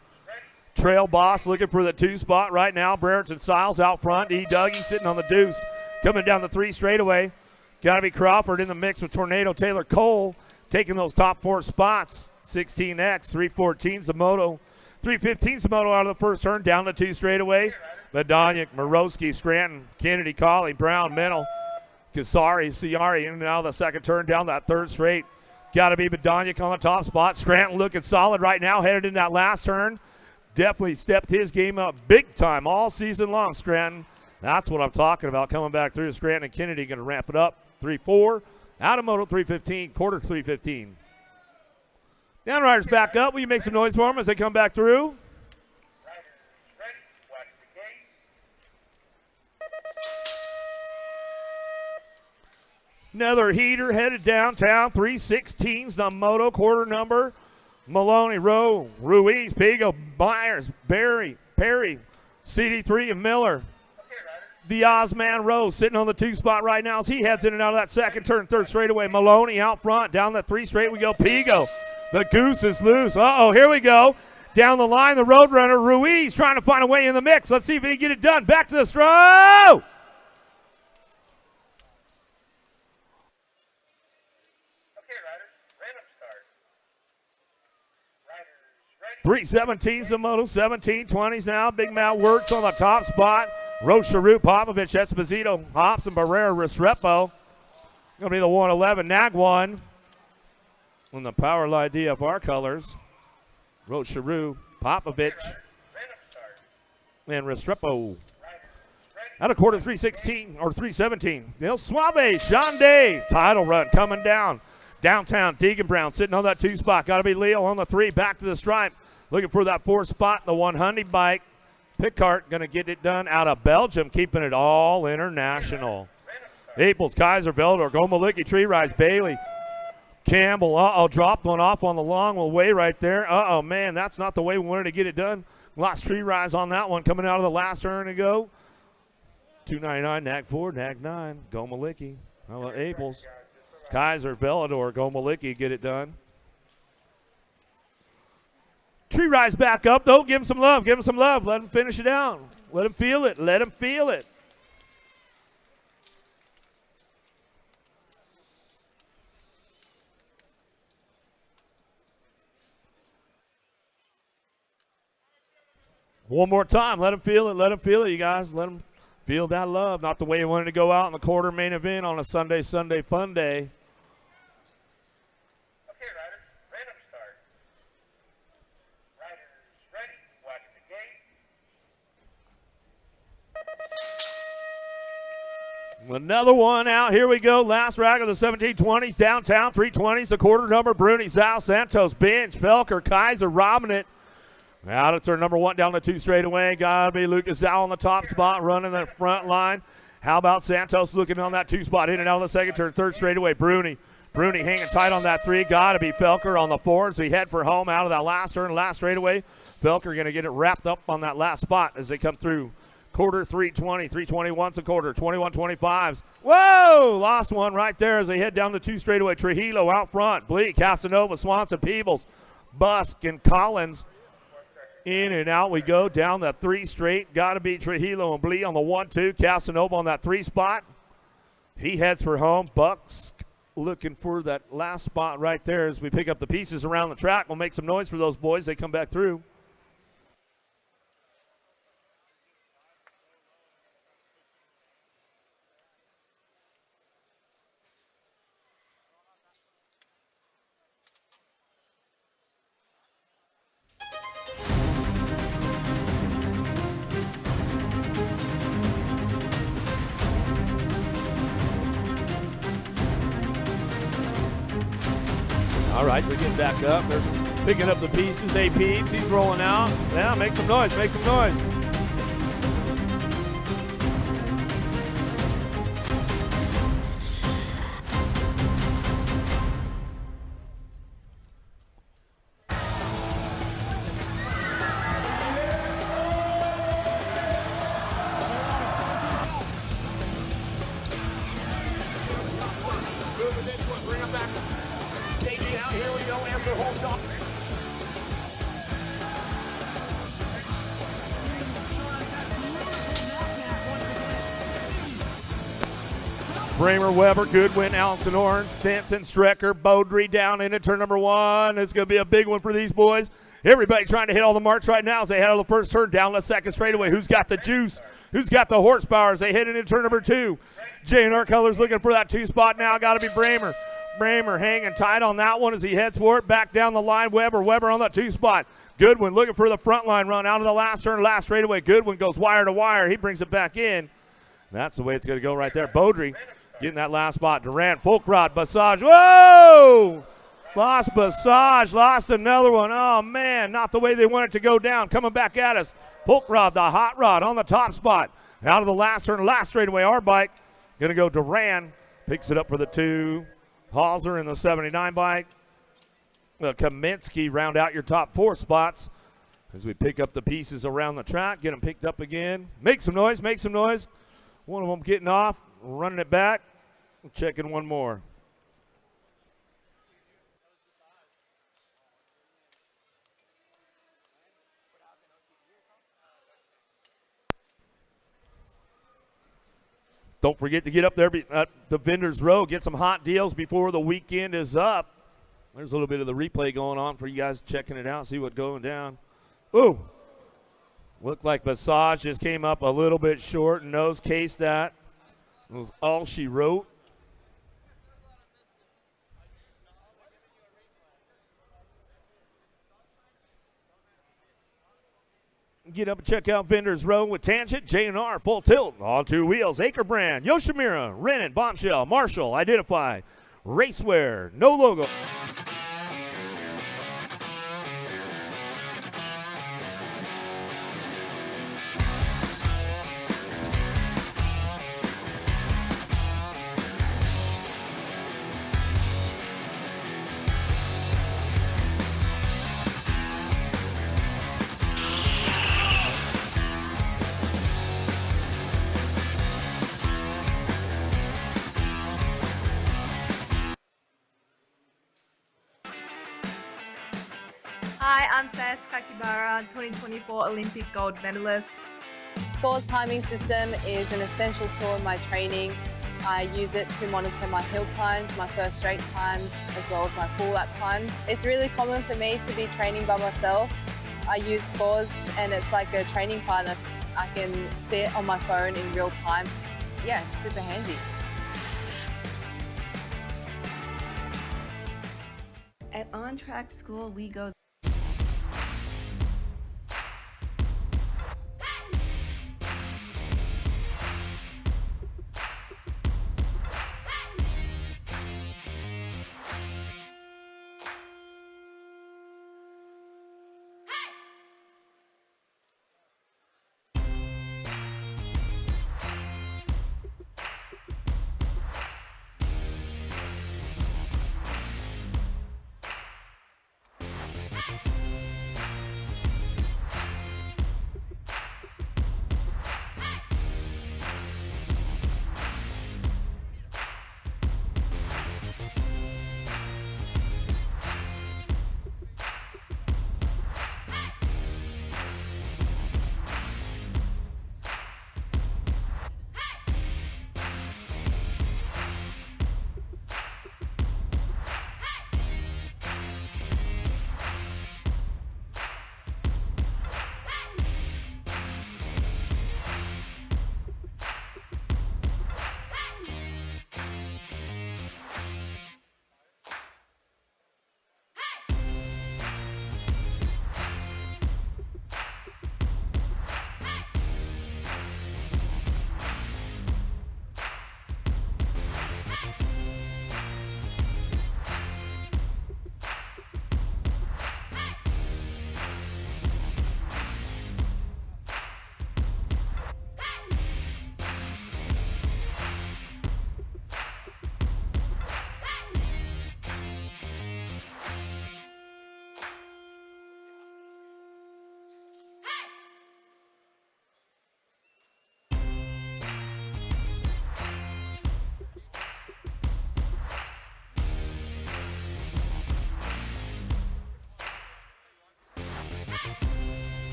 D: Trail Boss looking for the 2 spot right now. Brereton Styles out front. E. Dougie sitting on the deuce. Coming down the 3 straightaway. Got to be Crawford in the mix with Tornado Taylor Cole taking those top 4 spots. 16X, 314 Zamoto. 315 Zamoto out of the first turn down the 2 straightaway. Medonic, Morosky, Scranton, Kennedy, Colley, Brown, Mental, Kasari, Ciari in and out of the second turn down that third straight. Got to be Medonic on the top spot. Scranton looking solid right now, headed in that last turn. Definitely stepped his game up big time all season long, Scranton. That's what I'm talking about. Coming back through, Scranton and Kennedy going to ramp it up. 3-4. Out of Moto 315, quarter 315. Downriders back up. Will you make some noise for them as they come back through? Another heater headed downtown. 316's the Moto quarter number. Maloney, Rowe, Ruiz, Pigo, Byers, Barry, Perry, CD3, and Miller. The Ozman Rose sitting on the 2 spot right now as he heads in and out of that second turn, third straightaway. Maloney out front. Down that 3 straight we go. Pigo. The goose is loose. Uh-oh, here we go. Down the line, the Roadrunner, Ruiz trying to find a way in the mix. Let's see if he can get it done. Back to the stroke. 317's the moto, 1720s now. Big Matt works on the top spot. Rocheroux, Popovich, Esposito, Hops, and Barrera, Restrepo. Going to be the 111. Nag 1 on the Power Line DFR colors. Rocheroux, Popovich, and Restrepo. Out of quarter 316 or 317. Neil Suave, Sean Day, title run coming down. Downtown, Deegan Brown sitting on that 2 spot. Got to be Leo on the 3, back to the stripe. Looking for that 4 spot, the 100 bike. Pickart going to get it done out of Belgium, keeping it all international. Aples, Kaiser, Veldor, Gomalicki, Tree Rise, Bailey, Campbell. Dropped one off on the long way right there. Man, that's not the way we wanted to get it done. Lost Tree Rise on that one, coming out of the last turn to go. 299, Nag 4, Nag 9, Gomalicki. How about Aples? Kaiser, Velador, Gomalicki get it done. Tree Rise back up, though. Give him some love. Give him some love. Let him finish it out. Let him feel it. Let him feel it. One more time. Let him feel it. Let him feel it, you guys. Let him feel that love. Not the way you wanted to go out in the quarter main event on a Sunday fun day. Another one out. Here we go. Last rack of the 1720s. Downtown 320s. The quarter number. Bruni, Zal, Santos, Bench, Felker, Kaiser, Robinett. Out of turn number 1 down the 2 straightaway. Got to be Lucas Zal on the top spot running the front line. How about Santos looking on that 2 spot? In and out of the second turn. Third straightaway. Bruni hanging tight on that 3. Got to be Felker on the 4 as we head for home out of that last turn. Last straightaway. Felker going to get it wrapped up on that last spot as they come through. Quarter 320, 321's a quarter, 21-25s. Whoa! Lost one right there as they head down the 2 straightaway. Trujillo out front. Bleak, Casanova, Swanson, Peebles, Busk, and Collins. In and out we go down the 3 straight. Got to be Trujillo and Bleak on the 1-2. Casanova on that 3 spot. He heads for home. Bucks looking for that last spot right there as we pick up the pieces around the track. We'll make some noise for those boys. They come back through. All right, we're getting back up. They're picking up the pieces. A Peeps, he's rolling out. Yeah, make some noise, make some noise. Bramer, Weber, Goodwin, Allison Orange, Stenson, Strecker, Beaudry down into turn number 1. It's going to be a big one for these boys. Everybody trying to hit all the marks right now as they head out of the first turn down the second straightaway. Who's got the juice? Who's got the horsepower as they head into turn number 2? J&R Colors looking for that 2 spot now. Got to be Bramer. Bramer hanging tight on that one as he heads for it. Back down the line, Weber on that 2 spot. Goodwin looking for the front line run out of the last turn, last straightaway. Goodwin goes wire to wire. He brings it back in. That's the way it's going to go right there. Beaudry getting that last spot. Durant, Folkrod, Basage. Whoa! Lost Basage, lost another one. Oh, man, not the way they want it to go down. Coming back at us. Folkrod, the hot rod on the top spot. Out of the last turn, last straightaway, our bike. Going to go Duran. Picks it up for the 2. Halser in the 79 bike. Kaminsky round out your top 4 spots as we pick up the pieces around the track. Get them picked up again. Make some noise, make some noise. One of them getting off, running it back. Checking one more. Don't forget to get up there at the Vendors Row. Get some hot deals before the weekend is up. There's a little bit of the replay going on for you guys checking it out, see what's going down. Ooh. Looked like Massage just came up a little bit short and nose cased that. It was all she wrote. Get up and check out Vendors Row with Tangent, J&R, Full Tilt, On Two Wheels, Acre Brand, Yoshimura, Renan, Bombshell, Marshall, Identify, Racewear, No Logo.
K: Hi, I'm Sas Kakibara, 2024 Olympic gold medalist.
F: Scores timing system is an essential tool in my training. I use it to monitor my hill times, my first straight times, as well as my full lap times. It's really common for me to be training by myself. I use Scores and it's like a training partner. I can see it on my phone in real time. Yeah, it's super handy.
Y: At On Track School, we go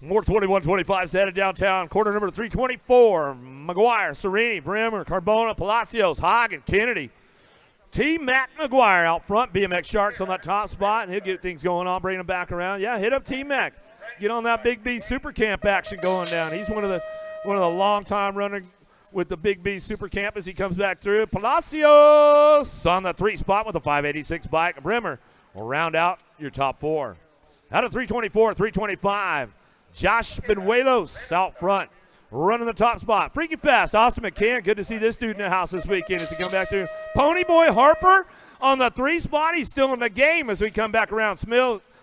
D: More 21-25 headed downtown. Quarter number 324. McGuire, Serini, Bremer, Carbona, Palacios, Hagen, Kennedy. T-Mac McGuire out front. BMX Sharks on that top spot, and he'll get things going on, bring them back around. Yeah, hit up T-Mac. Get on that Big B Super Camp action going down. He's one of the long-time runner with the Big B Super Camp as he comes back through. Palacios on the 3 spot with a 586 bike. Bremer will round out your top 4. Out of 324, 325. Josh Benuelos out front, running the top spot. Freaky fast, Austin McCann. Good to see this dude in the house this weekend as he come back through. Pony Boy Harper on the 3 spot. He's still in the game as we come back around.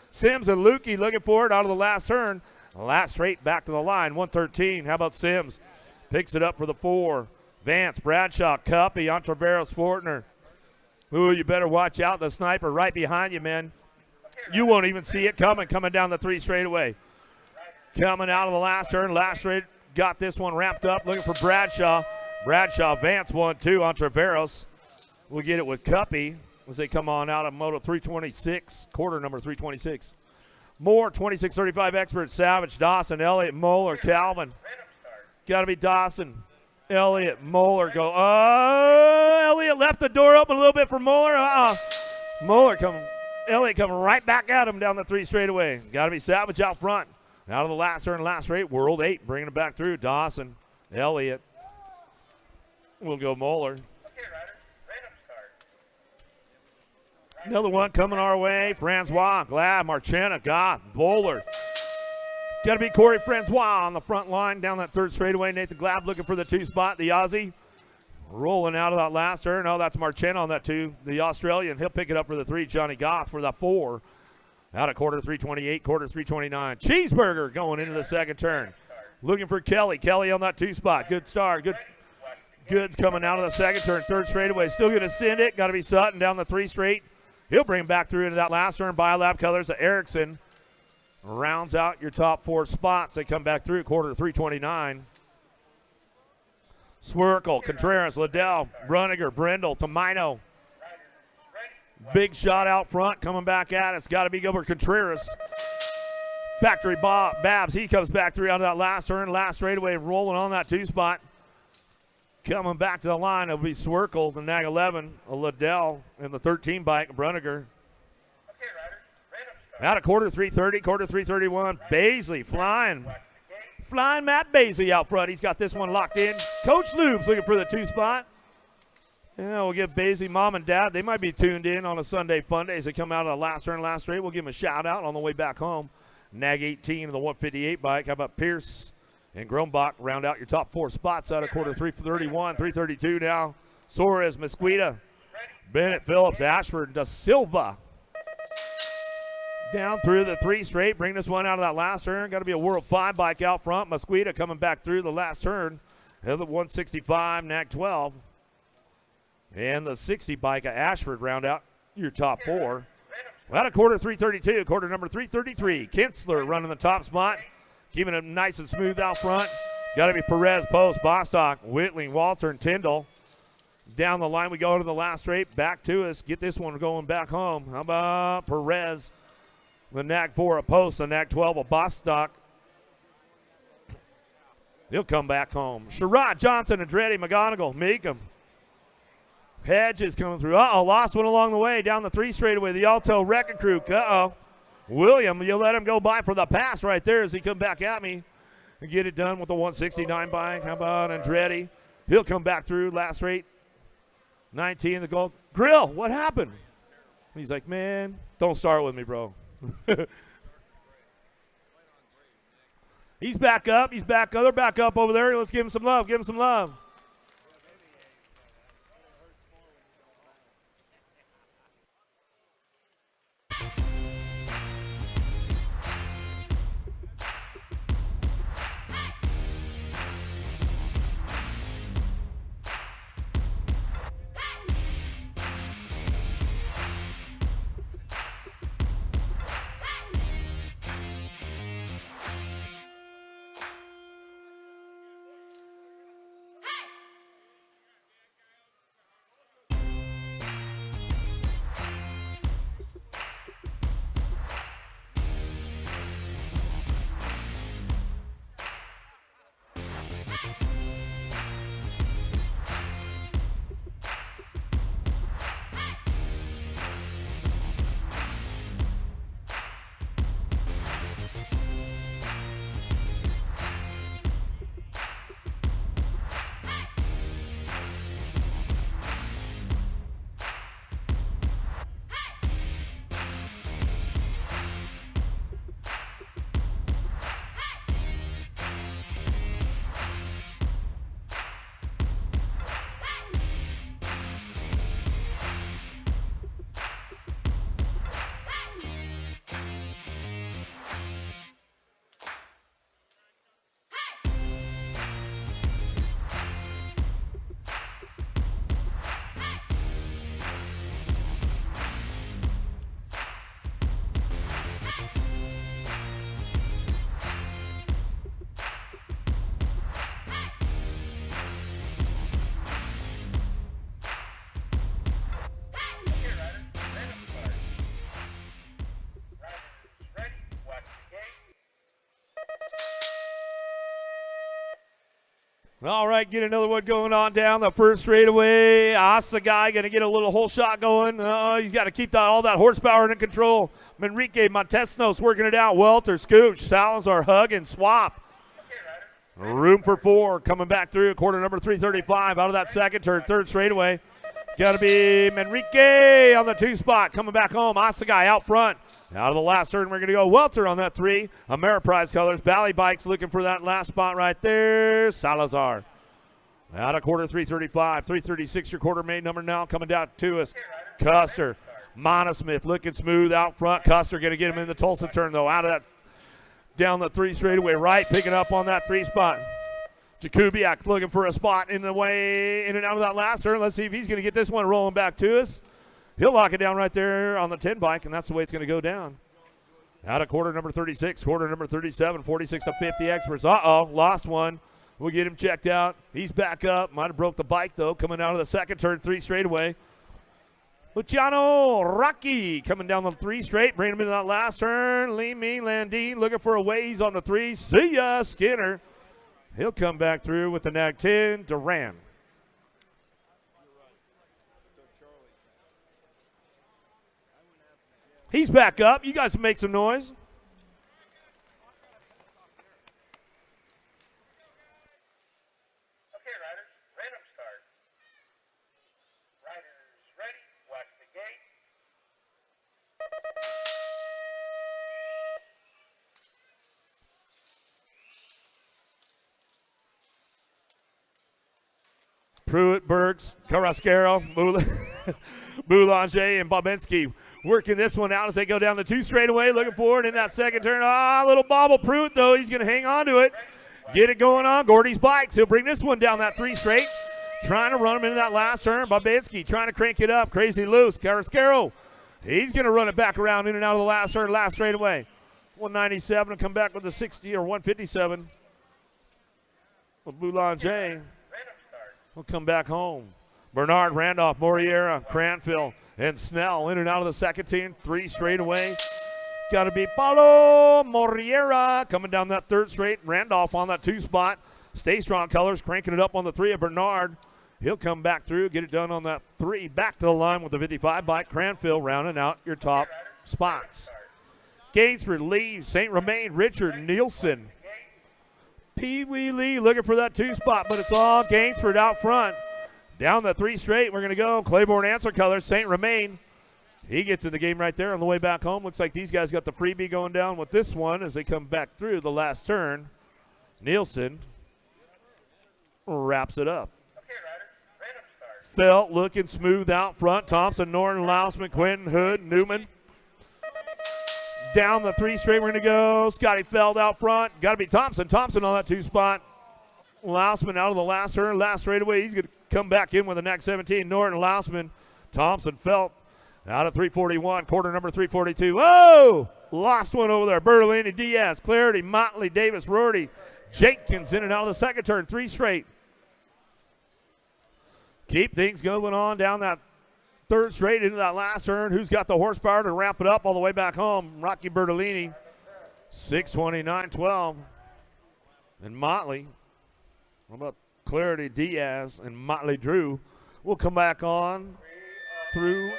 D: Sims and Lukey looking for it out of the last turn. Last straight back to the line, 113. How about Sims? Picks it up for the 4. Vance, Bradshaw, Cuppy, Ontiveros, Fortner. Ooh, you better watch out. The sniper right behind you, man. You won't even see it coming down the 3 straightaway. Coming out of the last turn. Last straight got this one wrapped up. Looking for Bradshaw. Bradshaw, Vance 1-2 on Traveros. We'll get it with Cuppy as they come on out of Moto 326, quarter number 326. More 26-35 experts. Savage, Dawson, Elliott, Moeller, Calvin. Got to be Dawson, Elliott, Moeller go. Elliott left the door open a little bit for Moeller. Elliott coming right back at him down the 3 straightaway. Got to be Savage out front. Out of the last turn, last straight, World 8, bringing it back through. Dawson, Elliott. We'll go Moeller. Another one coming our way. Francois, Glad, Marchena, God, Bowler. Got to be Corey Francois on the front line down that 3rd straightaway. Nathan Glad looking for the 2 spot. The Aussie rolling out of that last turn. Oh, that's Marchena on that 2. The Australian, he'll pick it up for the 3. Johnny Goff for the 4. Out of quarter 328, quarter 329. Cheeseburger going into the 2nd turn. Looking for Kelly. Kelly on that 2 spot. Good start. Goods coming out of the 2nd turn. 3rd straightaway. Still going to send it. Got to be Sutton down the 3 straight. He'll bring back through into that last turn. Biolab colors of Erickson. Rounds out your top 4 spots. They come back through quarter 329. Swirkle, Contreras, Liddell, Bruniger, Brindle, Tomino. Big shot out front coming back at us. Got to be Gilbert Contreras. Factory Babs, he comes back through out of that last turn. Last straightaway rolling on that 2 spot. Coming back to the line, it'll be Swirkle, the Nag 11, Liddell, and the 13 bike, Bruniger. Out of quarter 330, quarter 331. Baisley flying. Flying Matt Baisley out front. He's got this one locked in. Coach Lubes looking for the 2 spot. Yeah, we'll give Baisley mom and dad. They might be tuned in on a Sunday fun day as they come out of the last turn, last straight. We'll give them a shout out on the way back home. Nag 18 and the 158 bike. How about Pierce and Grombach round out your top 4 spots out of quarter 331, 332 now. Suarez, Mesquita, Bennett, Phillips, Ashford, Da Silva. Down through the 3 straight. Bring this one out of that last turn. Got to be a World 5 bike out front. Mesquita coming back through the last turn. The 165, Nag 12. And the 60 bike of Ashford round out your top 4. Out of quarter 332, quarter number 333. Kinsler running the top spot. Keeping it nice and smooth out front. Got to be Perez, Post, Bostock, Whitling, Walter, and Tyndall. Down the line we go to the last straight. Back to us. Get this one going back home. How about Perez? The Nag 4 a Post, the Nag 12 a Bostock. He'll come back home. Sherrod, Johnson, Andretti, McGonigal, Meekum. Hedges coming through. Lost one along the way down the 3 straightaway. The Alto Wrecking Crew. William, you let him go by for the pass right there as he come back at me and get it done with the 169 bike. How about Andretti? He'll come back through last straight. 19 the goal. Grill, what happened? He's like, man, don't start with me, bro. He's back up. They're back up over there. Let's give him some love. Give him some love. All right, get another one going on down the first straightaway. Asagai going to get a little whole shot going. He's got to keep all that horsepower under control. Manrique Montesnos working it out. Welter, Scooch, Salazar, hug, and swap. Room for 4 coming back through. Quarter number 335 out of that second turn. Third straightaway. Got to be Manrique on the 2 spot. Coming back home. Asagai out front. Out of the last turn, we're going to go Welter on that 3. Ameriprise colors. Bally Bikes looking for that last spot right there. Salazar. Out of quarter 335. 336 your quarter main number now coming down to us. Custer. Monosmith looking smooth out front. Custer going to get him in the Tulsa turn, though. Out of that, down the 3 straightaway right. Picking up on that 3 spot. Jakubiak looking for a spot in the way, in and out of that last turn. Let's see if he's going to get this one rolling back to us. He'll lock it down right there on the 10 bike, and that's the way it's going to go down. Out of quarter number 36, quarter number 37, 46 to 50 experts. Lost one. We'll get him checked out. He's back up. Might have broke the bike, though, coming out of the second turn, 3 straightaway. Luciano Rocky coming down the 3 straight, bringing him into that last turn. Lee Me Landine looking for a ways on the 3. See ya, Skinner. He'll come back through with the nag 10, Duran. He's back up. You guys make some noise.
R: Okay, riders, random start. Riders ready, watch the gate.
D: Pruitt, Burks, Carrasquero, Boulanger, and Bobensky working this one out as they go down the 2 straightaway, looking forward in that second turn. Little bobble Pruitt, though. He's going to hang on to it. Get it going on. Gordy's Bikes. He'll bring this one down that 3 straight. Trying to run him into that last turn. Bobensky trying to crank it up. Crazy loose. Carrasquero. He's going to run it back around in and out of the last turn, last straightaway. 197 and come back with the 60 or 157. With Boulanger. We'll come back home. Bernard, Randolph, Moriera, Cranfield, and Snell in and out of the second team. 3 straightaway. Got to be Paulo Moriera coming down that 3rd straight. Randolph on that 2 spot. Stay Strong colors cranking it up on the 3 of Bernard. He'll come back through, get it done on that 3. Back to the line with the 55 bike. Cranfield rounding out your top spots. Gainsford, Lee, St. Romain, Richard, Nielsen. Pee Wee Lee looking for that 2 spot, but it's all Gainsford out front. Down the 3 straight, we're going to go. Claiborne Answer colors, St. Romain. He gets in the game right there on the way back home. Looks like these guys got the freebie going down with this one as they come back through the last turn. Nielsen wraps it up. Felt looking smooth out front. Thompson, Norton, Lousman, Quinton, Hood, Newman. Down the 3 straight, we're going to go. Scotty Feld out front. Got to be Thompson. Thompson on that 2 spot. Lousman out of the last turn. Last straightaway, he's going to come back in with the next 17. Norton, Lousman, Thompson, Felt out of 341. Quarter number 342. Whoa! Lost one over there. Bertolini, Diaz, Clarity, Motley, Davis, Rorty, Jenkins in and out of the second turn. 3 straight. Keep things going on down that 3rd straight into that last turn. Who's got the horsepower to wrap it up all the way back home? Rocky Bertolini, 6:29.12. And Motley, how about Clarity, Diaz, and Motley Drew? We'll come back on through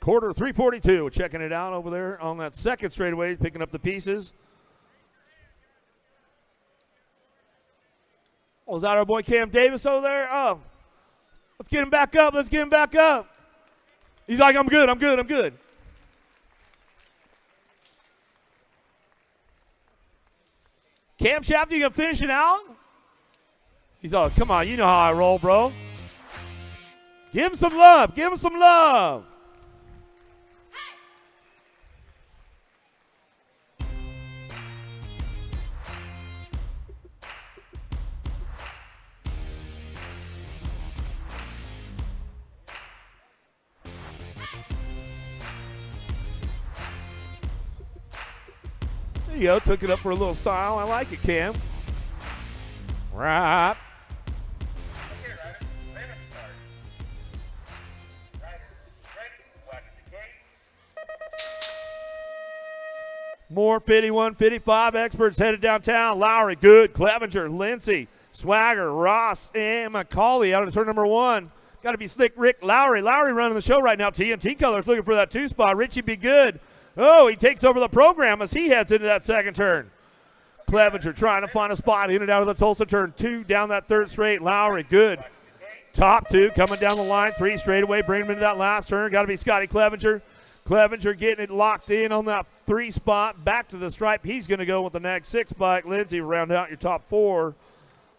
D: quarter 342. We're checking it out over there on that 2nd straightaway, picking up the pieces. Oh, is that our boy Cam Davis over there? Oh, let's get him back up. Let's get him back up. He's like, I'm good, I'm good, I'm good. Cam Shaft, you gonna finish it out? He's all, come on, you know how I roll, bro. Give him some love, give him some love. There you go, took it up for a little style. I like it, Cam. Right. More 51, 55 experts headed downtown. Lowry, good. Clevenger, Lindsay, Swagger, Ross, and McCauley out of turn number 1. Got to be Slick Rick Lowry. Lowry running the show right now. TNT Colors looking for that 2 spot. Richie Be Good. Oh, he takes over the program as he heads into that second turn. Clevenger trying to find a spot in and out of the Tulsa turn 2 down that third straight. Lowry, good. Top 2 coming down the line. 3 straightaway, bring him into that last turn. Got to be Scotty Clevenger. Clevenger getting it locked in on that 3 spot. Back to the stripe. He's going to go with the next 6 bike. Lindsay round out your top 4.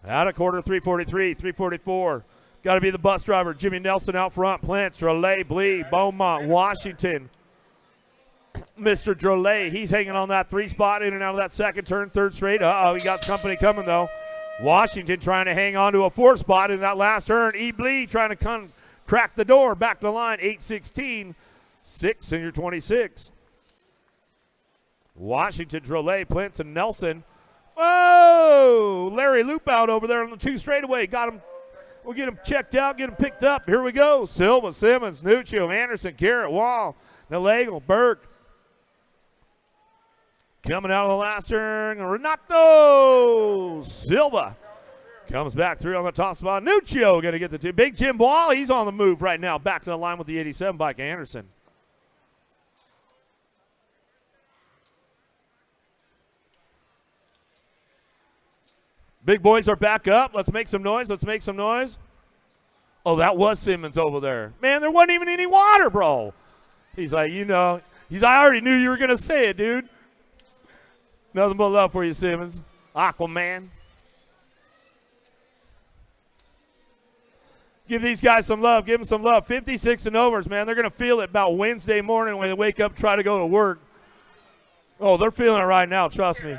D: Out of quarter 343, 344. Got to be the bus driver. Jimmy Nelson out front. Plants, Drolet, Blee, Beaumont, Washington. Mr. Drolet, he's hanging on that 3 spot in and out of that second turn, third straight. Uh-oh, he got company coming, though. Washington trying to hang on to a 4 spot in that last turn. E. Blee trying to crack the door. Back to the line, 8-16. 6 in your 26. Washington, Drolet, Plants, and Nelson. Whoa! Larry Loop out over there on the 2 straightaway. Got him. We'll get him checked out, get him picked up. Here we go. Silva, Simmons, Nuccio, Anderson, Garrett, Wall, Nalego, Burke. Coming out of the last turn, Renato Silva comes back through on the top spot. Nuccio going to get the 2. Big Jim Wall, he's on the move right now. Back to the line with the 87 bike, Anderson. Big boys are back up. Let's make some noise. Let's make some noise. Oh, that was Simmons over there. Man, there wasn't even any water, bro. He's like, I already knew you were going to say it, dude. Nothing but love for you, Simmons. Aquaman. Give these guys some love. Give them some love. 56 and overs, man. They're going to feel it about Wednesday morning when they wake up and try to go to work. Oh, they're feeling it right now. Trust me.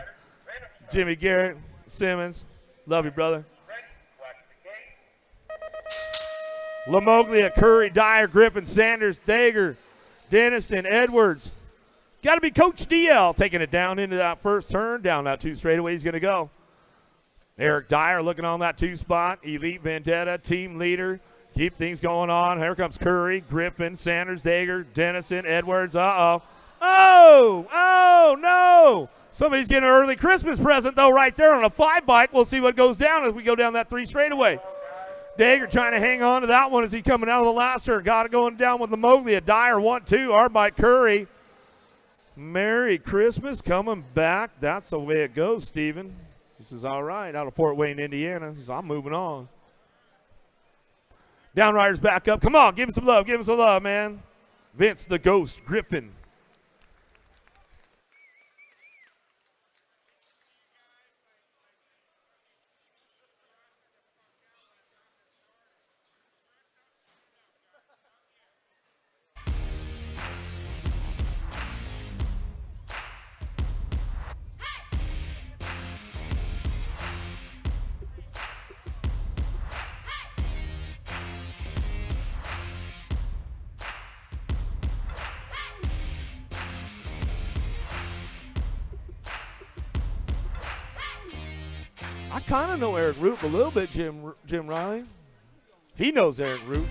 D: Jimmy Garrett, Simmons. Love you, brother. LaMoglia, Curry, Dyer, Griffin, Sanders, Dager, Dennison, Edwards. Got to be Coach DL taking it down into that first turn. Down that 2 straightaway he's going to go. Eric Dyer looking on that 2 spot. Elite Vendetta, team leader. Keep things going on. Here comes Curry, Griffin, Sanders, Dager, Dennison, Edwards. Uh-oh. Oh, no. Somebody's getting an early Christmas present, though, right there on a 5 bike. We'll see what goes down as we go down that 3 straightaway. Dager trying to hang on to that one as he coming out of the last turn. Got it going down with Lamoglia. Dyer 1-2. Our bike Curry. Merry Christmas coming back. That's the way it goes, Steven. This is all right. Out of Fort Wayne, Indiana. He says, I'm moving on. Downriders back up. Come on, give him some love. Give him some love, man. Vince the Ghost Griffin. I kind of know Eric Root a little bit, Jim Riley. He knows Eric Root.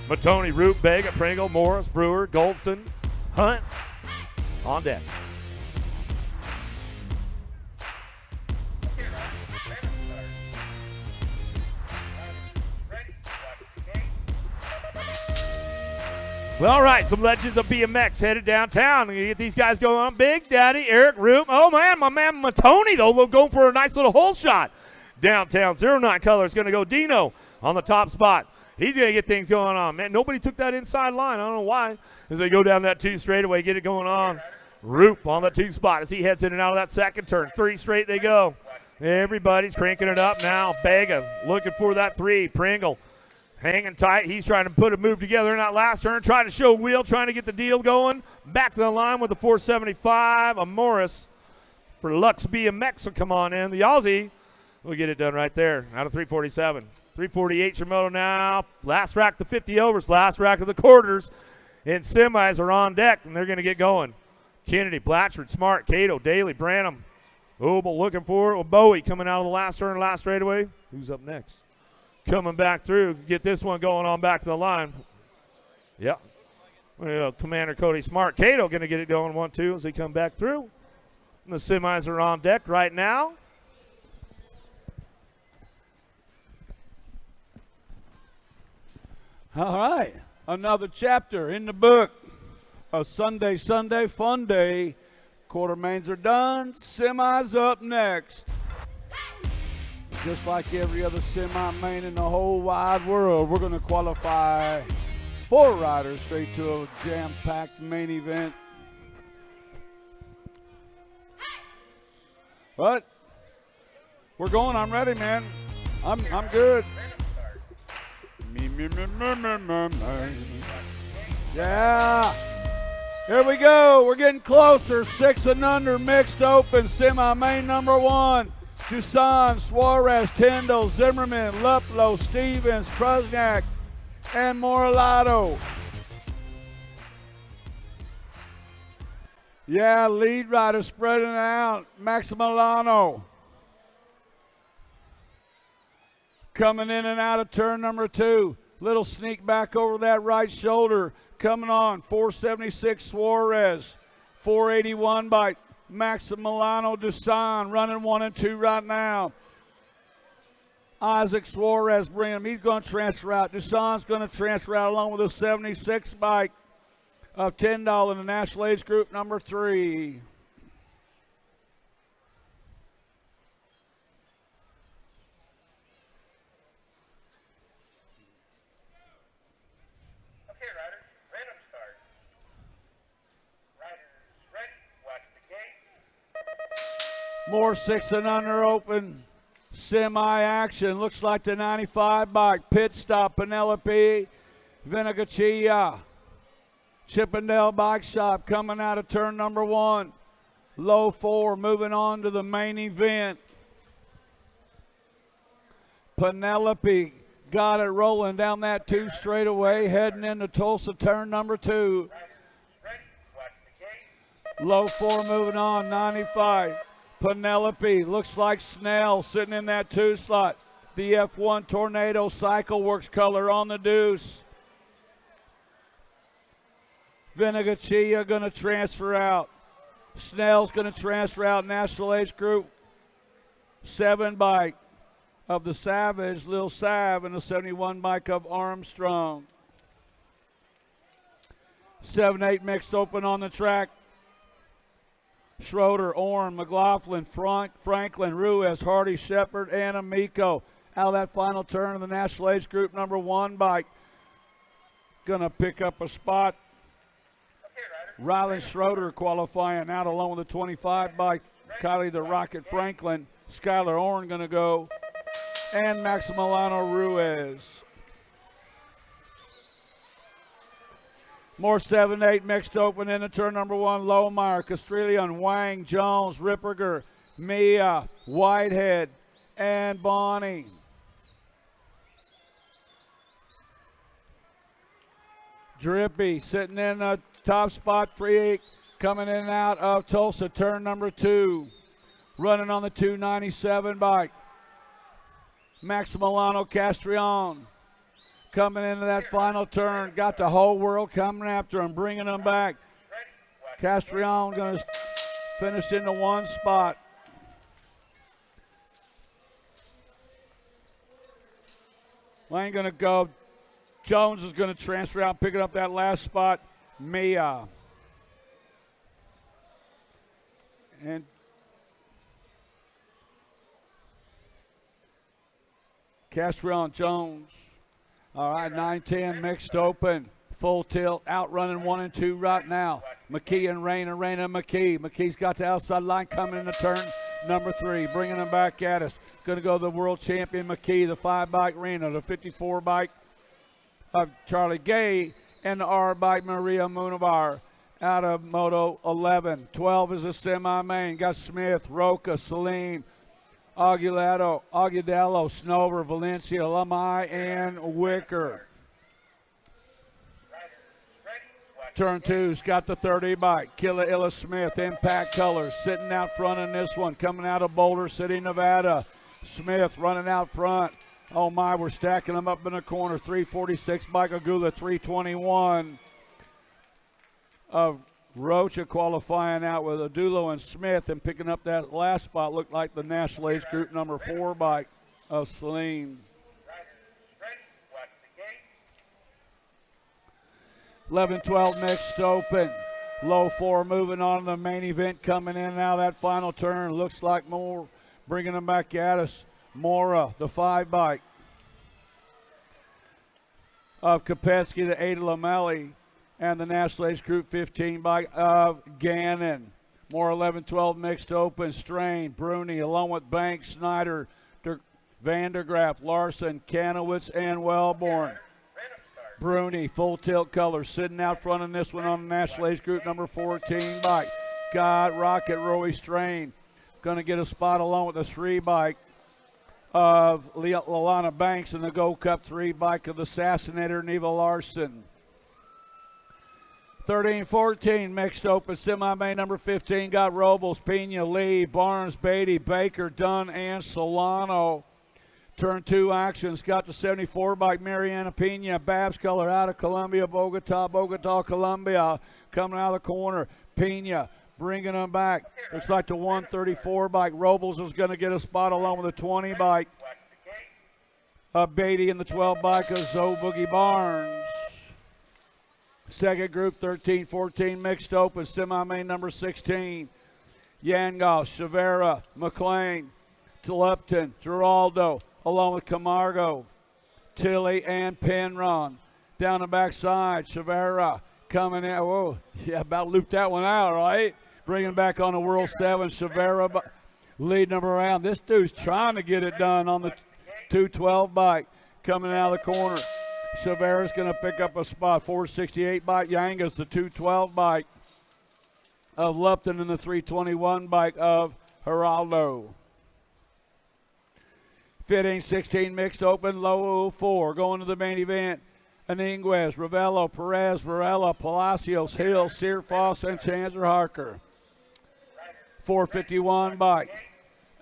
D: Matoni, Root, Vega, Pringle, Morris, Brewer, Goldston, Hunt on deck. Well, all right, some legends of BMX headed downtown. We get these guys going on. Big Daddy, Eric Root. Oh, man, my man Matoni, though, going for a nice little hole shot. Downtown, 09 color is going to go Dino on the top spot. He's going to get things going on. Man, nobody took that inside line. I don't know why. As they go down that 2 straightaway, get it going on. Roop on the 2 spot as he heads in and out of that second turn. 3 straight they go. Everybody's cranking it up now. Bega looking for that 3. Pringle hanging tight. He's trying to put a move together in that last turn. Trying to show wheel, trying to get the deal going. Back to the line with the 475. A Morris for Lux BMX will come on in. The Aussie will get it done right there out of 347. 348 Shimoto now. Last rack to 50 overs. Last rack of the quarters. And semis are on deck, and they're going to get going. Kennedy, Blatchford, Smart, Cato, Daly, Branham. Obel looking for it. Well, Bowie coming out of the last turn, last straightaway. Who's up next? Coming back through. Get this one going on back to the line. Yep. Well, Commander Cody Smart. Cato going to get it going 1-2 as they come back through. And the semis are on deck right now.
J: All right, another chapter in the book. A Sunday fun day. Quarter mains are done. Semis up next. Just like every other semi-main in the whole wide world, we're going to qualify 4 riders straight to a jam-packed main event. But we're going. I'm ready, man. I'm good. Yeah. Here we go. We're getting closer. 6 and under mixed open semi-main number 1. Tucson, Suarez, Tyndall, Zimmerman, Luplow, Stevens, Krusnak, and Moralato. Yeah, lead rider spreading out. Maximiliano. Coming in and out of turn number 2. Little sneak back over that right shoulder. Coming on, 476 Suarez. 481 by Maximiliano Dusan, running 1 and 2 right now. Isaac Suarez bringing him. He's going to transfer out. Dusan's going to transfer out along with a 76 bike of Tyndall in the National Age Group number 3. More 6 and under open semi-action. Looks like the 95 bike. Pit stop, Penelope Venagachia. Chippendale Bike Shop coming out of turn number 1. Low 4, moving on to the main event. Penelope got it rolling down that 2 straightaway, heading into Tulsa turn number 2. Low 4 moving on, 95. Penelope looks like Snell sitting in that 2 slot. The F1 Tornado Cycle Works color on the deuce. Venagachia going to transfer out. Snell's going to transfer out. National Age Group 7 bike of the Savage, Lil Sav, and the 71 bike of Armstrong. 7-8 mixed open on the track. Schroeder, Orm, McLaughlin, Franklin, Ruiz, Hardy, Shepard, and Amico. Out of that final turn of the National Age Group number 1 bike. Going to pick up a spot. Rylan Schroeder qualifying out along with the 25 bike. Kylie the Rocket Franklin. Skylar Orn going to go. And Maximiliano Ruiz. More 7-8 mixed open into turn number 1. Lohmeyer, Castrillon, Wang, Jones, Ripperger, Mia, Whitehead, and Bonnie. Drippy sitting in a top spot. Freak coming in and out of Tulsa, turn number 2. Running on the 297 bike. Maximiliano Castrillon. Coming into that final turn, got the whole world coming after him, bringing him back. Castrillon going to finish in the 1 spot. Lane going to go. Jones is going to transfer out, picking up that last spot. Mia. And Castrillon, Jones. All right, 9-10 mixed open. Full tilt, outrunning 1 and 2 right now. McKee and Rayna, McKee. McKee's got the outside line coming into turn number 3, bringing him back at us. Going to go the world champion McKee, the 5 bike Reno, the 54 bike of Charlie Gay, and the R bike Maria Munavar out of Moto 11. 12 is a semi-main. Got Smith, Roca, Celine, Agudelo, Snover, Valencia, Lamai, and Wicker. Turn 2's got the 30 bike. Killa Illa Smith, Impact Colors, sitting out front in this one. Coming out of Boulder City, Nevada. Smith running out front. Oh my, we're stacking them up in the corner. 346 bike Agula, 321 of Rocha qualifying out with Adulo and Smith, and picking up that last spot looked like the National Age Group number 4 bike of Celine. 11-12 mixed open. Low 4 moving on to the main event, coming in now that final turn. Looks like more bringing them back at us. Mora, the 5 bike of Kopetsky, the 8 of Lamelli, and the National Age Group 15 bike of Gannon. More 11-12 mixed open. Strain, Bruni, along with Banks, Snyder, Vandergraaf, Larson, Kanowitz, and Wellborn. Bruni, full tilt color, sitting out front in this one on the National Age Group number 14 bike. Got Rocket Roy Strain. Going to get a spot along with the 3 bike of Lalana Banks and the Gold Cup 3 bike of the Assassinator, Neva Larson. 13-14 mixed open. Semi-main number 15 got Robles, Pena, Lee, Barnes, Beatty, Baker, Dunn, and Solano. Turn 2 actions got the 74 bike Mariana Pena, Babs color out of Columbia, Bogota, Columbia. Coming out of the corner, Pena bringing them back. Looks like the 134 bike Robles is going to get a spot along with the 20 bike Beatty and the 12 bike of Zoe Boogie Barnes. Second group 13-14 mixed open. Semi-main number 16. Yangoff, Chavera, McLean, Lupton, Giraldo, along with Camargo, Tilly, and Penron. Down the backside, Chavera coming in. Whoa, yeah, about looped that one out, right? Bringing back on the World 7, Chavera leading them around. This dude's trying to get it done on the 212 bike coming out of the corner. Chavera's going to pick up a spot. 468 bike Yangas, the 212 bike of Lupton, and the 321 bike of Geraldo. 15-16 mixed open, low 4. Going to the main event. Aniguez, Ravello, Perez, Varela, Palacios, Hill, Searfoss, and Chandler Harker. 451 bike.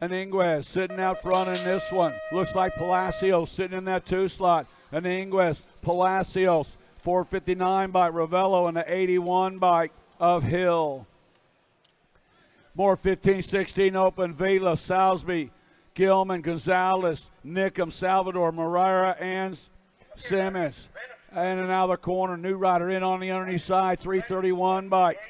J: Aniguez sitting out front in this one. Looks like Palacios sitting in that 2 slot. Aniguez, Palacios, 459 bike Ravello, and the 81 bike of Hill. More 15-16 open. Vila, Salsby, Gilman, Gonzalez, Nickham, Salvador, Morera, and Simmons. And then out of the corner, new rider in on the underneath side, 331 bike.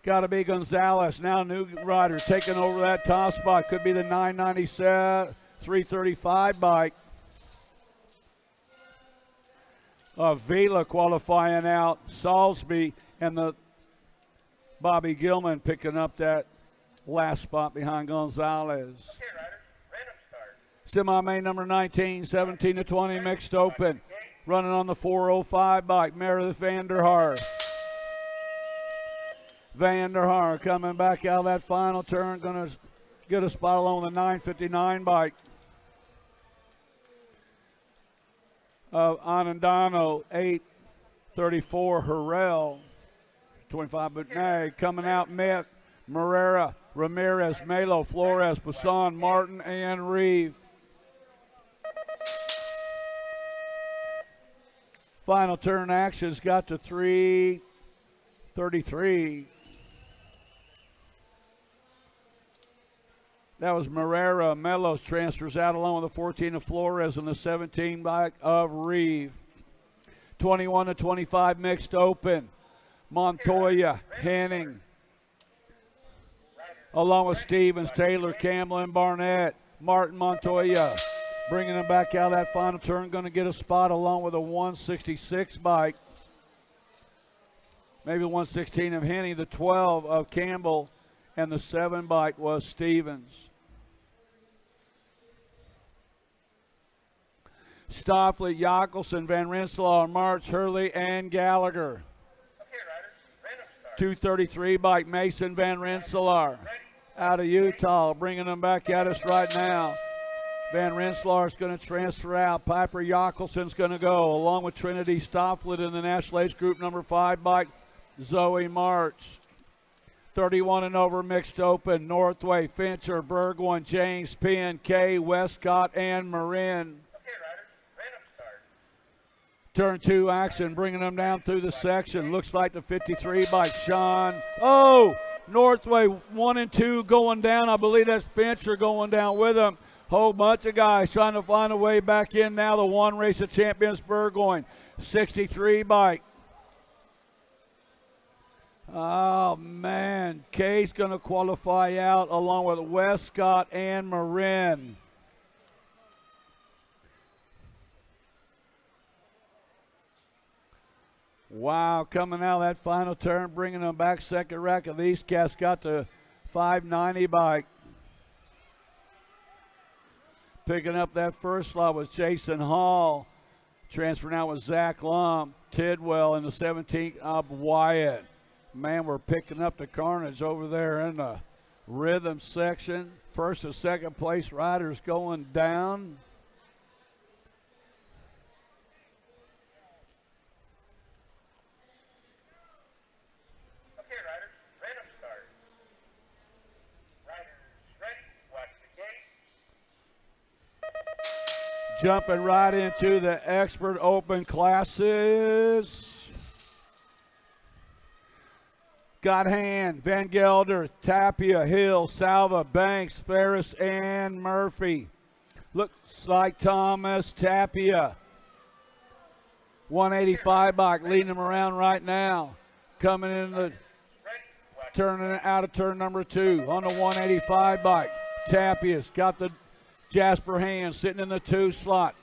J: Got to be Gonzalez. Now new rider taking over that top spot. Could be the 997, 335 bike. Vila qualifying out. Salsby and the Bobby Gilman picking up that last spot behind Gonzalez. Semi-main number 19, 17-20 mixed open. Running on the 405 bike, Meredith Vanderhaar. Vanderhaar coming back out of that final turn, going to get a spot along the 959 bike of Anandano, 834 Harrell, 25 Butnay. Coming out, Met, Morera, Ramirez, Melo, Flores, Bassan, Martin, and Reeve. Final turn actions got to 333. That was Morera. Melos transfers out along with the 14 of Flores and the 17 back of Reeve. 21-25 mixed open. Montoya, Henning, along with Stevens, Taylor, Campbell, and Barnett. Martin, Montoya bringing them back out of that final turn. Going to get a spot along with a 166 bike. Maybe 116 of Henny, the 12 of Campbell, and the 7 bike was Stevens. Stoffley, Jockelson, Van Rensselaer, March, Hurley, and Gallagher. 233 bike Mason Van Rensselaer out of Utah, bringing them back at us right now. Van Rensselaer is going to transfer out. Piper Jockelson's going to go, along with Trinity Stofflet in the National Age Group number 5 bike, Zoe March. 31 and over mixed open. Northway, Fincher, Bergwin, James, Penn, Kay, Westcott, and Marin. Turn 2 action, bringing them down through the section. Looks like the 53 bike, Sean. Oh, Northway 1 and 2 going down. I believe that's Fincher going down with them. Whole bunch of guys trying to find a way back in now. The one race of champions, Burgoyne. 63 bike Oh, man. Kay's going to qualify out along with Westcott and Marin. Wow, coming out of that final turn, bringing them back. Second rack of these cats got the 590 bike. Picking up that first slot was Jason Hall. Transferring out with Zach Lum. Tidwell in the 17th up Wyatt. Man, we're picking up the carnage over there in the rhythm section. First and second place riders going down. Jumping right into the Expert Open classes. Godhand, Van Gelder, Tapia, Hill, Salva, Banks, Ferris, and Murphy. Looks like Thomas Tapia. 185 bike, leading him around right now. Coming in the turning out of turn number 2 on the 185 bike. Tapia's got the Jasper Hand sitting in the 2 slot.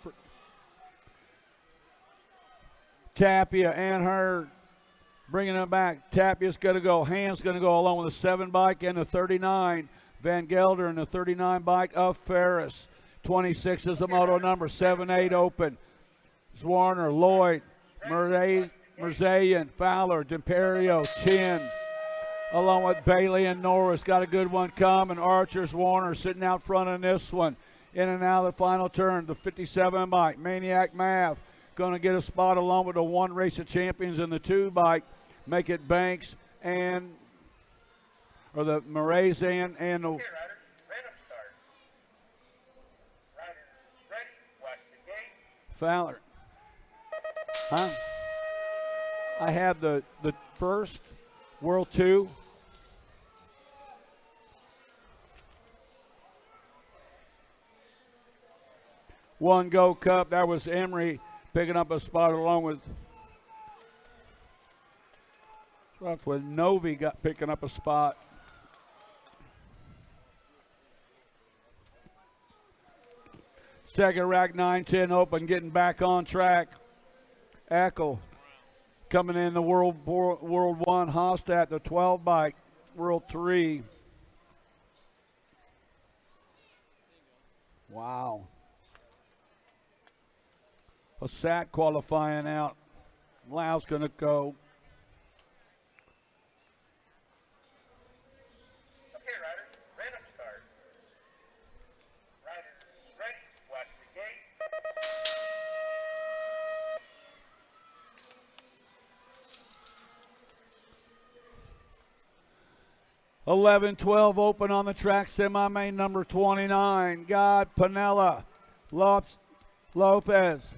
J: Tapia and Hurd bringing them back. Tapia's going to go. Hand's going to go along with the 7 bike and the 39. Van Gelder and the 39 bike of Ferris. 26 is the moto number. 7-8 open. Zwarner, Lloyd, Merzayan, Fowler, D'Imperio, Chin. Along with Bailey and Norris. Got a good one coming. Archer's Warner sitting out front in this one. In and out of the final turn, the 57 bike. Maniac Mav going to get a spot along with the 1 race of champions in the 2 bike. Make it Banks and, or the Morazan and the Fowler. Huh? I have the first World 2. One Go Cup, that was Emery picking up a spot along with Novi picking up a spot. Second rack 9-10 open, getting back on track. Eckel coming in the World 1. Hostat, the 12 bike, World 3. Wow. Hassat qualifying out. Lau's going to go.
R: Okay, riders, random start. Riders ready, watch the gate.
J: 11-12 open on the track. Semi-main number 29. God, Panella, Lopez,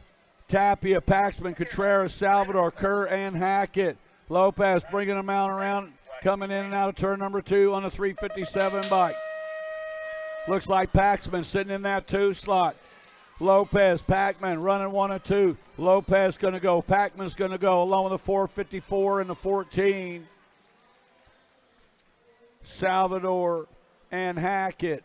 J: Tapia, Paxman, Contreras, Salvador, Kerr, and Hackett. Lopez bringing them out around, coming in and out of turn number 2 on the 357 bike. Looks like Paxman sitting in that 2 slot. Lopez, Packman running 1 and 2. Lopez going to go. Packman's going to go along with the 454 and the 14. Salvador and Hackett.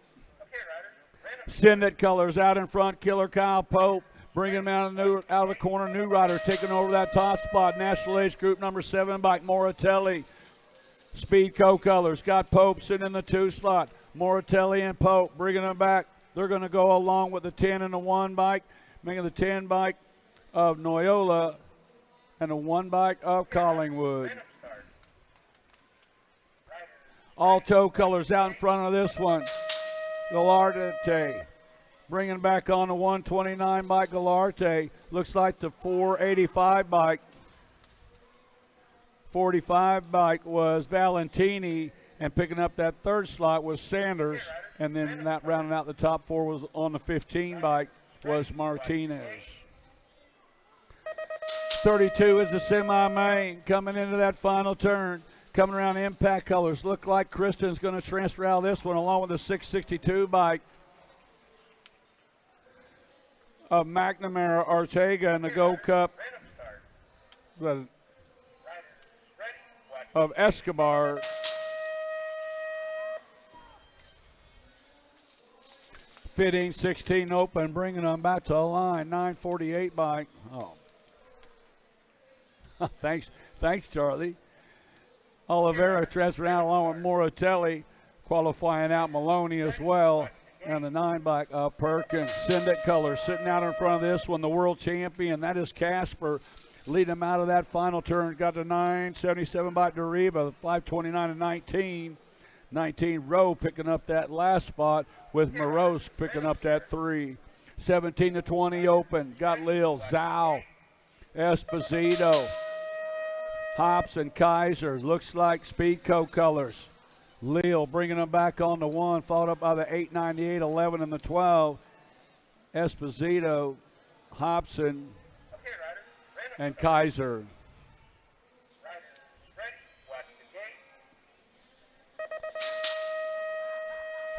J: Syndet colors out in front. Killer Kyle Pope bringing him out of the corner. New Rider taking over that top spot. National Age Group number 7 bike Moratelli. Speed co-colors got Pope sitting in the 2 slot. Moratelli and Pope bringing them back. They're going to go along with the 10 and the 1 bike, making the 10 bike of Noyola and the 1 bike of Collingwood. Alto colors out in front of this one. Galarte bringing back on the 129 bike. Galarte looks like the 485 bike. 45 bike was Valentini, and picking up that 3rd slot was Sanders, and then that rounding out the top 4 was on the 15 bike was Martinez. 32 is the semi-main coming into that final turn. Coming around Impact colors. Look like Kristen's going to transfer out of this one along with the 662 bike of McNamara, Ortega, and the Go Cup. of Escobar. Fitting 16 open, bringing them back to the line. 9:48 bike. Oh, thanks, Charlie. Oliveira transferred out along with Moratelli, qualifying out Maloney as well. And the 9 bike, Perkins. Syndic colors sitting out in front of this one, the world champion. That is Casper. Lead him out of that final turn. Got the 977 bike Deriva, 5:29 and 19. 19 Rowe picking up that last spot with Moroz picking up that 3. 17 to 20 open. Got Lil, Zhao, Esposito, Hops and Kaiser. Looks like Speedco colors. Lil bringing them back on the 1, followed up by the 898, 11, and the 12. Esposito, Hobson, and Kaiser.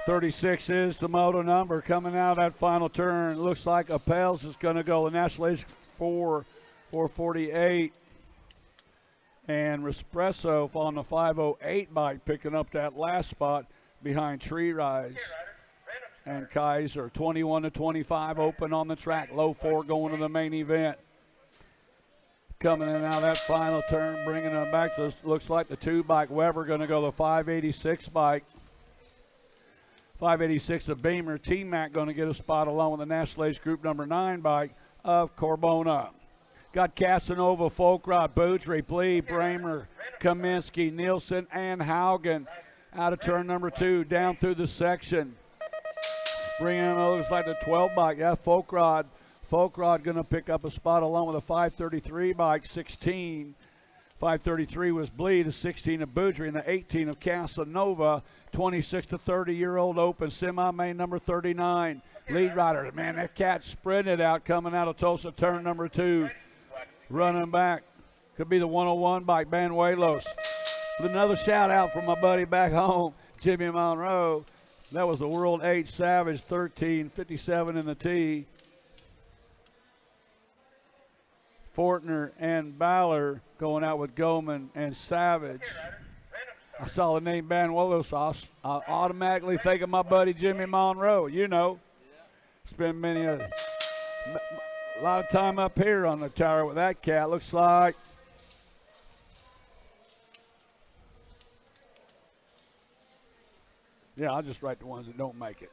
J: 36 is the moto number coming out of that final turn. Looks like Appels is going to go. The National Age 448. And Respresso on the 508 bike picking up that last spot behind Tree Rise. And Kaiser, 21 to 25 open on the track. Low 4 going to the main event. Coming in out of that final turn, bringing them back to, looks like the 2 bike. Weber going to go the 586 bike. 586 of Beamer. T-Mac going to get a spot along with the National Age Group number 9 bike of Corbona. Got Casanova, Folkrod, Boudry, Blee, Bramer, Kaminsky, Nielsen, and Haugen out of turn number 2 down through the section. Bringing in looks like the 12 bike. Yeah, Folkrod. Folkrod going to pick up a spot along with a 533 bike, 16. 533 was Blee, the 16 of Boudry, and the 18 of Casanova. 26 to 30-year-old open, semi-main number 39. Lead rider, man, that cat sprinted out coming out of Tulsa, turn number 2. Running back, could be the 101 bike, Banuelos. With another shout out from my buddy back home, Jimmy Monroe. That was the World 8 Savage, 13:57 in the T. Fortner and Baller going out with Goldman and Savage. I saw the name Banuelos, so I automatically think of my buddy Jimmy Monroe. You know, spent a lot of time up here on the tower with that cat. Looks like I'll just write the ones that don't make it.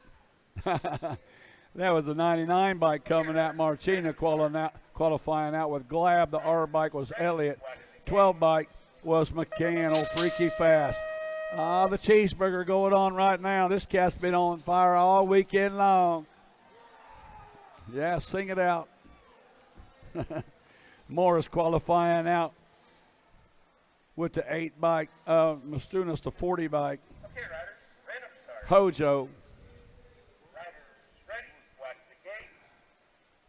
J: That was the 99 bike coming at Marchena, qualifying out with Glab. The R bike was Elliott. 12 bike was McCann, old freaky fast. The cheeseburger going on right now. This cat's been on fire all weekend long. Yeah, sing it out. Morris qualifying out with the 8 bike. Mastunas, the 40 bike. Hojo.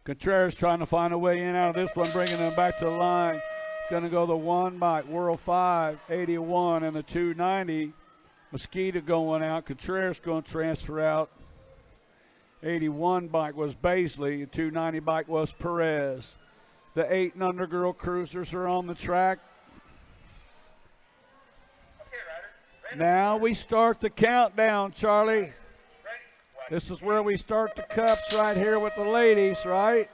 J: Contreras trying to find a way in out of this one, bringing them back to the line. Going to go the 1 bike, World 5, 81, and the 290. Mosquito going out. Contreras going to transfer out. 81 bike was Baisley. The 290 bike was Perez. The 8 and under girl cruisers are on the track. Now we start the countdown, Charlie. This is where we start the cups right here with the ladies, right?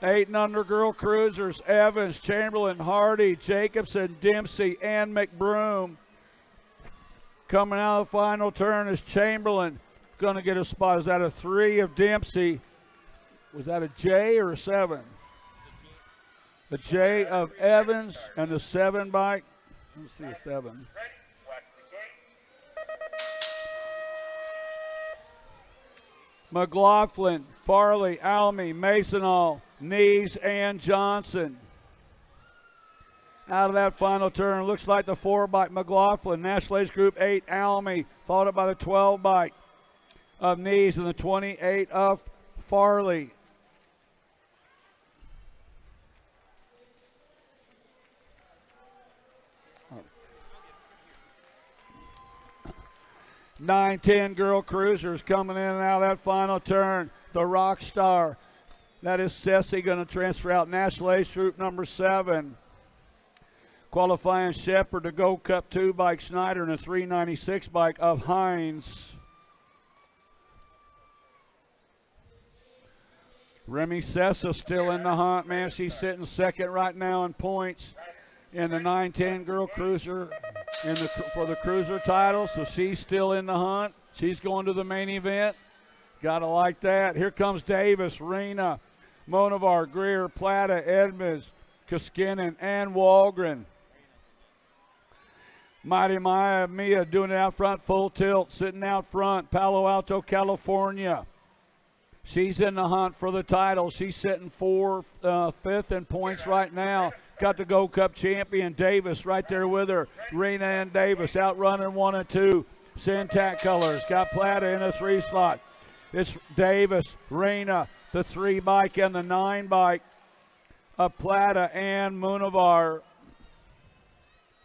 J: 8 and under girl cruisers, Evans, Chamberlain, Hardy, Jacobson, Dempsey, and McBroom. Coming out of the final turn is Chamberlain. Going to get a spot. Is that a 3 of Dempsey? Was that a J or a 7? The J of Evans and the 7 bike. Let's see a 7. McLaughlin, Farley, Almy, Masonall, Nees, and Johnson. Out of that final turn, looks like the 4 bike McLaughlin, National Age Group 8 Almy, followed up by the 12 bike of Nees and the 28 of Farley. Oh. 9-10 girl cruisers coming in and out of that final turn. The Rock Star. That is Ceci going to transfer out. National Age Group number 7. Qualifying Shepherd, the Gold Cup 2 bike Snyder, and a 396 bike of Hines. Remy Sessa still in the hunt, man. She's sitting second right now in points in the 910 Girl Cruiser for the Cruiser title, so she's still in the hunt. She's going to the main event. Gotta like that. Here comes Davis, Rena, Monavar, Greer, Plata, Edmonds, Koskinen, and Walgren. Mighty Mia doing it out front, full tilt, sitting out front, Palo Alto, California. She's in the hunt for the title. She's sitting fifth in points right now. Got the Gold Cup champion, Davis, right there with her. Rena and Davis outrunning 1 and 2. Syntac colors. Got Plata in a 3 slot. It's Davis, Rena, the 3 bike and the 9 bike of Plata and Munavar.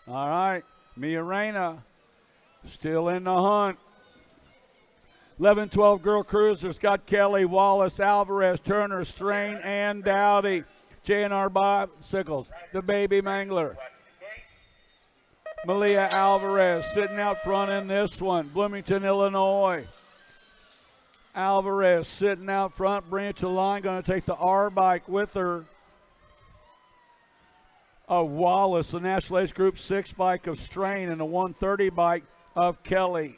J: All right, Mia Rena still in the hunt. 11-12 Girl Cruisers got Kelly, Wallace, Alvarez, Turner, Strain, and Dowdy. J&R Bicycles, the Baby Mangler. Malia Alvarez sitting out front in this one. Bloomington, Illinois. Alvarez sitting out front, bring it to the line, going to take the R bike with her. Wallace, the National Age Group 6 bike of Strain, and the 130 bike of Kelly.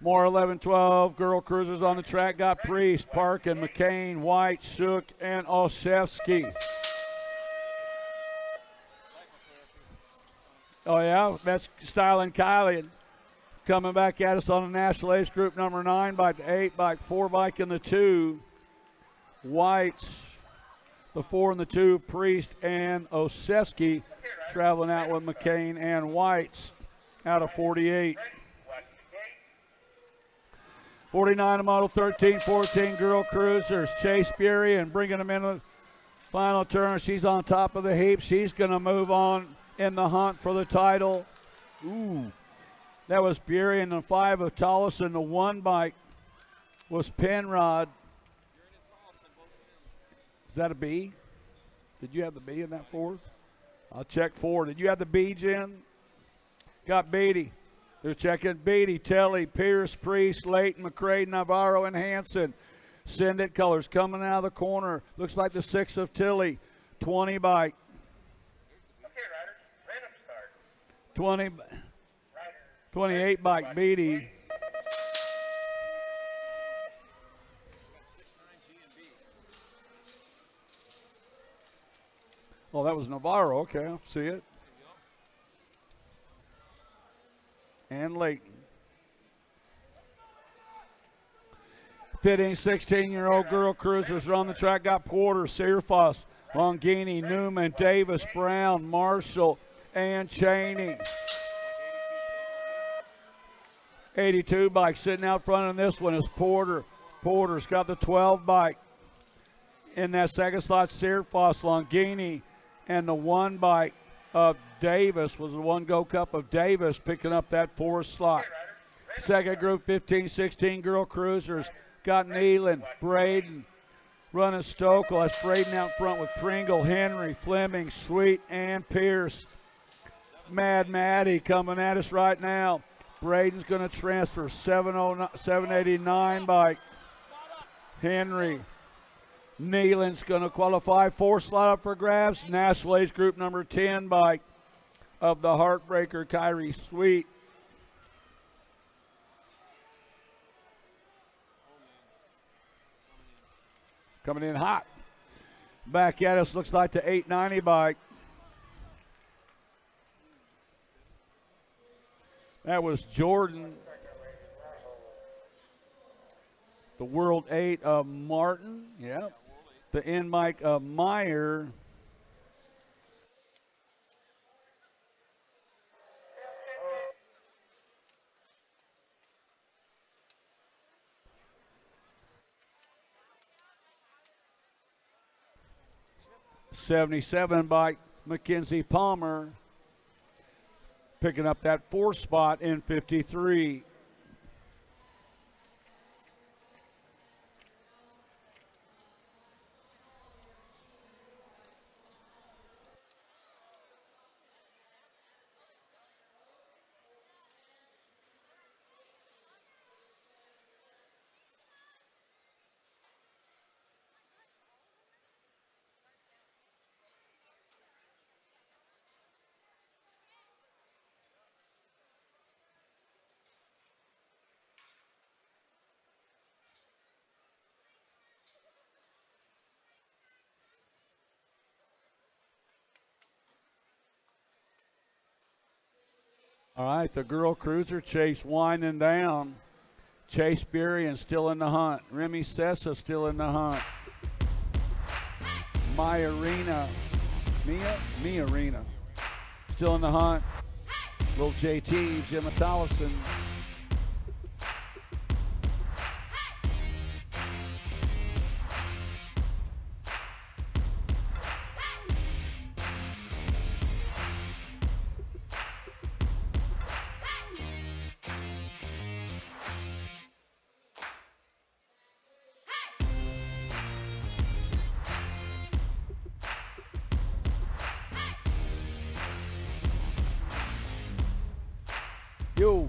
J: More 11-12 Girl Cruisers on the track. Got Priest, Parkin, McCain, White, Shook, and Olszewski. Oh, yeah, that's Styling Kylie coming back at us on the National Age Group number 9 bike, the 8 bike, 4 bike, and the 2. White's the 4 and the 2, Priest and Olszewski traveling out with McCain and White's out of 48. 49 of Model 13-14 Girl Cruisers. Chase Bury and bringing them in the final turn. She's on top of the heap. She's going to move on in the hunt for the title. Ooh, that was Bury and the 5 of Tolleson. The 1 bike was Penrod. Is that a B? Did you have the B in that 4? I'll check 4. Did you have the B, Jen? Got Beatty. They're checking Beatty, Telly, Pierce, Priest, Layton, McCray, Navarro, and Hanson. Send It colors coming out of the corner. Looks like the 6 of Tilly. 20 bike. 28 bike Beatty. Oh, that was Navarro. Okay, I'll see it. And Layton. Fitting 16-year-old Girl Cruisers are on the track. Got Porter, Searfoss, Longini, Newman, Davis, Brown, Marshall, and Cheney. 82 bike sitting out front in this one is Porter. Porter's got the 12 bike. In that second slot, Searfoss, Longini, and the 1 bike of Davis was the 1 Go Cup of Davis picking up that 4th slot. Second group, 15-16 Girl Cruisers. Got Nealon, Braden, running Stokel. That's Braden out front with Pringle, Henry, Fleming, Sweet, and Pierce. Mad Maddie coming at us right now. Braden's going to transfer 789 bike. Henry. Nealon's going to qualify. 4th slot up for grabs. National Age Group number 10 bike of the Heartbreaker, Kyrie Sweet. Coming in hot. Back at us, looks like the 890 bike. That was Jordan. The World 8 of Martin. Yep. The N bike of Meyer. '77 bike Mackenzie Palmer picking up that 4th spot in 53. All right, the girl cruiser Chase winding down. Chase Burian still in the hunt. Remy Sessa still in the hunt. Mia Arena still in the hunt. Little JT, Gemma Tollefson. Yo.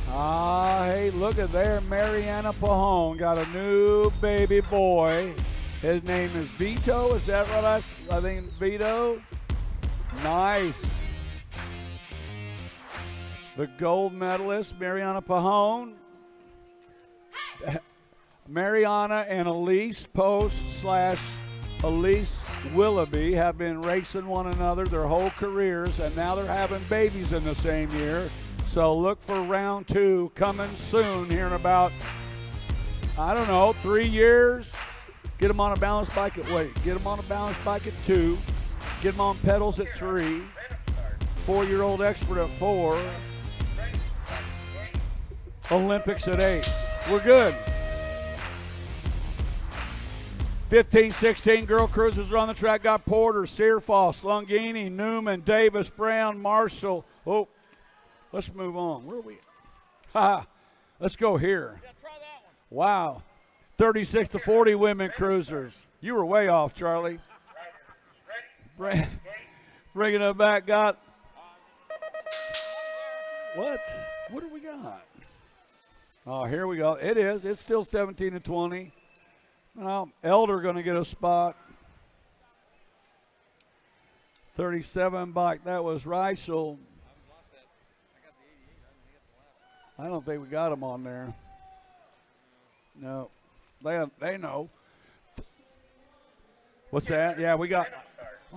J: Hey, look at there. Mariana Pahone got a new baby boy. His name is Vito. Is that what I think? Vito? Nice. The gold medalist, Mariana Pahone. Mariana and Elise Post / Elise Willoughby have been racing one another their whole careers, and now they're having babies in the same year. So look for round 2 coming soon here in about, I don't know, 3 years. Get them on a balance bike at 2. Get them on pedals at 3. 4-year-old expert at 4. Olympics at 8. We're good. 15, 16 girl cruisers are on the track. Got Porter, Searfoss, Longini, Newman, Davis, Brown, Marshall. Oh, let's move on. Where are we? Let's go here. Wow. 36 to 40 women cruisers. You were way off, Charlie. Bringing it back, got. What? What do we got? Oh, here we go. It is. It's still 17 to 20. Well, Elder going to get a spot. 37 bike. That was Reichel. I don't think we got him on there. No. They know. What's that? Yeah,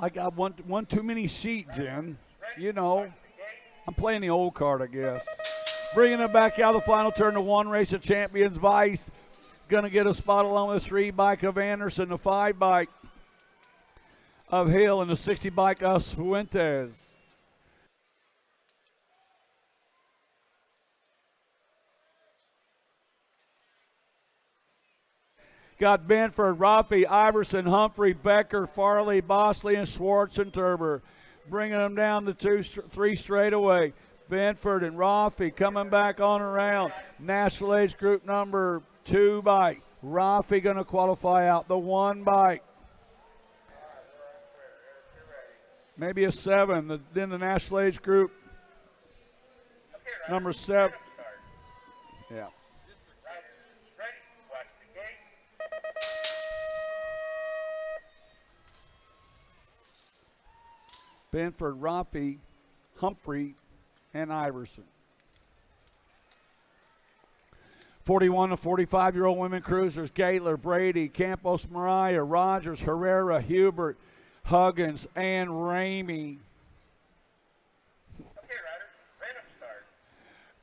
J: I got one too many seats in. You know. I'm playing the old card, I guess. Bringing it back out of the final turn to 1 race of champions. Vice going to get a spot along with the 3 bike of Anderson, the 5 bike of Hill, and the 60 bike of Fuentes. Got Benford, Rafi, Iverson, Humphrey, Becker, Farley, Bosley, and Schwartz and Turber. Bringing them down to 3 straightaway. Benford and Rafi coming back on around. National Age Group number 2 bike. Rafi going to qualify out. The 1 bike. Maybe a 7. Then the National Age Group number 7. Yeah. Benford, Rafi, Humphrey, and Iverson. 41 to 45-year-old women cruisers, Gaitler, Brady, Campos, Mariah, Rogers, Herrera, Hubert, Huggins, and Ramey.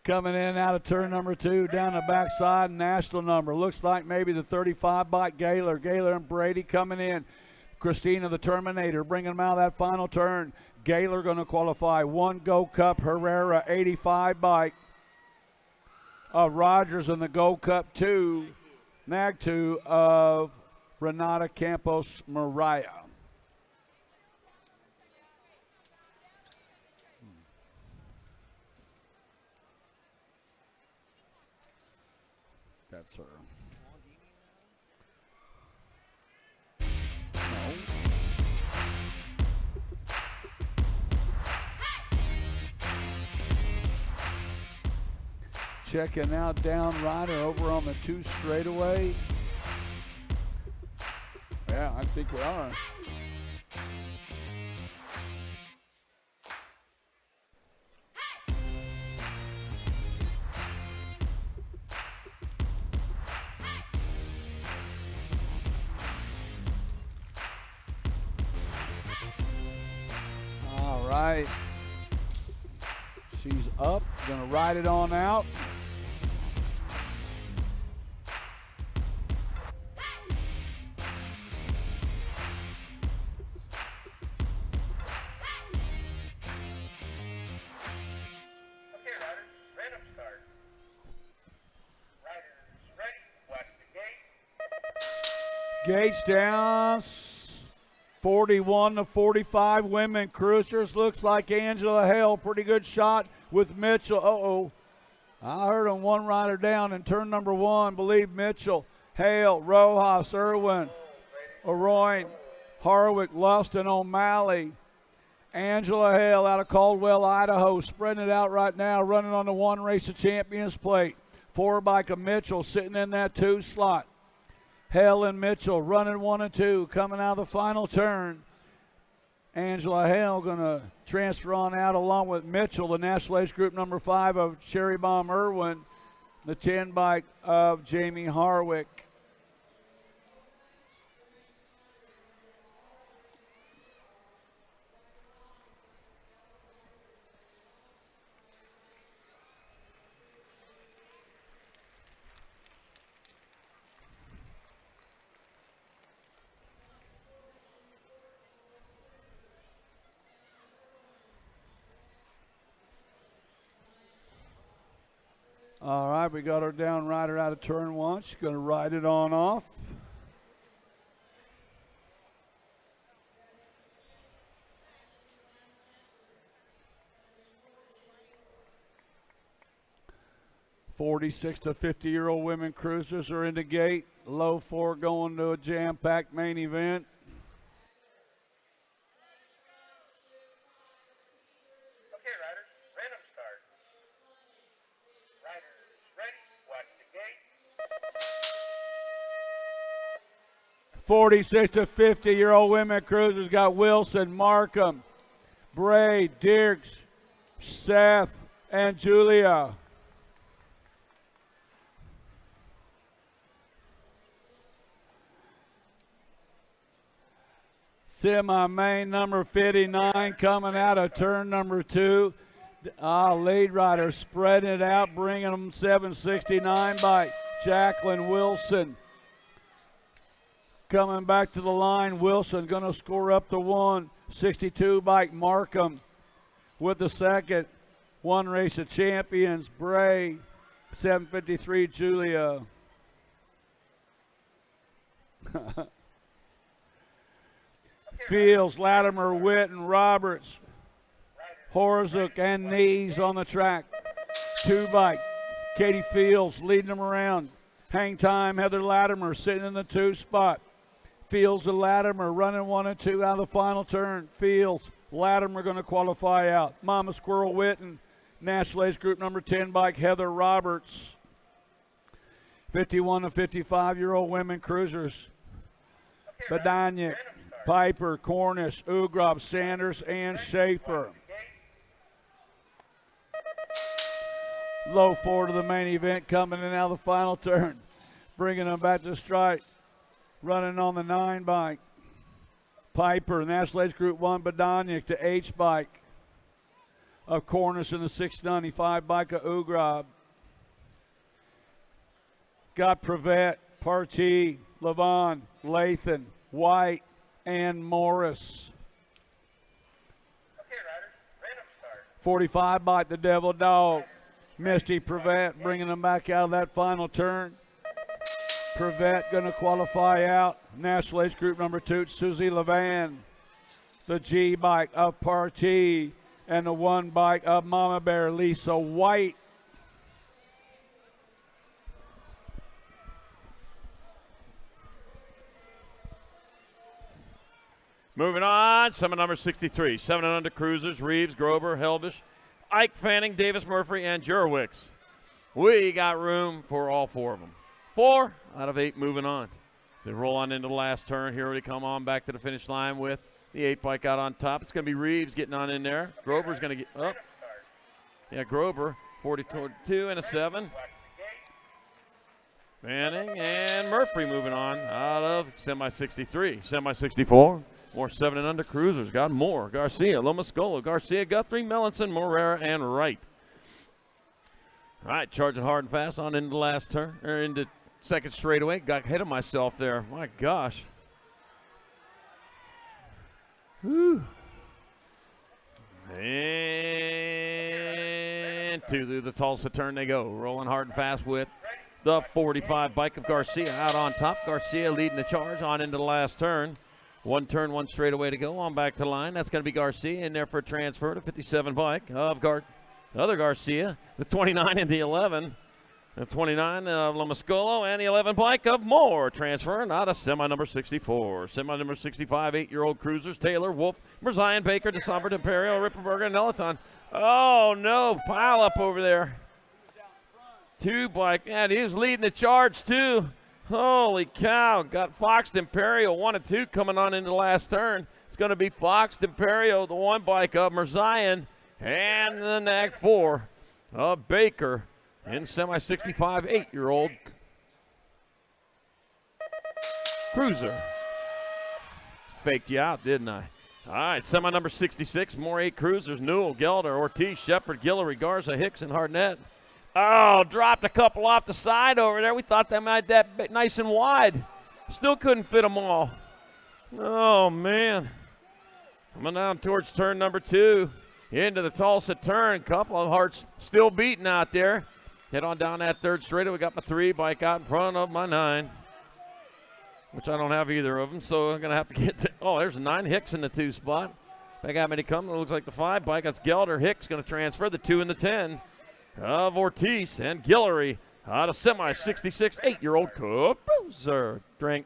J: Coming in out of turn number 2, down the backside, national number. Looks like maybe the 35 bike Gaitler. Gaitler and Brady coming in. Christina the Terminator bringing them out of that final turn. Gaylor going to qualify. 1 Gold Cup Herrera 85 bike of Rogers, and the Gold Cup 2, Mag 2 of Renata Campos Mariah. That's her. Checking out down rider over on the 2 straightaway. Yeah, I think we are. All right. She's up, gonna ride it on out. Gates down, 41-45 women cruisers. Looks like Angela Hale, pretty good shot with Mitchell. Uh-oh, I heard on one rider down in turn number 1. Believe Mitchell, Hale, Rojas, Irwin, Aroyne, Harwick, Luston, O'Malley. Angela Hale out of Caldwell, Idaho, spreading it out right now, running on the one race of champions plate. 4 bike of Mitchell sitting in that 2 slot. Hale and Mitchell running 1 and 2, coming out of the final turn. Angela Hale going to transfer on out along with Mitchell, the National Age Group number 5 of Cherry Bomb Irwin, the 10 bike of Jamie Harwick. All right, we got her down rider out of turn 1. She's going to ride it on off. (46 to 50-year-old women cruisers are in the gate. Low 4 going to a jam-packed main event.
R: Okay, riders, random start. Riders ready, watch the gate.
J: 46 to 50-year-old women cruisers got Wilson, Markham, Bray, Dirks, Seth, and Julia. Semi-main number 59 coming out of turn number 2. Lead rider spreading it out, bringing them 769 by Jacqueline Wilson. Coming back to the line, Wilson going to score up to 162 by Markham with the second. One race of champions, Bray, 753 Julia. Fields, Latimer, Witten, Roberts, Horzook, and Knees on the track. 2 bike. Katie Fields leading them around. Hang time, Heather Latimer sitting in the 2 spot. Fields and Latimer running 1 and 2 out of the final turn. Fields, Latimer going to qualify out. Mama Squirrel Witten, National Age Group number 10 bike, Heather Roberts. 51 to 55-year-old women cruisers. Badaniak, Piper, Cornish, Ugrab, Sanders, and Schaefer. Low 4 to the main event, coming in out of the final turn. Bringing them back to strike. Running on the 9 bike. Piper, National Age Group 1, Badaniak, the H bike of Cornish in the 695 bike of Ugrab. Got Prevet, Partee, Levon, Lathan, White, and Morris. 45 bike, the Devil Dog. Misty Prevet bringing them back out of that final turn. Prevet going to qualify out. National Age Group number 2, Susie Levan. The G bike of Partee. And the 1 bike of Mama Bear, Lisa White.
A: Moving on, summit number 63. 7 and under cruisers, Reeves, Grover, Helvish, Ike Fanning, Davis Murphy, and Jurwicks. We got room for all 4 of them. 4 out of 8 moving on. They roll on into the last turn. Here they come on back to the finish line with the 8 bike out on top. It's going to be Reeves getting on in there. Grover's going to get up. Yeah, Grover, 42 and a 7. Fanning and Murphy moving on out of semi-63. Semi-64. More 7 and under cruisers. Got more. Garcia, Lomascolo, Garcia, Guthrie, Melanson, Morera, and Wright. All right, charging hard and fast on into the last turn, or into second straightaway. Got ahead of myself there. My gosh. Whew. And through the Tulsa turn they go. Rolling hard and fast with the 45 bike of Garcia out on top. Garcia leading the charge on into the last turn. One turn, one straightaway to go. On back to the line. That's going to be Garcia in there for a transfer to 57 bike of other Garcia. The 29 and the 11. The 29 of Lomascolo and the 11 bike of Moore transferring out of semi number 64. Semi number 65, 8-year-old cruisers. Taylor, Wolf, Merzion, Baker, DeSombre, Imperial, Ripperberger, and Nelaton. Oh, no. Pile up over there. 2 bike. And he was leading the charge, too. Holy cow. Got Fox, Imperial, 1 and 2 coming on into the last turn. It's going to be Fox, Imperial, the 1 bike of Merzion, and the nag 4 of Baker. In semi 65, 8-year-old cruiser. Faked you out, didn't I? All right, semi number 66, more 8 cruisers. Newell, Gelder, Ortiz, Shepard, Guillory, Garza, Hicks, and Hartnett. Oh, dropped a couple off the side over there. We thought that might be nice and wide. Still couldn't fit them all. Oh, man. Coming down towards turn number 2. Into the Tulsa turn. Couple of hearts still beating out there. Head on down that third straightaway. We got my 3 bike out in front of my 9, which I don't have either of them, so I'm going to have to get there's a 9 Hicks in the 2 spot. They got me to come. It looks like the 5 bike. That's Gelder. Hicks going to transfer the 2 and the 10 of Ortiz and Guillory out of semi 66, 8-year-old cruiser. Drink.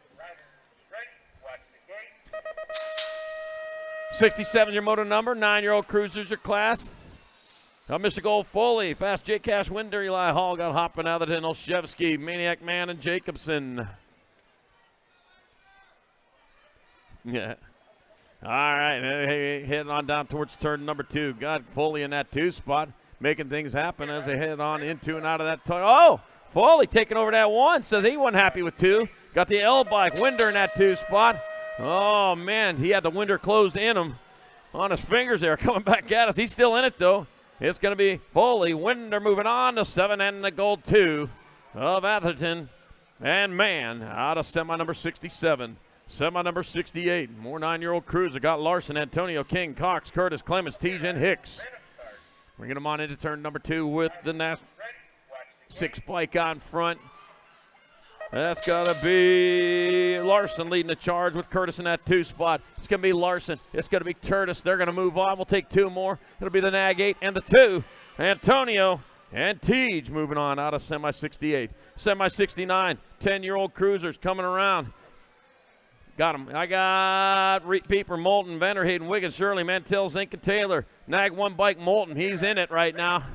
A: 67 your moto number, 9-year-old cruisers your class. Mr. Gold Foley, Fast J Cash, Winder, Eli Hall got hopping out of the Olszewski, Maniac Man, and Jacobson. Yeah. All right, heading on down towards turn number 2. Got Foley in that 2 spot, making things happen as they head on into and out of that. Foley taking over that 1, says he wasn't happy with 2. Got the L bike, Winder in that 2 spot. Oh, man, he had the Winder closed in him on his fingers there, coming back at us. He's still in it, though. It's going to be Foley. Winder moving on to 7 and the gold 2 of Atherton. And man, out of semi number 67. Semi number 68. More 9-year-old cruiser. Got Larson, Antonio, King, Cox, Curtis, Clemens, Tejan, Hicks. Bringing them on into turn number 2 with the 6 bike on front. That's got to be Larson leading the charge with Curtis in that 2 spot. It's going to be Larson. It's going to be Curtis. They're going to move on. We'll take 2 more. It'll be the nag 8 and the 2. Antonio and Tej moving on out of semi 68. Semi 69, 10-year-old cruisers coming around. Got them. I got Pieper, Moulton, Vanderheyden, Wiggins, Shirley, Mantell, Zink, and Taylor. Nag 1 bike, Moulton. He's in it right now.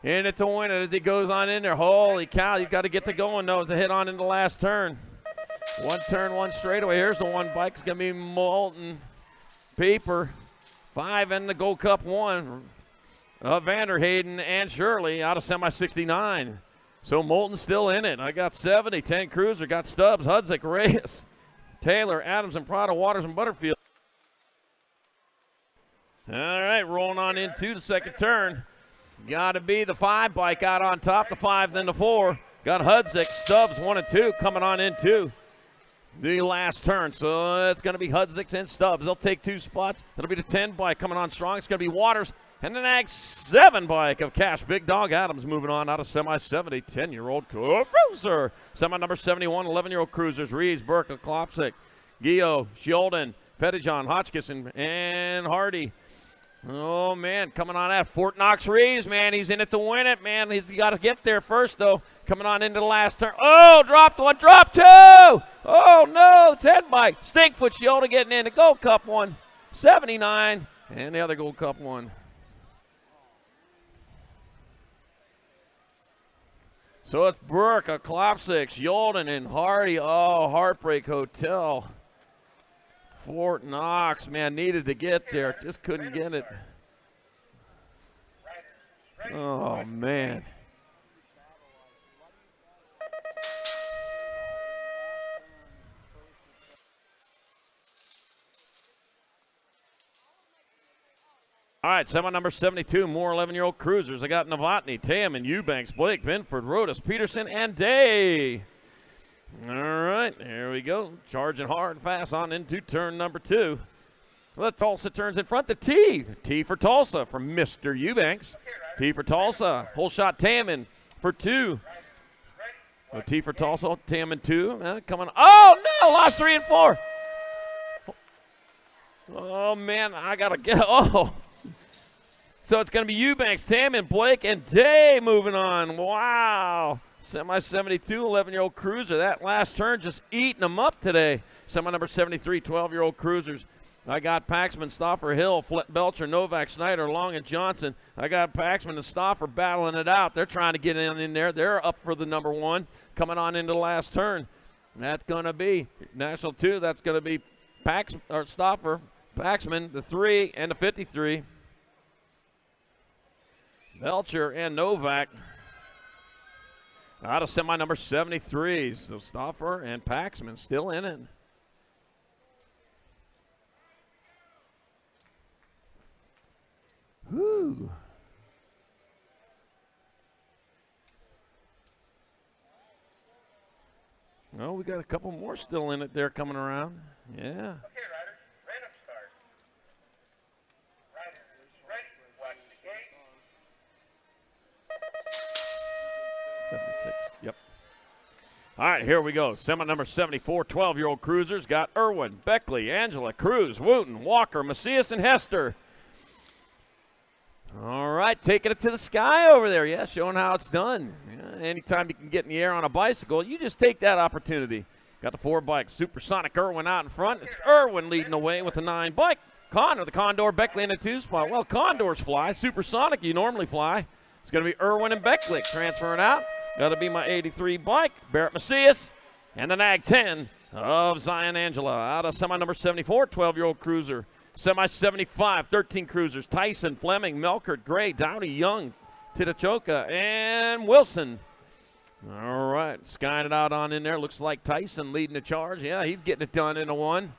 A: In it to win it as he goes on in there. Holy cow, you've got to get to going, though, as they hit on in the last turn. 1 turn, 1 straightaway. Here's the 1 bike. It's going to be Moulton, Pieper, 5 in the Gold Cup 1. Vanderheyden and Shirley out of semi 69. So Moulton's still in it. I got 70, 10 cruiser, got Stubbs, Hudzik, Reyes, Taylor, Adams, and Prado, Waters, and Butterfield. All right, rolling on into the second turn. Got to be the 5 bike out on top, the 5, then the 4. Got Hudzik, Stubbs, 1 and 2 coming on into the last turn. So it's going to be Hudzik and Stubbs. They'll take 2 spots. It'll be the 10 bike coming on strong. It's going to be Waters and the nag 7 bike of Cash. Big Dog Adams moving on out of semi 70, 10-year-old cruiser. Semi number 71, 11-year-old cruisers. Reeves, Burke, Klopsik, Gio, Sheldon, Pettijohn, Hotchkiss, and Hardy. Oh, man, coming on at Fort Knox Reeves, man. He's in it to win it, man. He's got to get there first, though. Coming on into the last turn. Oh, dropped 1, dropped 2. Oh, no, 10 bike. Stinkfoot Sheldon getting in the Gold Cup 1, 79, and the other Gold Cup 1. So it's Burke, Klopsik, Sheldon, and Hardy. Oh, Heartbreak Hotel. Fort Knox, man, needed to get there. Just couldn't get it. Oh, man. All right, semi number 72, more 11-year-old cruisers. I got Novotny, Tam, and Eubanks, Blake, Binford, Rodas, Peterson, and Day. All right, here we go. Charging hard and fast on into turn number 2. Well, Tulsa turns in front. The T. T for Tulsa from Mr. Eubanks. T for Tulsa. Whole shot Tammin for 2. So T for Tulsa, Tammin 2. Coming. Oh, no, lost 3 and 4. Oh, man, I got to get. Oh. So it's going to be Eubanks, Tammin, Blake, and Day moving on. Wow. Semi 72, 11-year-old cruiser. That last turn just eating them up today. Semi number 73, 12-year-old cruisers. I got Paxman, Stoffer, Hill, Belcher, Novak, Snyder, Long, and Johnson. I got Paxman and Stoffer battling it out. They're trying to get in there. They're up for the number 1 coming on into the last turn. That's going to be National 2. That's going to be Stoffer, Paxman, the 3, and the 53. Belcher and Novak out of semi number 73. So Stoffer and Paxman still in it. Whoo. Oh, we got a couple more still in it there coming around. Yeah.
R: Okay, riders, random start. Riders, ready, watch the gate.
A: 76, yep. All right, here we go. Semi number 74, 12-year-old cruisers got Irwin, Beckley, Angela, Cruz, Wooten, Walker, Macias, and Hester. All right, taking it to the sky over there. Yeah, showing how it's done. Yeah, anytime you can get in the air on a bicycle, you just take that opportunity. Got the 4 bike, Supersonic Irwin out in front. It's Irwin leading the way with the 9 bike. Condor, the Condor, Beckley in the 2 spot. Well, Condors fly. Supersonic, you normally fly. It's going to be Irwin and Beckley transferring out. Got to be my 83 bike, Barrett Macias, and the Nag 10 of Zion Angela out of semi number 74, 12-year-old cruiser. Semi 75, 13 cruisers, Tyson, Fleming, Melkert, Gray, Downey, Young, Titachoka, and Wilson. All right, skying it out on in there. Looks like Tyson leading the charge. Yeah, he's getting it done in a 1.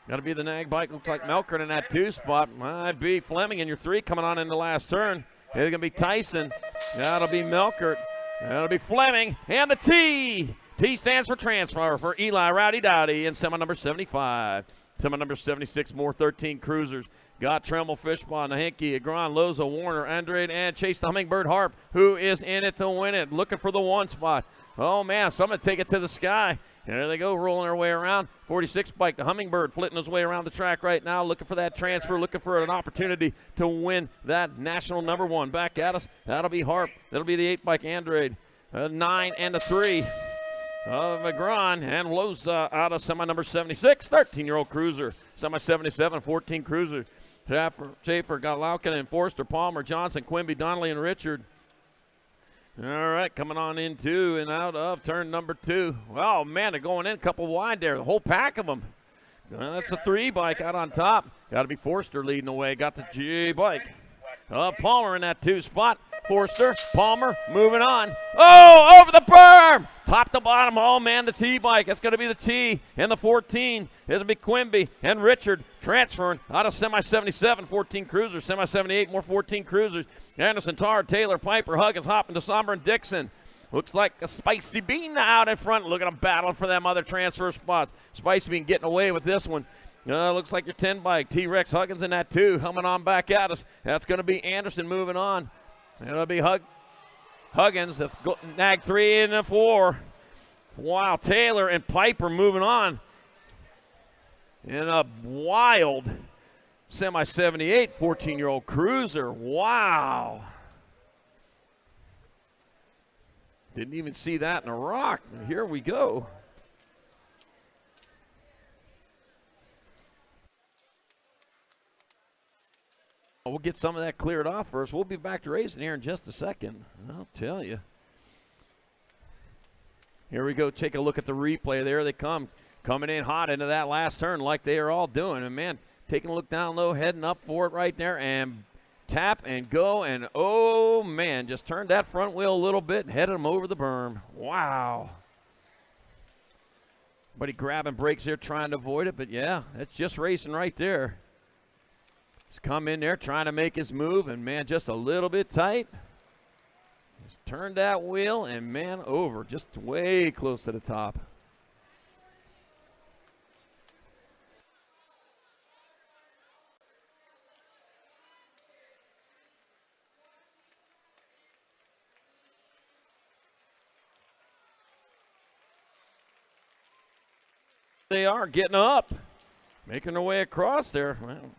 A: Got to be the Nag bike. Looks like Melkert in that 2 spot. Might be Fleming in your 3 coming on in the last turn. It's going to be Tyson. That'll be Melkert. That'll be Fleming. And the T. T stands for transfer for Eli Rowdy Dowdy in semi number 75. Semi number 76, more 13 cruisers. Got Tremble, Fishbone, Nahinky, Agron, Loza, Warner, Andrade, and Chase the Hummingbird Harp, who is in it to win it. Looking for the 1 spot. Oh, man, someone take it to the sky. There they go, rolling their way around. 46 bike, the Hummingbird, flitting his way around the track right now, looking for that transfer, looking for an opportunity to win that national number 1. Back at us, that'll be Harp. That'll be the 8 bike, Andrade. 9 and the 3. Of Agron and Loza out of semi number 76, 13-year-old cruiser. Semi 77, 14 cruisers. Schaefer, got Laukinen, Forster, Palmer, Johnson, Quimby, Donnelly, and Richard. All right, coming on into and out of turn number 2. Well, man, they're going in a couple wide there. The whole pack of them. That's a 3 bike out on top. Got to be Forster leading the way. Got the G bike. Palmer in that 2 spot. Forster, Palmer, moving on. Oh, over the berm! Top to bottom, oh man, the T bike. That's going to be the T and the 14. It'll be Quimby and Richard transferring out of semi 77, 14 cruisers. Semi 78, more 14 cruisers. Anderson, Tar, Taylor, Piper, Huggins, Hoppin, DeSomber, and Dixon. Looks like a Spicy Bean out in front. Look at them battling for them other transfer spots. Spicy Bean getting away with this one. Looks like your 10 bike. T-Rex, Huggins in that 2, coming on back at us. That's going to be Anderson moving on. It'll be Huggins, the Nag 3 and the 4. Wow, Taylor and Piper moving on in a wild semi 78, 14-year-old cruiser. Wow. Didn't even see that in a rock. Here we go. We'll get some of that cleared off first. We'll be back to racing here in just a second. I'll tell you. Here we go. Take a look at the replay. There they come. Coming in hot into that last turn like they are all doing. And, man, taking a look down low, heading up for it right there. And tap and go. And, oh, man, just turned that front wheel a little bit and headed them over the berm. Wow. Buddy grabbing brakes here trying to avoid it. But, yeah, that's just racing right there. He's come in there trying to make his move, and, man, just a little bit tight. Just turned that wheel, and, man, over. Just way close to the top. They are getting up, making their way across there. Well,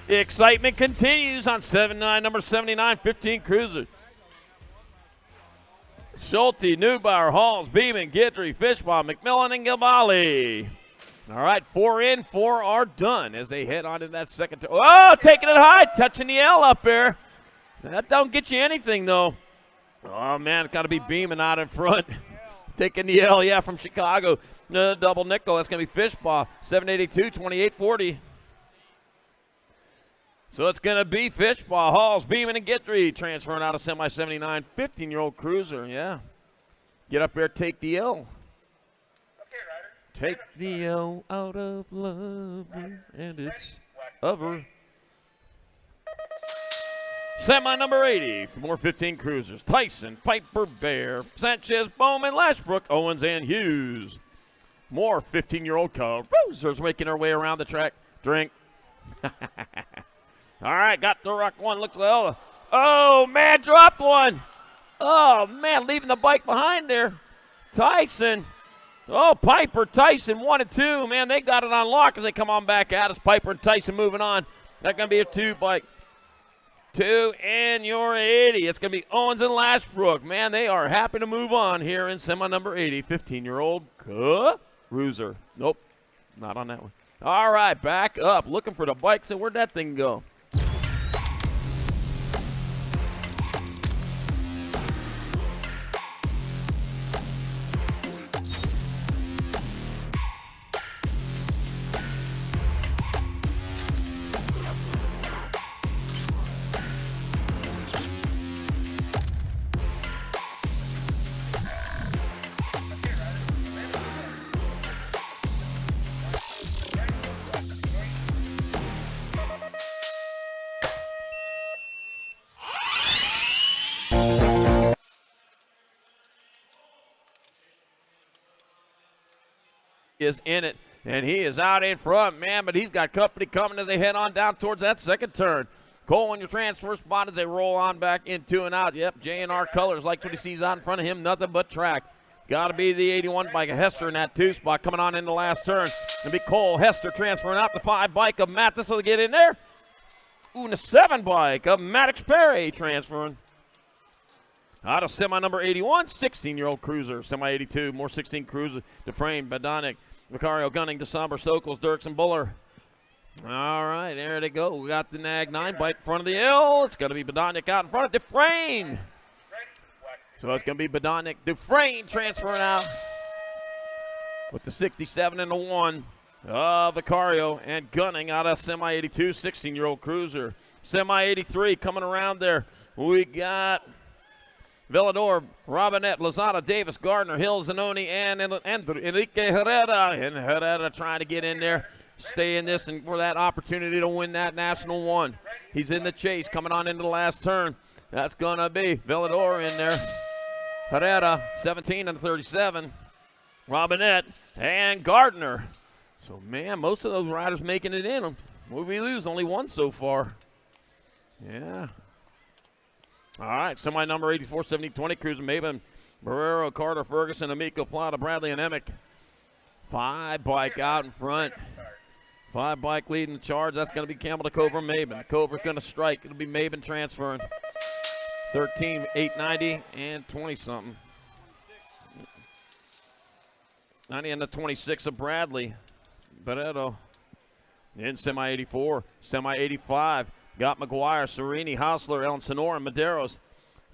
A: the excitement continues on 7-9, number 79, 15 Cruiser. Schulte, Neubauer, Halls, Beeman, Guidry, Fishbaum, McMillan, and Gilbali. All right, 4 in, 4 are done as they head on to that second. Oh, taking it high, touching the L up there. That don't get you anything, though. Oh, man, it's got to be Beeman out in front. Taking the L, yeah, from Chicago. Double nickel, that's going to be Fishbaum, 782, 2840. So it's going to be Fishbaum, Halls, Beeman, and Guidry transferring out of semi-79, 15-year-old Cruiser, yeah. Get up there, take the L. Take the L out of love, and it's over. Semi number 80 for more 15 Cruisers. Tyson, Piper, Bear, Sanchez, Bowman, Lashbrook, Owens, and Hughes. More 15-year-old Cruisers making their way around the track. Drink. All right, got the rock one. Looks like, oh, man, dropped one. Oh, man, leaving the bike behind there. Tyson. Oh, Piper, Tyson, 1 and 2. Man, they got it on lock as they come on back at us. Piper and Tyson moving on. That's going to be a 2 bike. 2 and your 80. It's going to be Owens and Lashbrook. Man, they are happy to move on here in semi number 80. 15-year-old Cruiser. Nope, not on that one. All right, back up. Looking for the bike. So where'd that thing go? Is in it, and he is out in front, man, but he's got company coming as they head on down towards that second turn. Cole on your transfer spot as they roll on back into and out. Yep, J&R Colors, like what he sees out in front of him, nothing but track. Got to be the 81 bike of Hester in that 2 spot coming on in the last turn. Going to be Cole Hester transferring out the 5 bike of Mathis will get in there. Ooh, and the 7 bike of Maddox Perry transferring. Out of semi number 81, 16-year-old Cruiser. Semi 82, more 16 Cruiser. Dufresne, Badonic, Vicario, Gunning, DeSomber, Stokels, Dirksen, Buller. All right, there they go. We got the Nag 9 bike in front of the L. It's going to be Badonic out in front of Dufresne. So it's going to be Badonic, Dufresne transferring out with the 67 and the 1. Vicario and Gunning out of semi 82, 16-year-old Cruiser. Semi 83 coming around there. We got Villador, Robinette, Lozada, Davis, Gardner, Hill, Zanoni, and Enrique Herrera. And Herrera trying to get in there, stay in this, and for that opportunity to win that National 1. He's in the chase, coming on into the last turn. That's going to be Villador in there. Herrera, 17 and 37. Robinette and Gardner. So, man, most of those riders making it in. What we lose? Only one so far. Yeah. All right, semi number 84, 70, 20, Cruising Maben, Barrero, Carter, Ferguson, Amico, Plata, Bradley, and Emick. 5 bike out in front. 5 bike leading the charge. That's going to be Campbell to Cobra, Maben. Cobra's going to strike. It'll be Maben transferring. 13, 890, and 20-something. 90 and the 26 of Bradley. Barreto in semi 84, semi 85. Got McGuire, Serini, Hausler, Ellen Sonora, and Maderos.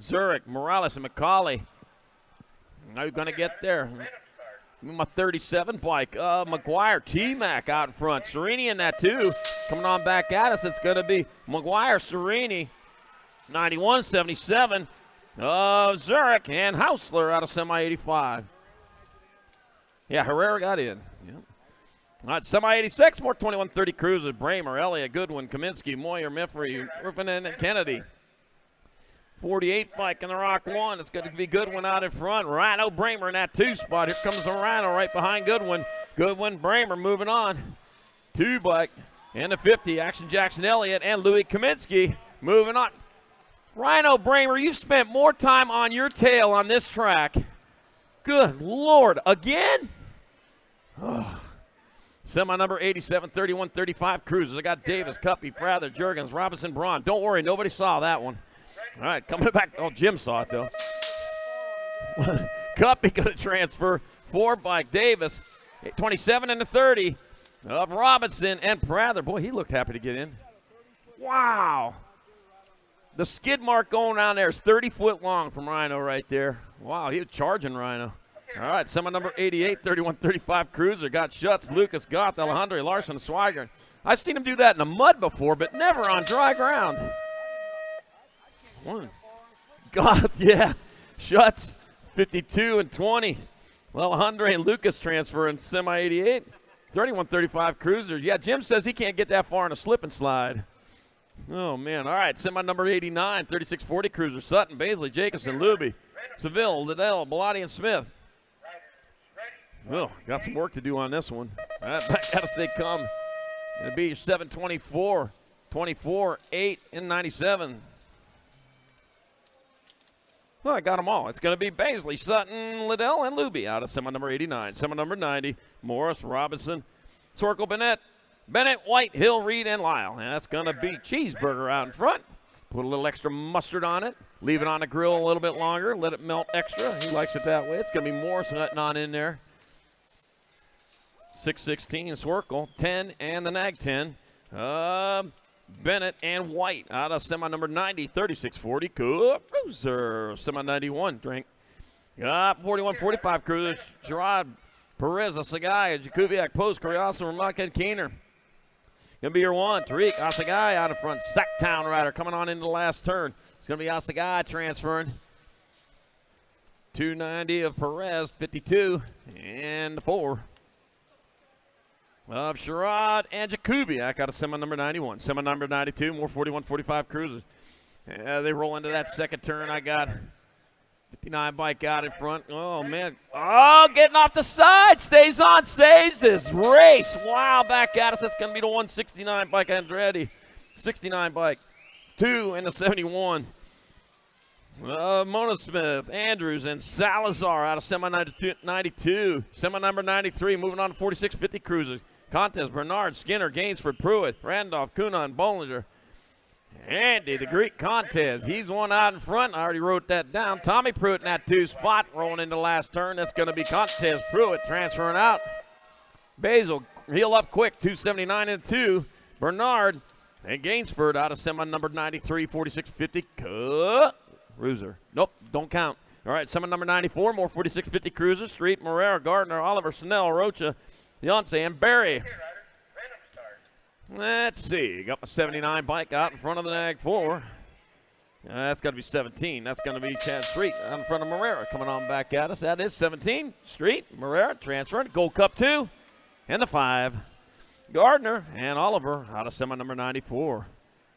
A: Zurich, Morales, and McCauley. Now you're going to get there. My 37 bike. McGuire, T-Mac out in front. Serini in that too. Coming on back at us, it's going to be McGuire, Serini. 91, 77. Zurich and Hausler out of semi 85. Yeah, Herrera got in. Yep. All right, semi 86, more 2130 Cruisers. Bramer, Elliott, Goodwin, Kaminsky, Moyer, Miffrey, Ruffin, and Kennedy. 48 bike in the Rock 1. It's going to be Goodwin out in front. Rhino, Bramer in that 2 spot. Here comes the Rhino right behind Goodwin. Goodwin, Bramer moving on. 2 bike and the 50. Action Jackson, Elliott, and Louis Kaminsky moving on. Rhino, Bramer, you've spent more time on your tail on this track. Good Lord, again? Oh. Semi number 87, 31, 35 Cruisers. I got Davis, Cuppy, Prather, Jurgens, Robinson, Braun. Don't worry, nobody saw that one. All right, coming back. Oh, Jim saw it, though. Cuppy going to transfer. 4 bike Davis. 27 and the 30 of Robinson and Prather. Boy, he looked happy to get in. Wow. The skid mark going down there is 30 foot long from Rhino right there. Wow, he was charging Rhino. All right, semi number 88, 31-35 Cruiser. Got Schutz, Lucas, Goth, Alejandro, Larson, and Swigert. I've seen him do that in the mud before, but never on dry ground. Goth, yeah. Schutz, 52 and 20. Alejandro and Lucas transfer in semi 88. 31-35 Cruiser. Yeah, Jim says he can't get that far in a slip and slide. Oh, man. All right, semi number 89, 36-40 Cruiser. Sutton, Baisley, Jacobson, Luby, Seville, Liddell, Bellotti, and Smith. Well, got some work to do on this one. All right, back out as they come. It'll be 7-24, 24, 8, and 97. Well, I got them all. It's going to be Baisley, Sutton, Liddell, and Luby out of semi number 89. Semi number 90, Morris, Robinson, Sorkel, Bennett, White, Hill, Reed, and Lyle. And that's going to be Cheeseburger out in front. Put a little extra mustard on it. Leave it on the grill a little bit longer. Let it melt extra. He likes it that way. It's going to be Morris Hutton on in there. 616, Swerkel, 10, and the Nag 10. Bennett and White out of semi number 90, 36-40. Cruiser, semi 91, drink. 41-45 Cruiser. Gerard, Perez, Asagaya, Jakubiak, Post, Curiaso, Ramaka, and Keener. Gonna be your one. Tariq, Asagaya out in front. Sacktown rider coming on into the last turn. It's gonna be Asagaya transferring. 290 of Perez, 52, and 4 of Sherrod and Jakubiak out of semi number 91. Semi number 92, more 41-45 Cruisers. They roll into that second turn. I got 59 bike out in front. Oh, man. Oh, getting off the side. Stays on, saves this race. Wow, back at us. That's going to be the 169 bike Andretti. 69 bike. 2 and the 71. Mona Smith, Andrews, and Salazar out of semi 92. Semi number 93, moving on to 46-50 Cruisers. Contest, Bernard, Skinner, Gainsford, Pruitt, Randolph, Kunan, Bollinger. Andy, the Greek Contest. He's one out in front. I already wrote that down. Tommy Pruitt in that 2 spot, rolling into last turn. That's going to be Contest. Pruitt transferring out. Basil, heel up quick, 279 and 2. Bernard and Gainsford out of semi number 93, 46-50. Cruiser. Nope, don't count. All right, semi number 94, more 46-50 Cruiser. Street, Morera, Gardner, Oliver, Snell, Rocha, Yonsei, and Barry. Let's see. Got my 79 bike out in front of the Nag 4. That's going to be 17. That's going to be Chad Street out in front of Marrera coming on back at us. That is 17. Street, Marrera transferring. Gold Cup 2 and the 5. Gardner and Oliver out of semi number 94.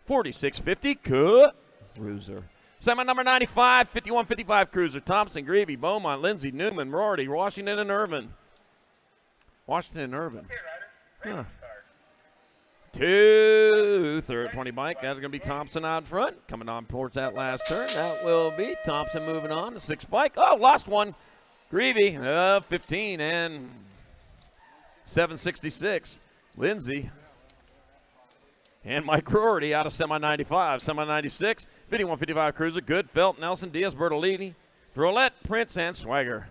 A: 46.50 Cruiser. Semi number 95, 51.55 Cruiser. Thompson, Greavy, Beaumont, Lindsay, Newman, Rorty, Washington, and Irvin. Washington and Irvin. Huh. 2 third 20 bike. That's going to be Thompson out front. Coming on towards that last turn. That will be Thompson moving on. The 6 bike. Oh, lost one. Greavy, 15 and 766. Lindsay and Mike Rorty out of semi 95. Semi 96, 51.55 Cruiser. Good. Felt, Nelson, Diaz, Bertolini, Drolet, Prince, and Swagger.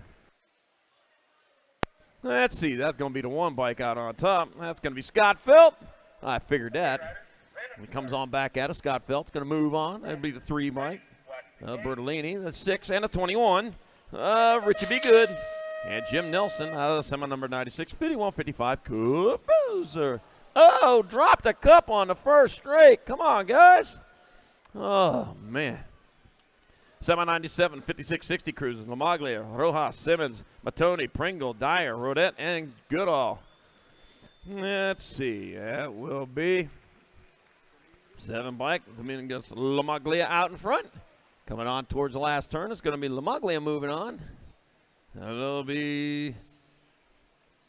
A: Let's see. That's going to be the 1 bike out on top. That's going to be Scott Felt. I figured that. When he comes on back at us, Scott Felt's going to move on. That'll be the 3 bike. Bertolini, the 6 and a 21. Richie Be Good. And Jim Nelson out of the semi number 96, 51.55 Cruiser. Oh, dropped a cup on the first straight. Come on, guys. Oh, man. Semi 97, 56.60 Cruisers. Lamaglia, Rojas, Simmons, Matoni, Pringle, Dyer, Rodette, and Goodall. Let's see. That will be 7 bike. Dominguez Lamaglia out in front. Coming on towards the last turn. It's going to be Lamaglia moving on. That'll be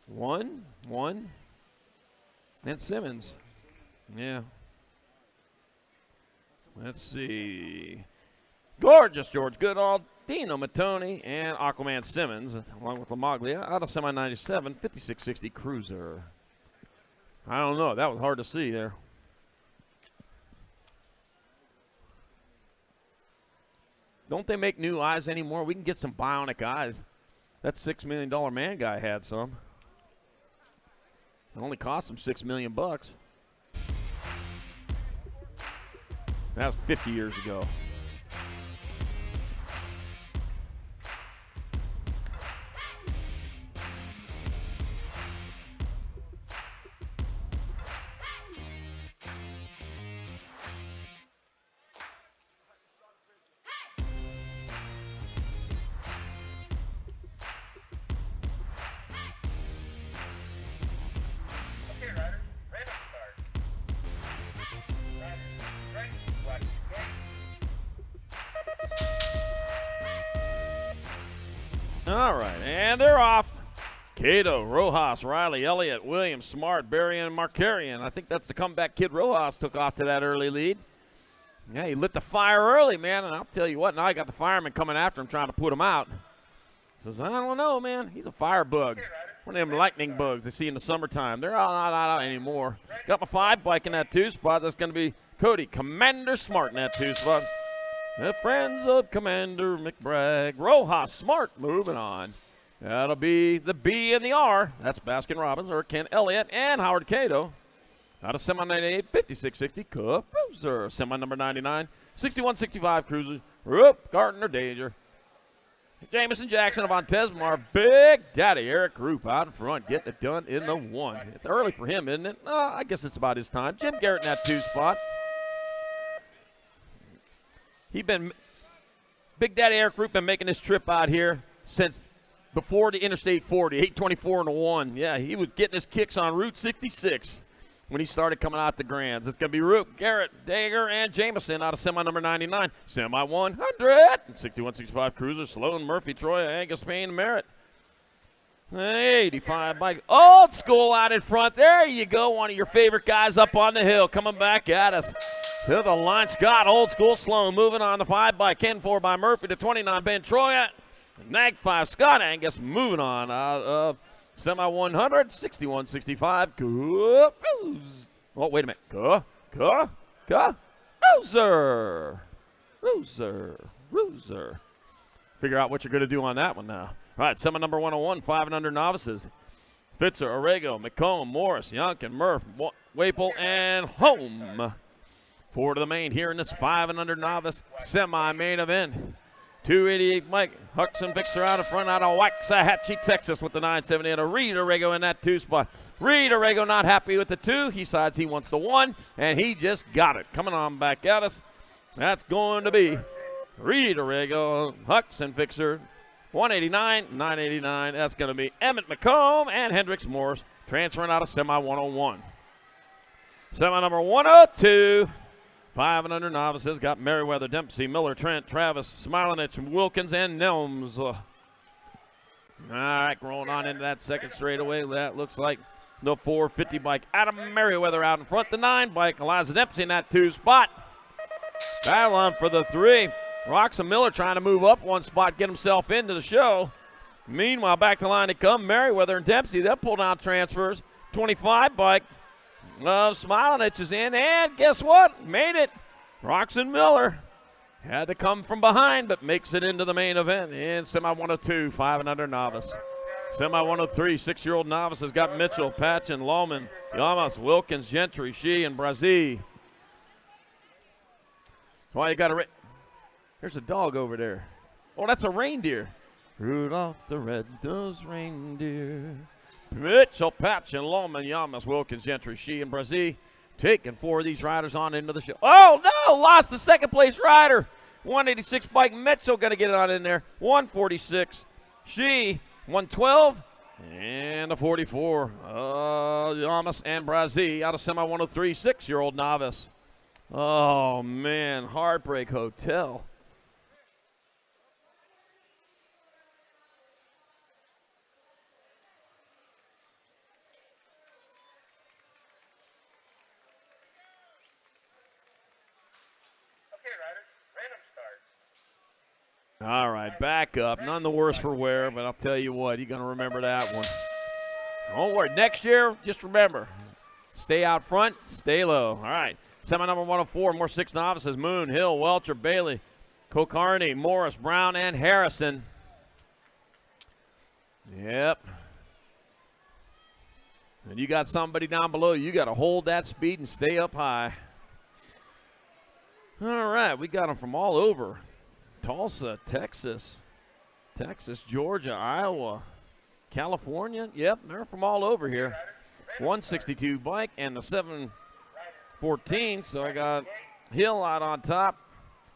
A: 1, and Simmons. Yeah. Let's see. Gorgeous George Goodall, Dino Matoni, and Aquaman Simmons, along with Lamaglia, out of semi 97, 56.60 Cruiser. I don't know. That was hard to see there. Don't they make new eyes anymore? We can get some bionic eyes. That $6 million man guy had some. It only cost him $6 million. That was 50 years ago. All right, and they're off. Cato, Rojas, Riley, Elliott, Williams, Smart, Berry, and Markarian. I think that's the comeback kid. Rojas took off to that early lead. Yeah, he lit the fire early, man, and I'll tell you what, now I got the fireman coming after him trying to put him out. Says, I don't know, man. He's a fire bug. One of them lightning bugs they see in the summertime. They're not out anymore. Got my 5 bike in that 2 spot. That's going to be Cody, Commander Smart in that 2 spot. The friends of Commander McBragg. Rojas Smart moving on. That'll be the B and the R. That's Baskin Robbins or Ken Elliott and Howard Cato. Out of semi 98, 56.60 Cruiser. Semi number 99, 61.65 Cruiser. Roop, Gardner Danger. Jamison Jackson of Montesmar. Big Daddy Eric Roop out in front, getting it done in the 1. It's early for him, isn't it? I guess it's about his time. Jim Garrett in that 2 spot. Big Daddy Eric Roop been making this trip out here since before the Interstate 40, 824 and a 1. Yeah, he was getting his kicks on Route 66 when he started coming out the Grands. It's going to be Roop, Garrett, Dager, and Jameson out of semi number 99. Semi 100, 61.65 Cruiser, Sloan, Murphy, Troy, Angus, Payne, Merritt. 85 bike. Old School out in front. There you go. One of your favorite guys up on the hill coming back at us. To the line, Scott, Old School, Sloan moving on the 5 by Ken 4 by Murphy to 29, Ben Troy. Nag 5, Scott Angus moving on out of semi 100, 61.65. Oh, wait a minute. Rooser. Figure out what you're going to do on that one now. All right, semi number 101, 5 and under novices. Fitzer, Orego, McComb, Morris, Youngkin, Murph, Waple, and Home. 4 to the main here in this 5 and under novice semi-main event. 288 Mike Huxon Fixer out in front out of Waxahachie, Texas with the 970 and a Reed Orego in that 2 spot. Reed Orego not happy with the 2. He decides he wants the 1, and he just got it. Coming on back at us. That's going to be Reed Orrego, Hux and Fixer. 189, 989. That's going to be Emmett McComb and Hendricks Morris transferring out of semi 101. Semi number 102. 500 novices got Merriweather, Dempsey, Miller, Trent, Travis, Smilanich, Wilkins, and Nelms. All right, rolling on into that second straightaway. That looks like the 450 bike. Adam Merriweather out in front. The 9 bike. Eliza Dempsey in that 2 spot. Battle on for the 3. Roxon Miller trying to move up 1 spot, get himself into the show. Meanwhile, back to line they come. Merriweather and Dempsey, they'll pull down transfers. 25 bike. Smilanich is in, and guess what? Made it. Roxon Miller had to come from behind, but makes it into the main event in semi 102, 500 novice. Semi 103, 6-year-old novice has got Mitchell, Patchen, Lohman, Yamas, Wilkins, Gentry, Shee, and Brazee. That's why you got to. There's a dog over there. Oh, that's a reindeer. Rudolph the red-nosed reindeer. Mitchell, Patchen, Lohman, Yamas, Wilkins, Gentry, Shee, and Brazee taking 4 of these riders on into the show. Oh, no! Lost the second place rider. 186 bike. Mitchell going to get it on in there. 146. Shee, 112. And a 44. Yamas and Brazee out of semi 103, 6-year-old novice. Oh, man. Heartbreak Hotel. All right, back up. None the worse for wear, but I'll tell you what, you're going to remember that one. Don't worry. Next year, just remember, stay out front, stay low. All right, semi number 104, more 6 novices. Moon, Hill, Welcher, Bailey, Kokarni, Morris, Brown, and Harrison. Yep. And you got somebody down below. You got to hold that speed and stay up high. All right, we got them from all over. Tulsa, Texas, Georgia, Iowa, California. Yep, they're from all over here. 162 bike and the 714. So I got Hill out on top.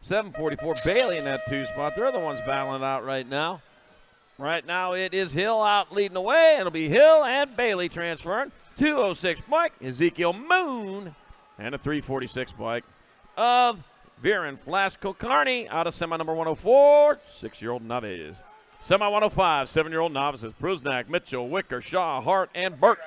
A: 744, Bailey in that 2 spot. They're the ones battling out right now. Right now it is Hill out leading the way. It'll be Hill and Bailey transferring. 206 bike, Ezekiel Moon, and a 346 bike of Viren Flash Kokarni out of semi number 104, 6-year-old novice. Semi 105, 7-year-old novices. Prusnak, Mitchell, Wicker, Shaw, Hart, and Burke.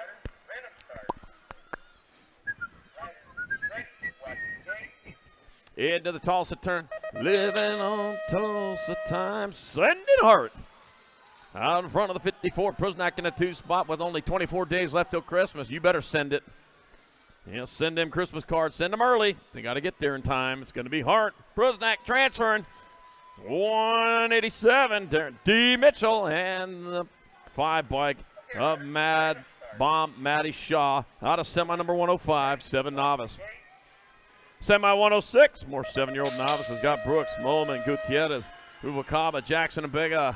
A: Into the Tulsa turn. Living on Tulsa time. Send it Hart. Out in front of the 54. Prusnak in the 2 spot with only 24 days left till Christmas. You better send it. Yeah, send them Christmas cards. Send them early. They got to get there in time. It's going to be Hart. Prusnak transferring. 187. D. Mitchell and the 5 bike of Mad Bomb Matty Shaw out of semi number 105. 7 novice. Semi 106. More 7-year-old novices. Got Brooks, Molman, Gutierrez, Rubalcaba, Jackson, and Bega.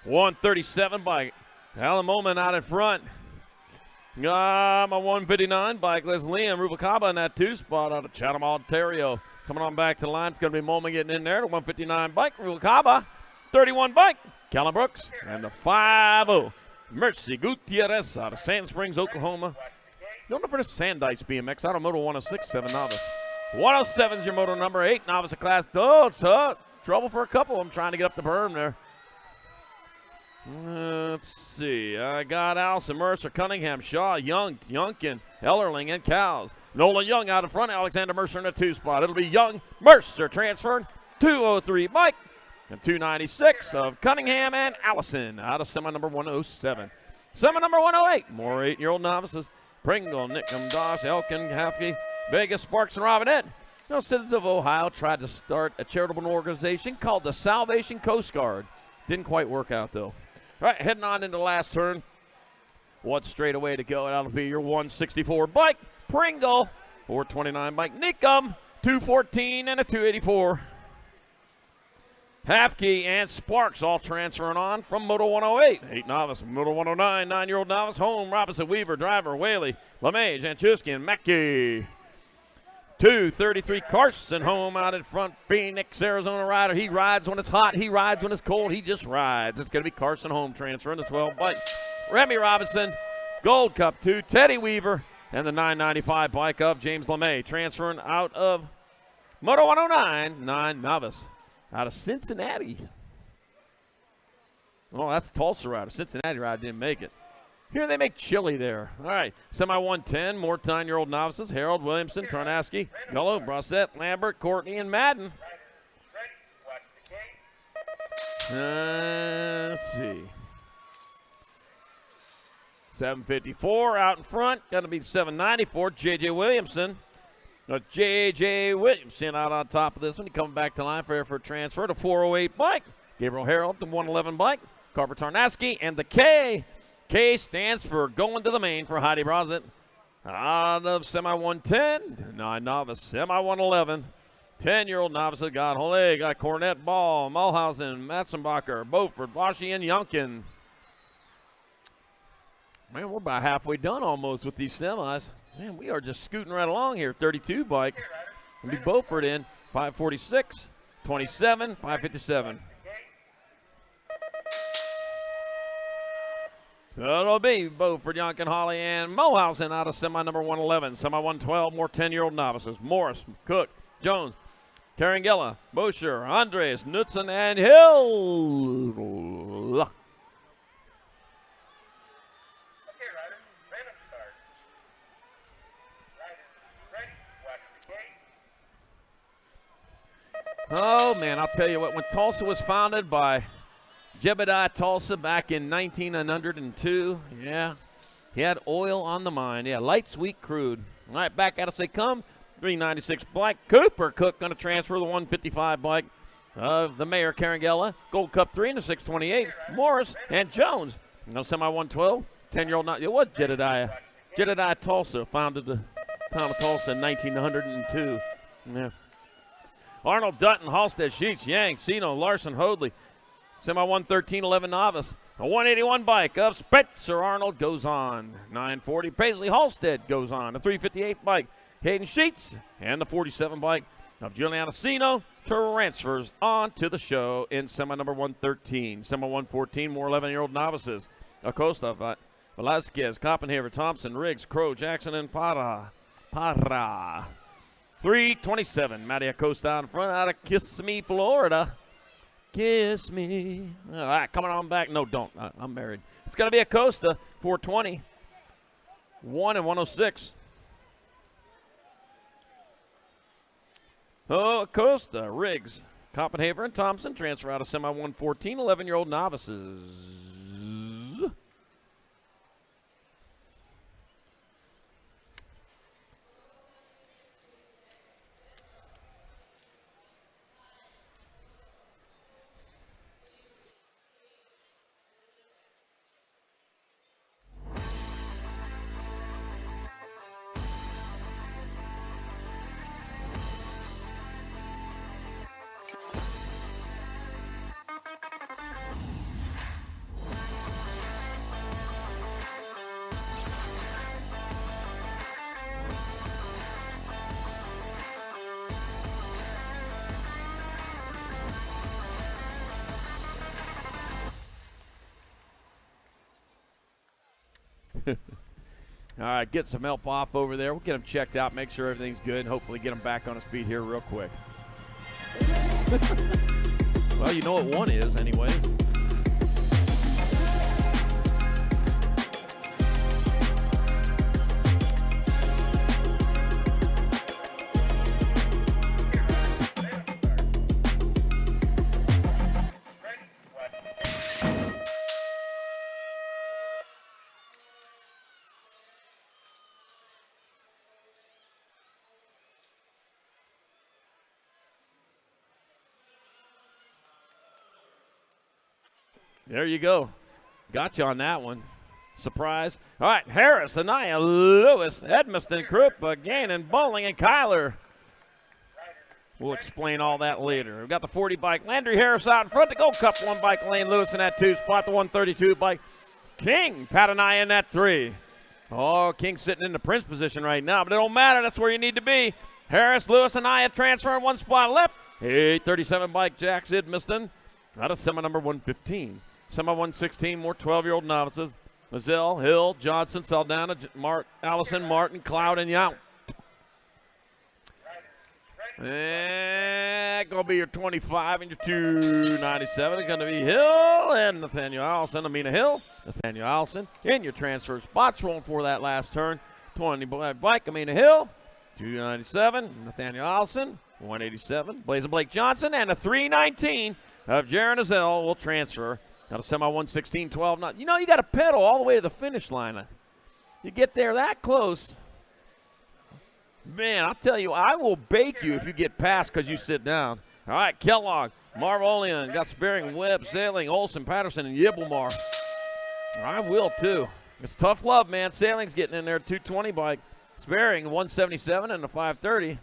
A: 137 bike. Alan Molman out in front. My 159 bike, Les Liam Rubalcaba in that 2 spot out of Chatham, Ontario. Coming on back to the line, it's going to be Molman getting in there. The 159 bike, Rubalcaba. 31 bike, Callum Brooks. And the 5-0, Mercy Gutierrez out of Sand Springs, Oklahoma. Going for the Sandites BMX out of Moto 106, 7 novice. 107 is your moto number, 8 novice of class. Oh, trouble for a couple of them trying to get up the berm there. Let's see. I got Allison, Mercer, Cunningham, Shaw, Young, Youngkin, Ellerling, and Cows. Nolan Young out in front. Alexander Mercer in the 2 spot. It'll be Young, Mercer transferred. 203 bike. And 296 of Cunningham and Allison out of semi number 107. Semi number 108. More 8-year-old novices. Pringle, Nickham, Doss, Elkin, Hafke, Vegas, Sparks, and Robinette. Citizens of Ohio tried to start a charitable organization called the Salvation Coast Guard. Didn't quite work out, though. All right, heading on into the last turn. 1 straightaway to go. That'll be your 164 bike. Pringle, 429 bike. Nickham, 214 and a 284. Hafke and Sparks all transferring on from Moto 108. 8 novice, Moto 109, 9-year-old novice. Home, Robinson, Weaver, Driver, Whaley, LeMay, Janchuski, and Mackey. 2:33, Carson home out in front. Phoenix, Arizona rider. He rides when it's hot. He rides when it's cold. He just rides. It's going to be Carson home transferring the 12 bike. Remy Robinson, Gold Cup 2. Teddy Weaver, and the 995 bike of James LeMay transferring out of Moto 109, 9 novice out of Cincinnati. Oh, that's a Tulsa rider. Cincinnati rider didn't make it. Here they make chili there. All right, semi-110, more 9-year-old novices. Harold, Williamson, Tarnaski, Gullo, Brossette, Lambert, Courtney, and Madden. Let's see. 754 out in front. Going to be 794, J.J. Williamson. J.J. Williamson out on top of this one. He coming back to line for a transfer to 408 bike. Gabriel Harold, the 111 bike. Carver Tarnaski, and the K. K stands for going to the main for Heidi Brossett. Out of semi-110, 9 novice, semi-111. 10-year-old novices got Holey, got Cornette, Ball, Mulhausen, Matzenbacher, Beaufort, Vashi, and Youngkin. Man, we're about halfway done almost with these semis. Man, we are just scooting right along here. 32 bike. It'll be Beaufort in 546, 27, 557. So it'll be Beaufort, Youngkin, Holly, and Mulhausen out of semi number 111. Semi 112, more 10-year-old novices. Morris, Cook, Jones, Carangella, Bosher, Andres, Knudsen, and Hill. Oh, man, I'll tell you what, when Tulsa was founded by Jebediah Tulsa back in 1902, yeah, he had oil on the mind. Yeah, light, sweet, crude. All right, back at us they come. 396 Black Cooper Cook going to transfer the 155 bike of the Mayor Carangella. Gold Cup 3 in the 628. Morris and Jones. Semi 112. 10-year-old. It was Jebediah. Jebediah Tulsa founded the town of Tulsa in 1902. Yeah. Arnold, Dutton, Halstead, Sheets, Yang, Sino, Larson, Hoadley. Semi 113, 11 novice. A 181 bike of Spencer Arnold goes on. 940 Paisley Halstead goes on. A 358 bike. Hayden Sheets and the 47 bike of Juliana Sino transfers on to the show in semi number 113. Semi 114, more 11-year-old novices. Acosta, Velasquez, Koppenhaver, Thompson, Riggs, Crow, Jackson, and Parra. 327, Matty Acosta out in front out of Kissimmee, Florida. Kiss me. All right, coming on back. No, don't. I'm married. It's going to be Acosta, 420. 1 and 106. Oh, Acosta, Riggs, Koppenhaver, and Thompson transfer out of semi 114, 11-year-old novices. All right, get some help off over there. We'll get him checked out, make sure everything's good, and hopefully get him back on his feet here real quick. Well, you know what one is anyway. There you go. Got you on that one. Surprise. All right, Harris, Anaya, Lewis, Edmiston, Krupa, Gannon, Bowling, and Kyler. We'll explain all that later. We've got the 40 bike. Landry Harris out in front. The Gold Cup 1 bike. Lane Lewis in that 2 spot. The 132 bike. King, Pat Anaya in that 3. Oh, King sitting in the Prince position right now, but it don't matter. That's where you need to be. Harris, Lewis, and Aya transfer in one spot left. 837 bike, Jax Edmiston out of semi number 115. Semi 116, more 12-year-old novices. Mazel, Hill, Johnson, Saldana, Allison, Martin, Cloud, and Yount. And going to be your 25 and your 297 is going to be Hill and Nathaniel Allison. Amina Hill, Nathaniel Allison in your transfer spots. Rolling for that last turn. 20 bike, Amina Hill, 297, Nathaniel Allison, 187, Blazing Blake Johnson, and a 319 of Jaron Azell will transfer out of semi 116, 12. You know, you got to pedal all the way to the finish line. You get there that close. Man, I'll tell you, I will bake you if you get past because you sit down. All right, Kellogg, Marvolian, got Sparing, Webb, Sailing, Olson, Patterson, and Yibblemar. I will too. It's tough love, man. Sailing's getting in there, 220 bike. Sparing, 177 and a 530.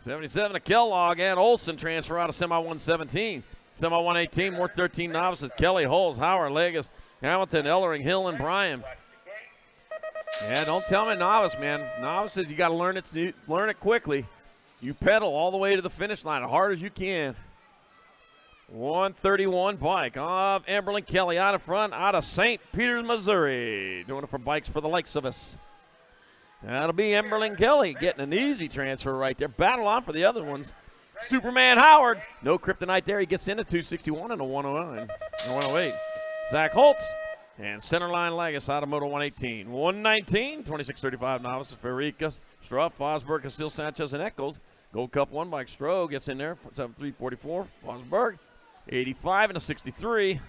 A: 77 to Kellogg and Olson transfer out of semi 117. Semi 118, more 13 novices. Kelly, Holes, Howard, Legas, Hamilton, Ellering, Hill, and Bryan. Yeah, don't tell me novice, man. Novices, you got to learn it quickly. You pedal all the way to the finish line as hard as you can. 131 bike of Emberlyn Kelly out in front, out of St. Peters, Missouri. Doing it for bikes for the likes of us. That'll be Emberlyn Kelly getting an easy transfer right there. Battle on for the other ones. Superman Howard, no kryptonite there. He gets into 261 and a 109 and 108. Zach Holtz and Centerline Lagus out of Moto 118. 119, 2635 novices. Ferrica, Struff, Fosberg, Casil, Sanchez, and Eccles. Gold Cup 1 bike. Stroh gets in there, 7344. Fosberg, 85 and a 63.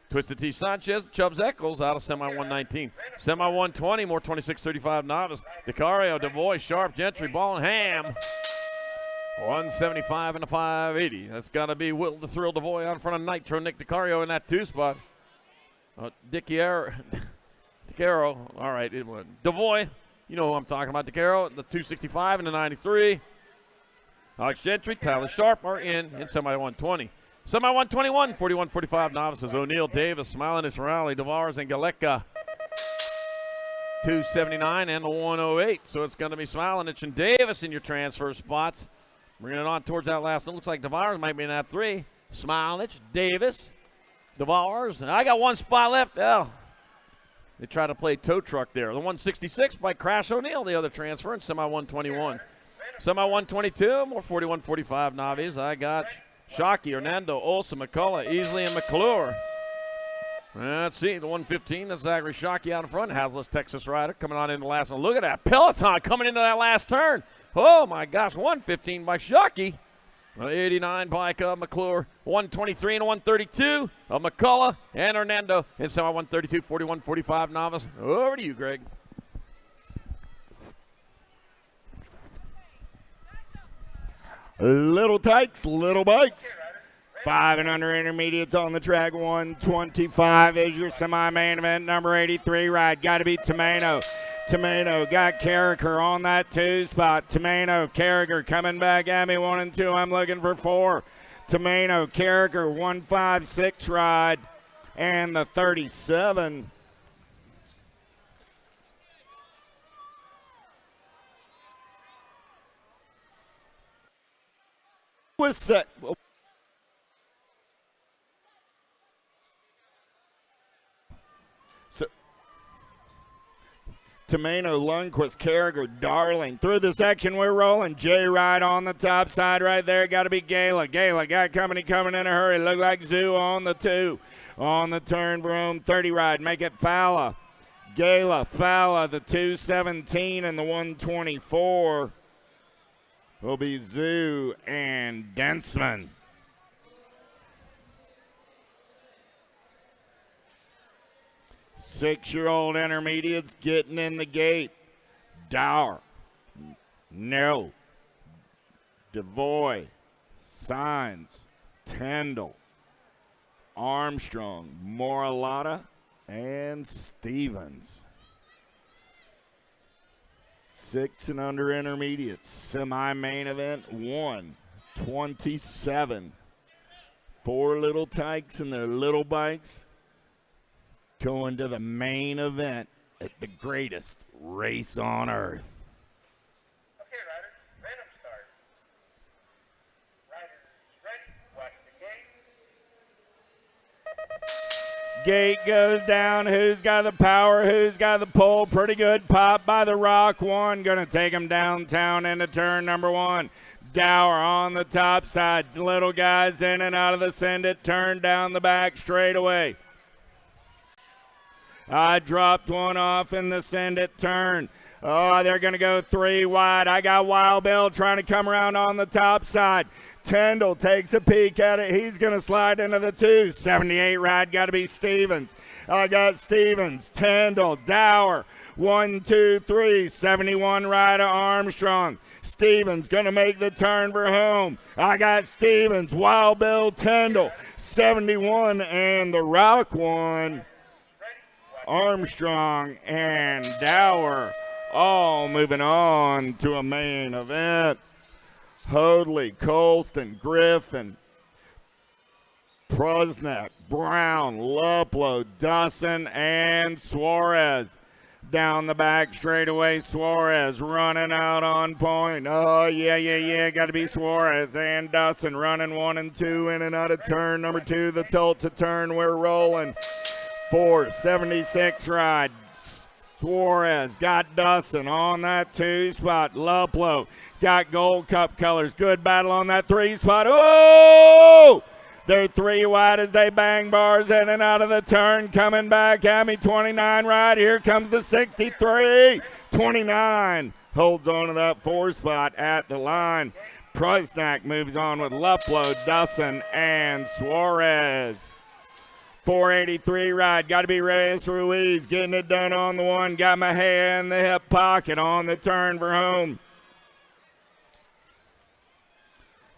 A: Twisted T Sanchez, Chubbs Eccles out of semi 119. Semi 120, more 2635 novice. DeCario, DeVoy, Sharp, Gentry, Ball, and Ham. 175 and a 580. That's got to be Will the Thrill DeVoy out in front of Nitro. Nick DeCario in that 2 spot. DeCaro. All right. DeVoy, you know who I'm talking about. DeCaro, the 265 and the 93. Alex Gentry, Tyler Sharp are in semi 120. Semi 121, 41-45 novices. O'Neill, Davis, Smilinich, Rowley, DeVars, and Galeka. 279 and the 108. So it's going to be Smilinich and Davis in your transfer spots. Bringing it on towards that last one. Looks like DeVars might be in that 3. Smilinich, Davis, DeVars. I got 1 spot left. Oh, they try to play tow truck there. The 166 by Crash O'Neill, the other transfer in semi 121. Semi 122, more 41-45 novices. I got Shockey, Hernando, Olson, McCullough, Easley, and McClure. Let's see, the 115, that's Zachary Shockey out in front. Hazlitt's Texas Rider coming on in the last one. Look at that peloton coming into that last turn. Oh, my gosh, 115 by Shockey. 89 by McClure. 123 and 132 of McCullough and Hernando. In semi 132, 41-45 novice. Over to you, Greg.
T: Little tykes, little bikes. 5 and under intermediates on the track. 125 is your semi-main event. Number 83 ride. Got to be Tomeno. Tomeno got Carricker on that 2 spot. Tomeno, Carricker coming back at me. 1 and 2. I'm looking for 4. Tomeno, Carricker, 156 ride. And the 37. Was set. So, Tomeno, Lundquist, Carriger, Darling. Through the section, we're rolling. J-Ride on the top side right there. Got to be Gala. Gala got company coming in a hurry. Look like Zoo on the 2. On the turn, Broom, 30 ride. Make it Falla. Gala, Falla, the 217 and the 124. Will be Zoo and Densman. Six-year-old intermediates getting in the gate. Dower, No, DeVoy, Signs, Tyndall, Armstrong, Moralata, and Stevens. 6 and under intermediates. Semi-main event, 1:27. 4 little tykes and their little bikes going to the main event at the greatest race on earth.
V: Okay,
T: Gate goes down. Who's got the power? Who's got the pull? Pretty good pop by the Rock One. Going to take him downtown into turn number 1. Dower on the top side. Little guys in and out of the send it. Turn down the back straightaway. I dropped one off in the send it turn. Oh, they're going to go 3 wide. I got Wild Bill trying to come around on the top side. Tyndall takes a peek at it. He's going to slide into the 2. 78 ride, got to be Stevens. I got Stevens, Tyndall, Dower. 1, 2, 3. 71 rider Armstrong. Stevens going to make the turn for home. I got Stevens, Wild Bill, Tyndall. 71 and the Rock One. Armstrong and Dower all moving on to a main event. Hoadley, Colston, Griffin, Prosnak, Brown, Luplow, Dustin, and Suarez. Down the back straightaway, Suarez running out on point. Oh, yeah. Got to be Suarez and Dustin running 1 and 2 in and out of turn number 2. The Tulsa turn, we're rolling. 476 ride. Suarez got Dustin on that 2 spot. Luplow got Gold Cup colors. Good battle on that 3 spot. Oh! They're 3 wide as they bang bars in and out of the turn. Coming back at me, 29 ride. Here comes the 63. 29 holds on to that 4 spot at the line. Prosnak moves on with Luplow, Dustin, and Suarez. 483 ride, got to be Reyes Ruiz getting it done on the 1. Got Mejia in the hip pocket on the turn for home.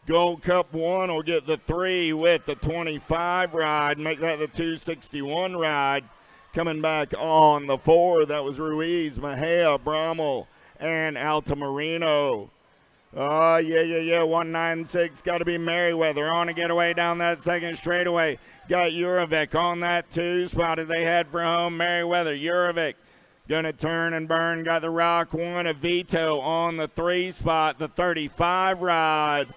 T: Gold Cup 1 will get the 3 with the 25 ride, make that the 261 ride. Coming back on the 4, that was Ruiz, Mejia, Brommel, and Altamirano. Oh, yeah. 196, got to be Merriweather on a getaway down that second straightaway. Got Jurovic on that 2 spot as they head for home. Merriweather, Jurovic gonna turn and burn. Got the Rock One, a Vito on the 3 spot, the 35 ride.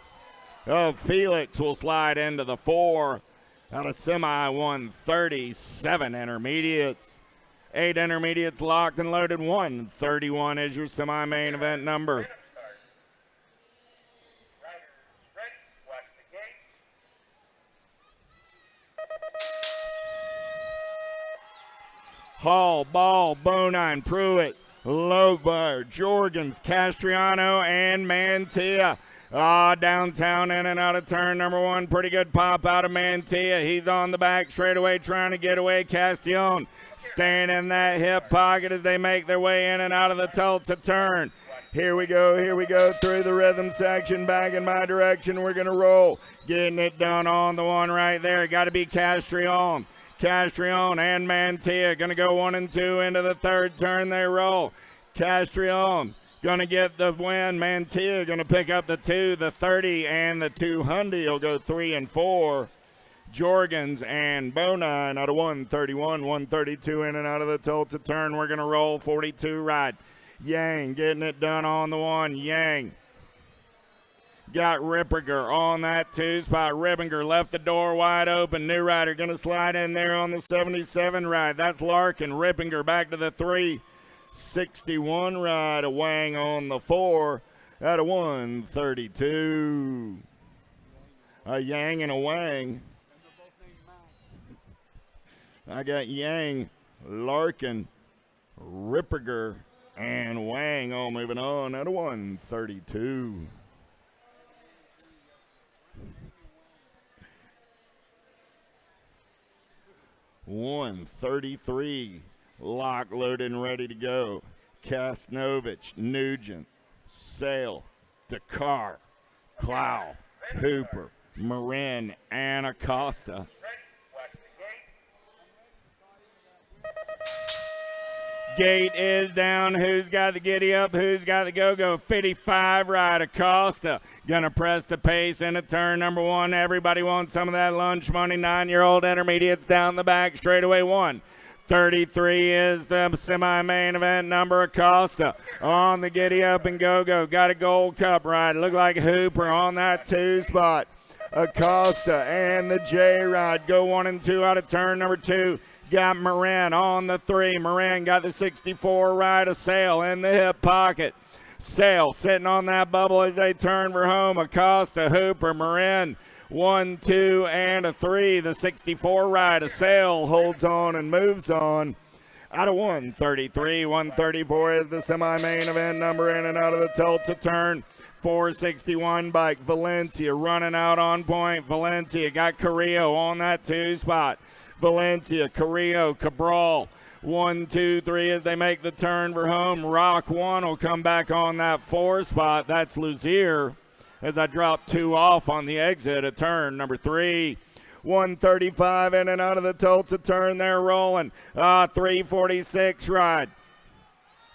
T: Oh, Felix will slide into the 4 out of semi 137 intermediates. 8 intermediates locked and loaded. 131 is your semi-main event number. Hall, Ball, Bonine, Pruitt, Lobar, Jorgens, Castriano, and Mantilla. Downtown in and out of turn number 1. Pretty good pop out of Mantilla. He's on the back straightaway trying to get away. Castillon staying in that hip pocket as they make their way in and out of the Tulsa turn. Here we go through the rhythm section. Back in my direction. We're going to roll. Getting it done on the 1 right there. Got to be Castrion. Castrion and Mantilla going to go 1 and 2 into the 3rd turn. They roll. Castrion going to get the win. Mantilla going to pick up the 2, the 30, and the 200. He'll go 3 and 4. Jorgens and Bonine out of 131, 132 in and out of the Tulsa turn. We're going to roll 42 ride. Yang getting it done on the 1. Yang got Rippinger on that 2 spot. Rippinger left the door wide open. New rider going to slide in there on the 77 ride. That's Larkin. Rippinger back to the 3. 61 ride. A Wang on the 4 out of 132. A Yang and a Wang. I got Yang, Larkin, Rippinger, and Wang all moving on out of 132. $133, lock, loaded, and ready to go. Kasnovich, Nugent, Sale, Dakar, Clow, Hooper, Marin, and Acosta. Gate is down. Who's got the giddy up? Who's got the go-go? 55 ride. Acosta gonna press the pace into turn number 1. Everybody wants some of that lunch money. 9-year-old intermediates down the back straightaway 1. 33 is the semi-main event number. Acosta on the giddy up and go-go. Got a Gold Cup ride. Look like Hooper on that 2 spot. Acosta and the J ride go 1 and 2 out of turn number 2. Got Moran on the 3. Moran got the 64 right of Sale in the hip pocket. Sale sitting on that bubble as they turn for home. Acosta, Hooper, Moran. 1, 2, and a 3. The 64 right of Sale holds on and moves on. Out of 133, 134 is the semi-main event number in and out of the Tulsa turn. 461 bike. Valencia running out on point. Valencia got Carrillo on that 2 spot. Valencia, Carrillo, Cabral. 1, 2, 3 as they make the turn for home. Rock 1 will come back on that 4 spot. That's Luzier as I drop 2 off on the exit of turn number 3. 135 in and out of the Tulsa turn. They're rolling. 346 ride.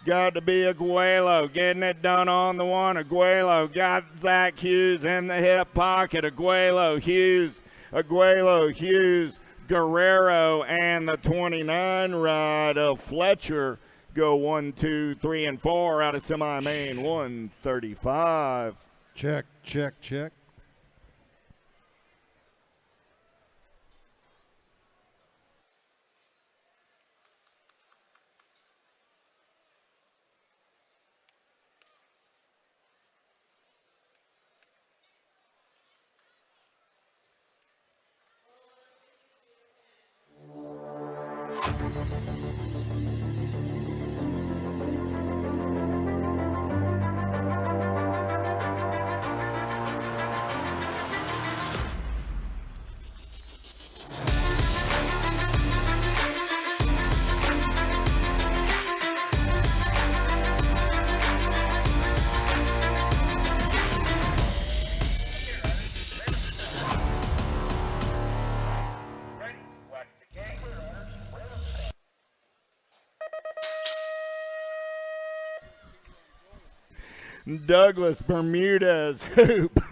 T: Got to be Aguelo getting it done on the 1. Aguelo got Zach Hughes in the hip pocket. Aguelo, Hughes, Guerrero, and the 29 ride of Fletcher go 1, 2, 3, and 4 out of semi-main 135.
H: Check, check, check.
T: Douglas Bermudez, Hoop.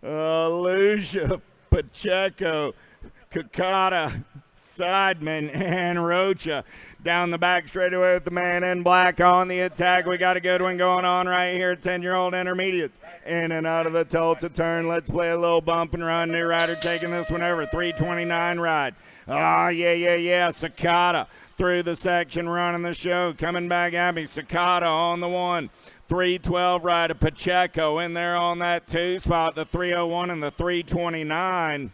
T: Lucia, Pacheco, Kakata, Seidman, and Rocha. Down the back straightaway with the man in black on the attack. We got a good one going on right here. 10-year-old intermediates in and out of the Tulsa turn. Let's play a little bump and run. New rider taking this one over. 329 ride. Yeah. Sakata through the section, running the show. Coming back at me. Sakata on the 1. 312 ride of Pacheco in there on that 2 spot. The 301 and the 329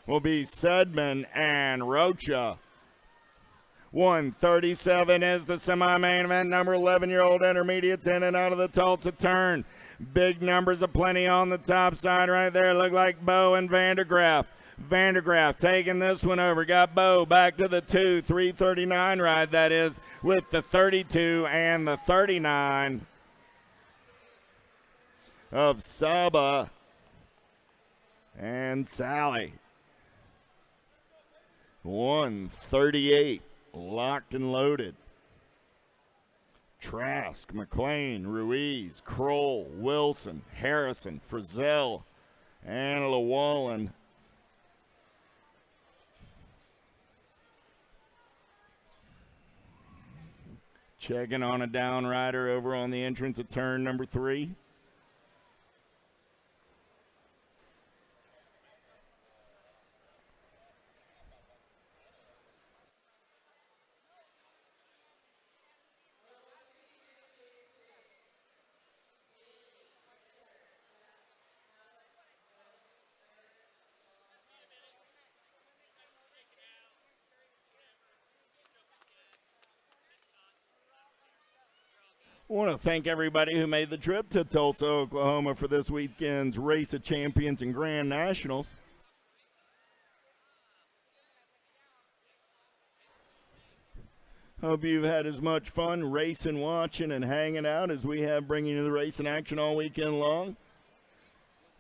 T: will be Sedman and Rocha. 137 is the semi-main event. Number 11-year-old intermediates in and out of the Tulsa turn. Big numbers aplenty on the top side right there. Look like Bo and Vandergraaf. Vandergraaf taking this one over. Got Bo back to the 2. 339 ride, that is, with the 32 and the 39 of Saba and Sally. 138. Locked and loaded. Trask, McLean, Ruiz, Kroll, Wilson, Harrison, Frizzell, and Llewellyn. Checking on a down rider over on the entrance of turn number 3. I want to thank everybody who made the trip to Tulsa, Oklahoma for this weekend's Race of Champions and Grand Nationals. Hope you've had as much fun racing, watching, and hanging out as we have bringing you the racing action all weekend long.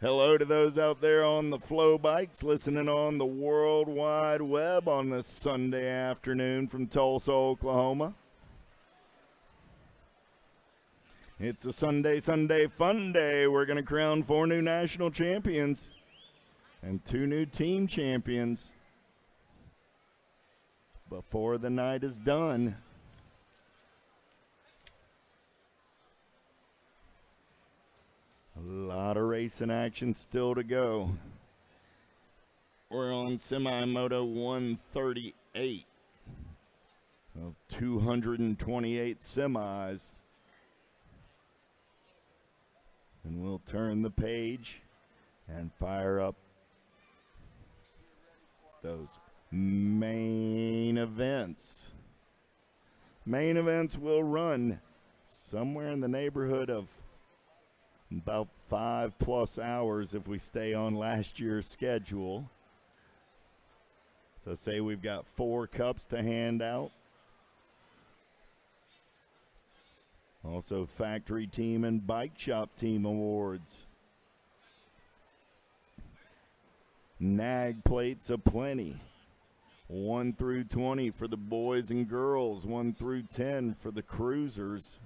T: Hello to those out there on the flow bikes listening on the World Wide Web on this Sunday afternoon from Tulsa, Oklahoma. It's a Sunday fun day. We're going to crown 4 new national champions and 2 new team champions before the night is done. A lot of racing action still to go. We're on semi-moto 138 of 228 semis. And we'll turn the page and fire up those main events. Main events will run somewhere in the neighborhood of about 5+ hours if we stay on last year's schedule. So say we've got 4 cups to hand out. Also factory team and bike shop team awards. Nag plates aplenty. 1 through 20 for the boys and girls. 1 through 10 for the cruisers.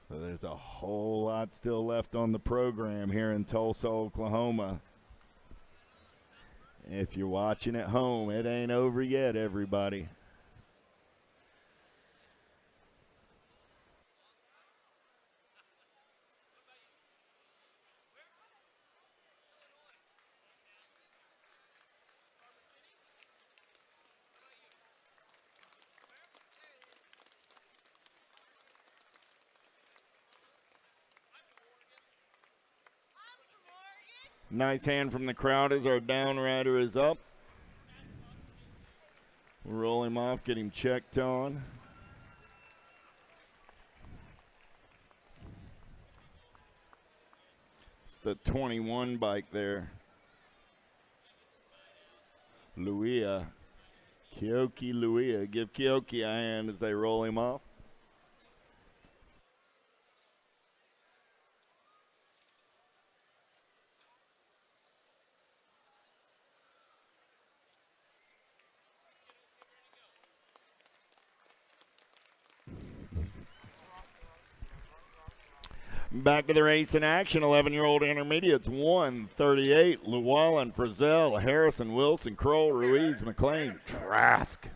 T: So there's a whole lot still left on the program here in Tulsa, Oklahoma. If you're watching at home, it ain't over yet, everybody. Nice hand from the crowd as our down rider is up. We'll roll him off, get him checked on. It's the 21 bike there. Luia. Kioki Luia. Give Kioki a hand as they roll him off. Back to the race in action. 11-year-old intermediates. 138. Llewellyn, Frizzell, Harrison, Wilson, Kroll, Ruiz, McLean, Trask.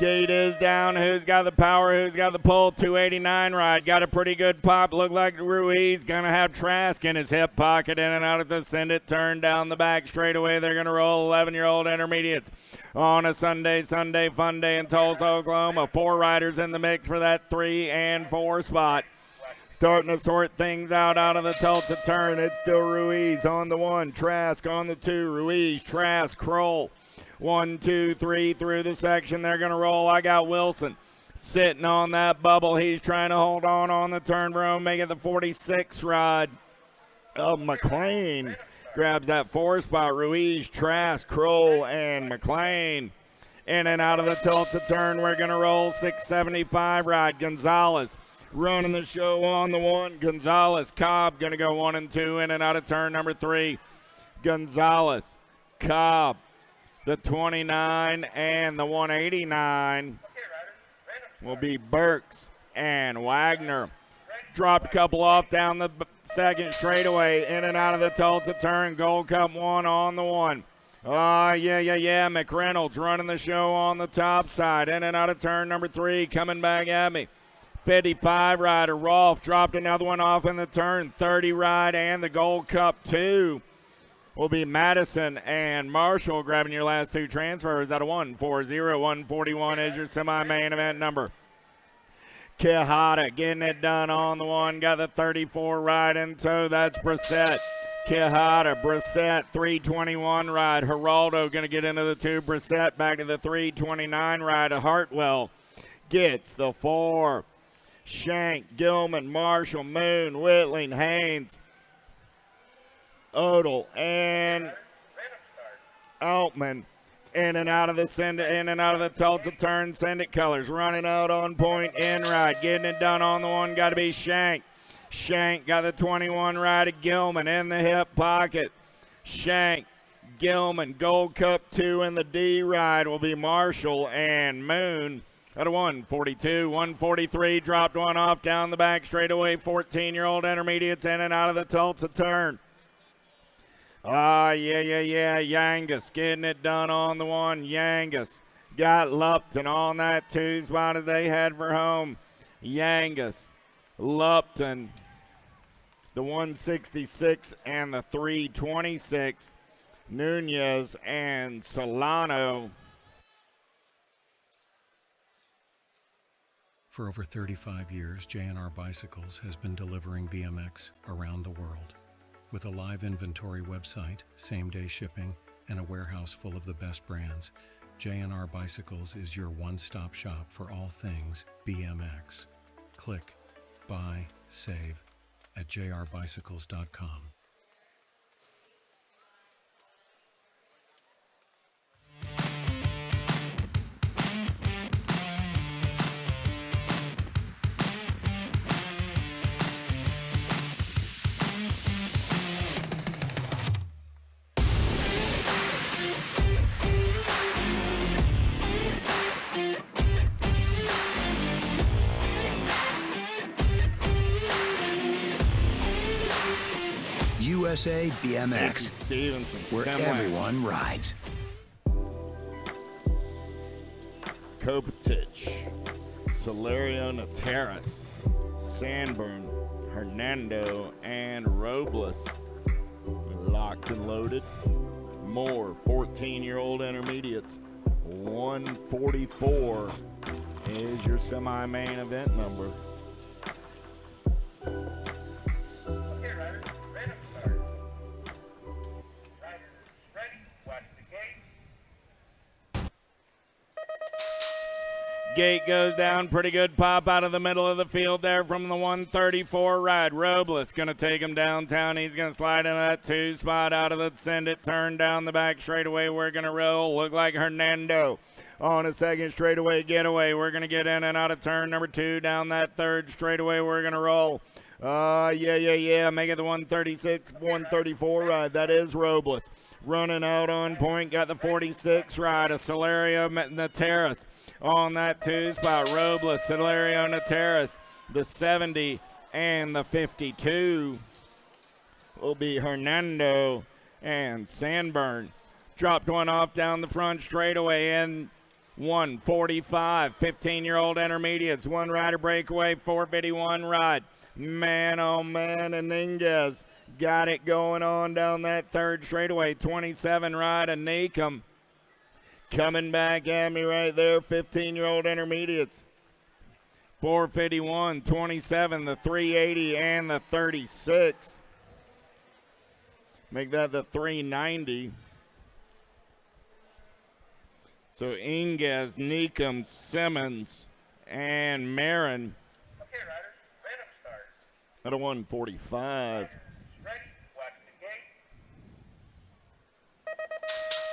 T: Gate is down. Who's got the power? Who's got the pull? 289 ride. Got a pretty good pop. Look like Ruiz going to have Trask in his hip pocket. In and out of the send it. Turn down the back straightaway. They're going to roll 11-year-old intermediates on a Sunday fun day in Tulsa, Oklahoma. 4 riders in the mix for that 3 and 4 spot. Starting to sort things out of the Tulsa turn. It's still Ruiz on the 1. Trask on the 2. Ruiz, Trask, Kroll. 1, 2, 3 through the section. They're going to roll. I got Wilson sitting on that bubble. He's trying to hold on the turn room, make it the 46 ride of McLean. Grabs that 4 spot. Ruiz, Trask, Kroll, and McLean. In and out of the Tulsa turn. We're going to roll 675 ride. Gonzalez running the show on the 1. Gonzalez, Cobb going to go 1 and 2 in and out of turn number 3. Gonzalez, Cobb. The 29 and the 189 will be Burks and Wagner. Dropped a couple off down the second straightaway. In and out of the Tulsa turn. Gold Cup 1 on the 1. Yeah. McReynolds running the show on the top side. In and out of turn number 3. Coming back at me. 55 rider. Rolfe dropped another one off in the turn. 30 ride and the Gold Cup 2. Will be Madison and Marshall grabbing your last 2 transfers out of 140. 141 is your semi-main event number. Quijada getting it done on the 1. Got the 34 ride in tow. That's Brissett. Quijada, Brissett, 321 ride. Geraldo going to get into the 2. Brissett back to the 329 ride. Hartwell gets the 4. Shank, Gilman, Marshall, Moon, Whitling, Haynes, Odell, and Altman. In and out of the Tulsa turn. Send it colors. Running out on point. In ride. Getting it done on the 1. Got to be Shank. Shank got the 21 ride of Gilman in the hip pocket. Shank, Gilman, Gold Cup 2 in the D ride will be Marshall and Moon. At a 142, 143, dropped one off down the back straightaway. 14-year-old intermediates in and out of the Tulsa turn. Yangus getting it done on the 1. Yangus got Lupton on that 2 spot as they head for home. Yangus, Lupton, the 166 and the 326. Nunez and Solano.
P: For over 35 years, J&R Bicycles has been delivering BMX around the world. With a live inventory website, same-day shipping, and a warehouse full of the best brands, J&R Bicycles is your one-stop shop for all things BMX. Click, buy, save at jrbicycles.com.
Q: USA BMX,
T: Stevenson,
Q: where
T: Semlak,
Q: everyone rides.
T: Kopitich, Celerio Nateras, Sanborn, Hernando, and Robles. Locked and loaded. More 14-year-old intermediates. 144 is your semi-main event number. Gate goes down, pretty good pop out of the middle of the field there from the 134 ride. Robles going to take him downtown. He's going to slide into that 2 spot out of the send it, turn down the back straightaway. We're going to roll. Look like Hernando on a second straightaway getaway. We're going to get in and out of turn number 2 down that 3rd straightaway. We're going to roll. Yeah. Make it the 136, 134 ride. That is Robles. Running out on point. Got the 46 ride. A Celerio Nateras on that 2 spot. Robles, Celerio Nateras, the 70 and the 52 will be Hernando and Sanborn. Dropped one off down the front straightaway in 145. 15-year-old intermediates. One rider breakaway, 451 ride. Man, oh man, and Inguez got it going on down that 3rd straightaway. 27 ride, and Nakum coming back at me right there, 15-year-old intermediates. 451, 27, the 380, and the 36. Make that the 390. So Inguez, Neekum, Simmons, and Marin.
R: Okay, riders, random start.
T: At a 145.
R: Ready, watch the gate.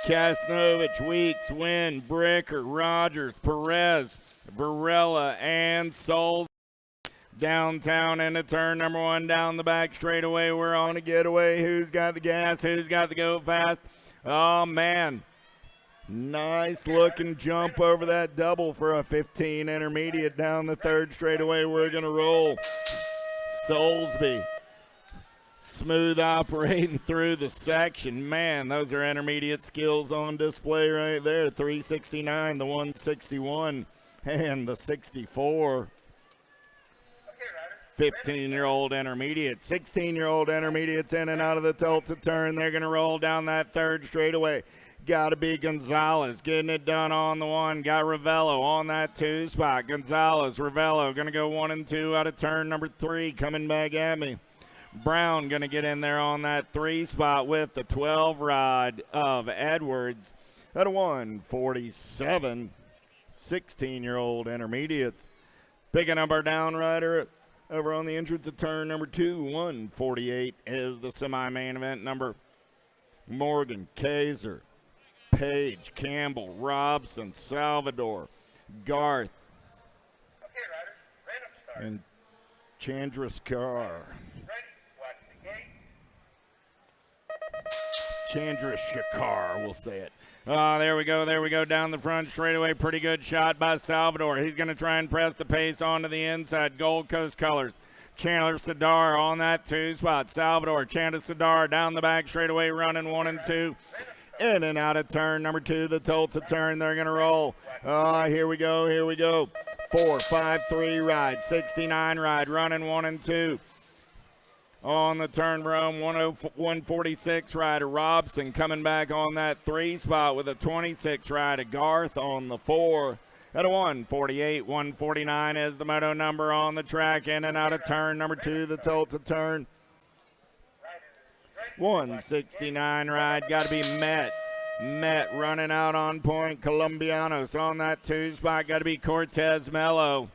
T: Kasnovich, Weeks, Wynn, Bricker, Rogers, Perez, Varela, and Souls. Downtown into turn number 1 down the back straightaway. We're on a getaway. Who's got the gas? Who's got the go fast? Oh, man. Nice looking jump over that double for a 15 intermediate down the 3rd straightaway. We're going to roll. Soulsby. Smooth operating through the section. Man, those are intermediate skills on display right there. 369, the 161, and the 64. 15-year-old intermediate. 16-year-old intermediates in and out of the Tulsa turn. They're going to roll down that 3rd straightaway. Got to be Gonzalez getting it done on the 1. Got Ravello on that 2 spot. Gonzalez, Ravello going to go 1 and 2 out of turn number 3. Coming back at me. Brown going to get in there on that 3 spot with the 12 rod of Edwards at a 147. 16-year-old intermediates. Pick a number down rider over on the entrance of turn number 2. 148 is the semi-main event number. Morgan, Kaiser, Page, Campbell, Robson, Salvador, Garth, and Chandrasekhar. Chandrasekhar, we'll say it. There we go, down the front straightaway. Pretty good shot by Salvador. He's going to try and press the pace onto the inside. Gold Coast colors. Chandler Sadar on that 2 spot. Salvador, Chandler Sadar down the back straightaway, running 1 and 2. In and out of turn number 2, the Tulsa turn. They're going to roll. Here we go. 4, 5, 3 ride. 69 ride, running 1 and 2. On the turn room, 146 rider Robson coming back on that 3 spot with a 26 rider Garth on the 4. At a 148, 149 is the moto number on the track. In and out of turn number 2, the Tulsa turn. 169 ride, got to be Met. Met running out on point. Colombianos on that 2 spot, got to be Cortez Mello.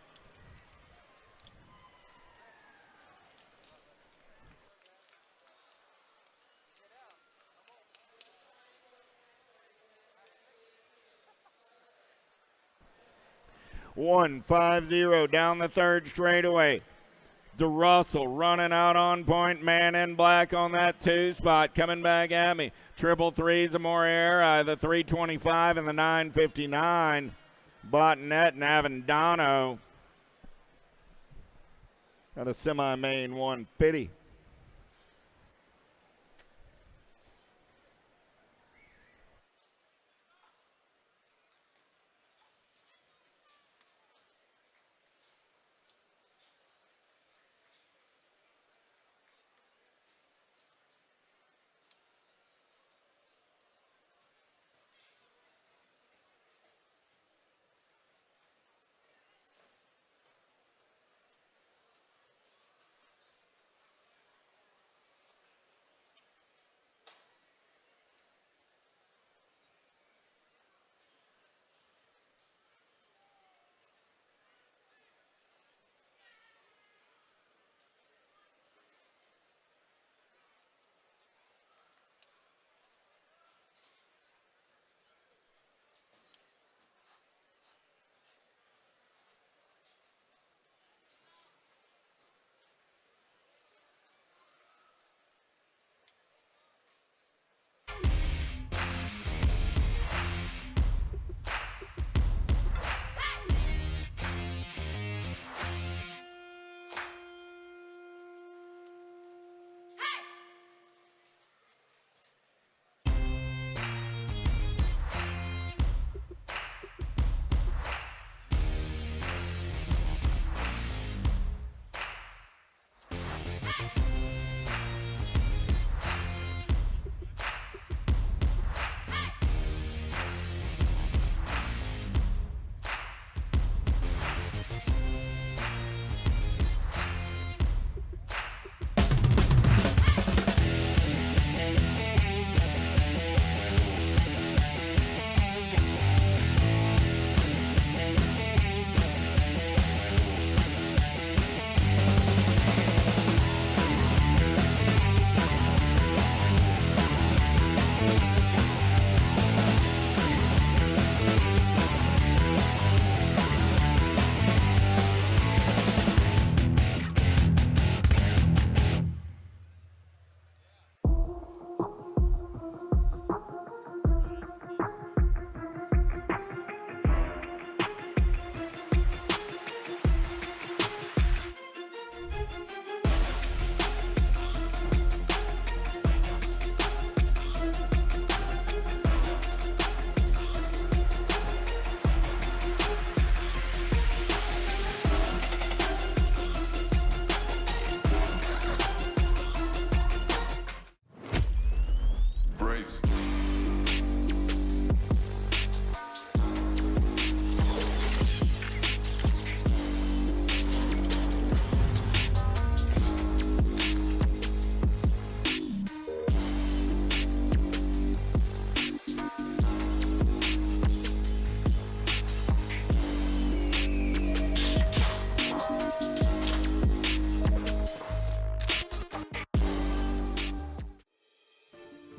T: One 5-0 down the 3rd straightaway. DeRussell running out on point. Man in black on that 2 spot. Coming back at me. 333's a more air. The 325 and the 959. Botnet and Avendano. Got a semi-main 150.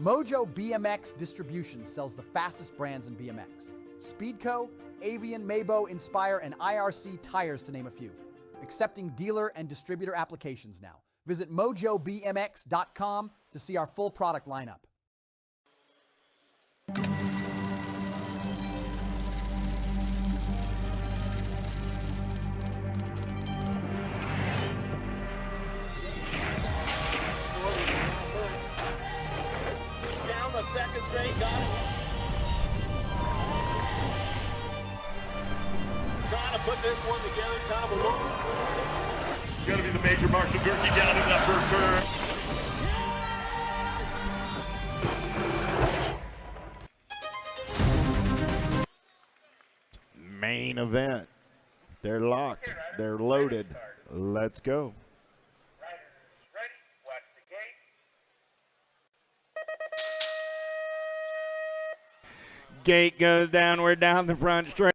U: Mojo BMX Distribution sells the fastest brands in BMX. Speedco, Avian, Maybo, Inspire, and IRC tires, to name a few. Accepting dealer and distributor applications now. Visit mojobmx.com to see our full product lineup.
R: Down the 2nd straight, got it. Trying to put this one together, kind of a look.
V: Got to be the major Marshall Gerke down in that first turn.
H: Main event. They're locked. They're loaded. Let's go.
T: Gate goes downward down the front straight.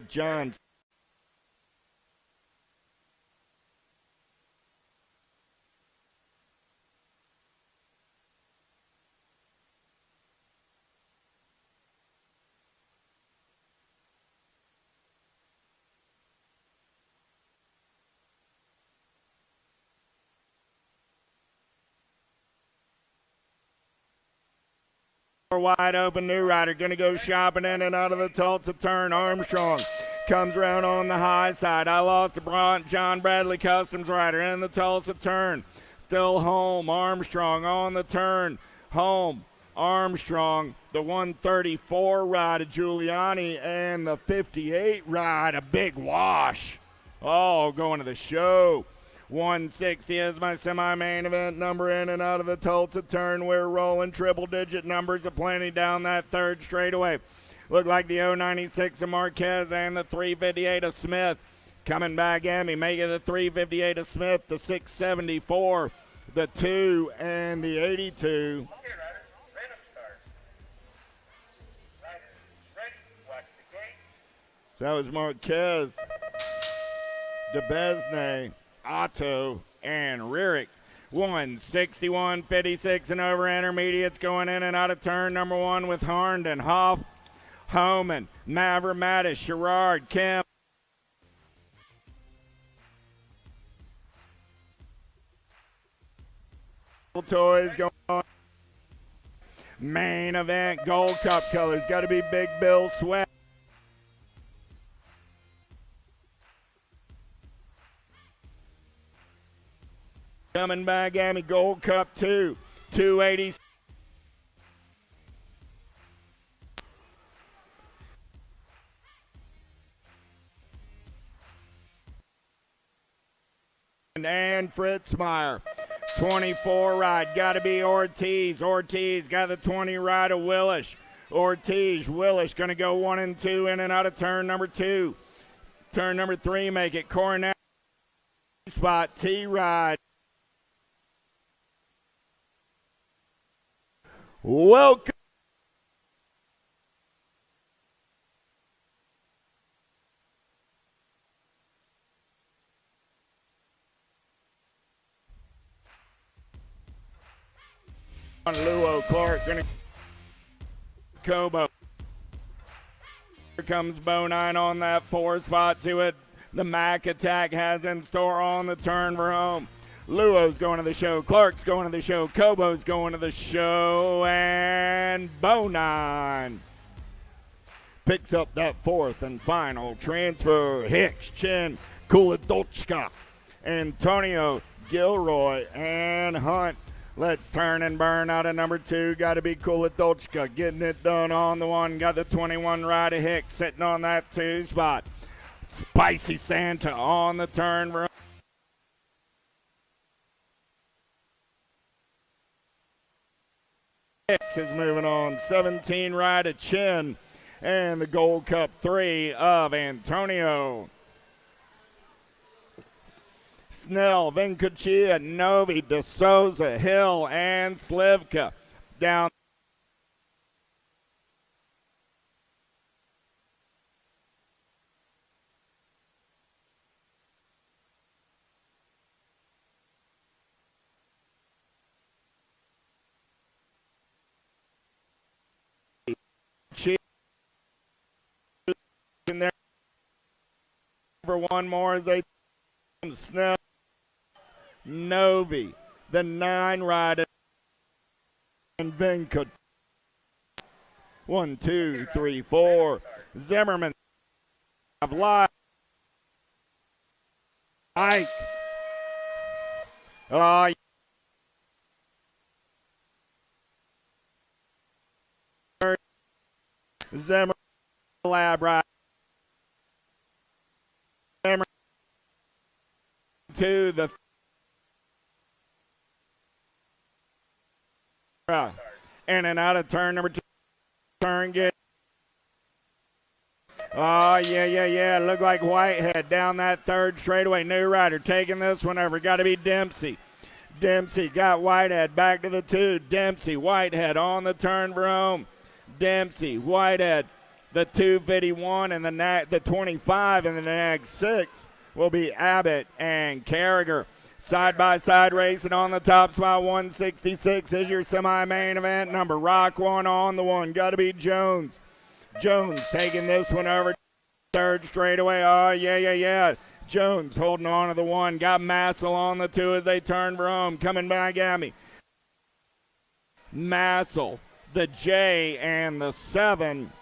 T: John wide open new rider, gonna go shopping in and out of the Tulsa turn. Armstrong comes around on the high side. I lost to John Bradley Customs rider in the Tulsa turn. Still home. Armstrong on the turn. Home. Armstrong, the 134 ride of Giuliani, and the 58 ride, a big wash. Oh, going to the show. 160 is my semi-main event number in and out of the Tulsa turn. We're rolling triple-digit numbers aplenty down that third straightaway. Look like the 096 of Marquez and the 358 of Smith. Coming back at me, making the 358 of Smith, the 674, the 2, and the 82. So that was Marquez, DeBesne, Otto, and Rierick. 161.56 and over intermediates going in and out of turn number 1 with Harnden, Hoff, Homan, Maverick, Mattis, Sherrard, Kemp. Toys going on. Main event, Gold Cup colors. Got to be Big Bill Sweat. Coming back at me, Gold Cup 2, 280. And Fritzmeyer, 24 ride, got to be Ortiz. Ortiz got the 20 ride of Willish. Willish going to go 1 and 2 in and out of turn number 2. Turn number 3, make it Coronel spot, T ride. Welcome. Luo Clark gonna Kobo. Here comes Bonine on that 4 spot. See what the Mac Attack has in store on the turn for home. Luo's going to the show. Clark's going to the show. Kobo's going to the show. And Bonine picks up that 4th and final transfer. Hicks, Chin, Kuladolchka, Antonio, Gilroy, and Hunt. Let's turn and burn out of number 2. Got to be Kuladolchka getting it done on the 1. Got the 21 ride of Hicks sitting on that 2 spot. Spicy Santa on the turn for Hicks is moving on. 17 ride of Chin and the Gold Cup 3 of Antonio. Snell, Vincuccia, Novi, DeSouza, Hill, and Slivka down. In there for one more as they Snell, Novi, the 9 rider, and Vinca. 1, 2, 3, 4. Zimmerman, live. Ike. Zimmerman, lab right. Zimmerman to the in and out of turn number 2. Turn get. Oh, yeah. Look like Whitehead down that 3rd straightaway. New rider taking this one over. Got to be Dempsey. Dempsey got Whitehead back to the 2. Dempsey, Whitehead on the turn for home. Dempsey, Whitehead The 251 and the 25 and the nag 6 will be Abbott and Carragher. Side by side racing on the top spot. 166 is your semi-main event number. Rock one on the one. Got to be Jones. Jones taking this one over third straightaway. Oh, yeah. Jones holding on to the one. Got Massel on the two as they turn for home. Coming back at me. Massel, the J and the 7.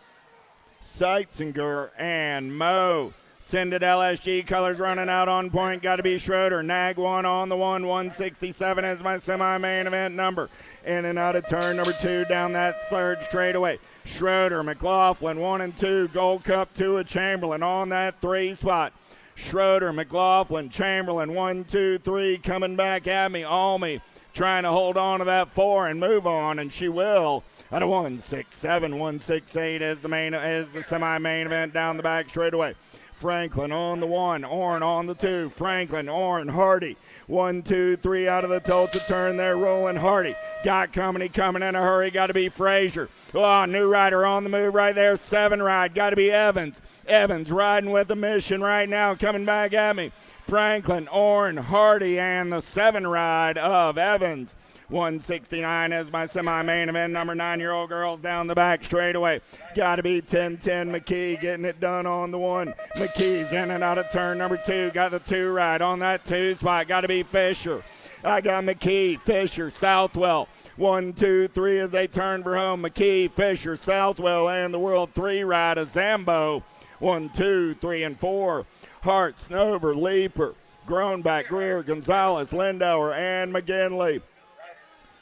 T: Seitzinger and Moe. Send it LSG colors running out on point. Got to be Schroeder. Nag one on the one. 167 is my semi-main event number. In and out of turn number 2 down that third straightaway. Schroeder, McLaughlin 1 and 2. Gold Cup 2 of Chamberlain on that 3 spot. Schroeder, McLaughlin, Chamberlain 1, 2, 3 coming back at me. Almy trying to hold on to that 4 and move on, and she will. Out of 167, 168 is the semi-main event down the back straightaway. Franklin on the 1, Orrin on the 2. Franklin, Orrin, Hardy. 1, 2, 3 out of the Tulsa turn there, rolling Hardy. Got company coming in a hurry, got to be Frazier. Oh, new rider on the move right there, 7 ride, got to be Evans. Evans riding with the mission right now, coming back at me. Franklin, Orrin, Hardy, and the 7 ride of Evans. 169 is my semi-main event number. 9-year-old girls down the back straightaway. Got to be 10-10 McKee getting it done on the 1. McKee's in and out of turn number 2. Got the 2 ride on that 2 spot. Got to be Fisher. I got McKee, Fisher, Southwell. 1, 2, 3 as they turn for home. McKee, Fisher, Southwell, and the World 3 ride of Zambo. 1, 2, 3, and 4. Hart, Snover, Leeper, Groenback, Greer, Gonzalez, Lindauer, and McGinley.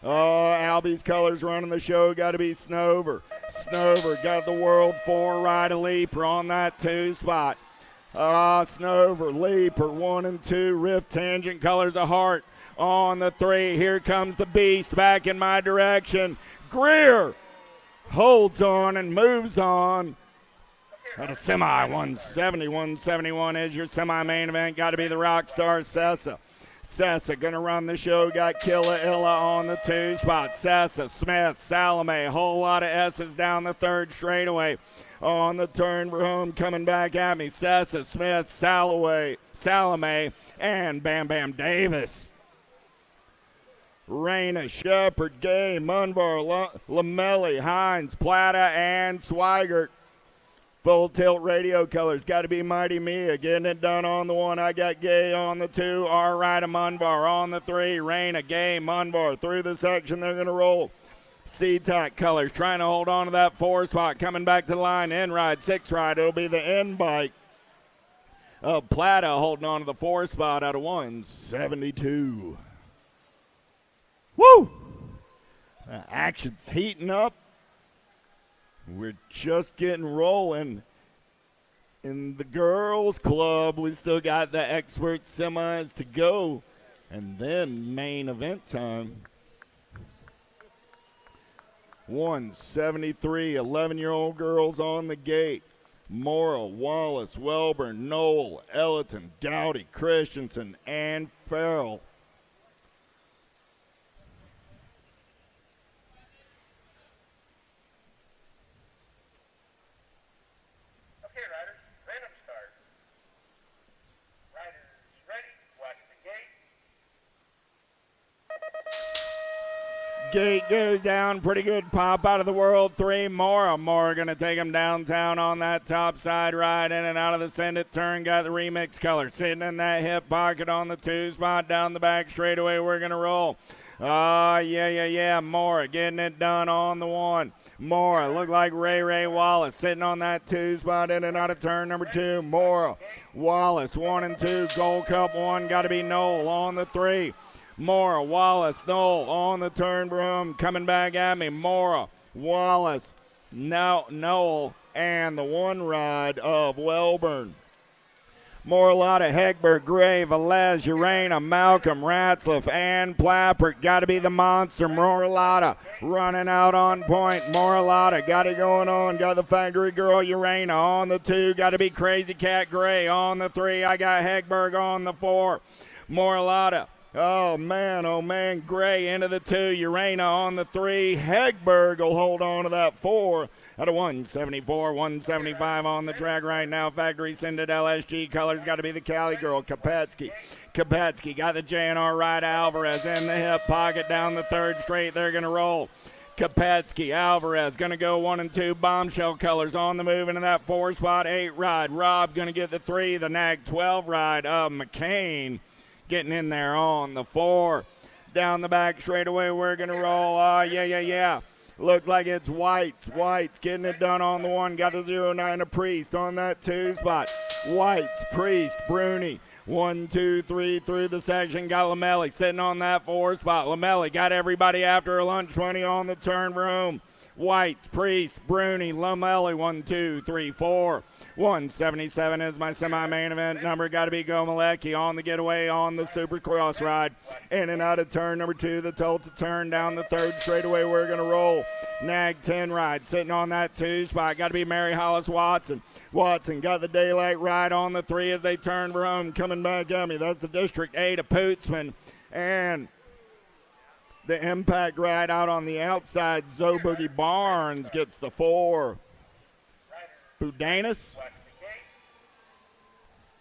T: Oh, Albie's colors running the show. Got to be Snover. Snover got the World 4 ride of Leeper on that 2 spot. Snover, Leeper, 1 and 2. Rift Tangent colors of Hart on the 3. Here comes the Beast back in my direction. Greer holds on and moves on. At a semi, 170, 171 is your semi-main event. Got to be the rock star Sessa. Sessa going to run the show. Got Killa Illa on the 2 spot. Sessa, Smith, Salome. Whole lot of S's down the third straightaway. On the turn for home, coming back at me. Sessa, Smith, Salome, and Bam Bam Davis. Reyna, Shepard, Gay, Munvar, Lamelli, Hines, Plata, and Swigert. Full tilt radio colors. Got to be Mighty Mia. Getting it done on the 1. I got Gay on the 2. R. Ryder Munvar on the 3. Reyna, Gay, Munvar through the section. They're going to roll. C-Tac colors. Trying to hold on to that 4 spot. Coming back to the line. End ride, 6 ride. It'll be the end bike of Plata holding on to the 4 spot out of 172. Woo! Action's heating up. We're just getting rolling. In the girls club, we still got the expert semis to go. And then main event time. 173, 11-year-old girls on the gate. Morrill, Wallace, Welburn, Knoll, Ellerton, Dowdy, Christensen, and Farrell. Gate goes down, pretty good pop out of the World 3. Mora going to take him downtown on that top side ride, in and out of the send it turn. Got the remix color sitting in that hip pocket on the 2 spot down the back straightaway. We're going to roll. Yeah. Mora getting it done on the 1. Mora look like Ray Wallace sitting on that 2 spot, in and out of turn number 2. Mora, Wallace 1 and 2. Gold Cup 1 got to be Knoll on the 3. Mora, Wallace, Knoll on the turn for him. Coming back at me. Mora, Wallace, Knoll, and the 1 ride of Welburn. Morlotta, Hegberg, Gray, Velez, Urena, Malcolm, Ratzliff, and Plappert. Got to be the monster. Morlotta running out on point. Morlotta got it going on. Got the factory girl, Urena on the 2. Got to be Crazy Cat Gray on the 3. I got Hegberg on the 4. Morlotta. Oh, man, Gray into the 2. Urena on the 3. Hegberg will hold on to that 4 At a 174, 175 on the track right now. Factory scented LSG colors. Got to be the Cali girl, Kopetsky. Kopetsky got the JNR ride. Alvarez in the hip pocket down the third straight. They're going to roll. Kopetsky, Alvarez going to go 1 and 2. Bombshell colors on the move into that 4 spot. 8 ride. Rob going to get the 3. The Nag 12 ride of McCain getting in there on the 4. Down the back straightaway. We're going to roll. Yeah. Looks like it's White's getting it done on the 1. Got the 09 of Priest on that 2 spot. White's, Priest, Bruni. 1, 2, 3 through the section. Got Lamelli sitting on that 4 spot. Lamelli got everybody after her lunch. 20 on the turn room. White's, Priest, Bruni, Lamelli. 1, 2, 3, 4. 177 is my semi-main event number. Got to be Gomalecki on the getaway on the Supercross ride. In and out of turn number 2, the Tulsa turn down the third straightaway. We're going to roll. Nag 10 ride sitting on that 2 spot. Got to be Mary Hollis Watson. Watson got the daylight ride on the 3 as they turn for home. Coming back at me. That's the District 8 of Pootsman. And the impact ride out on the outside. Zoe Boogie Barnes gets the 4. Fudanis.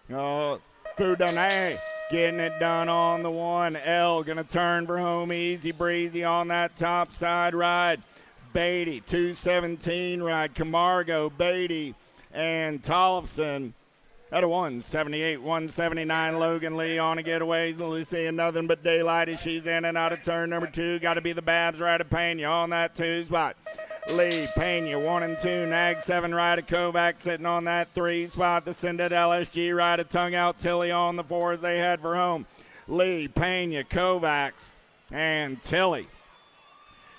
T: Fudane getting it done on the 1. L going to turn for home easy breezy on that top side ride. Beatty, 217 ride. Camargo, Beatty, and Tollefson. At a 178, 179, Logan Lee on a getaway. Seeing nothing but daylight as she's in and out of turn number 2. Got to be the Babs ride of Pena on that 2 spot. Lee, Pena, 1 and 2. Nag 7 ride of Kovac sitting on that 3 spot. The Sended LSG ride of Tongue Out Tilly on the 4 as they head for home. Lee, Pena, Kovacs, and Tilly.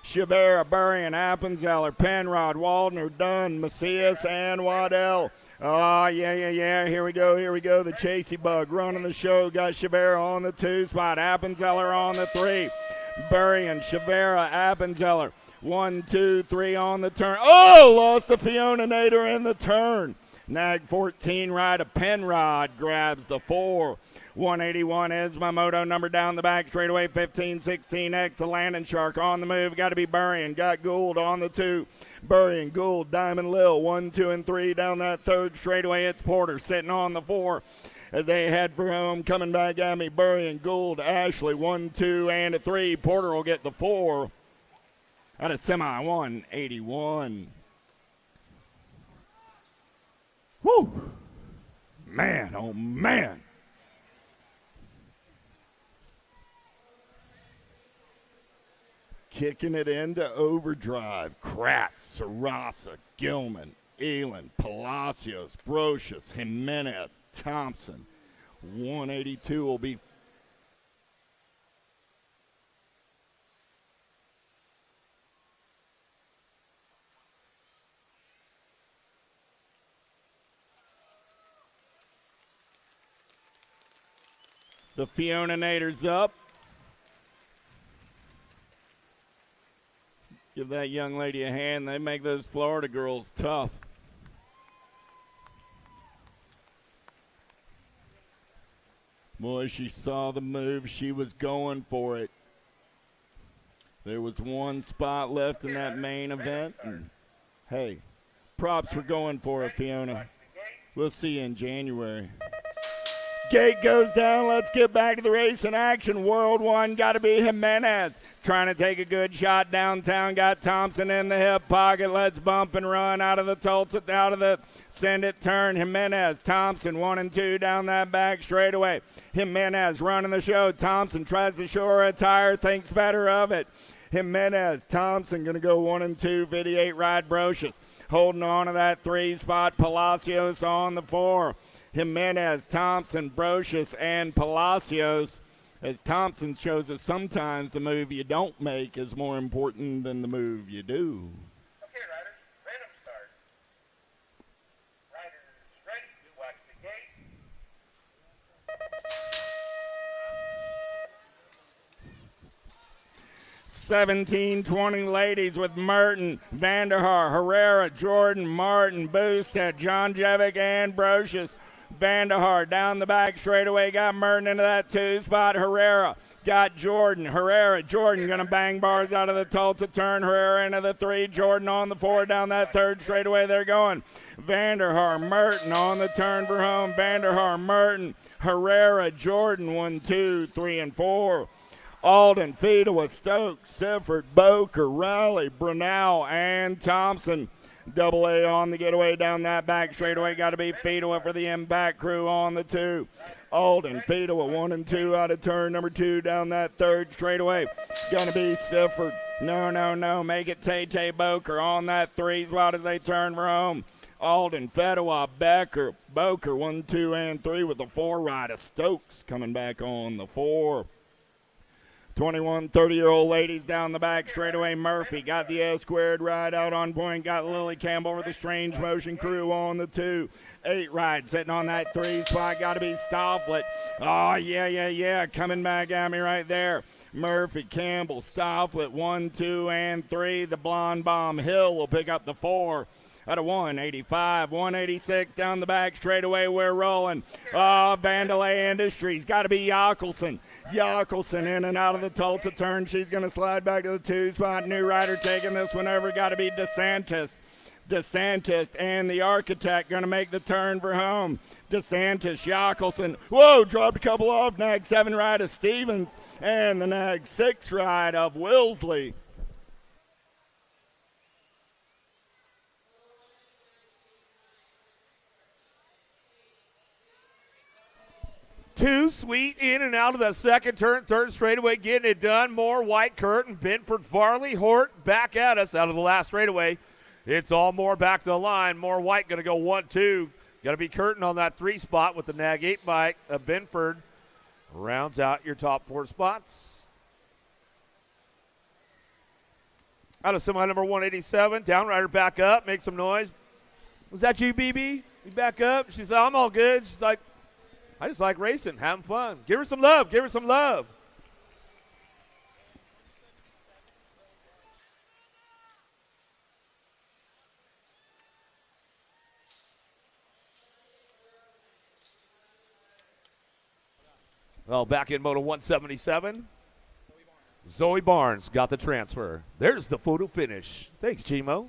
T: Chavera, Burrian, Appenzeller, Penrod, Waldner, Dunn, Macias, and Waddell. Yeah. Here we go. The Chasey Bug running the show. Got Chavera on the 2 spot. Appenzeller on the 3. Burrian, Chavera, Appenzeller. 1, 2, 3 on the turn. Lost the Fiona Nader in the turn. Nag 14 ride of Penrod grabs the 4. 181 is my moto number down the back straightaway. 15-16X, the Landing Shark on the move. Got to be Burrian. Got Gould on the 2. Burrian, Gould, Diamond Lil. 1, 2, and 3 down that third straightaway. It's Porter sitting on the 4 as they head for home. Coming back at me, Burrian, Gould, Ashley. 1, 2, and a 3. Porter will get the 4. Out of semi 181. Woo! Man, oh man. Kicking it into overdrive. Kratz, Sarasa, Gilman, Elin, Palacios, Brocious, Jimenez, Thompson. 182 will be the Fiona Naders up. Give that young lady a hand. They make those Florida girls tough. Boy, she saw the move. She was going for it. There was 1 spot left in that main event. And, hey, props for going for it, Fiona. We'll see you in January. Gate goes down. Let's get back to the race in action. World 1 got to be Jimenez. Trying to take a good shot downtown. Got Thompson in the hip pocket. Let's bump and run out of the Tulsa, out of the send it turn. Jimenez, Thompson, 1 and 2 down that back straightaway. Jimenez running the show. Thompson tries to show her a tire, thinks better of it. Jimenez, Thompson going to go 1 and 2. 58 ride Brocious. Holding on to that 3 spot. Palacios on the 4. Jimenez, Thompson, Brocious, and Palacios. As Thompson shows us, sometimes the move you don't make is more important than the move you do.
R: Okay, riders, random start. Riders ready, you watch the gate.
T: 17-20 ladies with Merton, Vanderhaar, Herrera, Jordan, Martin, Boosted, John Jevic, and Brocious. Vanderhaar down the back straightaway, got Merton into that 2 spot. Herrera Got Jordan, Herrera. Jordan going to bang bars out of the Tulsa turn. Herrera into the 3. Jordan on the 4 down that 3rd straightaway. They're going. Vanderhaar, Merton on the turn for home. Vanderhaar, Merton, Herrera, Jordan 1, 2, 3, and 4. Alden, Fedewa, Stokes, Sifford, Boker, Raleigh, Brunel, and Thompson. Double A on the getaway down that back straightaway. Got to be Fedewa for the Impact Crew on the 2. Alden, Fedewa, 1 and 2 out of turn number 2 down that 3rd straightaway. Gonna be Sifford. No. Make it Tay Boker on that 3 spot as they turn for home. Alden, Fedewa, Becker, Boker, 1, 2, and 3 with the 4 rider. Stokes coming back on the 4. 21, 30-year-old ladies down the back straightaway. Murphy got the S-squared ride out on point. Got Lily Campbell with the Strange Motion Crew on the 2. 8 ride sitting on that 3 spot. Got to be Stofflet. Oh, yeah. Coming back at me right there. Murphy, Campbell, Stofflet, 1, 2, and 3. The Blonde Bomb Hill will pick up the 4. Out of 185, 186 down the back straightaway. We're rolling. Vandalay Industries. Got to be Yockelson. Yockelson in and out of the Tulsa turn. She's going to slide back to the 2 spot. New rider taking this one over. Got to be DeSantis and the Architect going to make the turn for home. DeSantis, Yockelson. Whoa, dropped a couple off. Nag 7 ride of Stevens and the Nag 6 ride of Wilsley.
D: Too Sweet in and out of the second turn, 3rd straightaway, getting it done. More White Curtain, Binford, Farley, Hort back at us out of the last straightaway. It's all More back to the line. More White going to go 1, 2. Got to be Curtin on that 3 spot with the Nag 8 bike. Binford rounds out your top 4 spots. Out of semi number 187, Downrider back up, make some noise. Was that you, BB? You back up? She said, I'm all good. She's like, I just like racing, having fun. Give her some love. Give her some love. Well, back in Moto 177, Zoe Barnes got the transfer. There's the photo finish. Thanks, Chimo.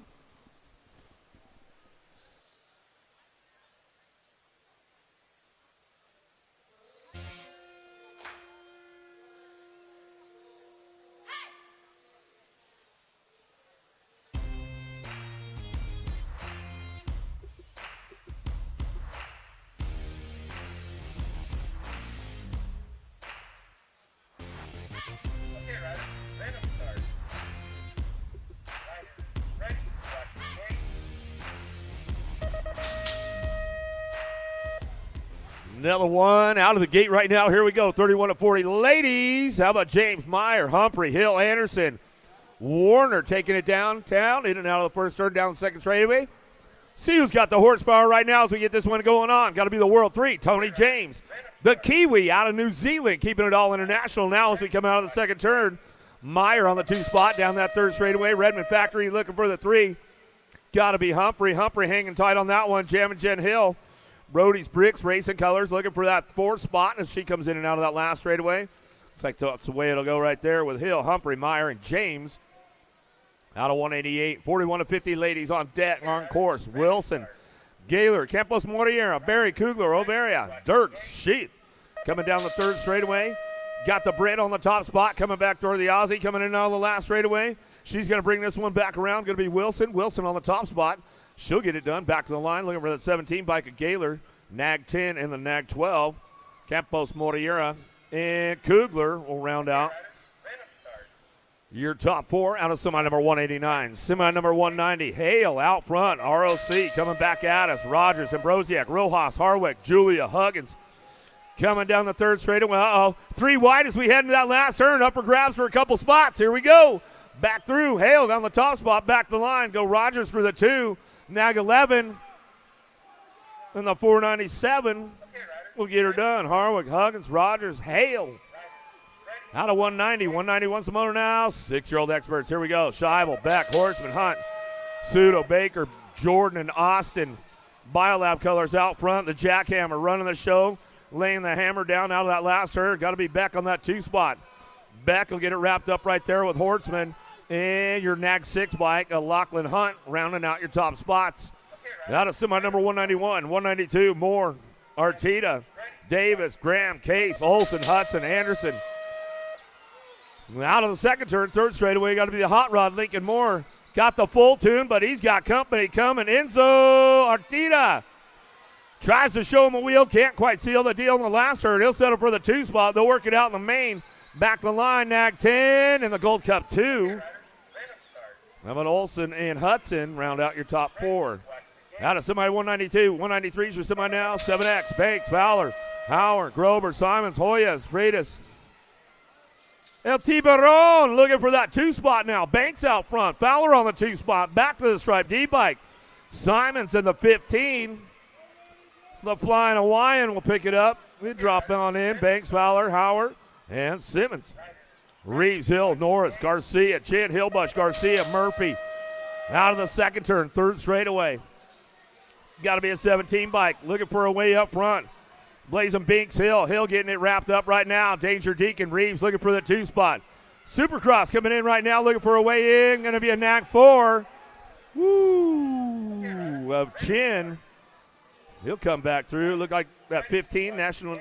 D: Another one out of the gate right now. Here we go, 31-40. Ladies, how about James Meyer, Humphrey, Hill, Anderson, Warner taking it downtown, in and out of the first turn, down the second straightaway. See who's got the horsepower right now as we get this one going on. Got to be the World 3, Tony James. The Kiwi out of New Zealand, keeping it all international now as we come out of the second turn. Meyer on the 2 spot, down that third straightaway. Redmond Factory looking for the 3. Got to be Humphrey. Humphrey hanging tight on that one, jamming Jen Hill. Brody's Bricks Racing Colors looking for that 4th spot as she comes in and out of that last straightaway. Looks like that's the way it'll go right there with Hill, Humphrey, Meyer, and James. Out of 188, 41-50 ladies on deck, on course. Wilson, Gaylor, Campos Moriera, Barry Kugler, Oberia, Dirks, Sheath. Coming down the 3rd straightaway. Got the Brit on the top spot, coming back toward the Aussie, coming in and out of the last straightaway. She's going to bring this one back around. Going to be Wilson. Wilson on the top spot. She'll get it done. Back to the line, looking for that 17 bike of Gaylor, Nag 10 and the Nag 12. Campos Moriera and Kugler will round out your top 4 out of semi number 189. Semi number 190, Hale out front. ROC coming back at us. Rogers, Ambrosiak, Rojas, Harwick, Julia, Huggins. Coming down the 3rd straightaway. Uh-oh. 3 wide as we head into that last turn. Up for grabs for a couple spots. Here we go. Back through. Hale down the top spot. Back to the line. Go Rogers for the 2. Nag 11. And the 497 will get her done. Harwick, Huggins, Rogers, Hale. Out of 190. 191 Simona now. 6-year-old experts. Here we go. Scheibel, Beck, Horseman, Hunt, Pseudo, Baker, Jordan, and Austin. Biolab Colors out front. The Jackhammer running the show. Laying the hammer down out of that last turn. Got to be Beck on that 2 spot. Beck will get it wrapped up right there with Hortzman. And your Nag 6 bike, Lachlan Hunt, rounding out your top spots. Out of semi number 191, 192, Moore, Arteta, Davis, Graham, Case, Olson, Hudson, Anderson. Out of the second turn, third straightaway, got to be the hot rod, Lincoln Moore. Got the full tune, but he's got company coming. Enzo Arteta tries to show him a wheel, can't quite seal the deal in the last turn. He'll settle for the 2 spot. They'll work it out in the main. Back the line, Nag 10 in the Gold Cup 2. How about Olson and Hudson round out your top 4. Out of semi 192, 193s for semi now. 7X, Banks, Fowler, Howard, Grover, Simons, Hoyas, Freitas. El Tiburon looking for that 2 spot now. Banks out front. Fowler on the 2 spot. Back to the stripe D-bike. Simons in the 15. The Flying Hawaiian will pick it up. We drop on in. Banks, Fowler, Howard, and Simmons. Reeves, Hill, Norris, Garcia, Chin, Hillbush, Garcia, Murphy. Out of the second turn, third straightaway. Got to be a 17 bike. Looking for a way up front. Blazing Binks, Hill getting it wrapped up right now. Danger Deacon, Reeves looking for the 2 spot. Supercross coming in right now, looking for a way in. Going to be a Nag 4. Woo! Of Chin. He'll come back through. Look like that 15, National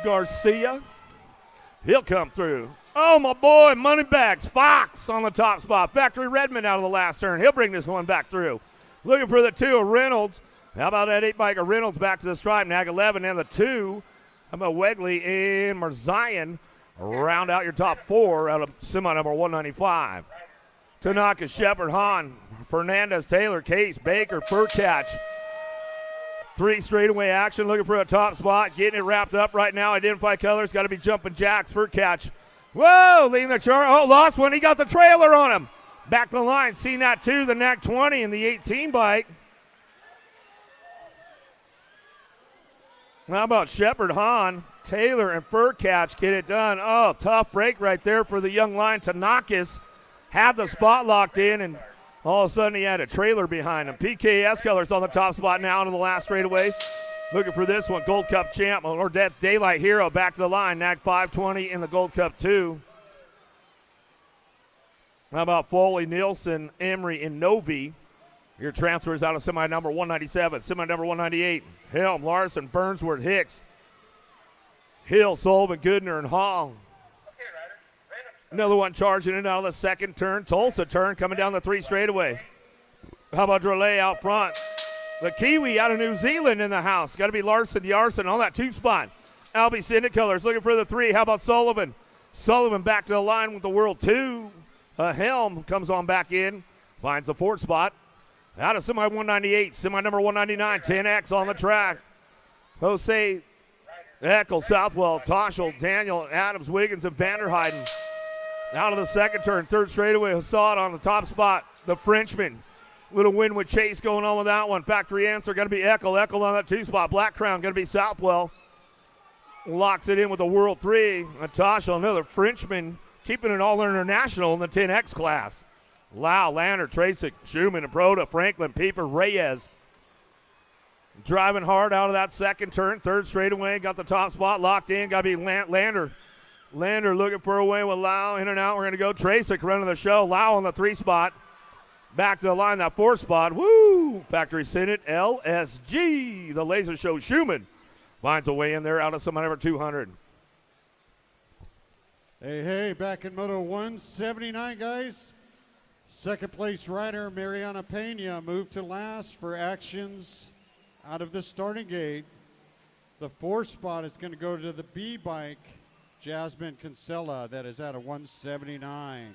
D: Garcia. He'll come through. Oh, my boy, Moneybags, Fox on the top spot. Factory Redmond out of the last turn. He'll bring this one back through. Looking for the 2 of Reynolds. How about that 8 bike of Reynolds back to the stripe? Nag 11 and the 2. How about Wegley and Marzian round out your top 4 out of semi number 195. Tanaka, Shepard, Hahn, Fernandez, Taylor, Case, Baker, Furcatch. 3 straightaway action, looking for a top spot, getting it wrapped up right now. Identify colors, got to be Jumping Jacks, Furcatch. Whoa, leading the chart. Oh, lost one. He got the trailer on him. Back the line, seen that too, the Nag 20 and the 18 bike. How about Shepard, Hahn, Taylor, and Furcatch get it done? Oh, tough break right there for the young line. Tanakis had the spot locked in, and all of a sudden he had a trailer behind him. PKS colors on the top spot now into the last straightaway. Looking for this one, Gold Cup champ, or Death Daylight Hero back to the line. Nag 520 in the Gold Cup 2. How about Foley, Nielsen, Emery, and Novi? Your transfers out of semi number 197, semi number 198. Helm, Larson, Burnsworth, Hicks, Hill, Sullivan, Goodner, and Hall. Another one charging in out of the second turn. Tulsa turn coming down the 3 straightaway. How about Drolet out front? The Kiwi out of New Zealand in the house. Got to be Larson, Yarson on that 2 spot. Albie Syndic colors looking for the 3. How about Sullivan? Sullivan back to the line with the World 2. Helm comes on back in. Finds the 4th spot. Out of semi 198, semi number 199, 10X on the track. Jose Eckel, Southwell, Toshel, Daniel, Adams, Wiggins, and Vanderheiden. Out of the second turn, third straightaway, Hassad on the top spot. The Frenchman. Little win with Chase going on with that one. Factory answer going to be Eckel. Eckel on that 2 spot. Black Crown going to be Southwell. Locks it in with the World 3. Toshel, another Frenchman, keeping it all international in the 10X class. Lau, Lander, Tracek, Schumann, and Proda, Franklin, Pieper, Reyes. Driving hard out of that second turn. Third straightaway, got the top spot locked in. Got to be Lander. Lander looking for a way with Lau. In and out, we're going to go. Tracek running the show. Lau on the 3 spot. Back to the line, that 4 spot. Woo! Factory Senate, LSG. The Laser Show, Schumann finds a way in there out of some number 200.
I: Hey, back in Moto 179, guys. Second place rider, Mariana Pena, moved to last for actions out of the starting gate. The 4th spot is going to go to the B bike, Jasmine Kinsella, that is out of 179.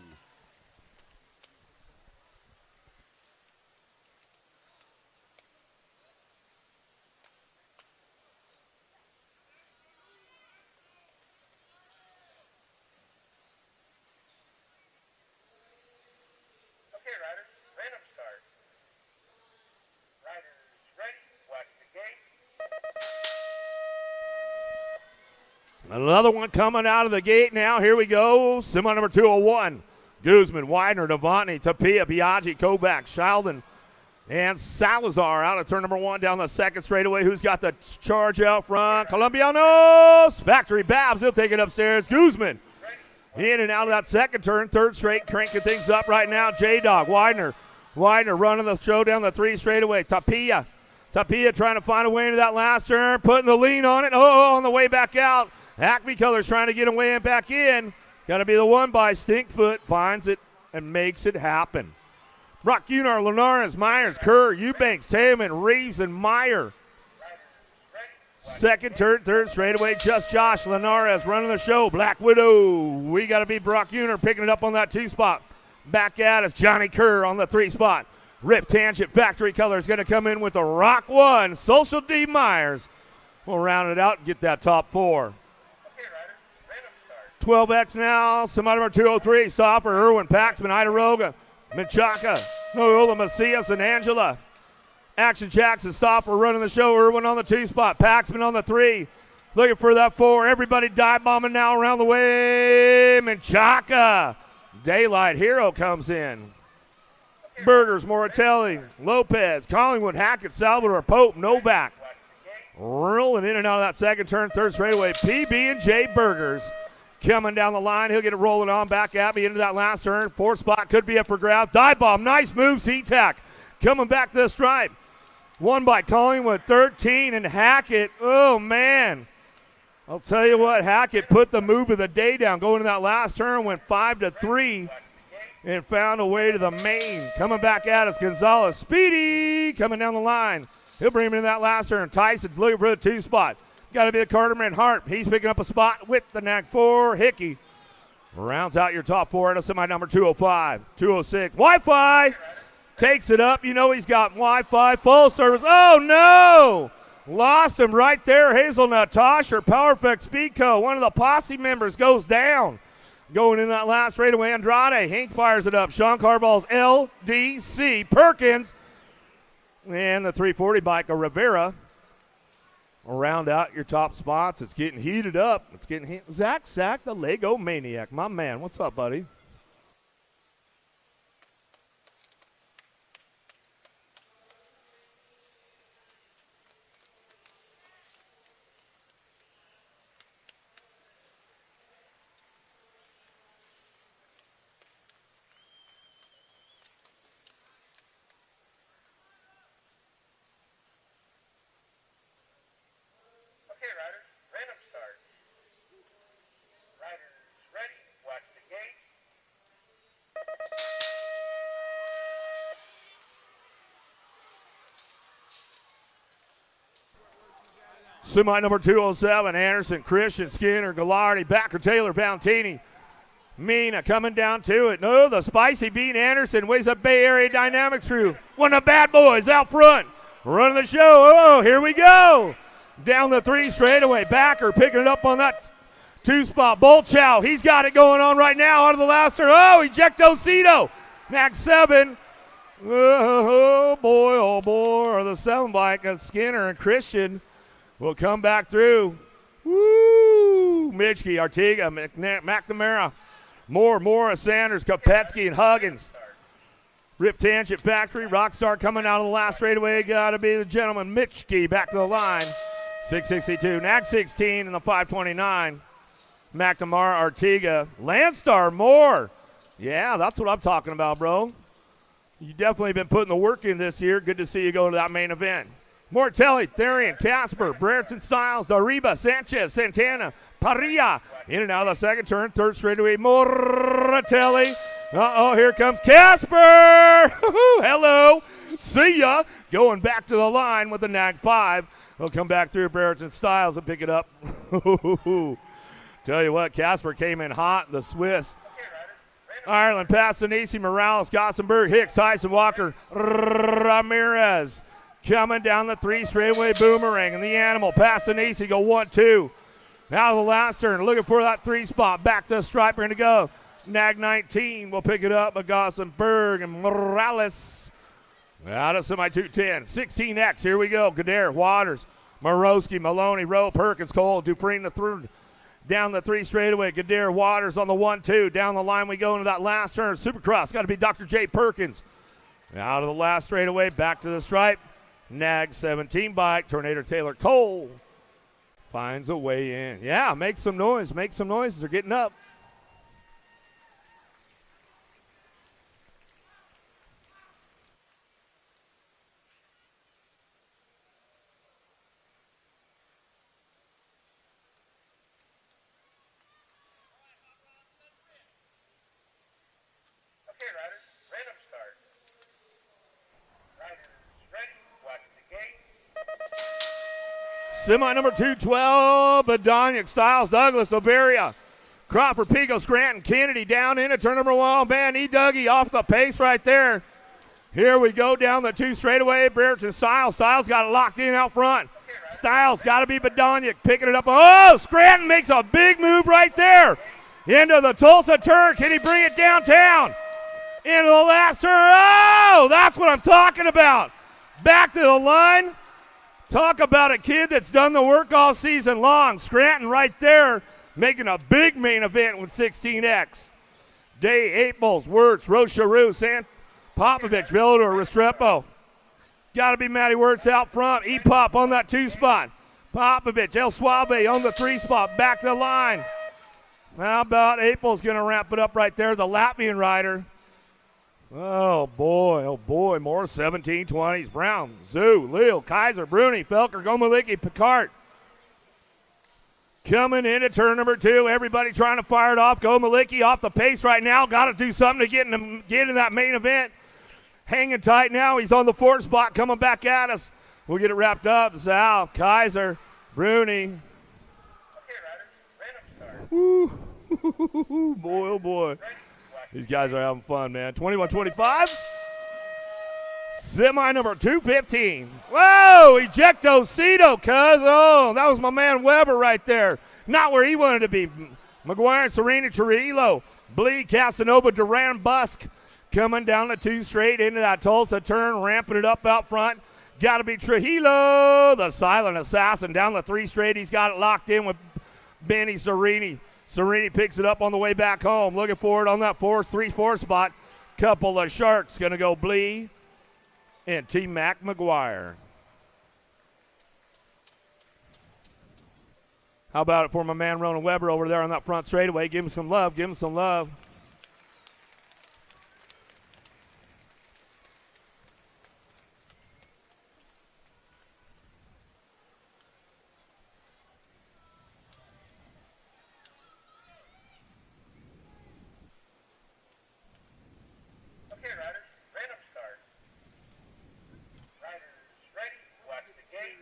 D: Another one coming out of the gate now. Here we go. Semi number 201. Guzman, Widener, Devantny, Tapia, Biaggi, Kovac, Sheldon, And Salazar out of turn number 1 down the second straightaway. Who's got the charge out front? Colombianos. Factory Babs. He'll take it upstairs. Guzman in and out of that second turn. Third straight, cranking things up right now. J-Dog. Widener running the show down the 3 straightaway. Tapia trying to find a way into that last turn. Putting the lean on it. Oh, on the way back out. Acme Colors trying to get away and back in. Got to be the one by Stinkfoot. Finds it and makes it happen. Brock Unar, Linares, Myers, Kerr, Eubanks, Taman, Reeves, and Meyer. Second turn, third straightaway, just Josh Linares running the show. Black Widow. We got to be Brock Unar picking it up on that 2 spot. Back at us, Johnny Kerr on the 3 spot. Rip Tangent, Factory Colors going to come in with a Rock 1. Social D Myers will round it out and get that top 4. 12X now, somebody number 203, Stopper, Irwin, Paxman, Idaroga, Menchaca, Noyola, Macias, and Angela. Action Jackson, Stopper running the show, Irwin on the 2 spot, Paxman on the 3. Looking for that 4. Everybody dive bombing now around the way. Menchaca. Daylight Hero comes in. Burgers, Moratelli, Lopez, Collingwood, Hackett, Salvador, Pope, Novak. Rolling in and out of that second turn, third straightaway. PB&J Burgers coming down the line. He'll get it rolling on back at me into that last turn. 4th spot could be up for grab. Dive bomb, nice move, C-Tac. Coming back to the stripe. Won by Collingwood, 13, and Hackett. Oh, man. I'll tell you what, Hackett put the move of the day down. Going to that last turn, went 5-3. And found a way to the main. Coming back at us, Gonzalez. Speedy coming down the line. He'll bring him in that last turn. Tyson looking for the 2 spot. Got to be the Carterman Hart. He's picking up a spot with the nag 4. Hickey rounds out your top 4 at a semi number 205. 206. Wi-Fi takes it up. You know he's got Wi-Fi. Full service. Oh, no. Lost him right there. Hazelnut Tosher, Power Effect Speedco. One of the posse members goes down. Going in that last straightaway, Andrade. Hank fires it up. Sean Carval's LDC. Perkins. And the 340 bike of Rivera. will round out your top spots. It's getting heated up. It's getting Zach Sack, the Lego Maniac. My man, what's up, buddy? Semi number 207, Anderson, Christian, Skinner, Gallardi, Backer, Taylor, Valentini. Mina coming down to it. No, the spicy bean Anderson weighs up Bay Area Dynamics crew. One of the bad boys out front. Running the show. Oh, here we go. Down the three straightaway. Backer picking it up on that two spot. Bolchow, he's got it going on right now out of the last turn. Oh, Ejectocito. Max 7. Oh, boy. The 7 bike of Skinner and Christian will come back through. Woo! Mitchke, Artiga, McNamara, Moore, Morris, Sanders, Kopetsky, and Huggins. Rip Tangent Factory, Rockstar coming out of the last straightaway. Got to be the gentleman. Mitchke back to the line. 662, Nag 16 and the 529. McNamara, Artiga, Landstar, Moore. Yeah, that's what I'm talking about, bro. You definitely been putting the work in this year. Good to see you go to that main event. Mortelli, Therian, Casper, Brereton Styles, Dariba, Sanchez, Santana, Parilla. In and out of the second turn, third straightaway, Mortelli. Uh-oh, here comes Casper. Hello. See ya. Going back to the line with the Nag 5. He'll come back through Brereton Styles and pick it up. Tell you what, Casper came in hot, the Swiss. Ireland, Passanisi, Morales, Gossenberg, Hicks, Tyson Walker, Ramirez. Coming down the three straightaway, Boomerang, and the Animal. Passanisi go 1-2. Out of the last turn, looking for that 3 spot. Back to the stripe, we're going to go. Nag 19 will pick it up, but Gossenberg and Morales. Out of semi 210. 16X, here we go. Gadare, Waters, Morosky, Maloney, Rowe, Perkins, Cole, Dupree the third. Down the 3 straightaway, Gadare, Waters on the 1-2. Down the line we go into that last turn. Supercross, got to be Dr. J. Perkins. Out of the last straightaway, back to the stripe. Nag 17 bike, Tornado Taylor Cole finds a way in. Yeah, make some noise. They're getting up.
R: Okay, riders, random start. Riders ready, watch the gate.
D: Semi number 212, Bedonic, Styles, Douglas, Oberia, Crawford, Pico, Scranton, Kennedy down into turn number 1. Man, Dougie off the pace right there. Here we go down the 2 straightaway. Brereton, Styles. Styles got it locked in out front. Styles got to be Bedonic picking it up. Oh, Scranton makes a big move right there. Into the Tulsa turn. Can he bring it downtown? Into the last turn. Oh, that's what I'm talking about. Back to the line. Talk about a kid that's done the work all season long. Scranton right there making a big main event with 16X. Day, Aples, Wirtz, Rocheroux, Sant Popovich, Villador, Restrepo. Got to be Matty Wirtz out front. E-Pop on that 2 spot. Popovich, El Suave on the 3 spot. Back to the line. How about Aples going to wrap it up right there, the Latvian rider. Oh boy, more 17-20s. Brown, Zoo, Lille, Kaiser, Bruni, Felker, Gomalicki, Picard. Coming into turn number 2. Everybody trying to fire it off. Gomalicki off the pace right now. Got to do something to get in that main event. Hanging tight now. He's on the 4th spot coming back at us. We'll get it wrapped up. Zal, Kaiser, Bruni. Woo. Boy, oh boy. These guys are having fun, man. 21-25. Semi number 215. Whoa, ejecto Cito, cuz. Oh, that was my man Weber right there. Not where he wanted to be. McGuire, Serena, Trujillo, Blee, Casanova, Duran, Busk. Coming down the 2 straight into that Tulsa turn, ramping it up out front. Got to be Trujillo, the silent assassin. Down the 3 straight, he's got it locked in with Benny Serini. Serini picks it up on the way back home. Looking for it on that 3-4 spot. Couple of Sharks going to go Blee and T-Mac McGuire. How about it for my man Ronan Weber over there on that front straightaway? Give him some love, give him some love.
R: Okay, riders, random start. Riders ready, watch the gate.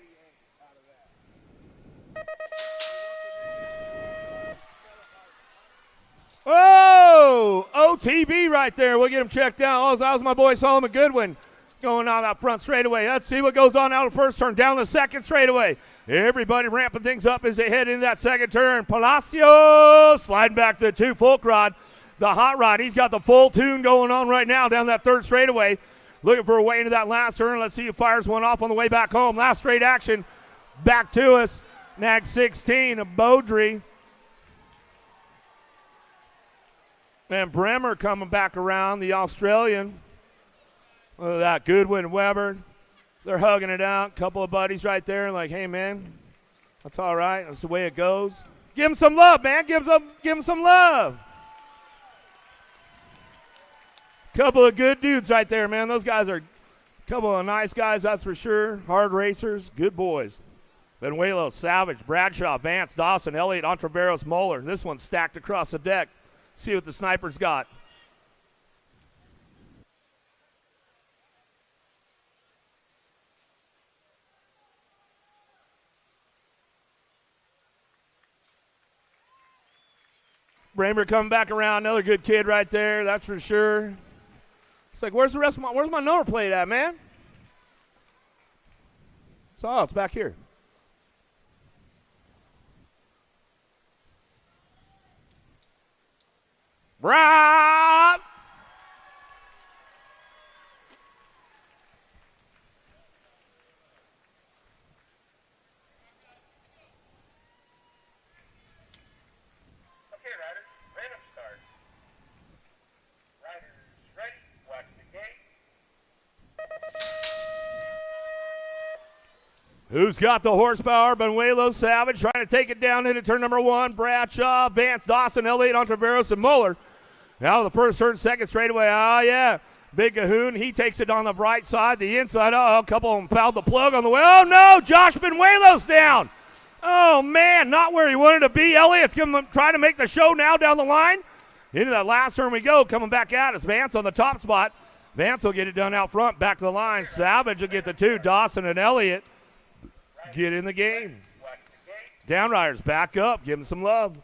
D: Oh, OTB right there. We'll get him checked out. Oh, that was my boy Solomon Goodwin going on that front straightaway. Let's see what goes on out of the 1st turn. Down the 2nd straightaway. Everybody ramping things up as they head into that 2nd turn. Palacio sliding back to the 2. Folkrod, the hot rod. He's got the full tune going on right now down that 3rd straightaway. Looking for a way into that last turn. Let's see who fires one off on the way back home. Last straight action. Back to us. Nag 16 of Beaudry. And Bremer coming back around, the Australian. Look at that, Goodwin, Weber. They're hugging it out. Couple of buddies right there, like, hey, man, that's all right. That's the way it goes. Give him some love, man. Give him some love. Couple of good dudes right there, man. Those guys are a couple of nice guys, that's for sure. Hard racers, good boys. Benuelo, Savage, Bradshaw, Vance, Dawson, Elliott, Entreveros, Moeller. This one's stacked across the deck. See what the snipers got. Bramer coming back around, another good kid right there, that's for sure. It's like, where's my number plate at, man? Oh, it's back here. Rob!
R: Okay, riders, random start. Riders ready, watch the gate.
D: Who's got the horsepower? Benuelo Savage trying to take it down into turn number 1. Bradshaw, Vance, Dawson, Elliott, Ontiveros, and Muller. Now the first turn, second straightaway. Oh, yeah. Big Cahoon, he takes it on the right side, the inside. A couple of them fouled the plug on the way. Oh, no, Josh Benuelo's down. Oh, man, not where he wanted to be. Elliott's going to try to make the show now down the line. Into that last turn we go. Coming back out is Vance on the top spot. Vance will get it done out front, back to the line. Savage will get the 2. Dawson and Elliott get in the game. Downriders back up, give them some love.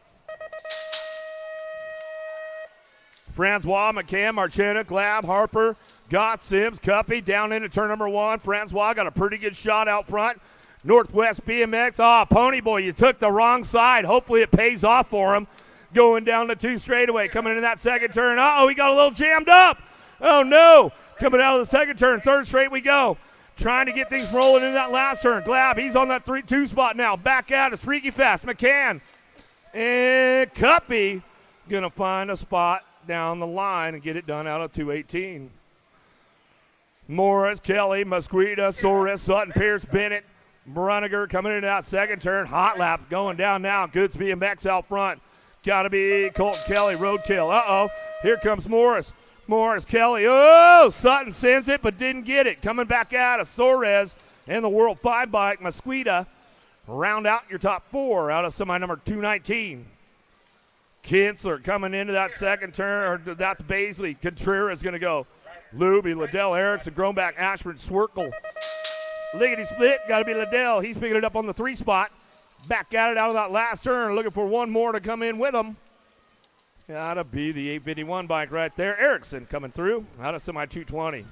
D: Francois, McCann, Marchena, Glab, Harper, Gott, Sims, Cuppy down into turn number 1. Francois got a pretty good shot out front. Northwest BMX. Pony Boy, you took the wrong side. Hopefully it pays off for him. Going down the 2 straightaway, coming into that second turn. He got a little jammed up. Oh, no. Coming out of the second turn, third straight we go. Trying to get things rolling in that last turn. Glab, he's on that 2 spot now. Back out is Freaky Fast, McCann. And Cuppy going to find a spot down the line and get it done out of 2:18. Morris, Kelly, Mosquito, Soares, Sutton, Pierce, Bennett, Bruniger coming into that second turn. Hot lap going down now. Goods BMX out front. Got to be Colton Kelly, roadkill. Here comes Morris. Morris, Kelly. Sutton sends it but didn't get it. Coming back out of Soares and the World 5 bike, Mosquito. Round out your top 4 out of semi number 219. Kinsler coming into that second turn, or that's Baisley. Contreras going to go. Luby, Liddell, Erickson, Groenbach, Ashford, Swirkle. Lickety split, got to be Liddell. He's picking it up on the 3 spot. Back at it out of that last turn, looking for one more to come in with him. Got to be the 851 bike right there. Erickson coming through out of semi 220.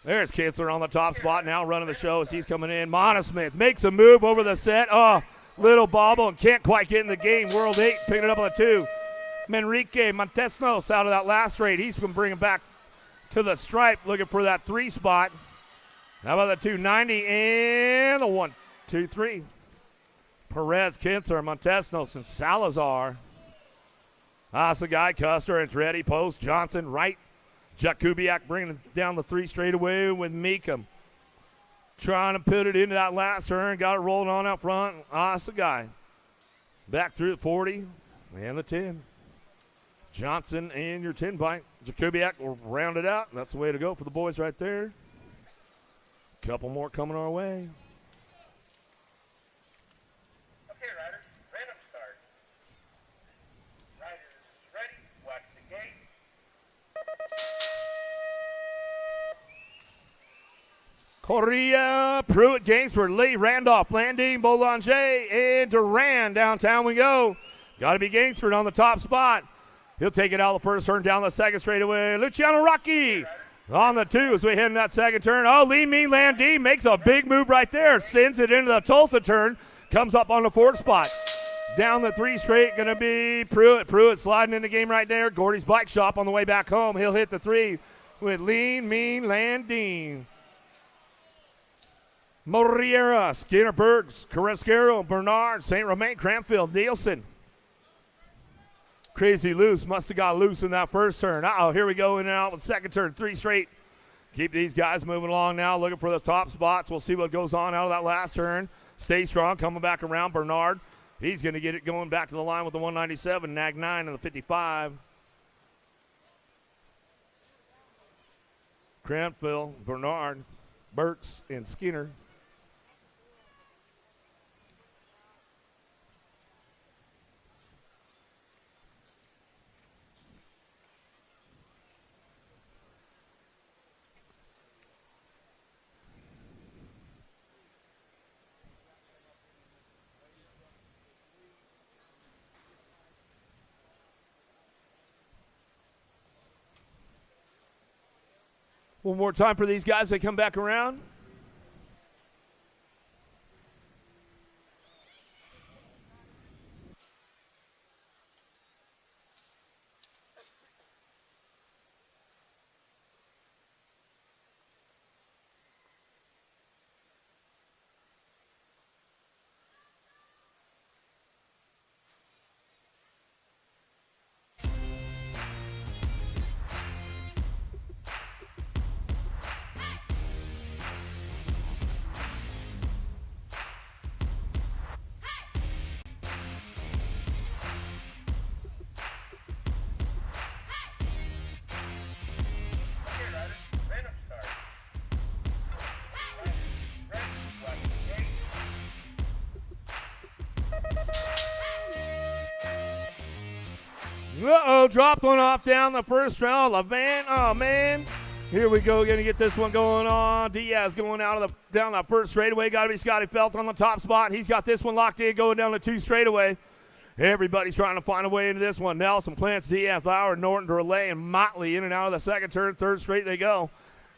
D: There's Kinsler on the top spot now, running the show as he's coming in. Monosmith makes a move over the set. Little bobble and can't quite get in the game. World 8 picking it up on the 2. Manrique Montesnos out of that last straight. He's going to bring him back to the stripe, looking for that 3 spot. How about the 290 and the 1, 2, 3. Perez, Kinsler, Montesnos, and Salazar. Asagai, Custer, and ready. Post, Johnson, right. Jakubiak bringing down the 3 straightaway with Meekum. Trying to put it into that last turn. Got it rolling on out front. Asagai. Back through the 40 and the 10. Johnson and your 10 bike. Jakubiak will round it out. That's the way to go for the boys right there. Couple more coming our way.
R: Okay, riders, random start. Riders ready, watch the gate.
D: Correa, Pruitt, Gainsford, Lee, Randolph, Landine, Boulanger, and Duran. Downtown we go. Got to be Gainsford on the top spot. He'll take it out the first turn, down the second straightaway. Luciano Rocky on the 2 as we head in that second turn. Lean Mean Landine makes a big move right there. Sends it into the Tulsa turn. Comes up on the 4th spot. Down the 3 straight, going to be Pruitt. Pruitt sliding in the game right there. Gordy's Bike Shop on the way back home. He'll hit the 3 with Lean Mean Landine. Moriera, Skinner, Bergs, Carrasquero, Bernard, St. Romain, Cranfield, Nielsen. Crazy Loose must have got loose in that first turn. Here we go in and out with second turn, 3 straight. Keep these guys moving along now, looking for the top spots. We'll see what goes on out of that last turn. Stay strong, coming back around. Bernard, he's going to get it going back to the line with the 197, Nag 9 and the 55. Cranfield, Bernard, Burks, and Skinner. One more time for these guys. They come back around. Uh-oh, dropped one off down the first round. Levant, oh, man. Here we go, going to get this one going on. Diaz going down the first straightaway. Got to be Scotty Felt on the top spot. He's got this one locked in, going down the 2 straightaway. Everybody's trying to find a way into this one. Nelson, Plants, Diaz, Lauer, Norton, Relay, and Motley in and out of the second turn. Third straight they go.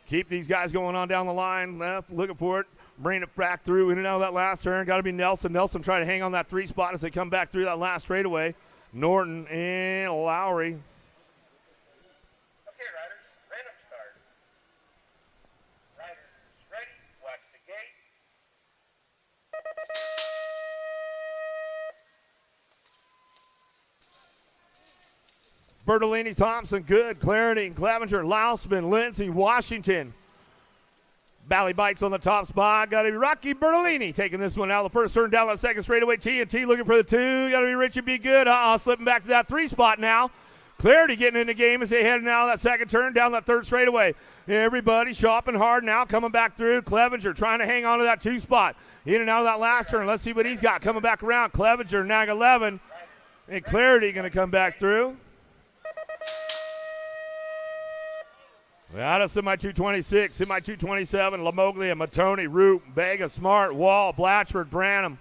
D: Keep these guys going on down the line. Left, looking for it. Bring it back through in and out of that last turn. Got to be Nelson. Nelson trying to hang on that 3 spot as they come back through that last straightaway. Norton and Lowry. Bertolini, Thompson, Good, Clarity, Clevenger, Lousman, Lindsay, Washington. Bally Bikes on the top spot. Got to be Rocky Bertolini taking this one out of the first turn down the second straightaway. TNT looking for the 2. Got to be Richie Be Good. Slipping back to that 3 spot now. Clarity getting in the game as they head now that second turn down that third straightaway. Everybody shopping hard now, coming back through. Clevenger trying to hang on to that 2 spot. In and out of that last turn. Let's see what he's got coming back around. Clevenger, Nag 11. And Clarity going to come back through. Out of semi-226, semi-227, Lamoglia, Matoni, Root, Vega, Smart, Wall, Blatchford, Branham.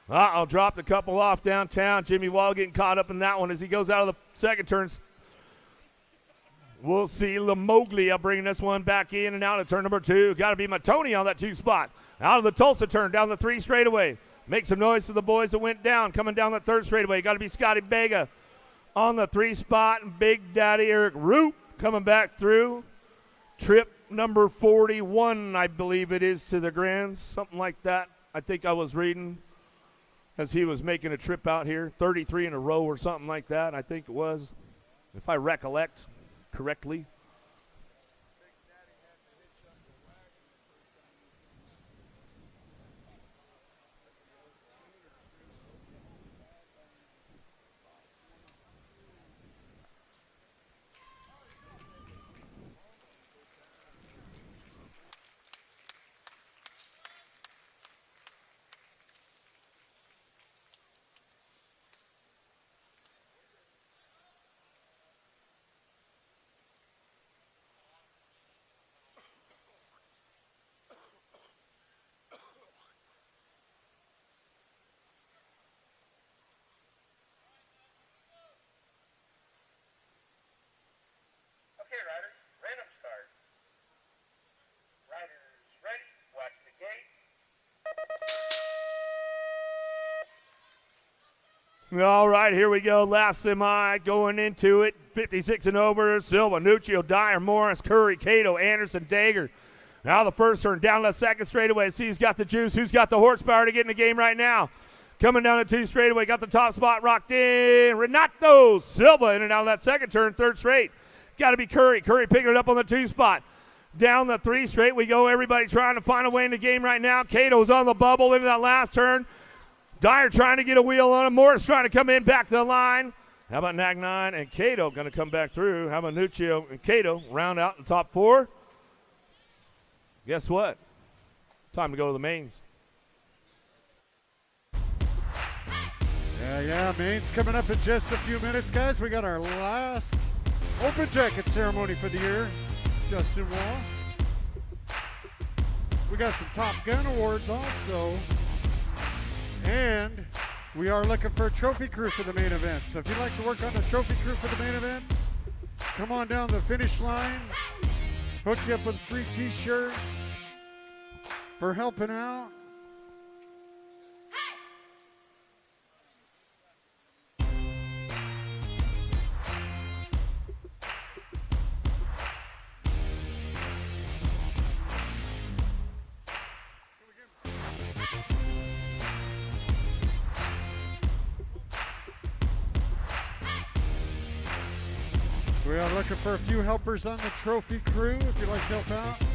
D: Dropped a couple off downtown. Jimmy Wall getting caught up in that one as he goes out of the second turn. We'll see Lamoglia bringing this one back in and out of turn number 2. Got to be Matoni on that 2 spot. Out of the Tulsa turn, down the 3 straightaway. Make some noise to the boys that went down. Coming down the 3rd straightaway. Got to be Scotty Vega on the 3 spot. And Big Daddy Eric Root coming back through. Trip number 41, I believe it is, to the Grands, something like that. I think I was reading as he was making a trip out here, 33 in a row or something like that, I think it was, if I recollect correctly.
R: Okay, riders, random start. Riders ready, watch the gate.
D: All right, here we go. Last semi going into it. 56 and over. Silva, Nuccio, Dyer, Morris, Curry, Cato, Anderson, Dager. Now the first turn down the second straightaway. See who's got the juice, who's got the horsepower to get in the game right now. Coming down the 2 straightaway, got the top spot rocked in. Renato Silva in and out of that second turn, 3rd straight. Got to be Curry. Curry picking it up on the 2 spot. Down the 3 straight we go. Everybody trying to find a way in the game right now. Cato's on the bubble into that last turn. Dyer trying to get a wheel on him. Morris trying to come in back to the line. How about Nag 9 and Cato going to come back through? How about Nuccio and Cato round out in the top 4? Guess what? Time to go to the mains.
I: Yeah, mains coming up in just a few minutes, guys. We got our last Open Jacket ceremony for the year. Justin Wall. We got some Top Gun awards also. And we are looking for a trophy crew for the main event. So if you'd like to work on the trophy crew for the main events, come on down the finish line. Hook you up with a free t-shirt for helping out. We are looking for a few helpers on the trophy crew if you'd like to help out.